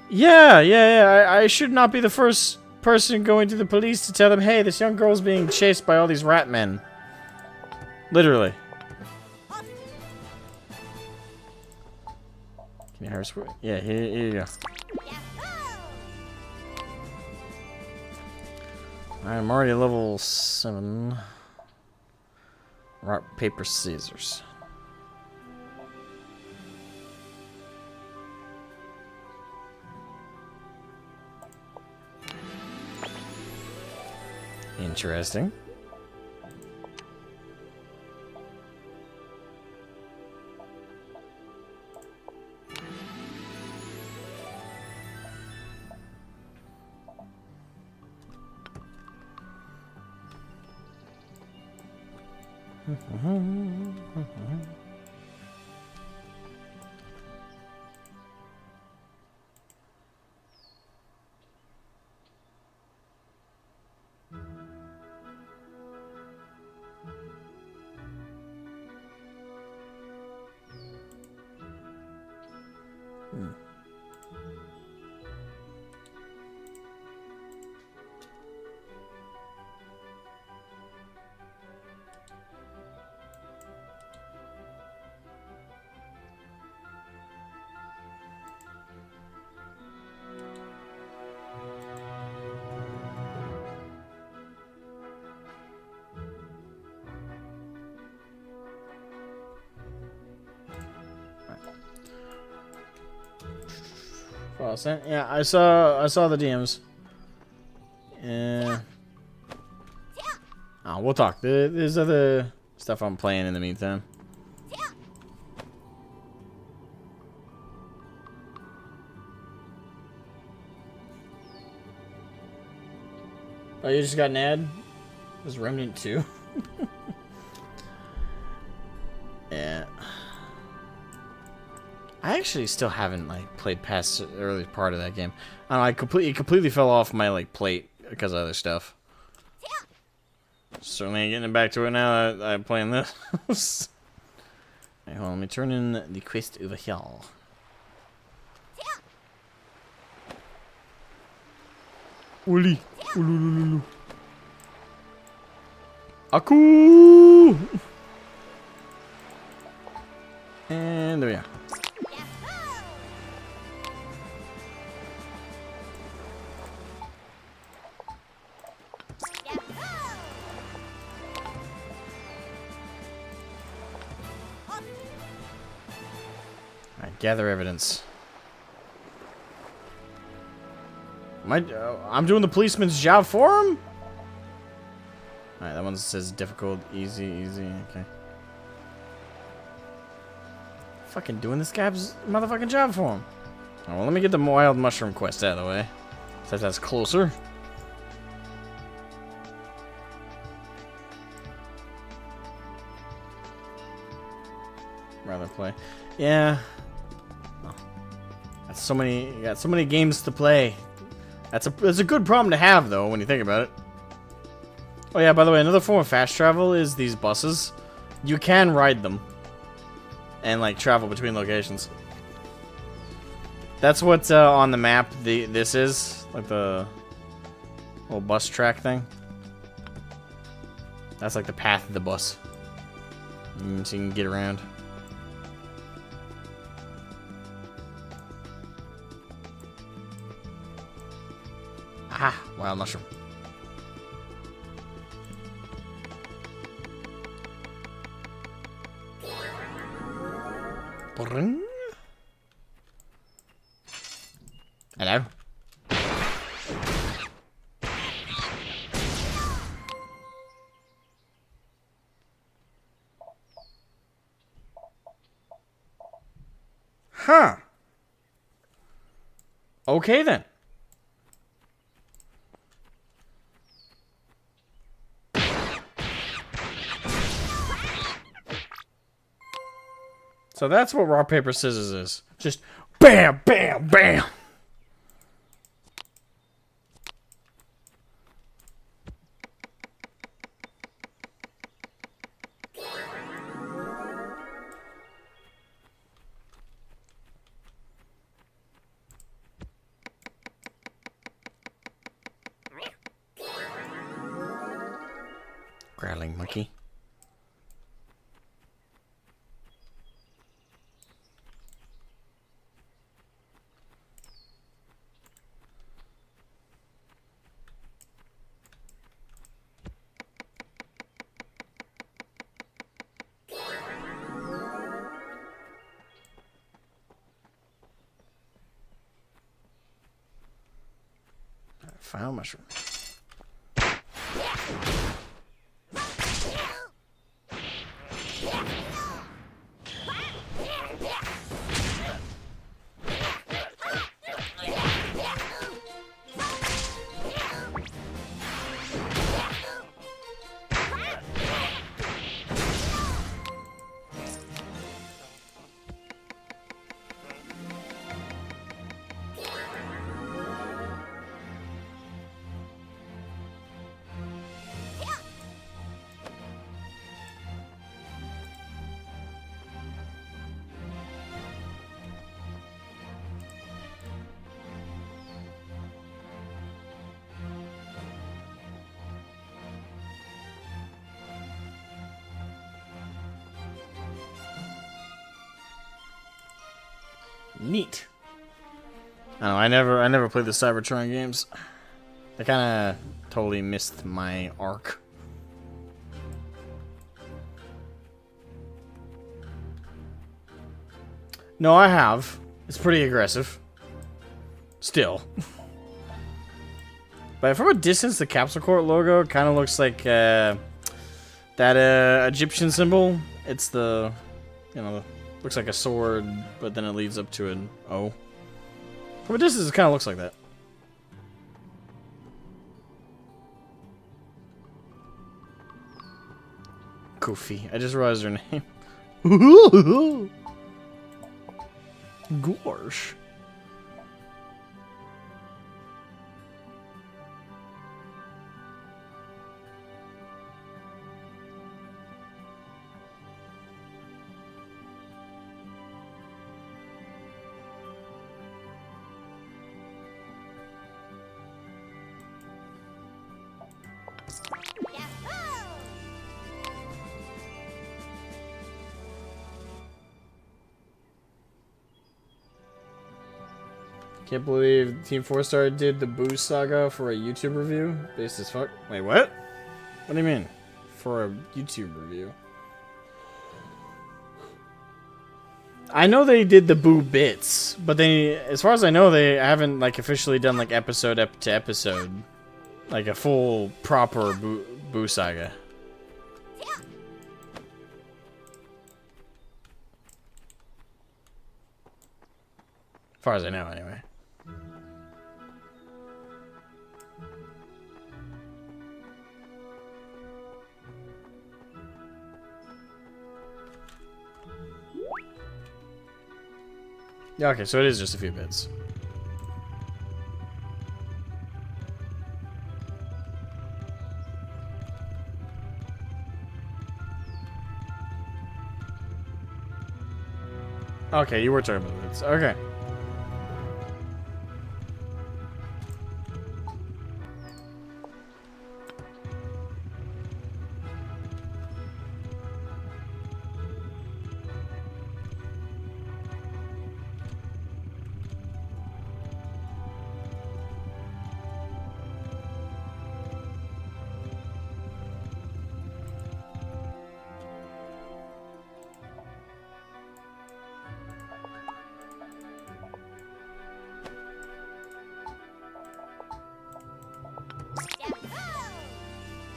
C: Yeah. I should not be the first person going to the police to tell them, hey, this young girl's being chased by all these rat men. Literally. Can you hear us? Yeah, here you go. Alright, I'm already level 7. Rock, paper, scissors. Interesting. Yeah, I saw the DMs. Oh, we'll talk. There's other stuff I'm playing in the meantime. Oh, you just got an ad? There's Remnant 2. Yeah. I actually still haven't played past the early part of that game. I don't know, it completely fell off my plate because of other stuff. Certainly ain't getting back to it now that I'm playing this. Alright, hold on, let me turn in the quest over here.
B: Uli. Ulululu.
C: Aku! And there we are. Alright, gather evidence. I'm doing the policeman's job for him? Alright, that one says difficult, easy, okay. Fucking doing this guy's motherfucking job for him. Oh, well, let me get the wild mushroom quest out of the way. Since that's closer. Rather play. Yeah. Oh. That's so many. You got so many games to play. That's a good problem to have, though, when you think about it. Oh yeah, by the way, another form of fast travel is these buses. You can ride them and like travel between locations. That's what on the map this is, like the little bus track thing. That's like the path of the bus, so you can get around. Ah, wild mushroom. Bring. Hello. Huh. Okay then. So that's what rock, paper, scissors is. Just bam, bam, bam. Growling monkey. Final mushroom. Neat. I don't know, I never played the Cybertron games. They kind of totally missed my arc. No, I have. It's pretty aggressive. Still. But from a distance, the Capsule Corp logo kind of looks like that Egyptian symbol. It's the, you know, looks like a sword, but then it leads up to an O. From a distance, it kind of looks like that. Goofy. I just realized her name. Gosh. Can't believe Team 4-Star did the Boo Saga for a YouTube review. Based as fuck. Wait, what? What do you mean? For a YouTube review?
A: I know they did the Boo bits, but they, as far as I know, they haven't like officially done like episode to episode, like a full proper Boo saga. As far as I know, anyway. Yeah, okay, so it is just a few bits. Okay, you were talking about bits. Okay.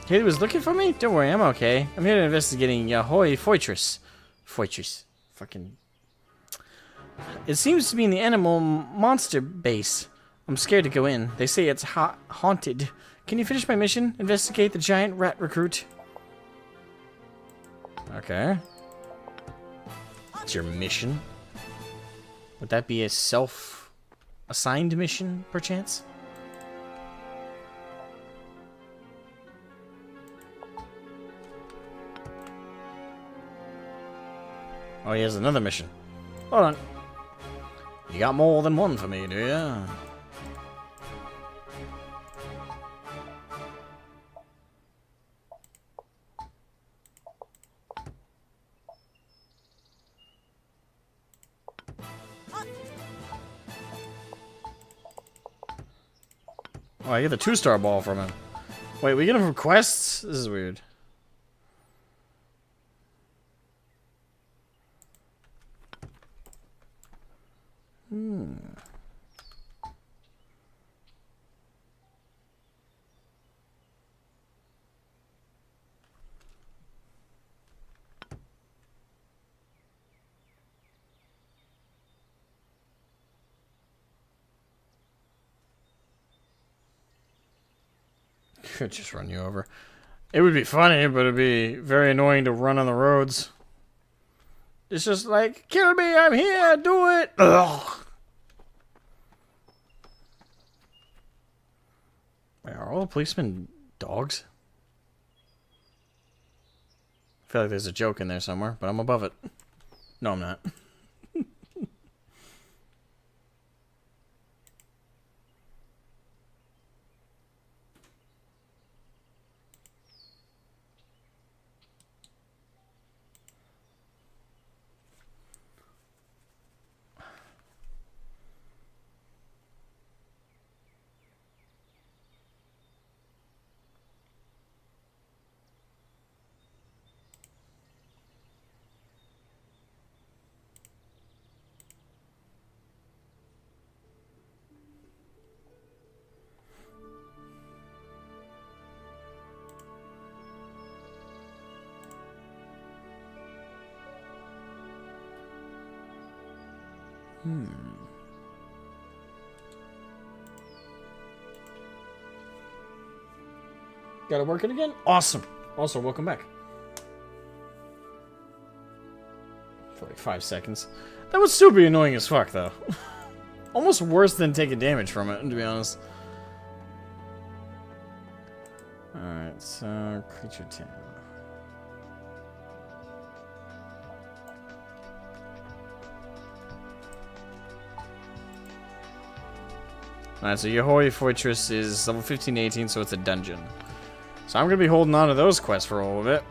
A: Kaylee was looking for me? Don't worry, I'm okay. I'm here investigating Yahoy Fortress. Fortress. Fucking... It seems to be in the animal monster base. I'm scared to go in. They say it's haunted. Can you finish my mission? Investigate the giant rat recruit. Okay. What's your mission? Would that be a self-assigned mission, perchance? Oh, he has another mission. Hold on. You got more than one for me, do ya? Oh, I get the 2-star ball from him. Wait, we get him from quests? This is weird. Could just run you over. It would be funny, but it'd be very annoying to run on the roads. It's just like, kill me, I'm here, do it! Ugh. Wait, are all the policemen dogs? I feel like there's a joke in there somewhere, but I'm above it. No, I'm not. Gotta work it again? Awesome. Also, welcome back. For like 5 seconds. That would still be annoying as fuck, though. Almost worse than taking damage from it, to be honest. Alright, so creature tail. Alright, so Yahoy Fortress is level 15 to 18, so it's a dungeon. So I'm going to be holding on to those quests for a little bit.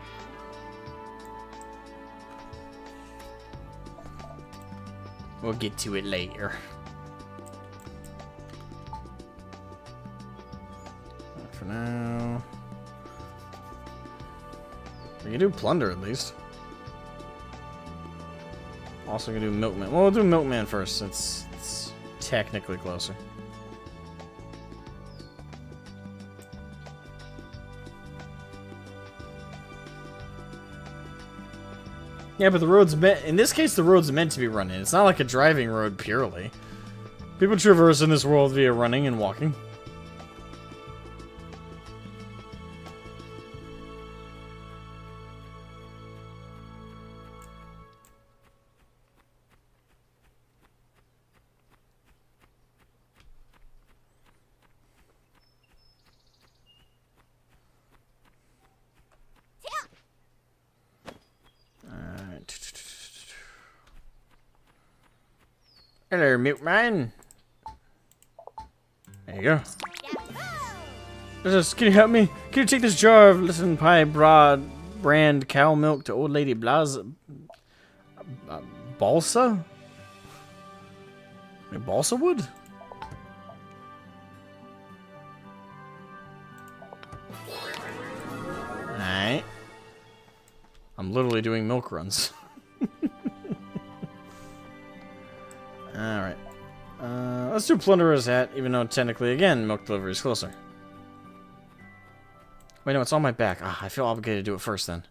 A: We'll get to it later. For now... We can do plunder at least.
C: Also gonna do Milkman. Well, we'll do Milkman first. It's technically closer. Yeah, but the road's meant... In this case, the road's meant to be running. It's not like a driving road purely. People traverse in this world via running and walking. Hello, Milkman. There you go. Can you help me? Can you take this jar of Listen Pie brand cow milk to old lady Balsa? Balsa wood? Alright. I'm literally doing milk runs. Alright. Let's do Plunderer's Hat, even though technically, again, milk delivery is closer. Wait, no, it's on my back. Ah, I feel obligated to do it first then.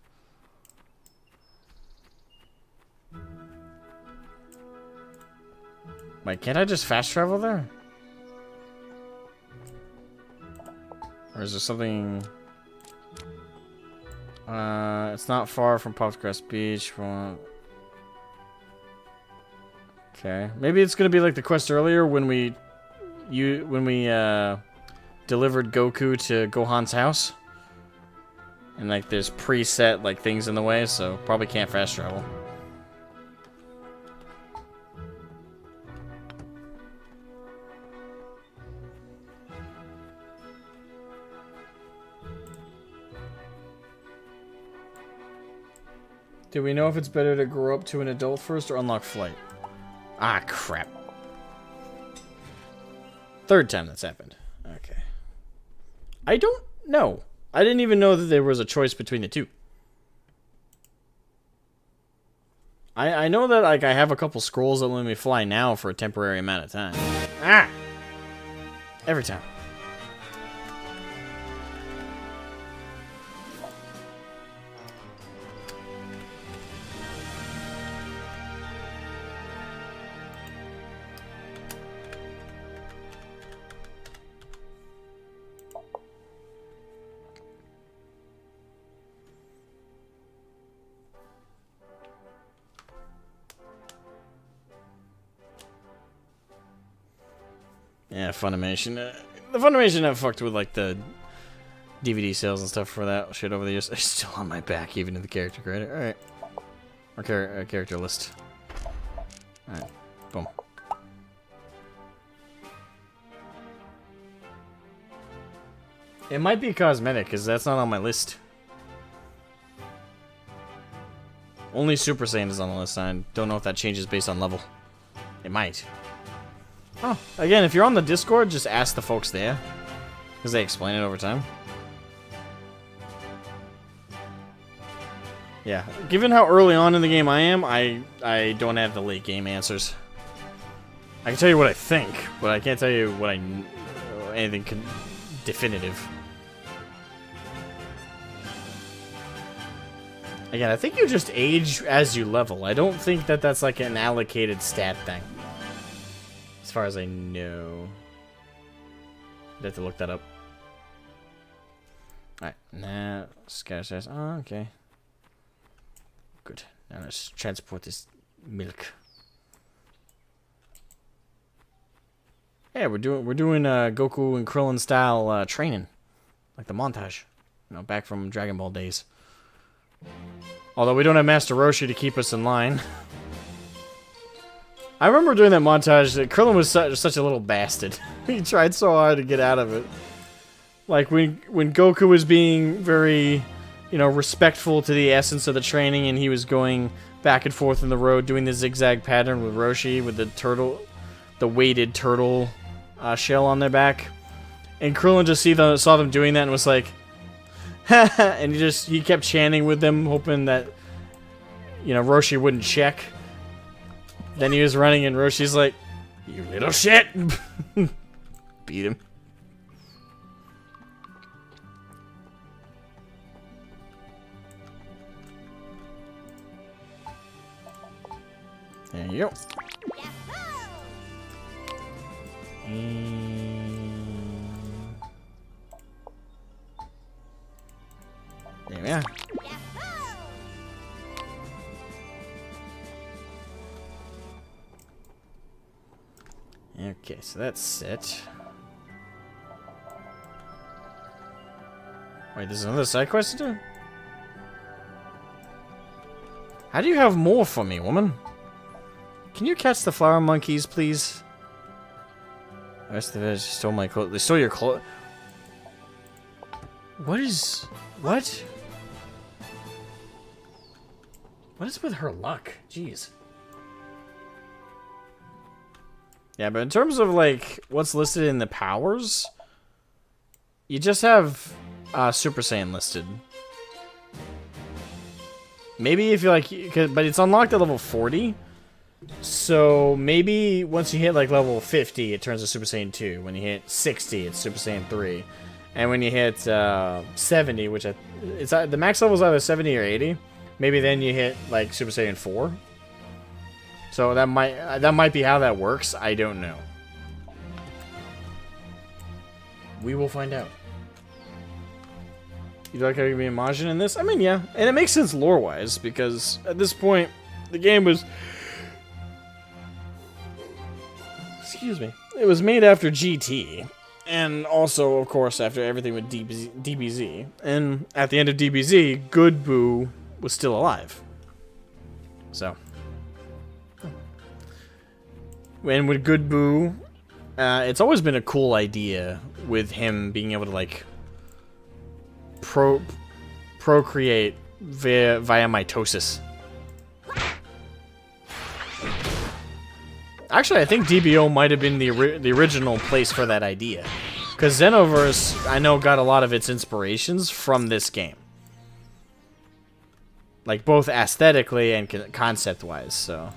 C: Wait, can't I just fast travel there? Or is there something... it's not far from Popgrass Beach. Okay, maybe it's gonna be like the quest earlier when we delivered Goku to Gohan's house, and like there's preset like things in the way, so probably can't fast travel. Do we know if it's better to grow up to an adult first or unlock flight? Ah, crap. Third time that's happened. Okay. I don't know. I didn't even know that there was a choice between the two. I know that like I have a couple scrolls that let me fly now for a temporary amount of time. Ah! Every time. Yeah, Funimation. The Funimation have fucked with like the DVD sales and stuff for that shit over the years. It's still on my back, even in the character creator. All right, or character list. All right, boom. It might be cosmetic because that's not on my list. Only Super Saiyan is on the list. I don't know if that changes based on level. It might. Oh, again, if you're on the Discord, just ask the folks there, because they explain it over time. Yeah, given how early on in the game I am, I don't have the late game answers. I can tell you what I think, but I can't tell you what anything definitive. Again, I think you just age as you level. I don't think that that's like an allocated stat thing. As far as I know. I'd have to look that up. Alright, now scatter says, oh, okay. Good. Now let's transport this milk. Yeah, we're doing Goku and Krillin style training. Like the montage. You know, back from Dragon Ball days. Although we don't have Master Roshi to keep us in line. I remember doing that montage that Krillin was such a little bastard. He tried so hard to get out of it. Like when Goku was being very, you know, respectful to the essence of the training, and he was going back and forth in the road doing the zigzag pattern with Roshi with the turtle, the weighted turtle shell on their back. And Krillin just saw them doing that and was like, and he kept chanting with them, hoping that, you know, Roshi wouldn't check. Then he was running and Roshi's like, you little shit! Beat him. There you go. There we are. Okay, so that's set. Wait, there's another side quest to do? How do you have more for me, woman? Can you catch the flower monkeys, please? The rest of the village stole my clothes. They stole your clothes. What is... What? What is with her luck? Jeez. Yeah, but in terms of, like, what's listed in the powers, you just have Super Saiyan listed. Maybe if you like, but it's unlocked at level 40. So maybe once you hit like level 50, it turns to Super Saiyan 2. When you hit 60, it's Super Saiyan 3. And when you hit 70, which it's the max level is either 70 or 80, maybe then you hit like Super Saiyan 4. So that might be how that works. I don't know. We will find out. You like how you can be a Majin in this? I mean, yeah. And it makes sense lore-wise, because at this point, the game was... Excuse me. It was made after GT. And also, of course, after everything with DBZ. And at the end of DBZ, Good Boo was still alive. So. And with Good Boo, it's always been a cool idea with him being able to, like... procreate via mitosis. Actually, I think DBO might have been the original place for that idea, because Xenoverse, I know, got a lot of its inspirations from this game, like both aesthetically and concept-wise. So,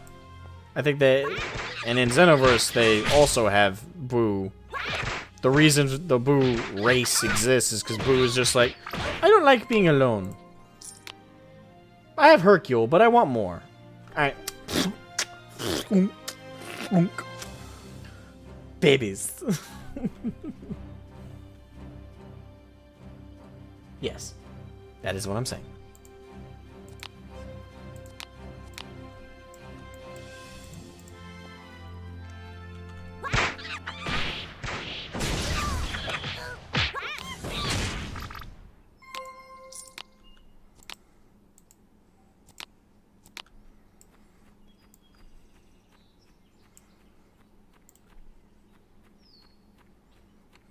C: I think and in Xenoverse they also have Boo. The reason the Boo race exists is because Boo is just like, I don't like being alone. I have Hercule, but I want more. Alright. Babies. Yes. That is what I'm saying.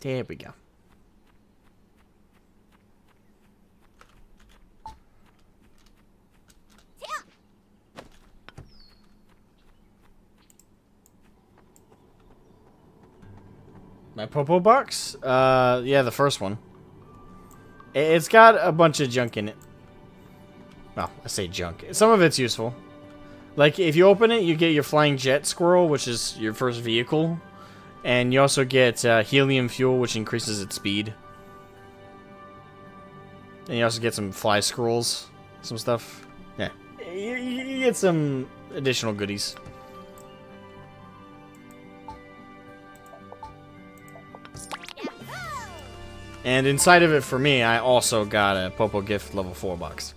C: There we go. My Popo box? Yeah, the first one. It's got a bunch of junk in it. Well, I say junk. Some of it's useful. Like, if you open it, you get your flying jet squirrel, which is your first vehicle. And you also get helium fuel, which increases its speed. And you also get some fly scrolls, some stuff. Yeah, you get some additional goodies. And inside of it, for me, I also got a Popo Gift level 4 box.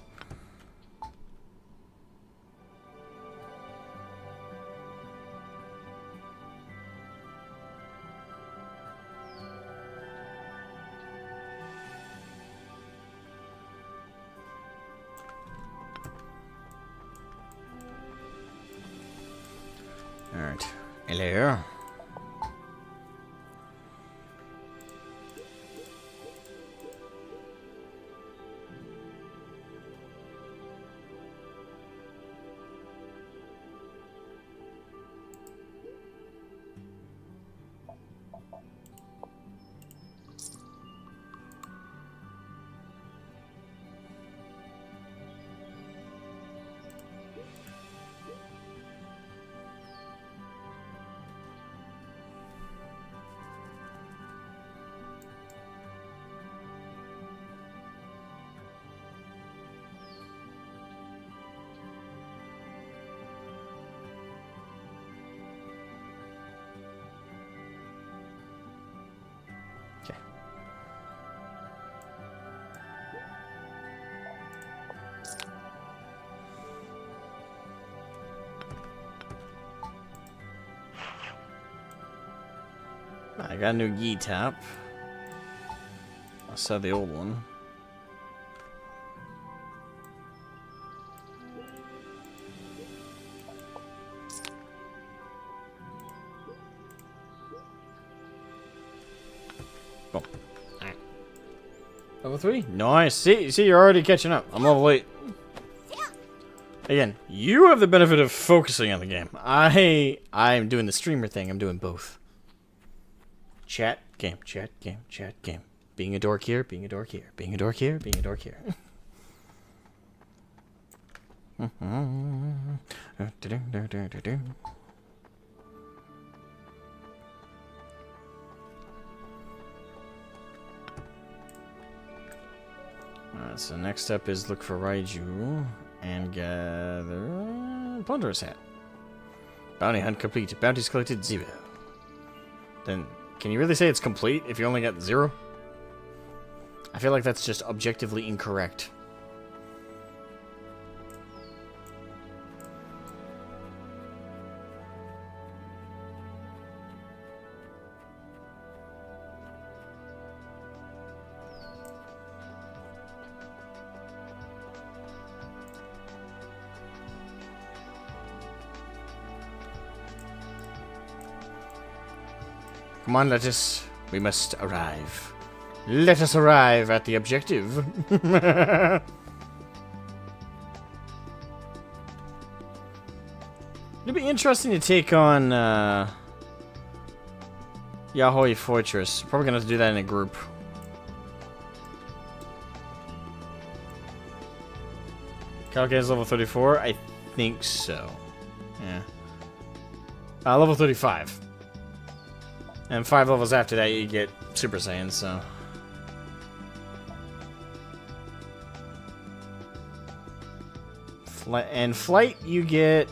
C: Alright. Hello. I got a new gi top. I'll sell the old one. Boom. Alright. Level 3? Nice. See, you're already catching up. I'm level 8. Again, you have the benefit of focusing on the game. I'm doing the streamer thing. I'm doing both. Chat, game, chat, game, chat, game. Being a dork here, being a dork here, being a dork here, being a dork here. Alright, so next up is look for Raiju and gather Plunderer's Hat. Bounty hunt complete. Bounties collected 0. Then, can you really say it's complete if you only got 0? I feel like that's just objectively incorrect. Come on, let us. We must arrive. Let us arrive at the objective. It'd be interesting to take on Yaoi Fortress. Probably gonna have to do that in a group. Calca's level 34? I think so. Yeah. Level 35. And 5 levels after that, you get Super Saiyan, so. And Flight, you get.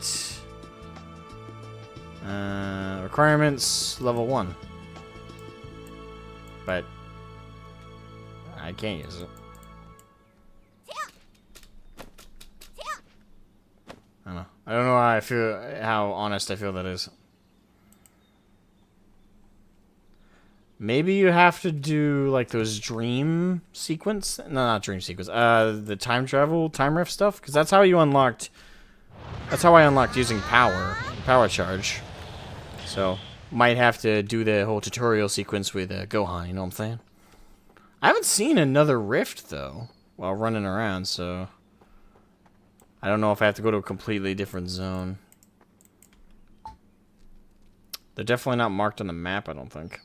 C: Requirements level 1. But. I can't use it. I don't know. I don't know how I feel. How honest I feel that is. Maybe you have to do like those dream sequence. No, not dream sequence. The time travel, time rift stuff, because that's how you unlocked. That's how I unlocked using power charge. So might have to do the whole tutorial sequence with Gohan. You know what I'm saying? I haven't seen another rift though while running around, so I don't know if I have to go to a completely different zone. They're definitely not marked on the map, I don't think.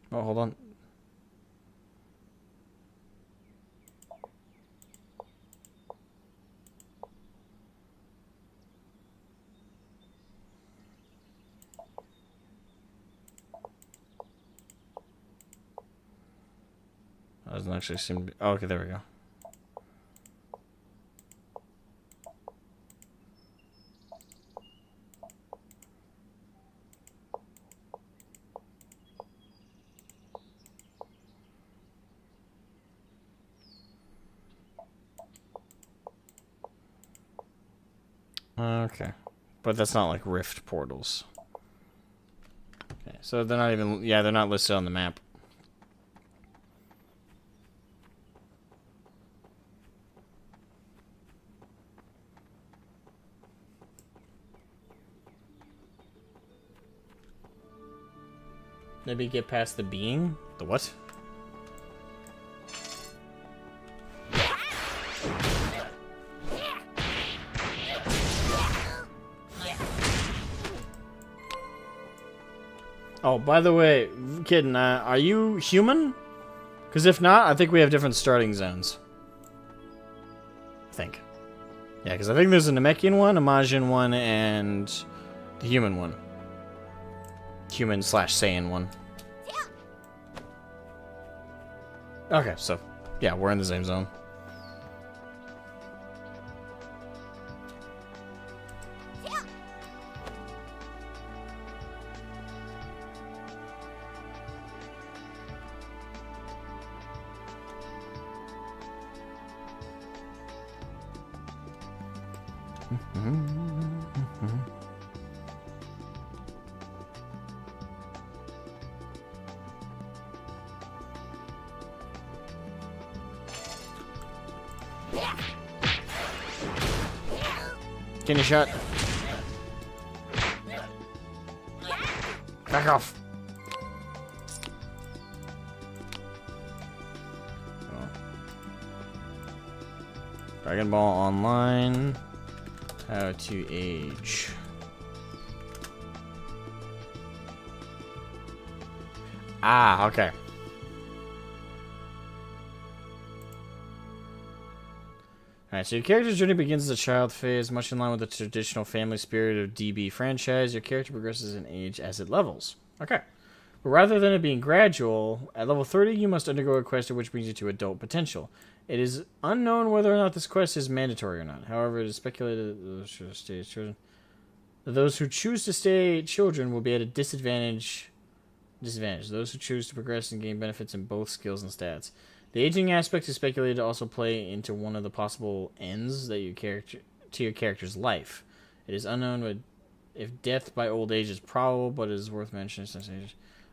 C: Oh, hold on. That doesn't actually seem to be... Oh, okay, there we go. Okay. But that's not like rift portals. Okay, so they're not even... Yeah, they're not listed on the map. Maybe get past the being? The what? Oh, by the way, Kitten, are you human? Because if not, I think we have different starting zones. I think. Yeah, because I think there's a Namekian one, a Majin one, and the human one. Human / Saiyan one. Okay, so, yeah, we're in the same zone. Getting a shot. Back off. Dragon Ball Online. How to age. Ah, okay. Alright, so your character's journey begins as a child phase, much in line with the traditional family spirit of DB franchise. Your character progresses in age as it levels. Okay. But rather than it being gradual, at level 30 you must undergo a quest which brings you to adult potential. It is unknown whether or not this quest is mandatory or not. However, it is speculated that those who choose to stay children will be at a disadvantage. Those who choose to progress and gain benefits in both skills and stats. The aging aspect is speculated to also play into one of the possible ends that your character's life. It is unknown if death by old age is probable, but it is worth mentioning.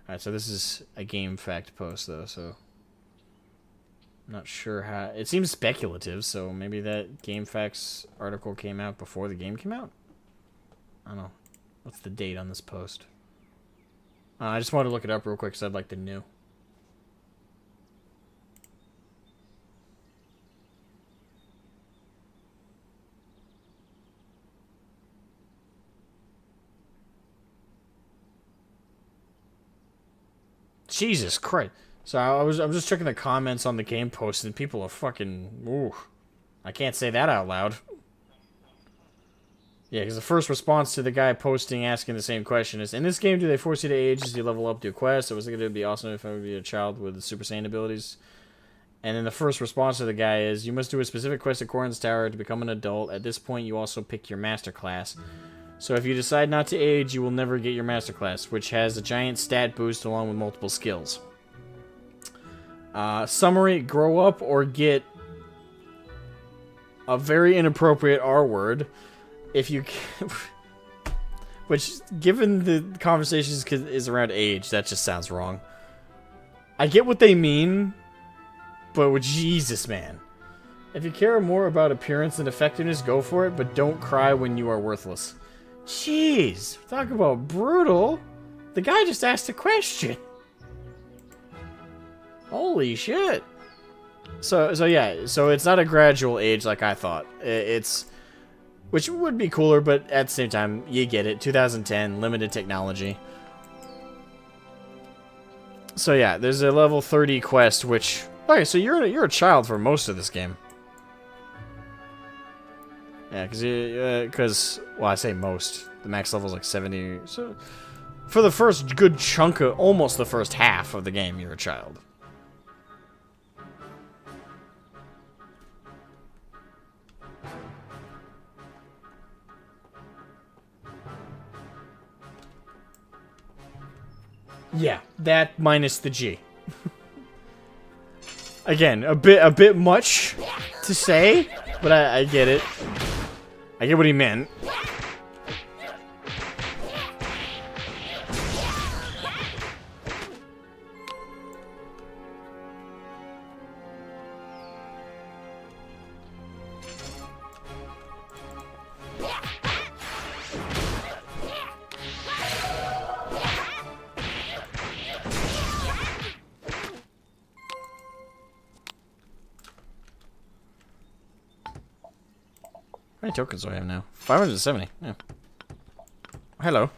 C: Alright, so this is a game fact post, though, so I'm not sure how. It seems speculative, so maybe that game facts article came out before the game came out? I don't know. What's the date on this post? I just wanted to look it up real quick because I'd like to know. Jesus Christ. So I'm just checking the comments on the game post and people are fucking, ooh. I can't say that out loud. Yeah, because the first response to the guy posting asking the same question is, in this game, do they force you to age as you level up to a quest? I was thinking it would be awesome if I would be a child with Super Saiyan abilities. And then the first response to the guy is, you must do a specific quest at Corrin's Tower to become an adult. At this point, you also pick your master class. So if you decide not to age, you will never get your master class, which has a giant stat boost along with multiple skills. Summary, grow up or get a very inappropriate R word. If you can, which, given the conversation is around age, that just sounds wrong. I get what they mean, but Jesus, man. If you care more about appearance than effectiveness, go for it, but don't cry when you are worthless. Jeez, talk about brutal. The guy just asked a question. Holy shit. So yeah, so it's not a gradual age like I thought. It's, which would be cooler, but at the same time, you get it. 2010, limited technology. So yeah, there's a level 30 quest, which, okay, so you're a child for most of this game. Yeah, because well, I say most. The max level is like 70. So for the first good chunk of, almost the first half of the game, you're a child. Yeah, that minus the G. Again, a bit much to say, but I get it. I get what he meant. How many tokens do I have now? 570. Yeah. Hello.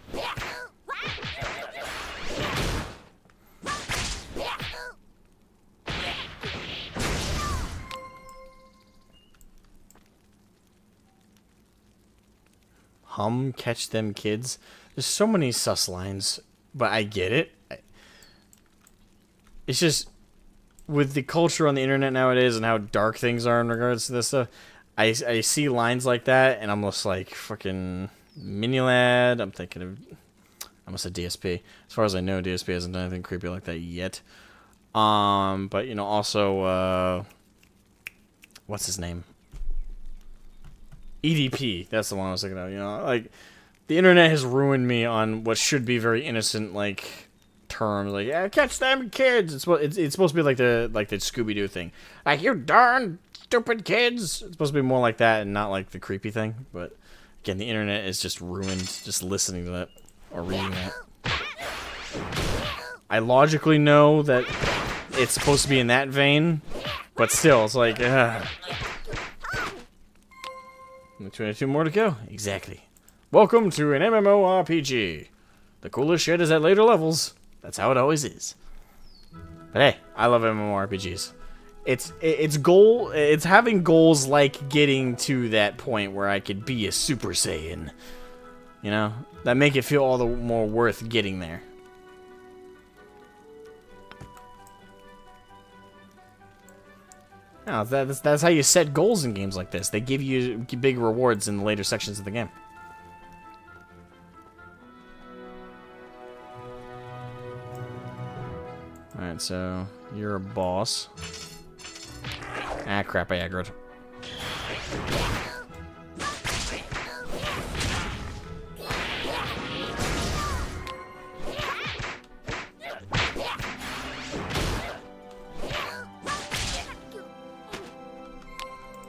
C: Catch them kids. There's so many sus lines, but I get it. It's just, with the culture on the internet nowadays and how dark things are in regards to this stuff, I see lines like that, and I'm just like, fucking Mini-Lad. I'm thinking of, I almost said DSP. As far as I know, DSP hasn't done anything creepy like that yet. But, you know, also, what's his name?
A: EDP. That's the one I was thinking of. You know, like the internet has ruined me on what should be very innocent like terms. Like, yeah, catch them kids. It's supposed to be like the Scooby Doo thing. Like, you darn stupid kids. It's supposed to be more like that and not like the creepy thing. But again, the internet is just ruined just listening to that or reading that. I logically know that it's supposed to be in that vein, but still, it's like, 22 more to go. Exactly. Welcome to an MMORPG. The coolest shit is at later levels. That's how it always is. But hey, I love MMORPGs. It's having goals like getting to that point where I could be a Super Saiyan. You know? That make it feel all the more worth getting there. No, that's how you set goals in games like this. They give you big rewards in the later sections of the game. Alright, so you're a boss. Ah, crap, I aggroed.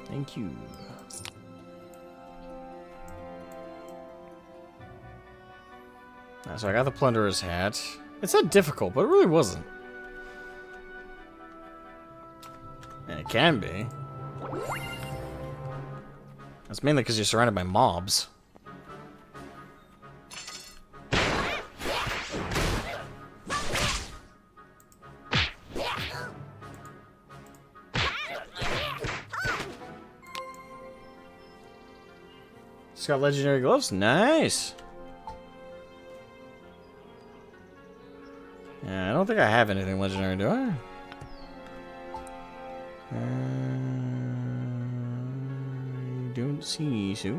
A: Thank you. So I got the Plunderer's hat. It's not difficult, but it really wasn't. And it can be. That's mainly because you're surrounded by mobs. It's got legendary gloves. Nice. Yeah, I don't think I have anything legendary, do I? Don't see so.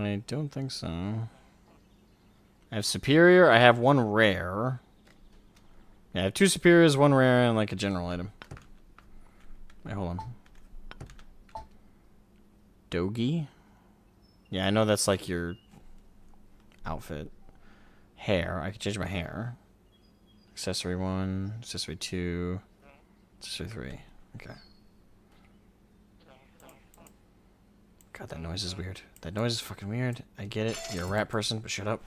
A: I don't think so. I have superior. I have one rare. Yeah, I have 2 superiors, 1 rare, and like a general item. Wait, hold on. Dogi? Yeah, I know that's like your outfit. Hair. I can change my hair. Accessory 1, accessory 2, accessory 3. Okay. God, that noise is weird. That noise is fucking weird. I get it. You're a rat person, but shut up.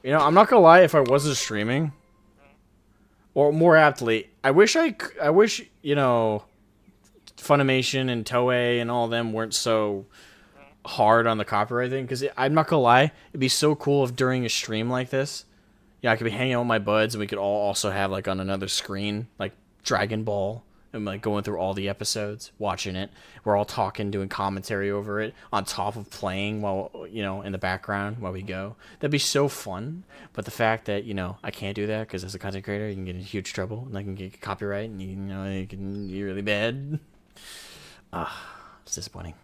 A: You know, I'm not gonna lie, if I wasn't streaming, or more aptly, I wish, you know, Funimation and Toei and all of them weren't so hard on the copyright thing, because I'm not gonna lie, it'd be so cool if during a stream like this, yeah, I could be hanging out with my buds, and we could all also have, like, on another screen, like, Dragon Ball, and, like, going through all the episodes, watching it. We're all talking, doing commentary over it, on top of playing while, you know, in the background while we go. That'd be so fun. But the fact that, you know, I can't do that, because as a content creator, you can get in huge trouble, and I can get copyright, and, you know, it can be really bad. It's disappointing.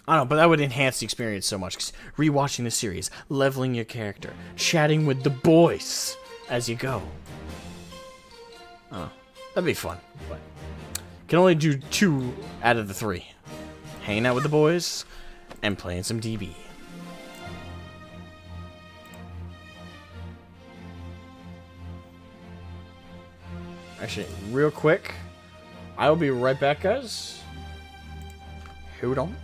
A: I don't know, but that would enhance the experience so much. 'Cause rewatching the series, leveling your character, chatting with the boys as you go. Oh, that'd be fun. But can only do 2 out of the 3. Hanging out with the boys and playing some DB. Actually, real quick, I'll be right back, guys. Hold on.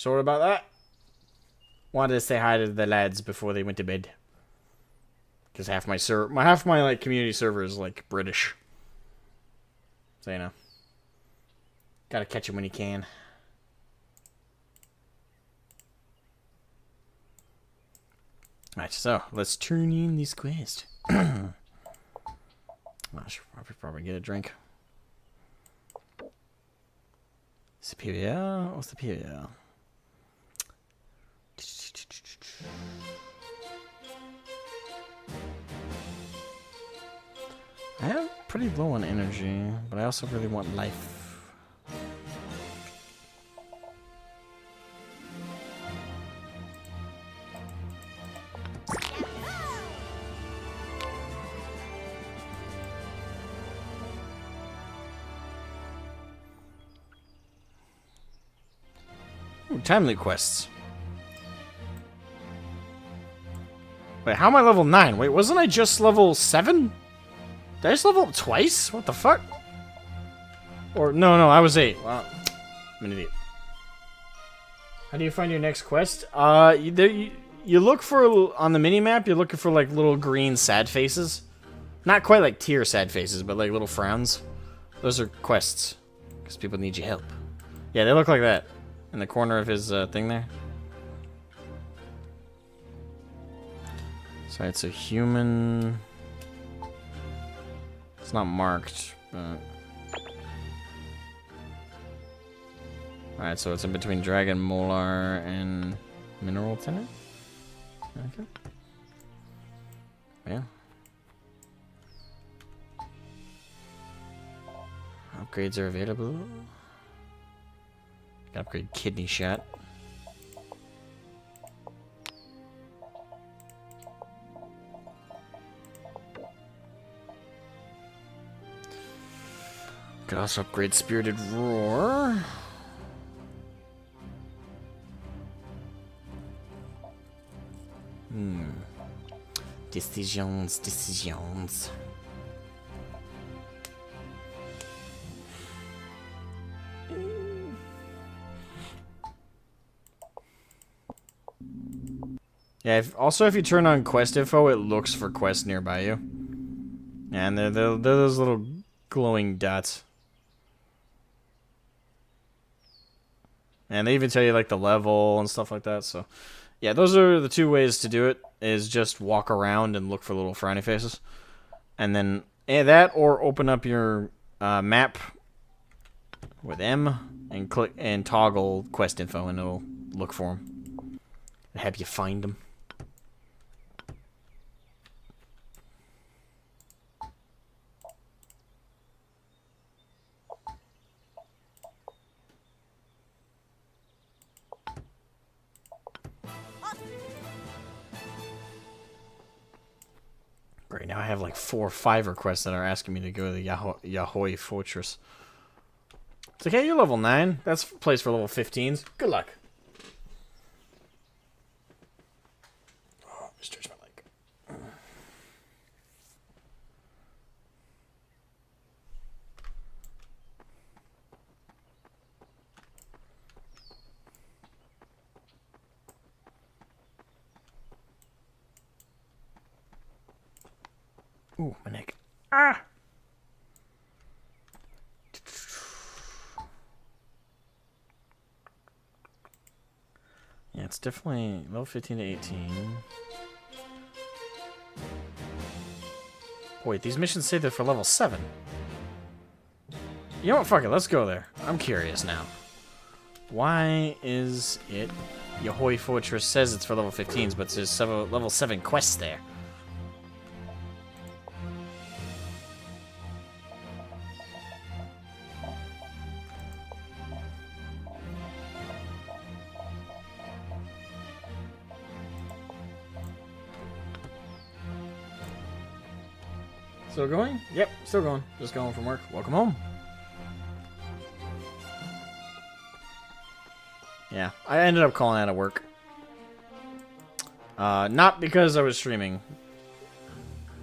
C: Sorry about that. Wanted to say hi to the lads before they went to bed. Because half my like community server is like British. So you know. Gotta catch him when you can. Alright, so let's turn in this quest. I should probably get a drink. Superior or superior? I am pretty low on energy, but I also really want life. Ooh, timely quests. Wait, how am I level 9? Wait, wasn't I just level 7? Did I just level up twice? What the fuck? Or, no, I was 8. Wow. I'm an idiot. How do you find your next quest? You look for, on the minimap, you're looking for, like, little green sad faces. Not quite like tier sad faces, but like little frowns. Those are quests. Because people need your help. Yeah, they look like that. In the corner of his thing there. So it's a human... It's not marked, but... Alright, so it's in between Dragon Molar and Mineral Tenant? Okay. Yeah. Upgrades are available. Can upgrade Kidney Shot. Could also upgrade Spirited Roar. Decisions. Yeah, also if you turn on quest info, it looks for quests nearby you. And they're those little glowing dots. And they even tell you like the level and stuff like that, so... Yeah, those are the two ways to do it, is just walk around and look for little frowny faces. And then that, or open up your map with M and click and toggle quest info and it'll look for them. And have you find them. Great, now I have like 4 or 5 requests that are asking me to go to the Yahoi Fortress. It's like, hey, you're level 9. That's a place for level 15s. Good luck. Oh, stretch my leg. Ooh, my neck. Ah! Yeah, it's definitely level 15 to 18. Wait, these missions say they're for level 7. You know what? Fuck it, let's go there. I'm curious now. Why is it... Yahoi Fortress says it's for level 15s, but there's several level 7 quests there. Still going? Yep, still going. Just going from work. Welcome home. Yeah, I ended up calling out of work. Not because I was streaming.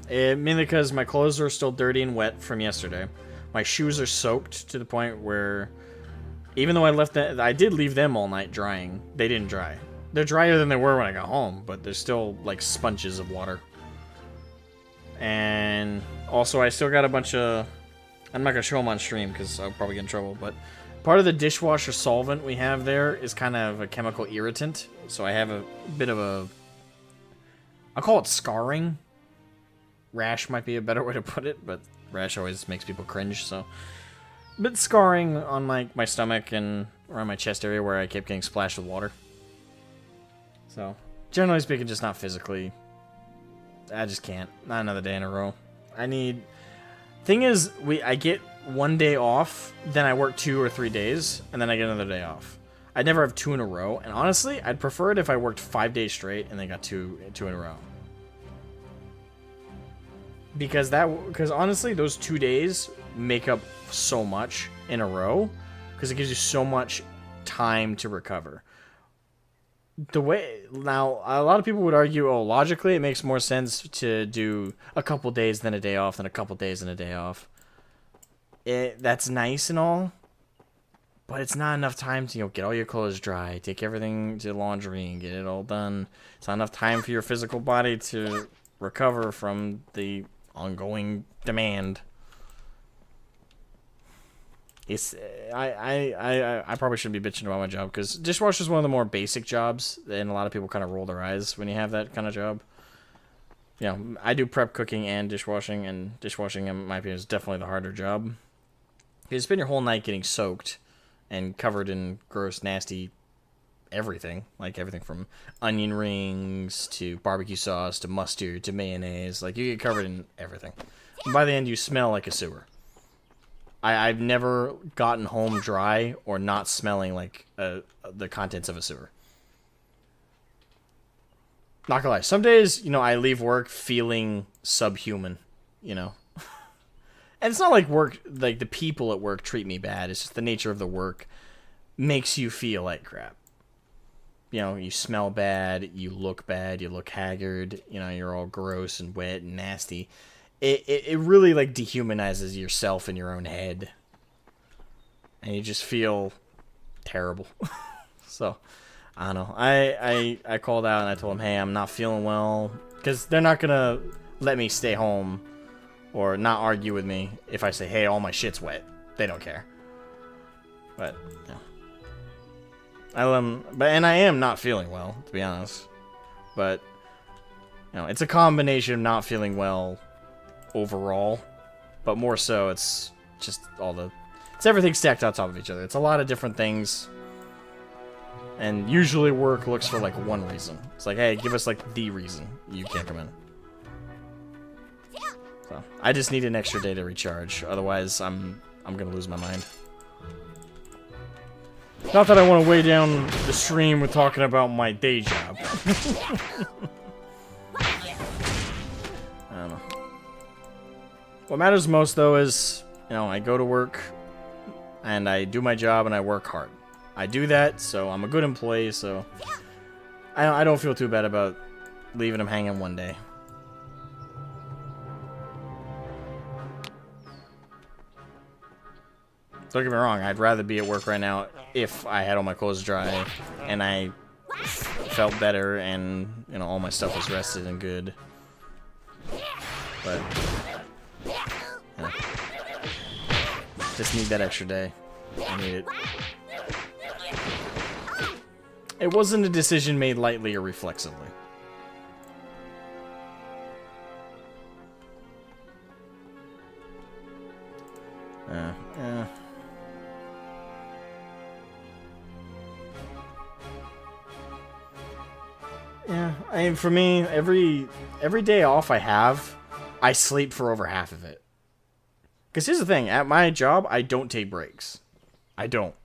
C: Mainly because my clothes are still dirty and wet from yesterday. My shoes are soaked to the point where
A: Even though I did leave them all night drying. They didn't dry. They're drier than they were when I got home, but they're still like sponges of water. And also I still got a bunch of, I'm not gonna show them on stream because I'll probably get in trouble, but part of the dishwasher solvent we have there is kind of a chemical irritant. So I have a bit of a, I'll call it scarring. Rash might be a better way to put it, but rash always makes people cringe, so. A bit scarring on my stomach and around my chest area where I kept getting splashed with water. So, generally speaking, just not physically. I just can't. Not another day in a row. I need... Thing is, I get 1 day off, then I work 2 or 3 days, and then I get another day off. I'd never have 2 in a row, and honestly, I'd prefer it if I worked 5 days straight and then got two in a row. Because honestly, those 2 days make up so much in a row, because it gives you so much time to recover. Now, a lot of people would argue, oh, logically, it makes more sense to do a couple days then a day off than a couple days and a day off. That's nice and all, but it's not enough time to, get all your clothes dry, take everything to laundry and get it all done. It's not enough time for your physical body to recover from the ongoing demand. I probably shouldn't be bitching about my job, because dishwasher is one of the more basic jobs, and a lot of people kind of roll their eyes when you have that kind of job. I do prep cooking and dishwashing in my opinion is definitely the harder job. You spend your whole night getting soaked and covered in gross, nasty everything, like everything from onion rings to barbecue sauce to mustard to mayonnaise. Like, you get covered in everything. And by the end, you smell like a sewer. I've never gotten home dry or not smelling like the contents of a sewer. Not gonna lie. Some days, I leave work feeling subhuman, And it's not like like the people at work treat me bad. It's just the nature of the work makes you feel like crap. You smell bad, you look haggard, you're all gross and wet and nasty. It really, like, dehumanizes yourself in your own head. And you just feel terrible. So, I don't know. I called out and I told them, hey, I'm not feeling well. Because they're not going to let me stay home or not argue with me if I say, hey, all my shit's wet. They don't care. But, and I am not feeling well, to be honest. But, it's a combination of not feeling well overall, but more so it's just it's everything stacked on top of each other. It's a lot of different things, and usually work looks for like one reason. It's like, hey, give us like the reason you can't come in. So I just need an extra day to recharge, otherwise I'm gonna lose my mind. Not that I want to weigh down the stream with talking about my day job. I don't know. What matters most, though, is, I go to work, and I do my job, and I work hard. I do that, so I'm a good employee, so I don't feel too bad about leaving them hanging one day. Don't get me wrong, I'd rather be at work right now if I had all my clothes dry, and I felt better, and, all my stuff was rested and good. But... just need that extra day. I need it. It wasn't a decision made lightly or reflexively. Yeah, for me, every day off I have, I sleep for over half of it. Because here's the thing, at my job, I don't take breaks. I don't.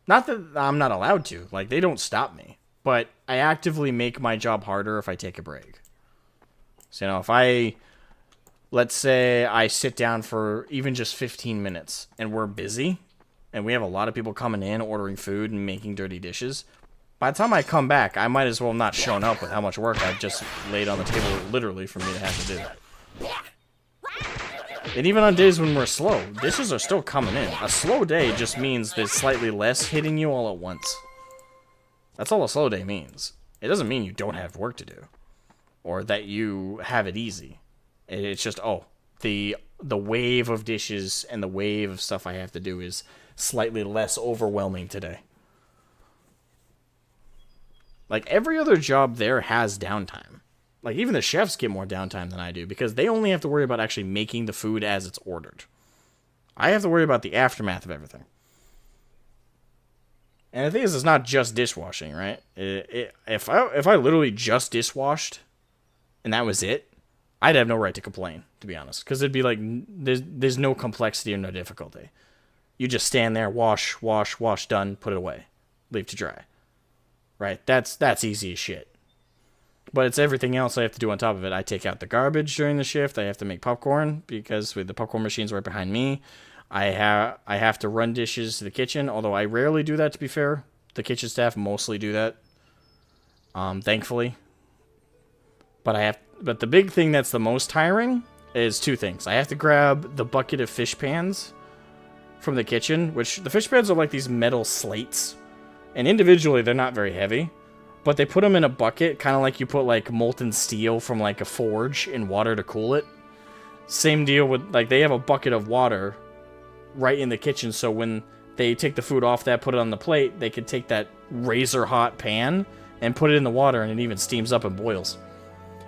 A: Not that I'm not allowed to. Like, they don't stop me. But I actively make my job harder if I take a break. So, if let's say I sit down for even just 15 minutes, and we're busy, and we have a lot of people coming in, ordering food, and making dirty dishes, by the time I come back, I might as well not shown up with how much work I've just laid on the table, literally, for me to have to do. And even on days when we're slow, dishes are still coming in. A slow day just means there's slightly less hitting you all at once. That's all a slow day means. It doesn't mean you don't have work to do. Or that you have it easy. It's just, oh, the wave of dishes and the wave of stuff I have to do is slightly less overwhelming today. Like, every other job there has downtime. Like, even the chefs get more downtime than I do, because they only have to worry about actually making the food as it's ordered. I have to worry about the aftermath of everything. And the thing is, it's not just dishwashing, right? If I literally just dishwashed, and that was it, I'd have no right to complain, to be honest. Because it'd be like, there's no complexity or no difficulty. You just stand there, wash, done, put it away. Leave to dry. Right? That's easy as shit. But it's everything else I have to do on top of it. I take out the garbage during the shift. I have to make popcorn because with the popcorn machine's right behind me. I have to run dishes to the kitchen, although I rarely do that, to be fair. The kitchen staff mostly do that. Thankfully. But the big thing that's the most tiring is two things. I have to grab the bucket of fish pans from the kitchen, which the fish pans are like these metal slates. And individually they're not very heavy. But they put them in a bucket, kind of like you put like molten steel from like a forge in water to cool it. Same deal with, like, they have a bucket of water right in the kitchen, so when they take the food off that, put it on the plate, they could take that razor hot pan and put it in the water, and it even steams up and boils.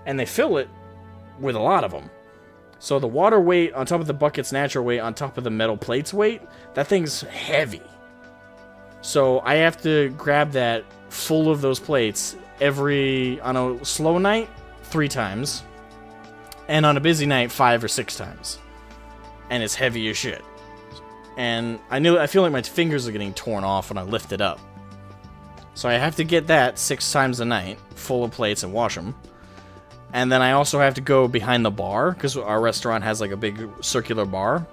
A: And they fill it with a lot of them. So the water weight on top of the bucket's natural weight on top of the metal plate's weight, that thing's heavy. So I have to grab that full of those plates on a slow night 3 times, and on a busy night 5 or 6 times, and it's heavy as shit. And I feel like my fingers are getting torn off when I lift it up. So I have to get that 6 times a night full of plates and wash them. And then I also have to go behind the bar, because our restaurant has like a big circular bar,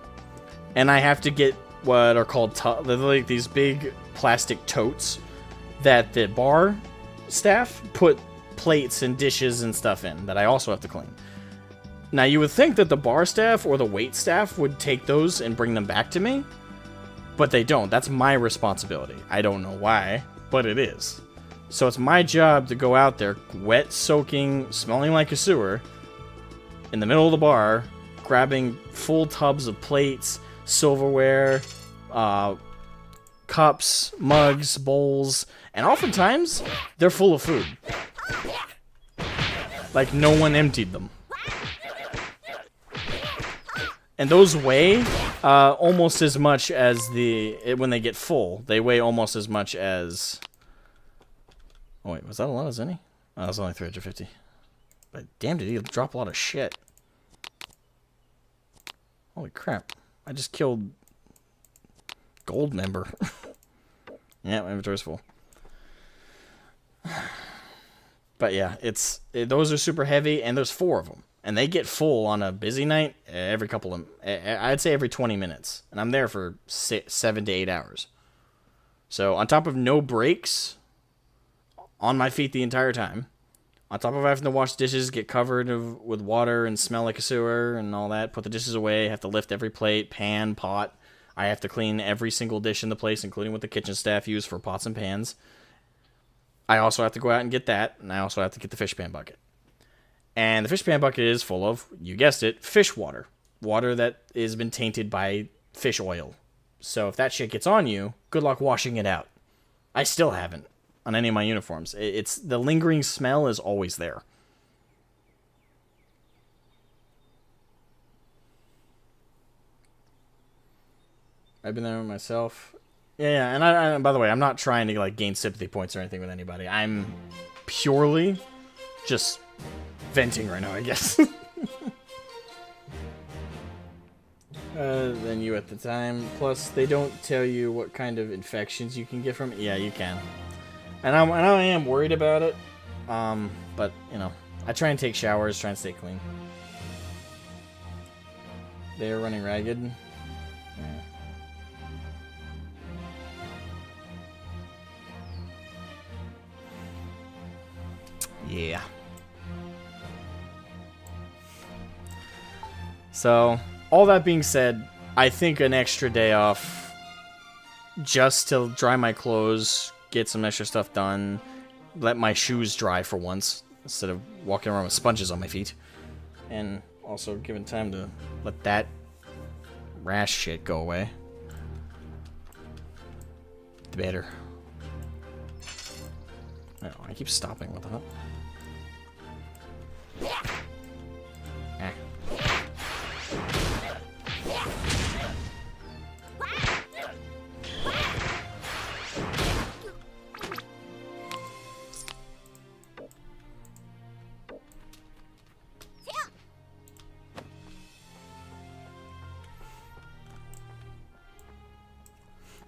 A: and I have to get what are called they're like these big plastic totes that the bar staff put plates and dishes and stuff in that I also have to clean. Now, you would think that the bar staff or the wait staff would take those and bring them back to me, but they don't. That's my responsibility. I don't know why, but it is. So it's my job to go out there, wet, soaking, smelling like a sewer, in the middle of the bar, grabbing full tubs of plates, silverware, cups, mugs, bowls, and oftentimes, they're full of food. Like, no one emptied them. And those weigh almost as much as when they get full. They weigh almost as much as... Oh wait, was that a lot of Zenny? Oh, that was only 350. But damn, did he drop a lot of shit. Holy crap. I just killed... Gold member. Yeah, my inventory's full. But yeah, those are super heavy, and there's 4 of them. And they get full on a busy night I'd say every 20 minutes. And I'm there for 7 to 8 hours. So on top of no breaks, on my feet the entire time, on top of having to wash dishes, get covered with water and smell like a sewer and all that, put the dishes away, have to lift every plate, pan, pot. I have to clean every single dish in the place, including what the kitchen staff use for pots and pans. I also have to go out and get that, and I also have to get the fish pan bucket. And the fish pan bucket is full of, you guessed it, fish water. Water that has been tainted by fish oil. So if that shit gets on you, good luck washing it out. I still haven't on any of my uniforms. It's the lingering smell is always there. I've been there myself. Yeah, and I by the way, I'm not trying to like gain sympathy points or anything with anybody. I'm purely just venting right now, I guess. Than you at the time. Plus, they don't tell you what kind of infections you can get from it. Yeah, you can. And I am worried about it. But, you know, I try and take showers, try and stay clean. They are running ragged. Yeah. Yeah. So, all that being said, I think an extra day off just to dry my clothes, get some extra stuff done, let my shoes dry for once instead of walking around with sponges on my feet, and also giving time to let that rash shit go away. The better. Oh, I keep stopping with that.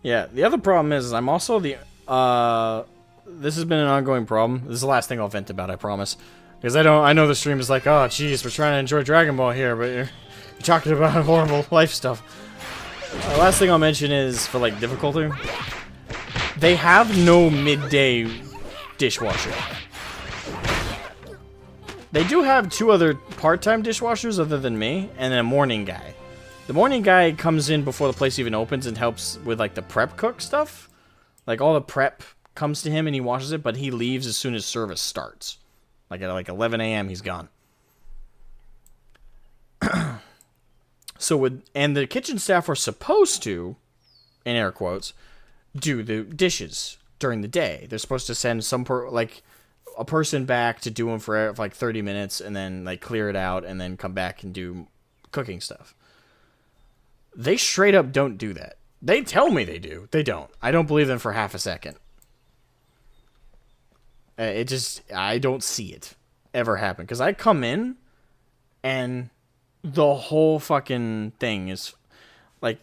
A: Yeah, the other problem is I'm also the, this has been an ongoing problem. This is the last thing I'll vent about, I promise. Because I know the stream is like, oh, jeez, we're trying to enjoy Dragon Ball here, but you're talking about horrible life stuff. The last thing I'll mention is, for, like, difficulty, they have no midday dishwasher. They do have 2 other part-time dishwashers other than me, and then a morning guy. The morning guy comes in before the place even opens and helps with, like, the prep cook stuff. Like, all the prep comes to him and he washes it, but he leaves as soon as service starts. Like, at, like, 11 a.m., he's gone. And the kitchen staff are supposed to, in air quotes, do the dishes during the day. They're supposed to send a person back to do them for, like, 30 minutes and then, like, clear it out and then come back and do cooking stuff. They straight up don't do that. They tell me they do. They don't. I don't believe them for half a second. I don't see it ever happen. Because I come in, and the whole fucking thing is, like,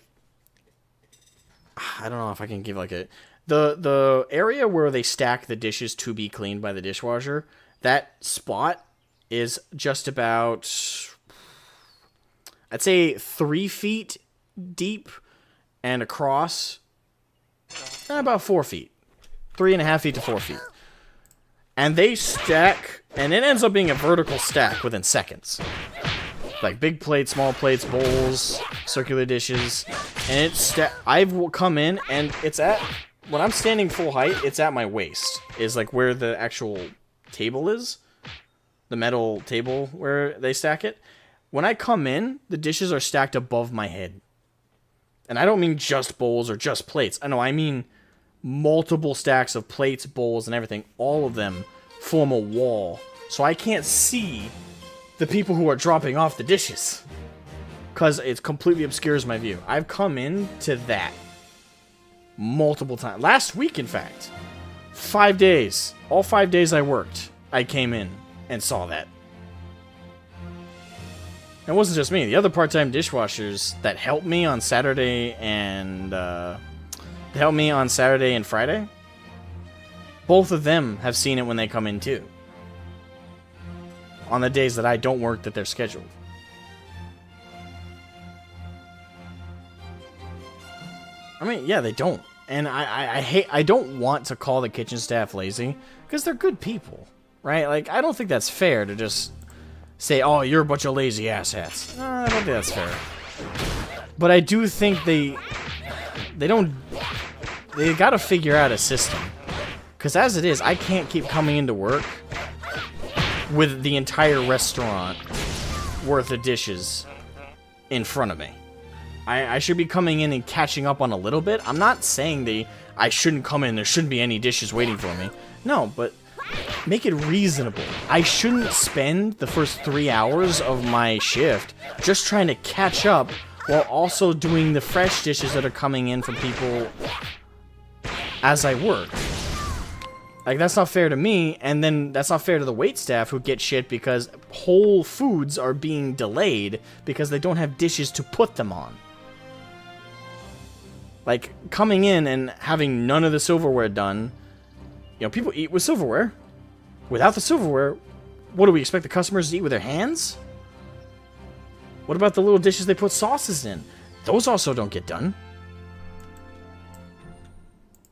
A: I don't know if I can give, like, the area where they stack the dishes to be cleaned by the dishwasher, that spot is just about, I'd say 3 feet deep and across about 4 feet. 3.5 feet to 4 feet. And they stack, and it ends up being a vertical stack within seconds. Like big plates, small plates, bowls, circular dishes. And I've come in and it's at, when I'm standing full height, it's at my waist. Is like where the actual table is. The metal table where they stack it. When I come in, the dishes are stacked above my head. And I don't mean just bowls or just plates. I mean multiple stacks of plates, bowls, and everything. All of them form a wall. So I can't see the people who are dropping off the dishes. Because it completely obscures my view. I've come in to that multiple times. Last week, in fact. 5 days. All 5 days I worked, I came in and saw that. It wasn't just me. The other part-time dishwashers that helped me on Saturday and Friday, both of them have seen it when they come in too. On the days that I don't work, that they're scheduled. I mean, yeah, they don't. And I don't want to call the kitchen staff lazy, because they're good people, right? Like, I don't think that's fair to just say, oh, you're a bunch of lazy asshats. No, I don't think that's fair. But I do think they gotta figure out a system. Because as it is, I can't keep coming into work with the entire restaurant worth of dishes in front of me. I should be coming in and catching up on a little bit. I'm not saying I shouldn't come in, there shouldn't be any dishes waiting for me. No, but make it reasonable. I shouldn't spend the first 3 hours of my shift just trying to catch up while also doing the fresh dishes that are coming in from people as I work. Like, that's not fair to me, and then that's not fair to the waitstaff who get shit because whole foods are being delayed because they don't have dishes to put them on. Like, coming in and having none of the silverware done, you know, people eat with silverware. Without the silverware, what do we expect the customers to eat with their hands? What about the little dishes they put sauces in? Those also don't get done.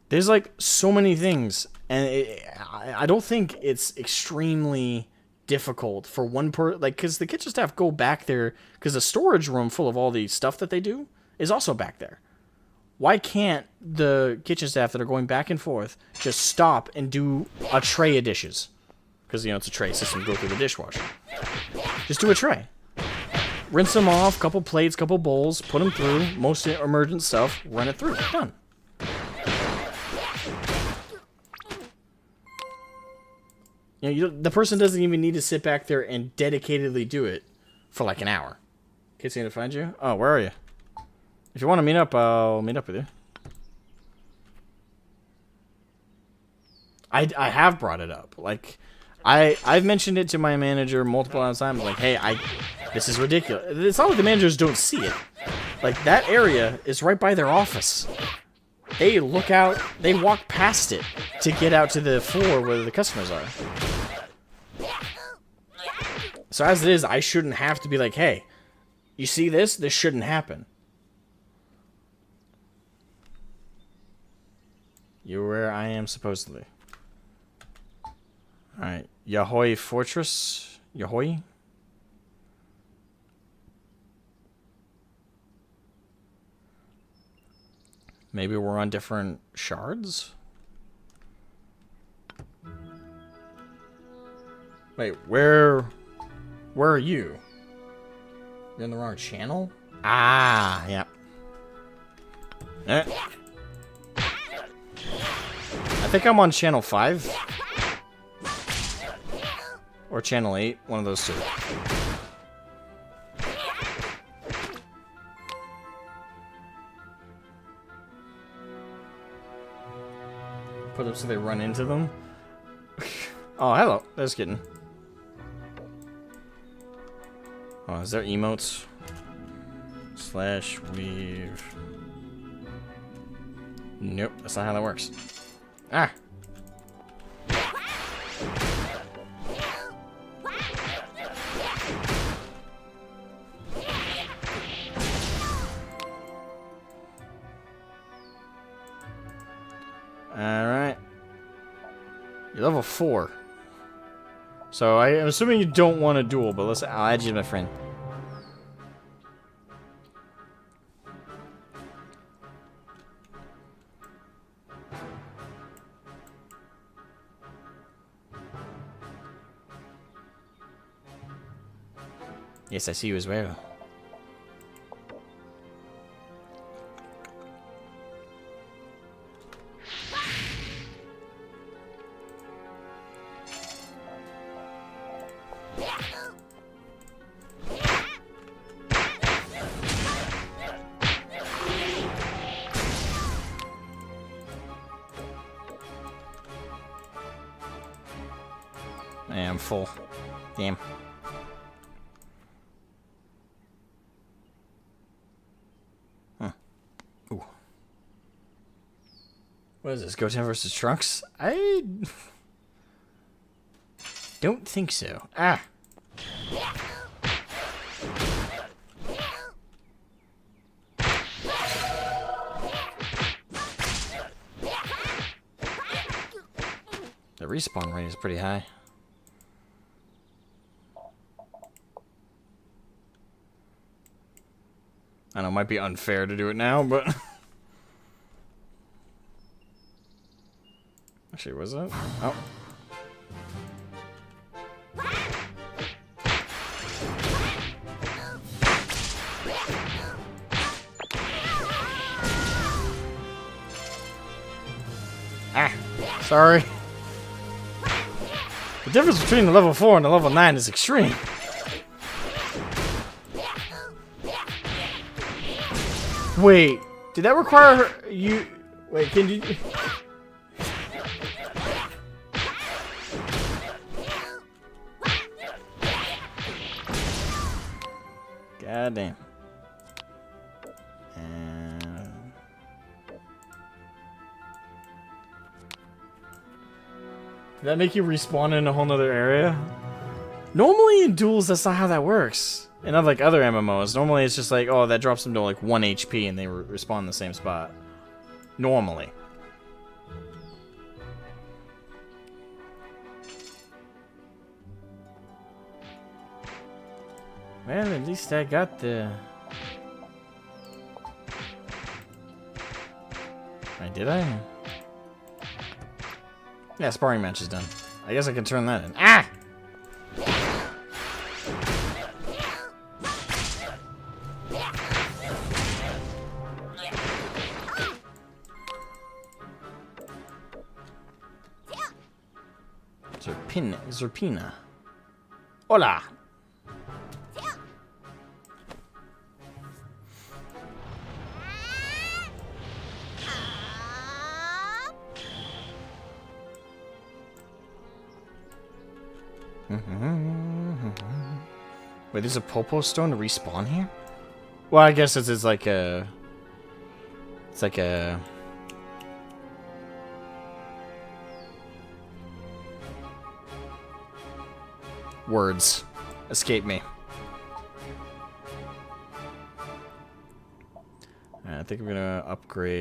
A: There's like so many things, and I don't think it's extremely difficult for one like, because the kitchen staff go back there, because the storage room full of all the stuff that they do is also back there. Why can't the kitchen staff that are going back and forth just stop and do a tray of dishes? Because, you know, it's a tray system, go through the dishwasher. Just do a tray. Rinse them off, couple plates, couple bowls, put them through, most emergent stuff, run it through, done. You know, the person doesn't even need to sit back there and dedicatedly do it for like an hour. Kids need to find you? Oh, where are you? If you want to meet up, I'll meet up with you. I have brought it up. Like, I've mentioned it to my manager multiple times. Like, hey, this is ridiculous. It's not like the managers don't see it. Like, that area is right by their office. They look out, they walk past it to get out to the floor where the customers are. So as it is, I shouldn't have to be like, hey, you see this? This shouldn't happen. You're where I am supposedly. Alright, Yahoy Fortress. Yahoy? Maybe we're on different shards? Wait, where are you? You're in the wrong channel? Ah, yep. I think I'm on channel 5. Or channel 8, one of those two. Put them so they run into them. Oh, hello. There's kitten. Oh, is there emotes? Slash weave. Nope, that's not how that works. Ah! Alright. You're level 4. So I'm assuming you don't want a duel, but I'll add you to my friend. Yes, I see you as well. I am full. Damn. Ooh. What is this? Goten versus Trunks? I don't think so. Ah. The respawn rate is pretty high. I know it might be unfair to do it now, but actually, was it? Oh. Ah, sorry. The difference between the level 4 and the level 9 is extreme. Wait, did that require her, you... Wait, can you... God damn. Did that make you respawn in a whole nother area? Normally in duels, that's not how that works. In like other MMOs, normally it's just like, oh, that drops them to like 1 HP and they respawn in the same spot. Normally.
C: Well, at least I got the... Wait, did I? Yeah, sparring match is done. I guess I can turn that in. Ah! Zerpina. Hola! Wait, there's a Popo stone to respawn here? Well, I guess it's like a... It's like a... Words escape me. I think I'm gonna upgrade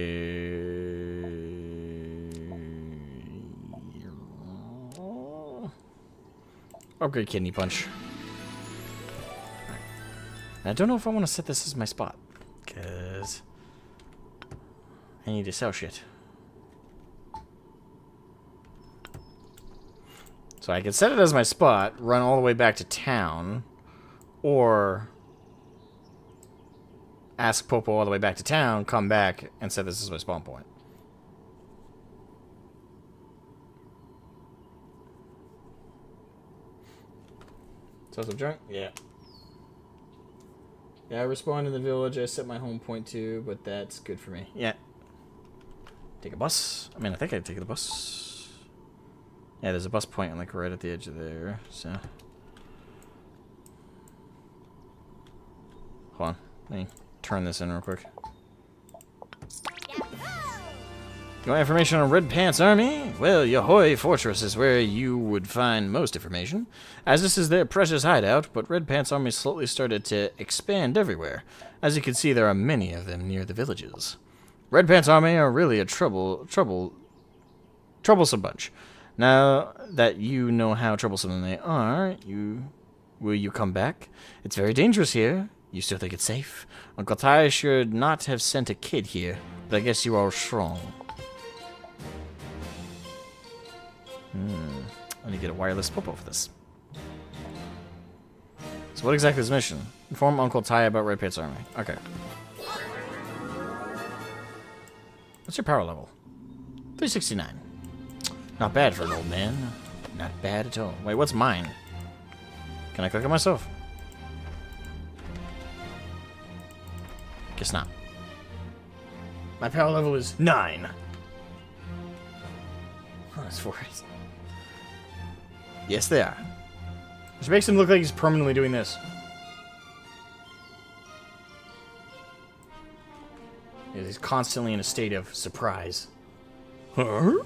C: kidney punch. I don't know if I want to set this as my spot, because I need to sell shit. So I can set it as my spot, run all the way back to town, or ask Popo all the way back to town, come back, and set this as my spawn point. Sounds of junk? Yeah. Yeah, I respawned in the village. I set my home point too, but that's good for me. Yeah. Take a bus. I mean, I think I'd take the bus. Yeah, there's a bus point like right at the edge of there, so. Hold on. Let me turn this in real quick. You want information on Red Pants Army? Well, Yahoy Fortress is where you would find most information, as this is their precious hideout, but Red Pants Army slowly started to expand everywhere. As you can see, there are many of them near the villages. Red Pants Army are really a troublesome bunch. Now that you know how troublesome they are, will you come back? It's very dangerous here. You still think it's safe? Uncle Ty should not have sent a kid here, but I guess you are strong. I need to get a wireless Popo for this. So what exactly is the mission? Inform Uncle Ty about Red Pants Army. Okay. What's your power level? 369. Not bad for an old man. Not bad at all. Wait, what's mine? Can I click on myself? Guess not. My power level is 9. Oh, that's 4. Yes, they are. Which makes him look like he's permanently doing this. Yeah, he's constantly in a state of surprise. Huh?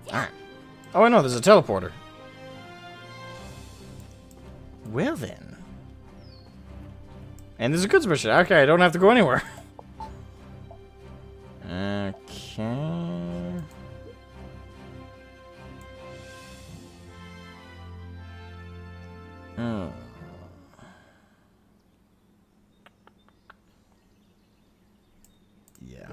C: Alright. Oh, I know, there's a teleporter. Well then. And there's a goods mission. Okay, I don't have to go anywhere. Okay. Yeah.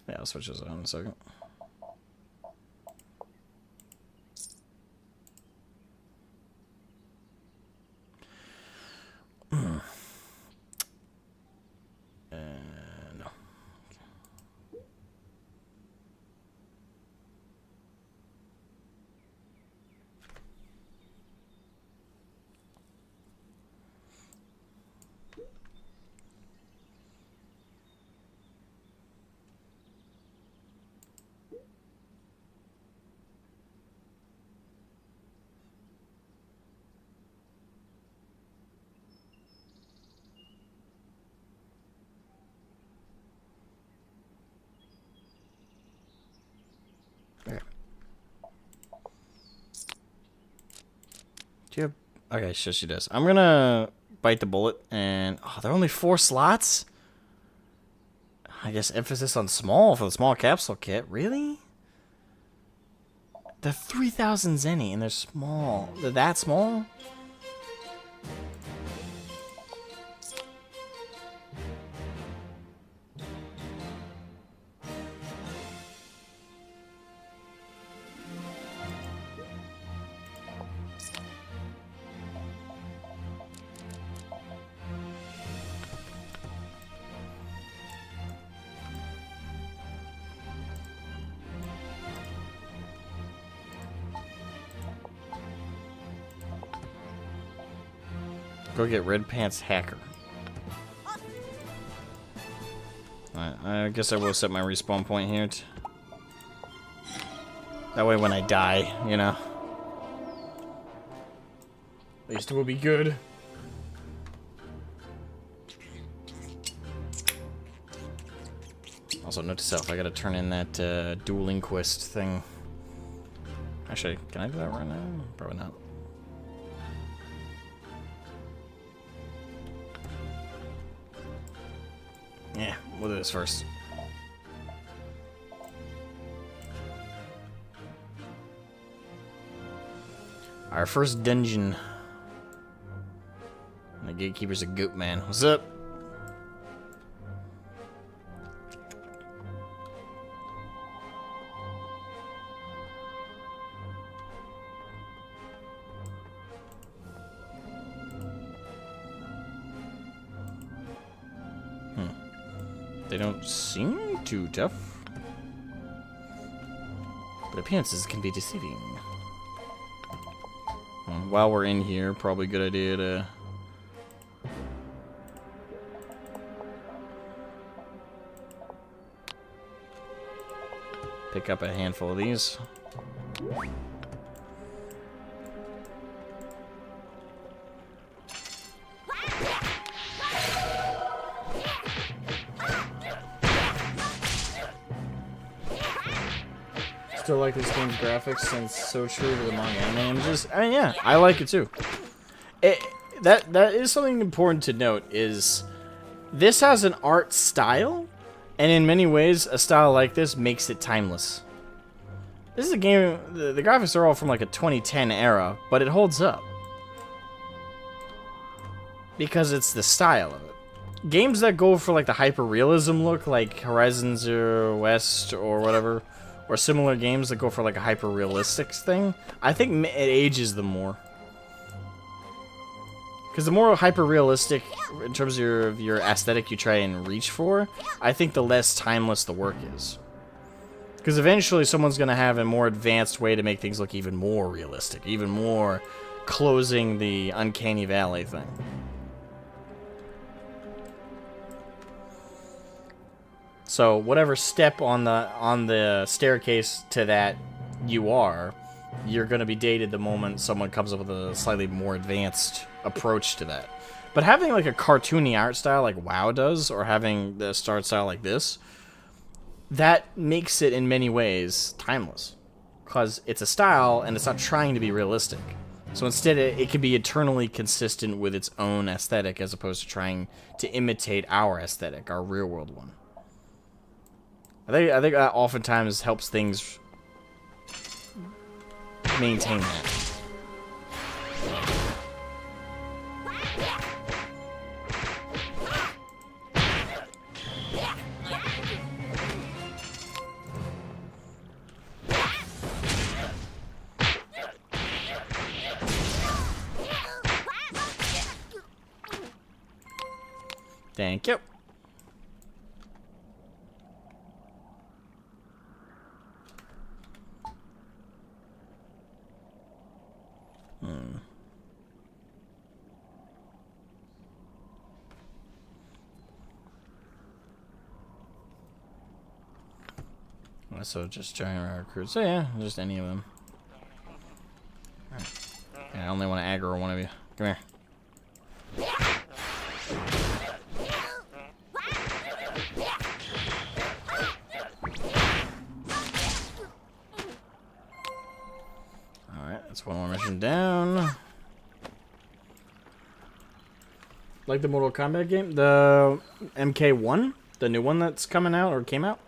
C: Yeah, I'll switch this out in a second. No. Okay. Do you have... Okay, sure she does. I'm gonna bite the bullet and... Oh, there are only 4 slots? I guess emphasis on small for the small capsule kit. Really? They're 3,000 zenny and they're small. They're that small? Go get Red Pants Hacker. Alright, I guess I will set my respawn point here. That way when I die, you know.
A: At least it will be good.
C: Also, note to self, I gotta turn in that dueling quest thing. Actually, can I do that right now? Probably not. Yeah, we'll do this first. Our first dungeon. And the gatekeeper's a goat man. What's up? They don't seem too tough, but appearances can be deceiving. While we're in here, probably a good idea to pick up a handful of these.
A: Still like this game's graphics and it's so true to the manga anime images. I mean, yeah, I like it too. That is something important to note. Is this has an art style, and in many ways, a style like this makes it timeless. This is a game. The graphics are all from like a 2010 era, but it holds up because it's the style of it. Games that go for like the hyper realism look, like Horizon Zero West or whatever. Or similar games that go for like a hyper-realistic thing, I think it ages them more. Because the more hyper-realistic, in terms of your aesthetic you try and reach for, I think the less timeless the work is. Because eventually someone's going to have a more advanced way to make things look even more realistic, even more closing the uncanny valley thing. So whatever step on the staircase to that you're going to be dated the moment someone comes up with a slightly more advanced approach to that. But having like a cartoony art style like WoW does, or having the art style like this, that makes it in many ways timeless. Because it's a style and it's not trying to be realistic. So instead it can be eternally consistent with its own aesthetic as opposed to trying to imitate our aesthetic, our real world one. I think that oftentimes helps things maintain that.
C: Thank you. So just giant recruits. So yeah, just any of them. Right. Yeah, I only want to aggro one of you. Come here. Alright, that's one more mission down.
A: Like the Mortal Kombat game? The MK1? The new one that's coming out or came out?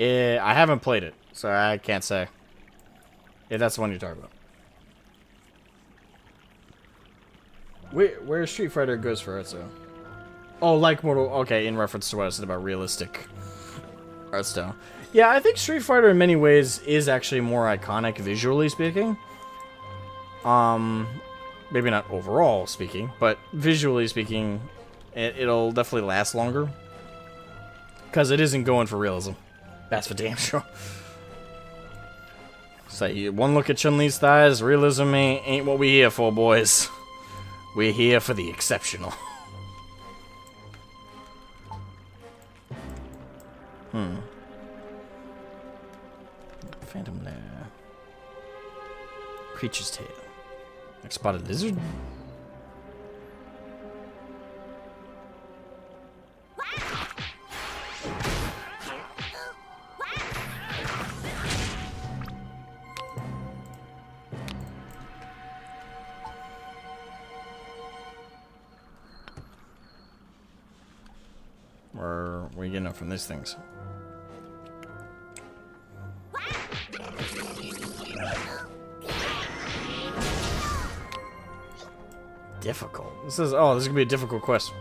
C: I haven't played it, so I can't say. If that's the one you're talking about.
A: Where Street Fighter goes for art style? Oh, like Mortal... Okay, in reference to what I said about realistic art style. Yeah, I think Street Fighter in many ways is actually more iconic visually speaking. Maybe not overall speaking, but visually speaking, it'll definitely last longer. Because it isn't going for realism. That's for damn sure. So one look at Chun-Li's thighs, realism ain't what we here for, boys. We're here for the exceptional. Phantom Lair. Creature's Tail. Like spotted lizard? Where are you getting up from these things? Difficult. This is this is gonna be a difficult quest.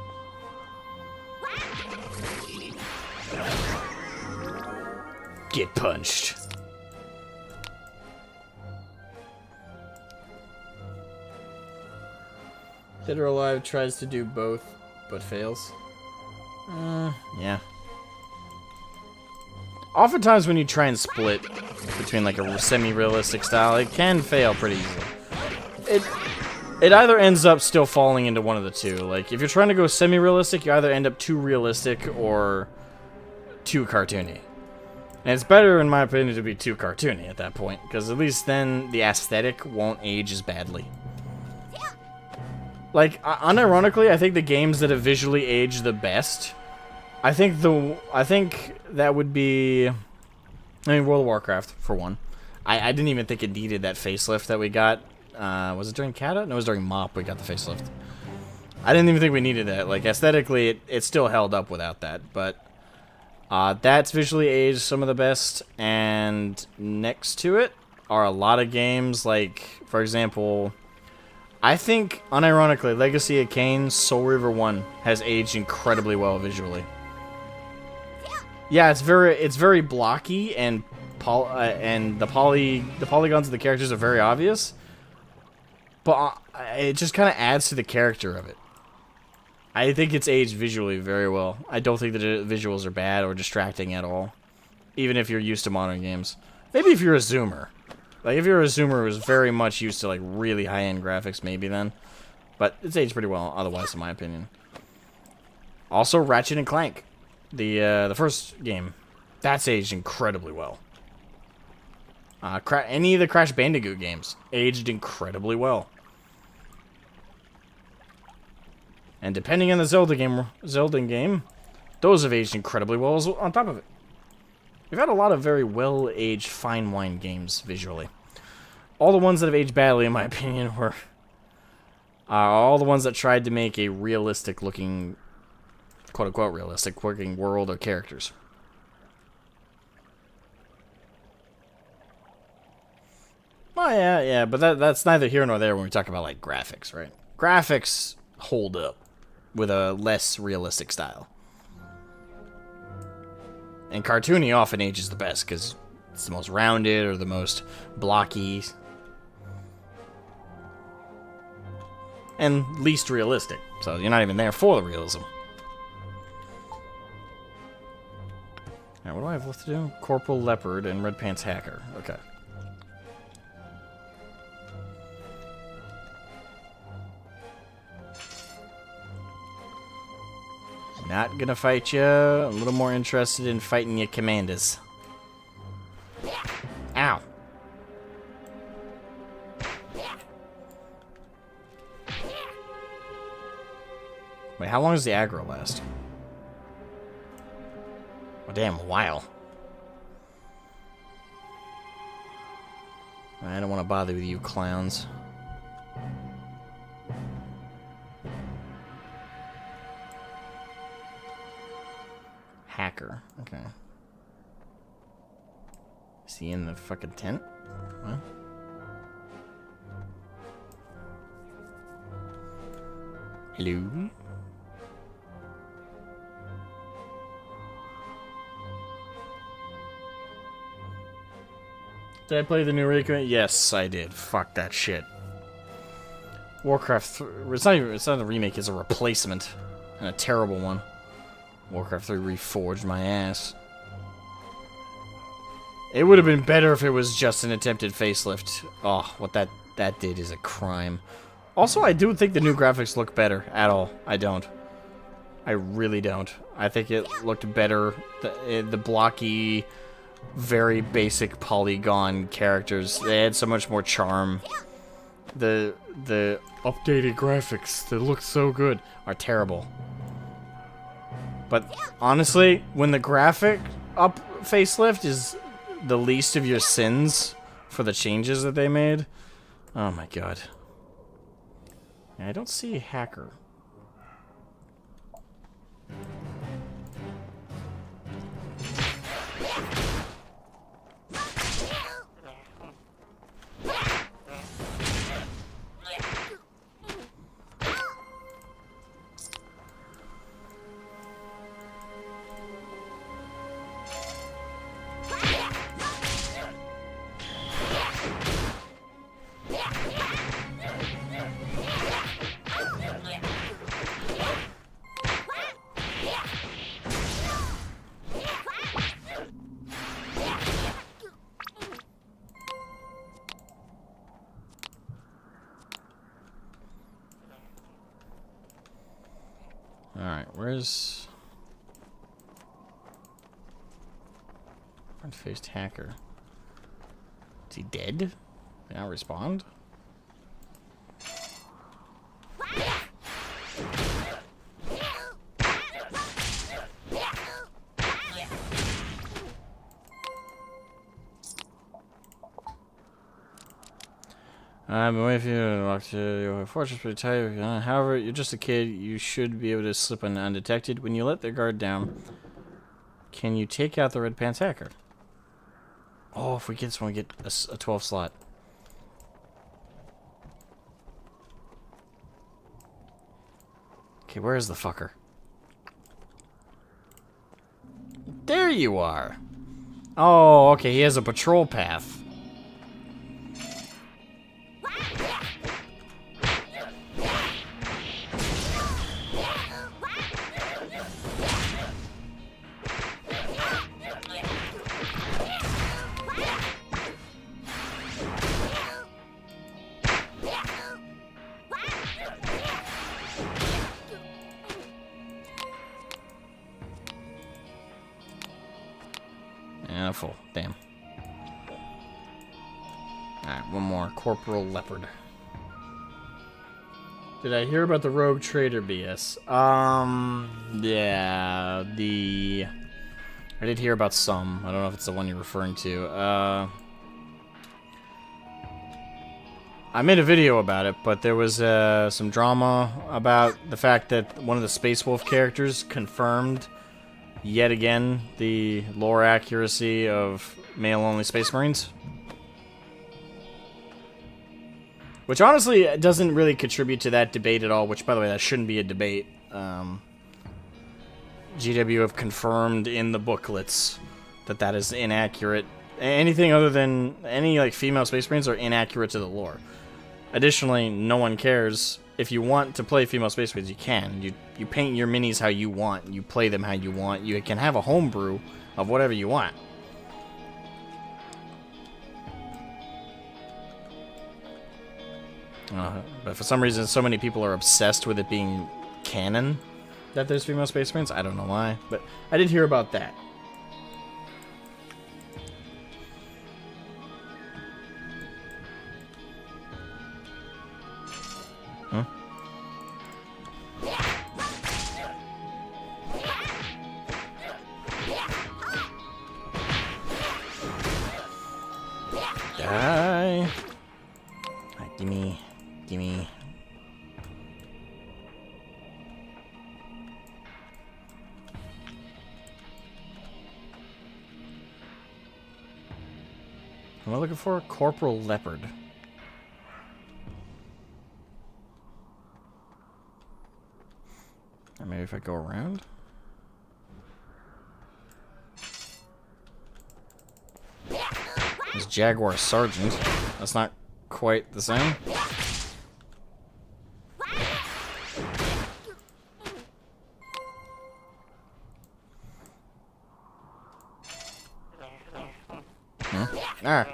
A: Get punched. Dead or Alive tries to do both, but fails.
C: Yeah. Oftentimes when you try and split between like a semi-realistic style, it can fail pretty easily. It either ends up still falling into one of the two. Like, if you're trying to go semi-realistic, you either end up too realistic or too cartoony. And it's better, in my opinion, to be too cartoony at that point, because at least then the aesthetic won't age as badly. Like, unironically, I think the games that have visually aged the best, I think that would be, World of Warcraft, for one. I didn't even think it needed that facelift that we got. Was it during Kata? No, it was during MOP we got the facelift. I didn't even think we needed that. Like, aesthetically, it still held up without that, but that's visually aged some of the best, and next to it are a lot of games, like, for example, I think, unironically, Legacy of Kain, Soul Reaver 1 has aged incredibly well visually. Yeah, it's very blocky, and the polygons of the characters are very obvious, but it just kind of adds to the character of it. I think it's aged visually very well. I don't think the visuals are bad or distracting at all, even if you're used to modern games. Maybe if you're a zoomer. Like, if you're a zoomer who's very much used to, like, really high-end graphics, maybe then. But it's aged pretty well, otherwise, in my opinion. Also, Ratchet & Clank. The first game. That's aged incredibly well. Any of the Crash Bandicoot games aged incredibly well. And depending on the Zelda game, those have aged incredibly well on top of it. We've had a lot of very well-aged, fine wine games visually. All the ones that have aged badly, in my opinion, were all the ones that tried to make a realistic-looking, quote-unquote realistic-looking world or characters. Oh, yeah, but that's neither here nor there when we talk about, like, graphics, right? Graphics hold up with a less realistic style. And cartoony often ages the best, because it's the most rounded or the most blocky. And least realistic. So you're not even there for the realism. what do I have left to do? Corporal Leopard and Red Pants Hacker. Okay. Not gonna fight you. A little more interested in fighting your commanders. Ow. Wait, how long does the aggro last? Oh, damn, a while. I don't want to bother with you clowns. Hacker. Okay. Is he in the fucking tent? What? Hello? Did I play the new remake? Yes, I did. Fuck that shit. Warcraft 3, it's not a remake, it's a replacement. And a terrible one. Warcraft 3 reforged my ass. It would have been better if it was just an attempted facelift. Oh, what that did is a crime. Also, I do think the new graphics look better at all. I don't. I really don't. I think it looked better. The blocky, very basic polygon characters, they had so much more charm. The updated graphics that look so good are terrible. But honestly, when the graphic up facelift is the least of your sins for the changes that they made, oh my god. I don't see a hacker. Alright, where's... Front-faced hacker. Is he dead? Did he not respond? I've been waiting for you to walk to your fortress pretty tight. However, you're just a kid. You should be able to slip in undetected. When you let their guard down, can you take out the Red Pants Hacker? Oh, if we get this one, we get a 12 slot. Okay, where is the fucker? There you are. Oh, okay, he has a patrol path. Full. Damn. Alright, one more. Corporal Leopard. Did I hear about the rogue trader BS? Yeah, I did hear about some. I don't know if it's the one you're referring to. I made a video about it, but there was some drama about the fact that one of the Space Wolf characters confirmed yet again the lore accuracy of male-only Space Marines. Which honestly doesn't really contribute to that debate at all, which by the way, that shouldn't be a debate. GW have confirmed in the booklets that that is inaccurate. Anything other than any like female Space Marines are inaccurate to the lore. Additionally, no one cares. If you want to play female Space Marines, you can. You paint your minis how you want. You play them how you want. You can have a homebrew of whatever you want. But for some reason, so many people are obsessed with it being canon that there's female Space Marines. I don't know why, but I did hear about that. Huh? Die. Alright, gimme. Gimme. What am I looking for? Corporal Leopard. Or maybe if I go around? This Jaguar Sergeant. That's not quite the same. Ah.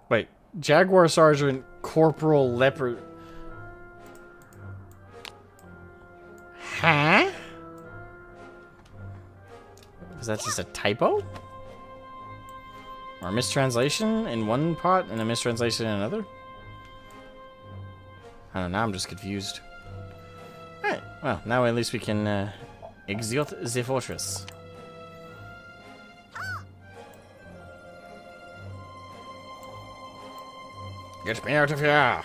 C: Wait, Jaguar Sergeant, Corporal Leopard. Huh? Is that just a typo? Or a mistranslation in one pot and a mistranslation in another? I don't know, I'm just confused. Alright, well, now at least we can exit the fortress. Get me out of here!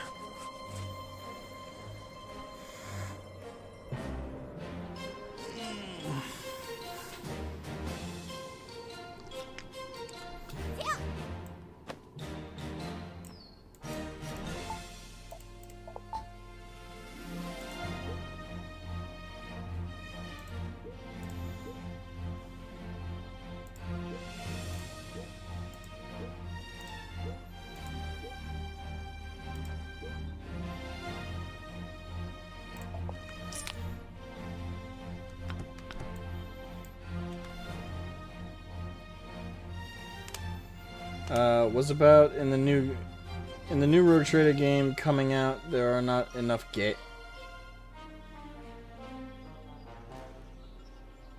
C: Was about in the new Rogue Trader game coming out, there are not enough gay.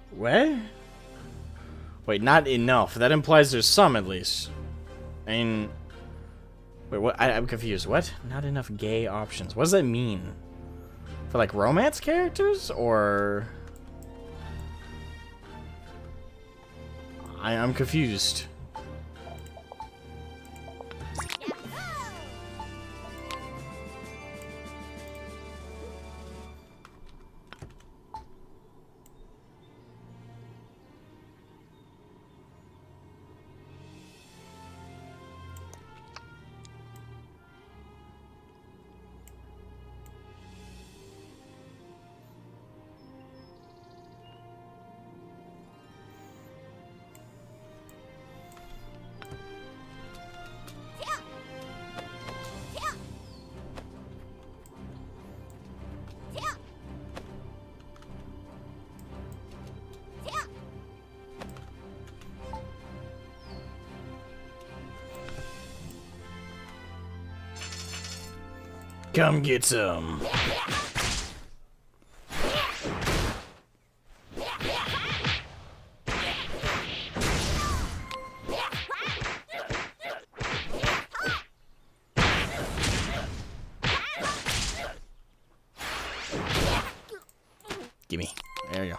C: What? Wait, not enough. That implies there's some at least. I mean, wait, what? I'm confused. What? Not enough gay options. What does that mean? For like romance characters, or? I'm confused. Come get some. Gimme. There you go.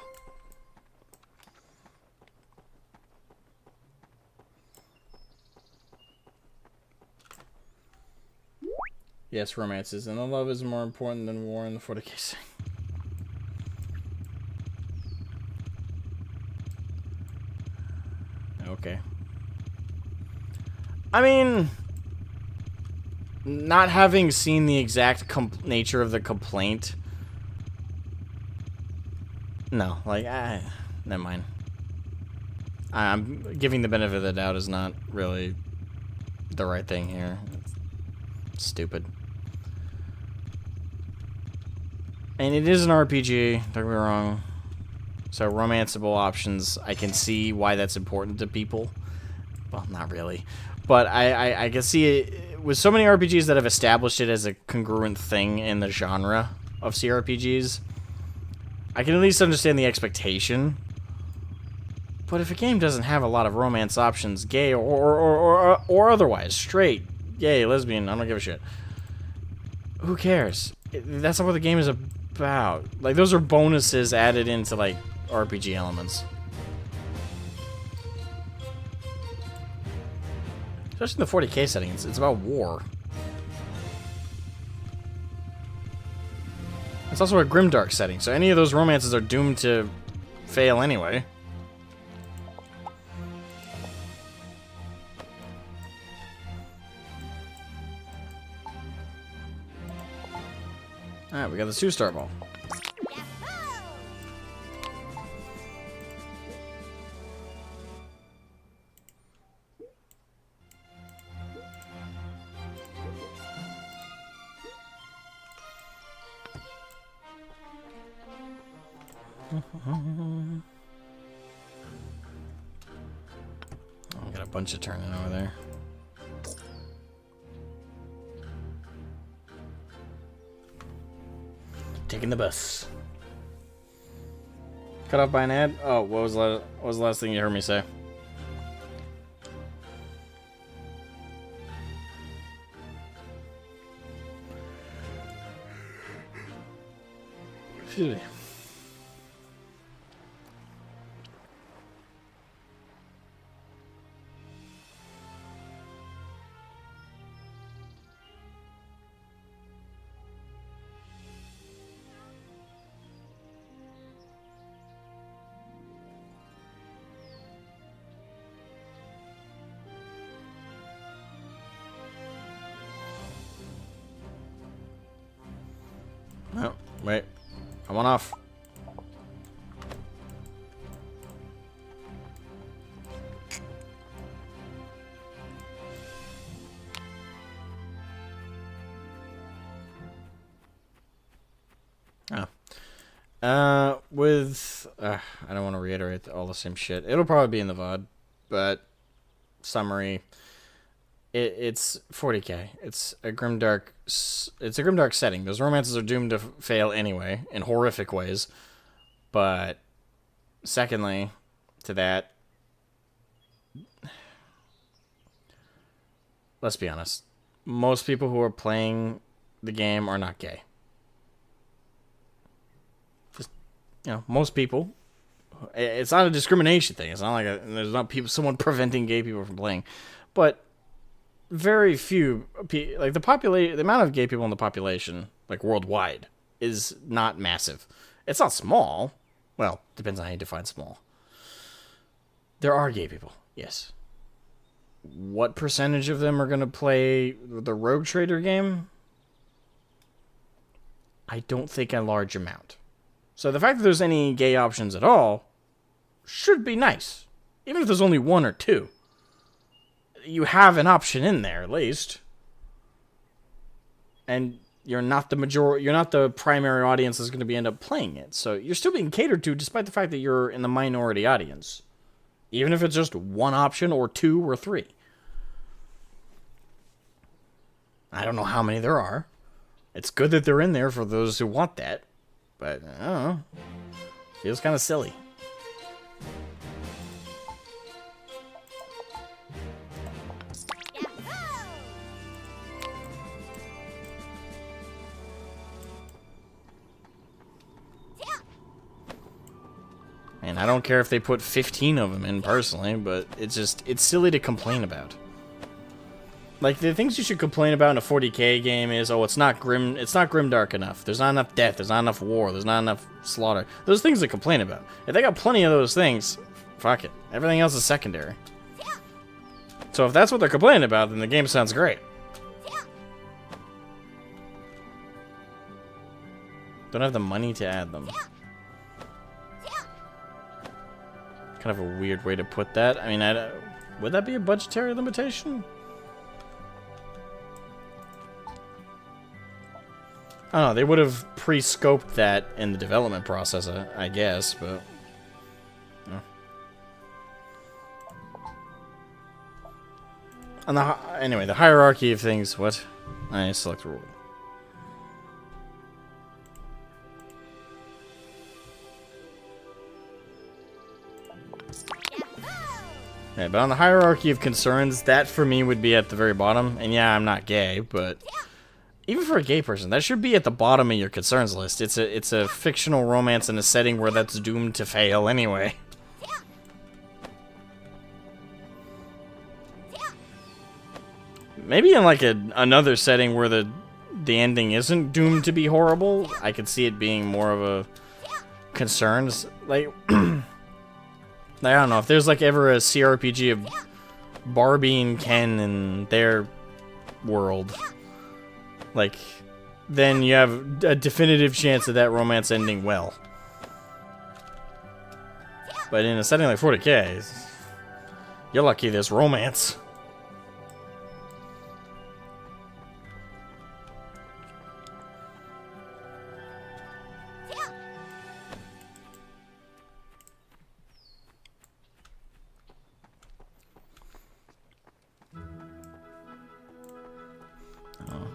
A: Yes, romances. And the love is more important than war in the 40k scene. Okay. I mean, not having seen the exact nature of the complaint. No, like, never mind. I'm giving the benefit of the doubt is not really the right thing here. It's stupid. And it is an RPG, don't get me wrong. So romanceable options, I can see why that's important to people. Well, not really. But I can see it with so many RPGs that have established it as a congruent thing in the genre of CRPGs. I can at least understand the expectation. But if a game doesn't have a lot of romance options, gay or otherwise, straight, gay, lesbian, I don't give a shit. Who cares? That's not what the game is about. Like, those are bonuses added into, like, RPG elements. Especially in the 40k setting, it's about war. It's also a grimdark setting, so any of those romances are doomed to fail anyway. Alright, we got the 2-star ball. I got a bunch of turning over there. Taking the bus. Cut off by an ad? Oh, what was the last thing you heard me say? Excuse me. No, wait. I want off. Oh. I don't want to reiterate all the same shit. It'll probably be in the VOD, but summary. It's 40k. It's a grimdark setting. Those romances are doomed to fail anyway, in horrific ways. But secondly, to that, let's be honest. Most people who are playing the game are not gay. Just, most people. It's not a discrimination thing. It's not like there's not someone preventing gay people from playing, but very few, like the amount of gay people in the population, like worldwide, is not massive. It's not small. Well, depends on how you define small. There are gay people, yes. What percentage of them are going to play the Rogue Trader game? I don't think a large amount. So the fact that there's any gay options at all should be nice. Even if there's only one or two. You have an option in there, at least. And you're not the primary audience that's going to end up playing it. So you're still being catered to, despite the fact that you're in the minority audience. Even if it's just one option, or two, or three. I don't know how many there are. It's good that they're in there for those who want that. But, I don't know. Feels kind of silly. And I don't care if they put 15 of them in personally, but it's silly to complain about. Like, the things you should complain about in a 40k game is, oh, it's not grimdark enough. There's not enough death. There's not enough war. There's not enough slaughter. Those things to complain about. If they got plenty of those things, fuck it. Everything else is secondary. So if that's what they're complaining about, then the game sounds great. Don't have the money to add them. Kind of a weird way to put that. I mean, would that be a budgetary limitation? I don't know. They would have pre-scoped that in the development process, I guess, but... Anyway, the hierarchy of things. What? I select rule. Yeah, but on the hierarchy of concerns, that for me would be at the very bottom. And yeah, I'm not gay, but even for a gay person, that should be at the bottom of your concerns list. It's a fictional romance in a setting where that's doomed to fail anyway. Maybe in like another setting where the ending isn't doomed to be horrible, I could see it being more of a concerns. Like, I don't know, if there's like ever a CRPG of Barbie and Ken in their world, like, then you have a definitive chance of that romance ending well. But in a setting like 40k, you're lucky there's romance.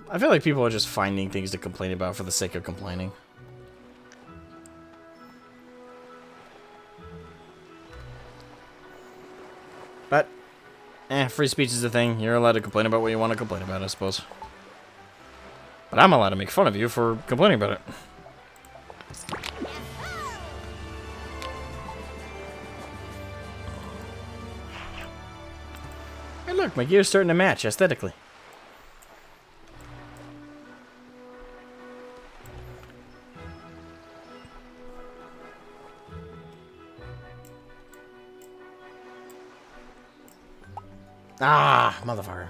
A: I feel like people are just finding things to complain about for the sake of complaining. But, free speech is a thing. You're allowed to complain about what you want to complain about, I suppose. But I'm allowed to make fun of you for complaining about it. Hey look, my gear's starting to match aesthetically. Ah, motherfucker.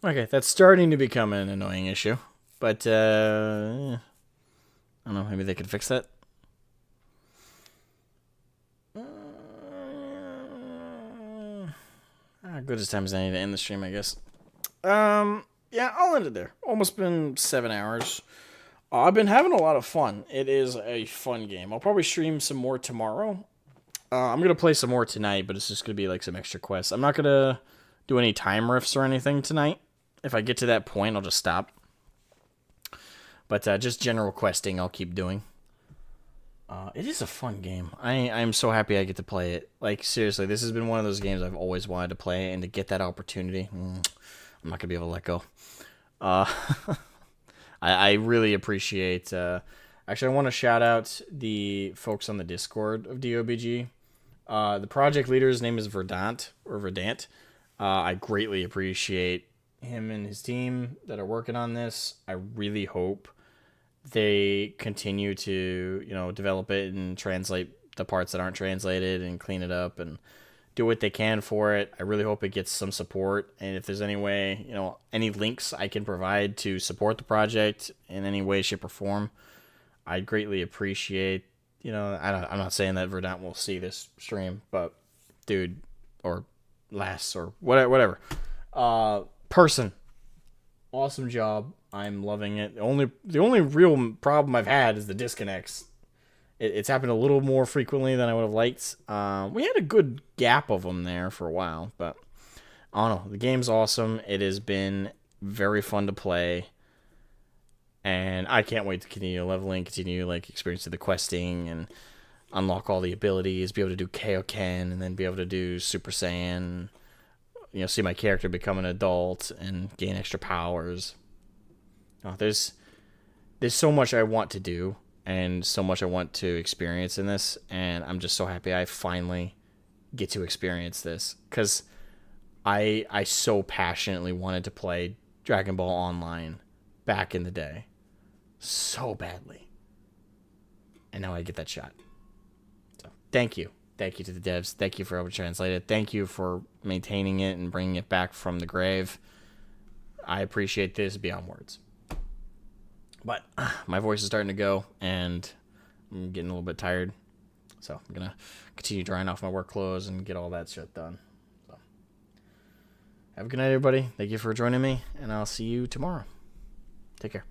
A: Okay, that's starting to become an annoying issue. But, I don't know, maybe they could fix that? Good as time as any to end the stream, I guess. Yeah, I'll end it there. Almost been 7 hours. I've been having a lot of fun. It is a fun game. I'll probably stream some more tomorrow. I'm going to play some more tonight, but it's just going to be like some extra quests. I'm not going to do any time rifts or anything tonight. If I get to that point, I'll just stop. But just general questing I'll keep doing. It is a fun game. I'm so happy I get to play it. Like, seriously, this has been one of those games I've always wanted to play, and to get that opportunity, I'm not going to be able to let go. I really appreciate... actually, I want to shout out the folks on the Discord of DBOG. The project leader's name is Verdant. I greatly appreciate him and his team that are working on this. I really hope they continue to, develop it and translate the parts that aren't translated and clean it up and do what they can for it. I really hope it gets some support, and if there's any way, any links I can provide to support the project in any way, shape, or form, I'd greatly appreciate. I'm not saying that Verdant will see this stream, but dude, or lass, or whatever, person, awesome job. I'm loving it. The only real problem I've had is the disconnects. It's happened a little more frequently than I would have liked. We had a good gap of them there for a while, but I don't know. The game's awesome. It has been very fun to play, and I can't wait to continue leveling, continue experiencing the questing, and unlock all the abilities, be able to do Kaioken, and then be able to do Super Saiyan. See my character become an adult and gain extra powers. There's so much I want to do, and so much I want to experience in this, and I'm just so happy I finally get to experience this, because I so passionately wanted to play Dragon Ball Online back in the day, so badly, and now I get that shot. So thank you to the devs. Thank you for helping translate it. Thank you for maintaining it and bringing it back from the grave. I appreciate this beyond words. But my voice is starting to go, and I'm getting a little bit tired. So I'm going to continue drying off my work clothes and get all that shit done. So have a good night, everybody. Thank you for joining me, and I'll see you tomorrow. Take care.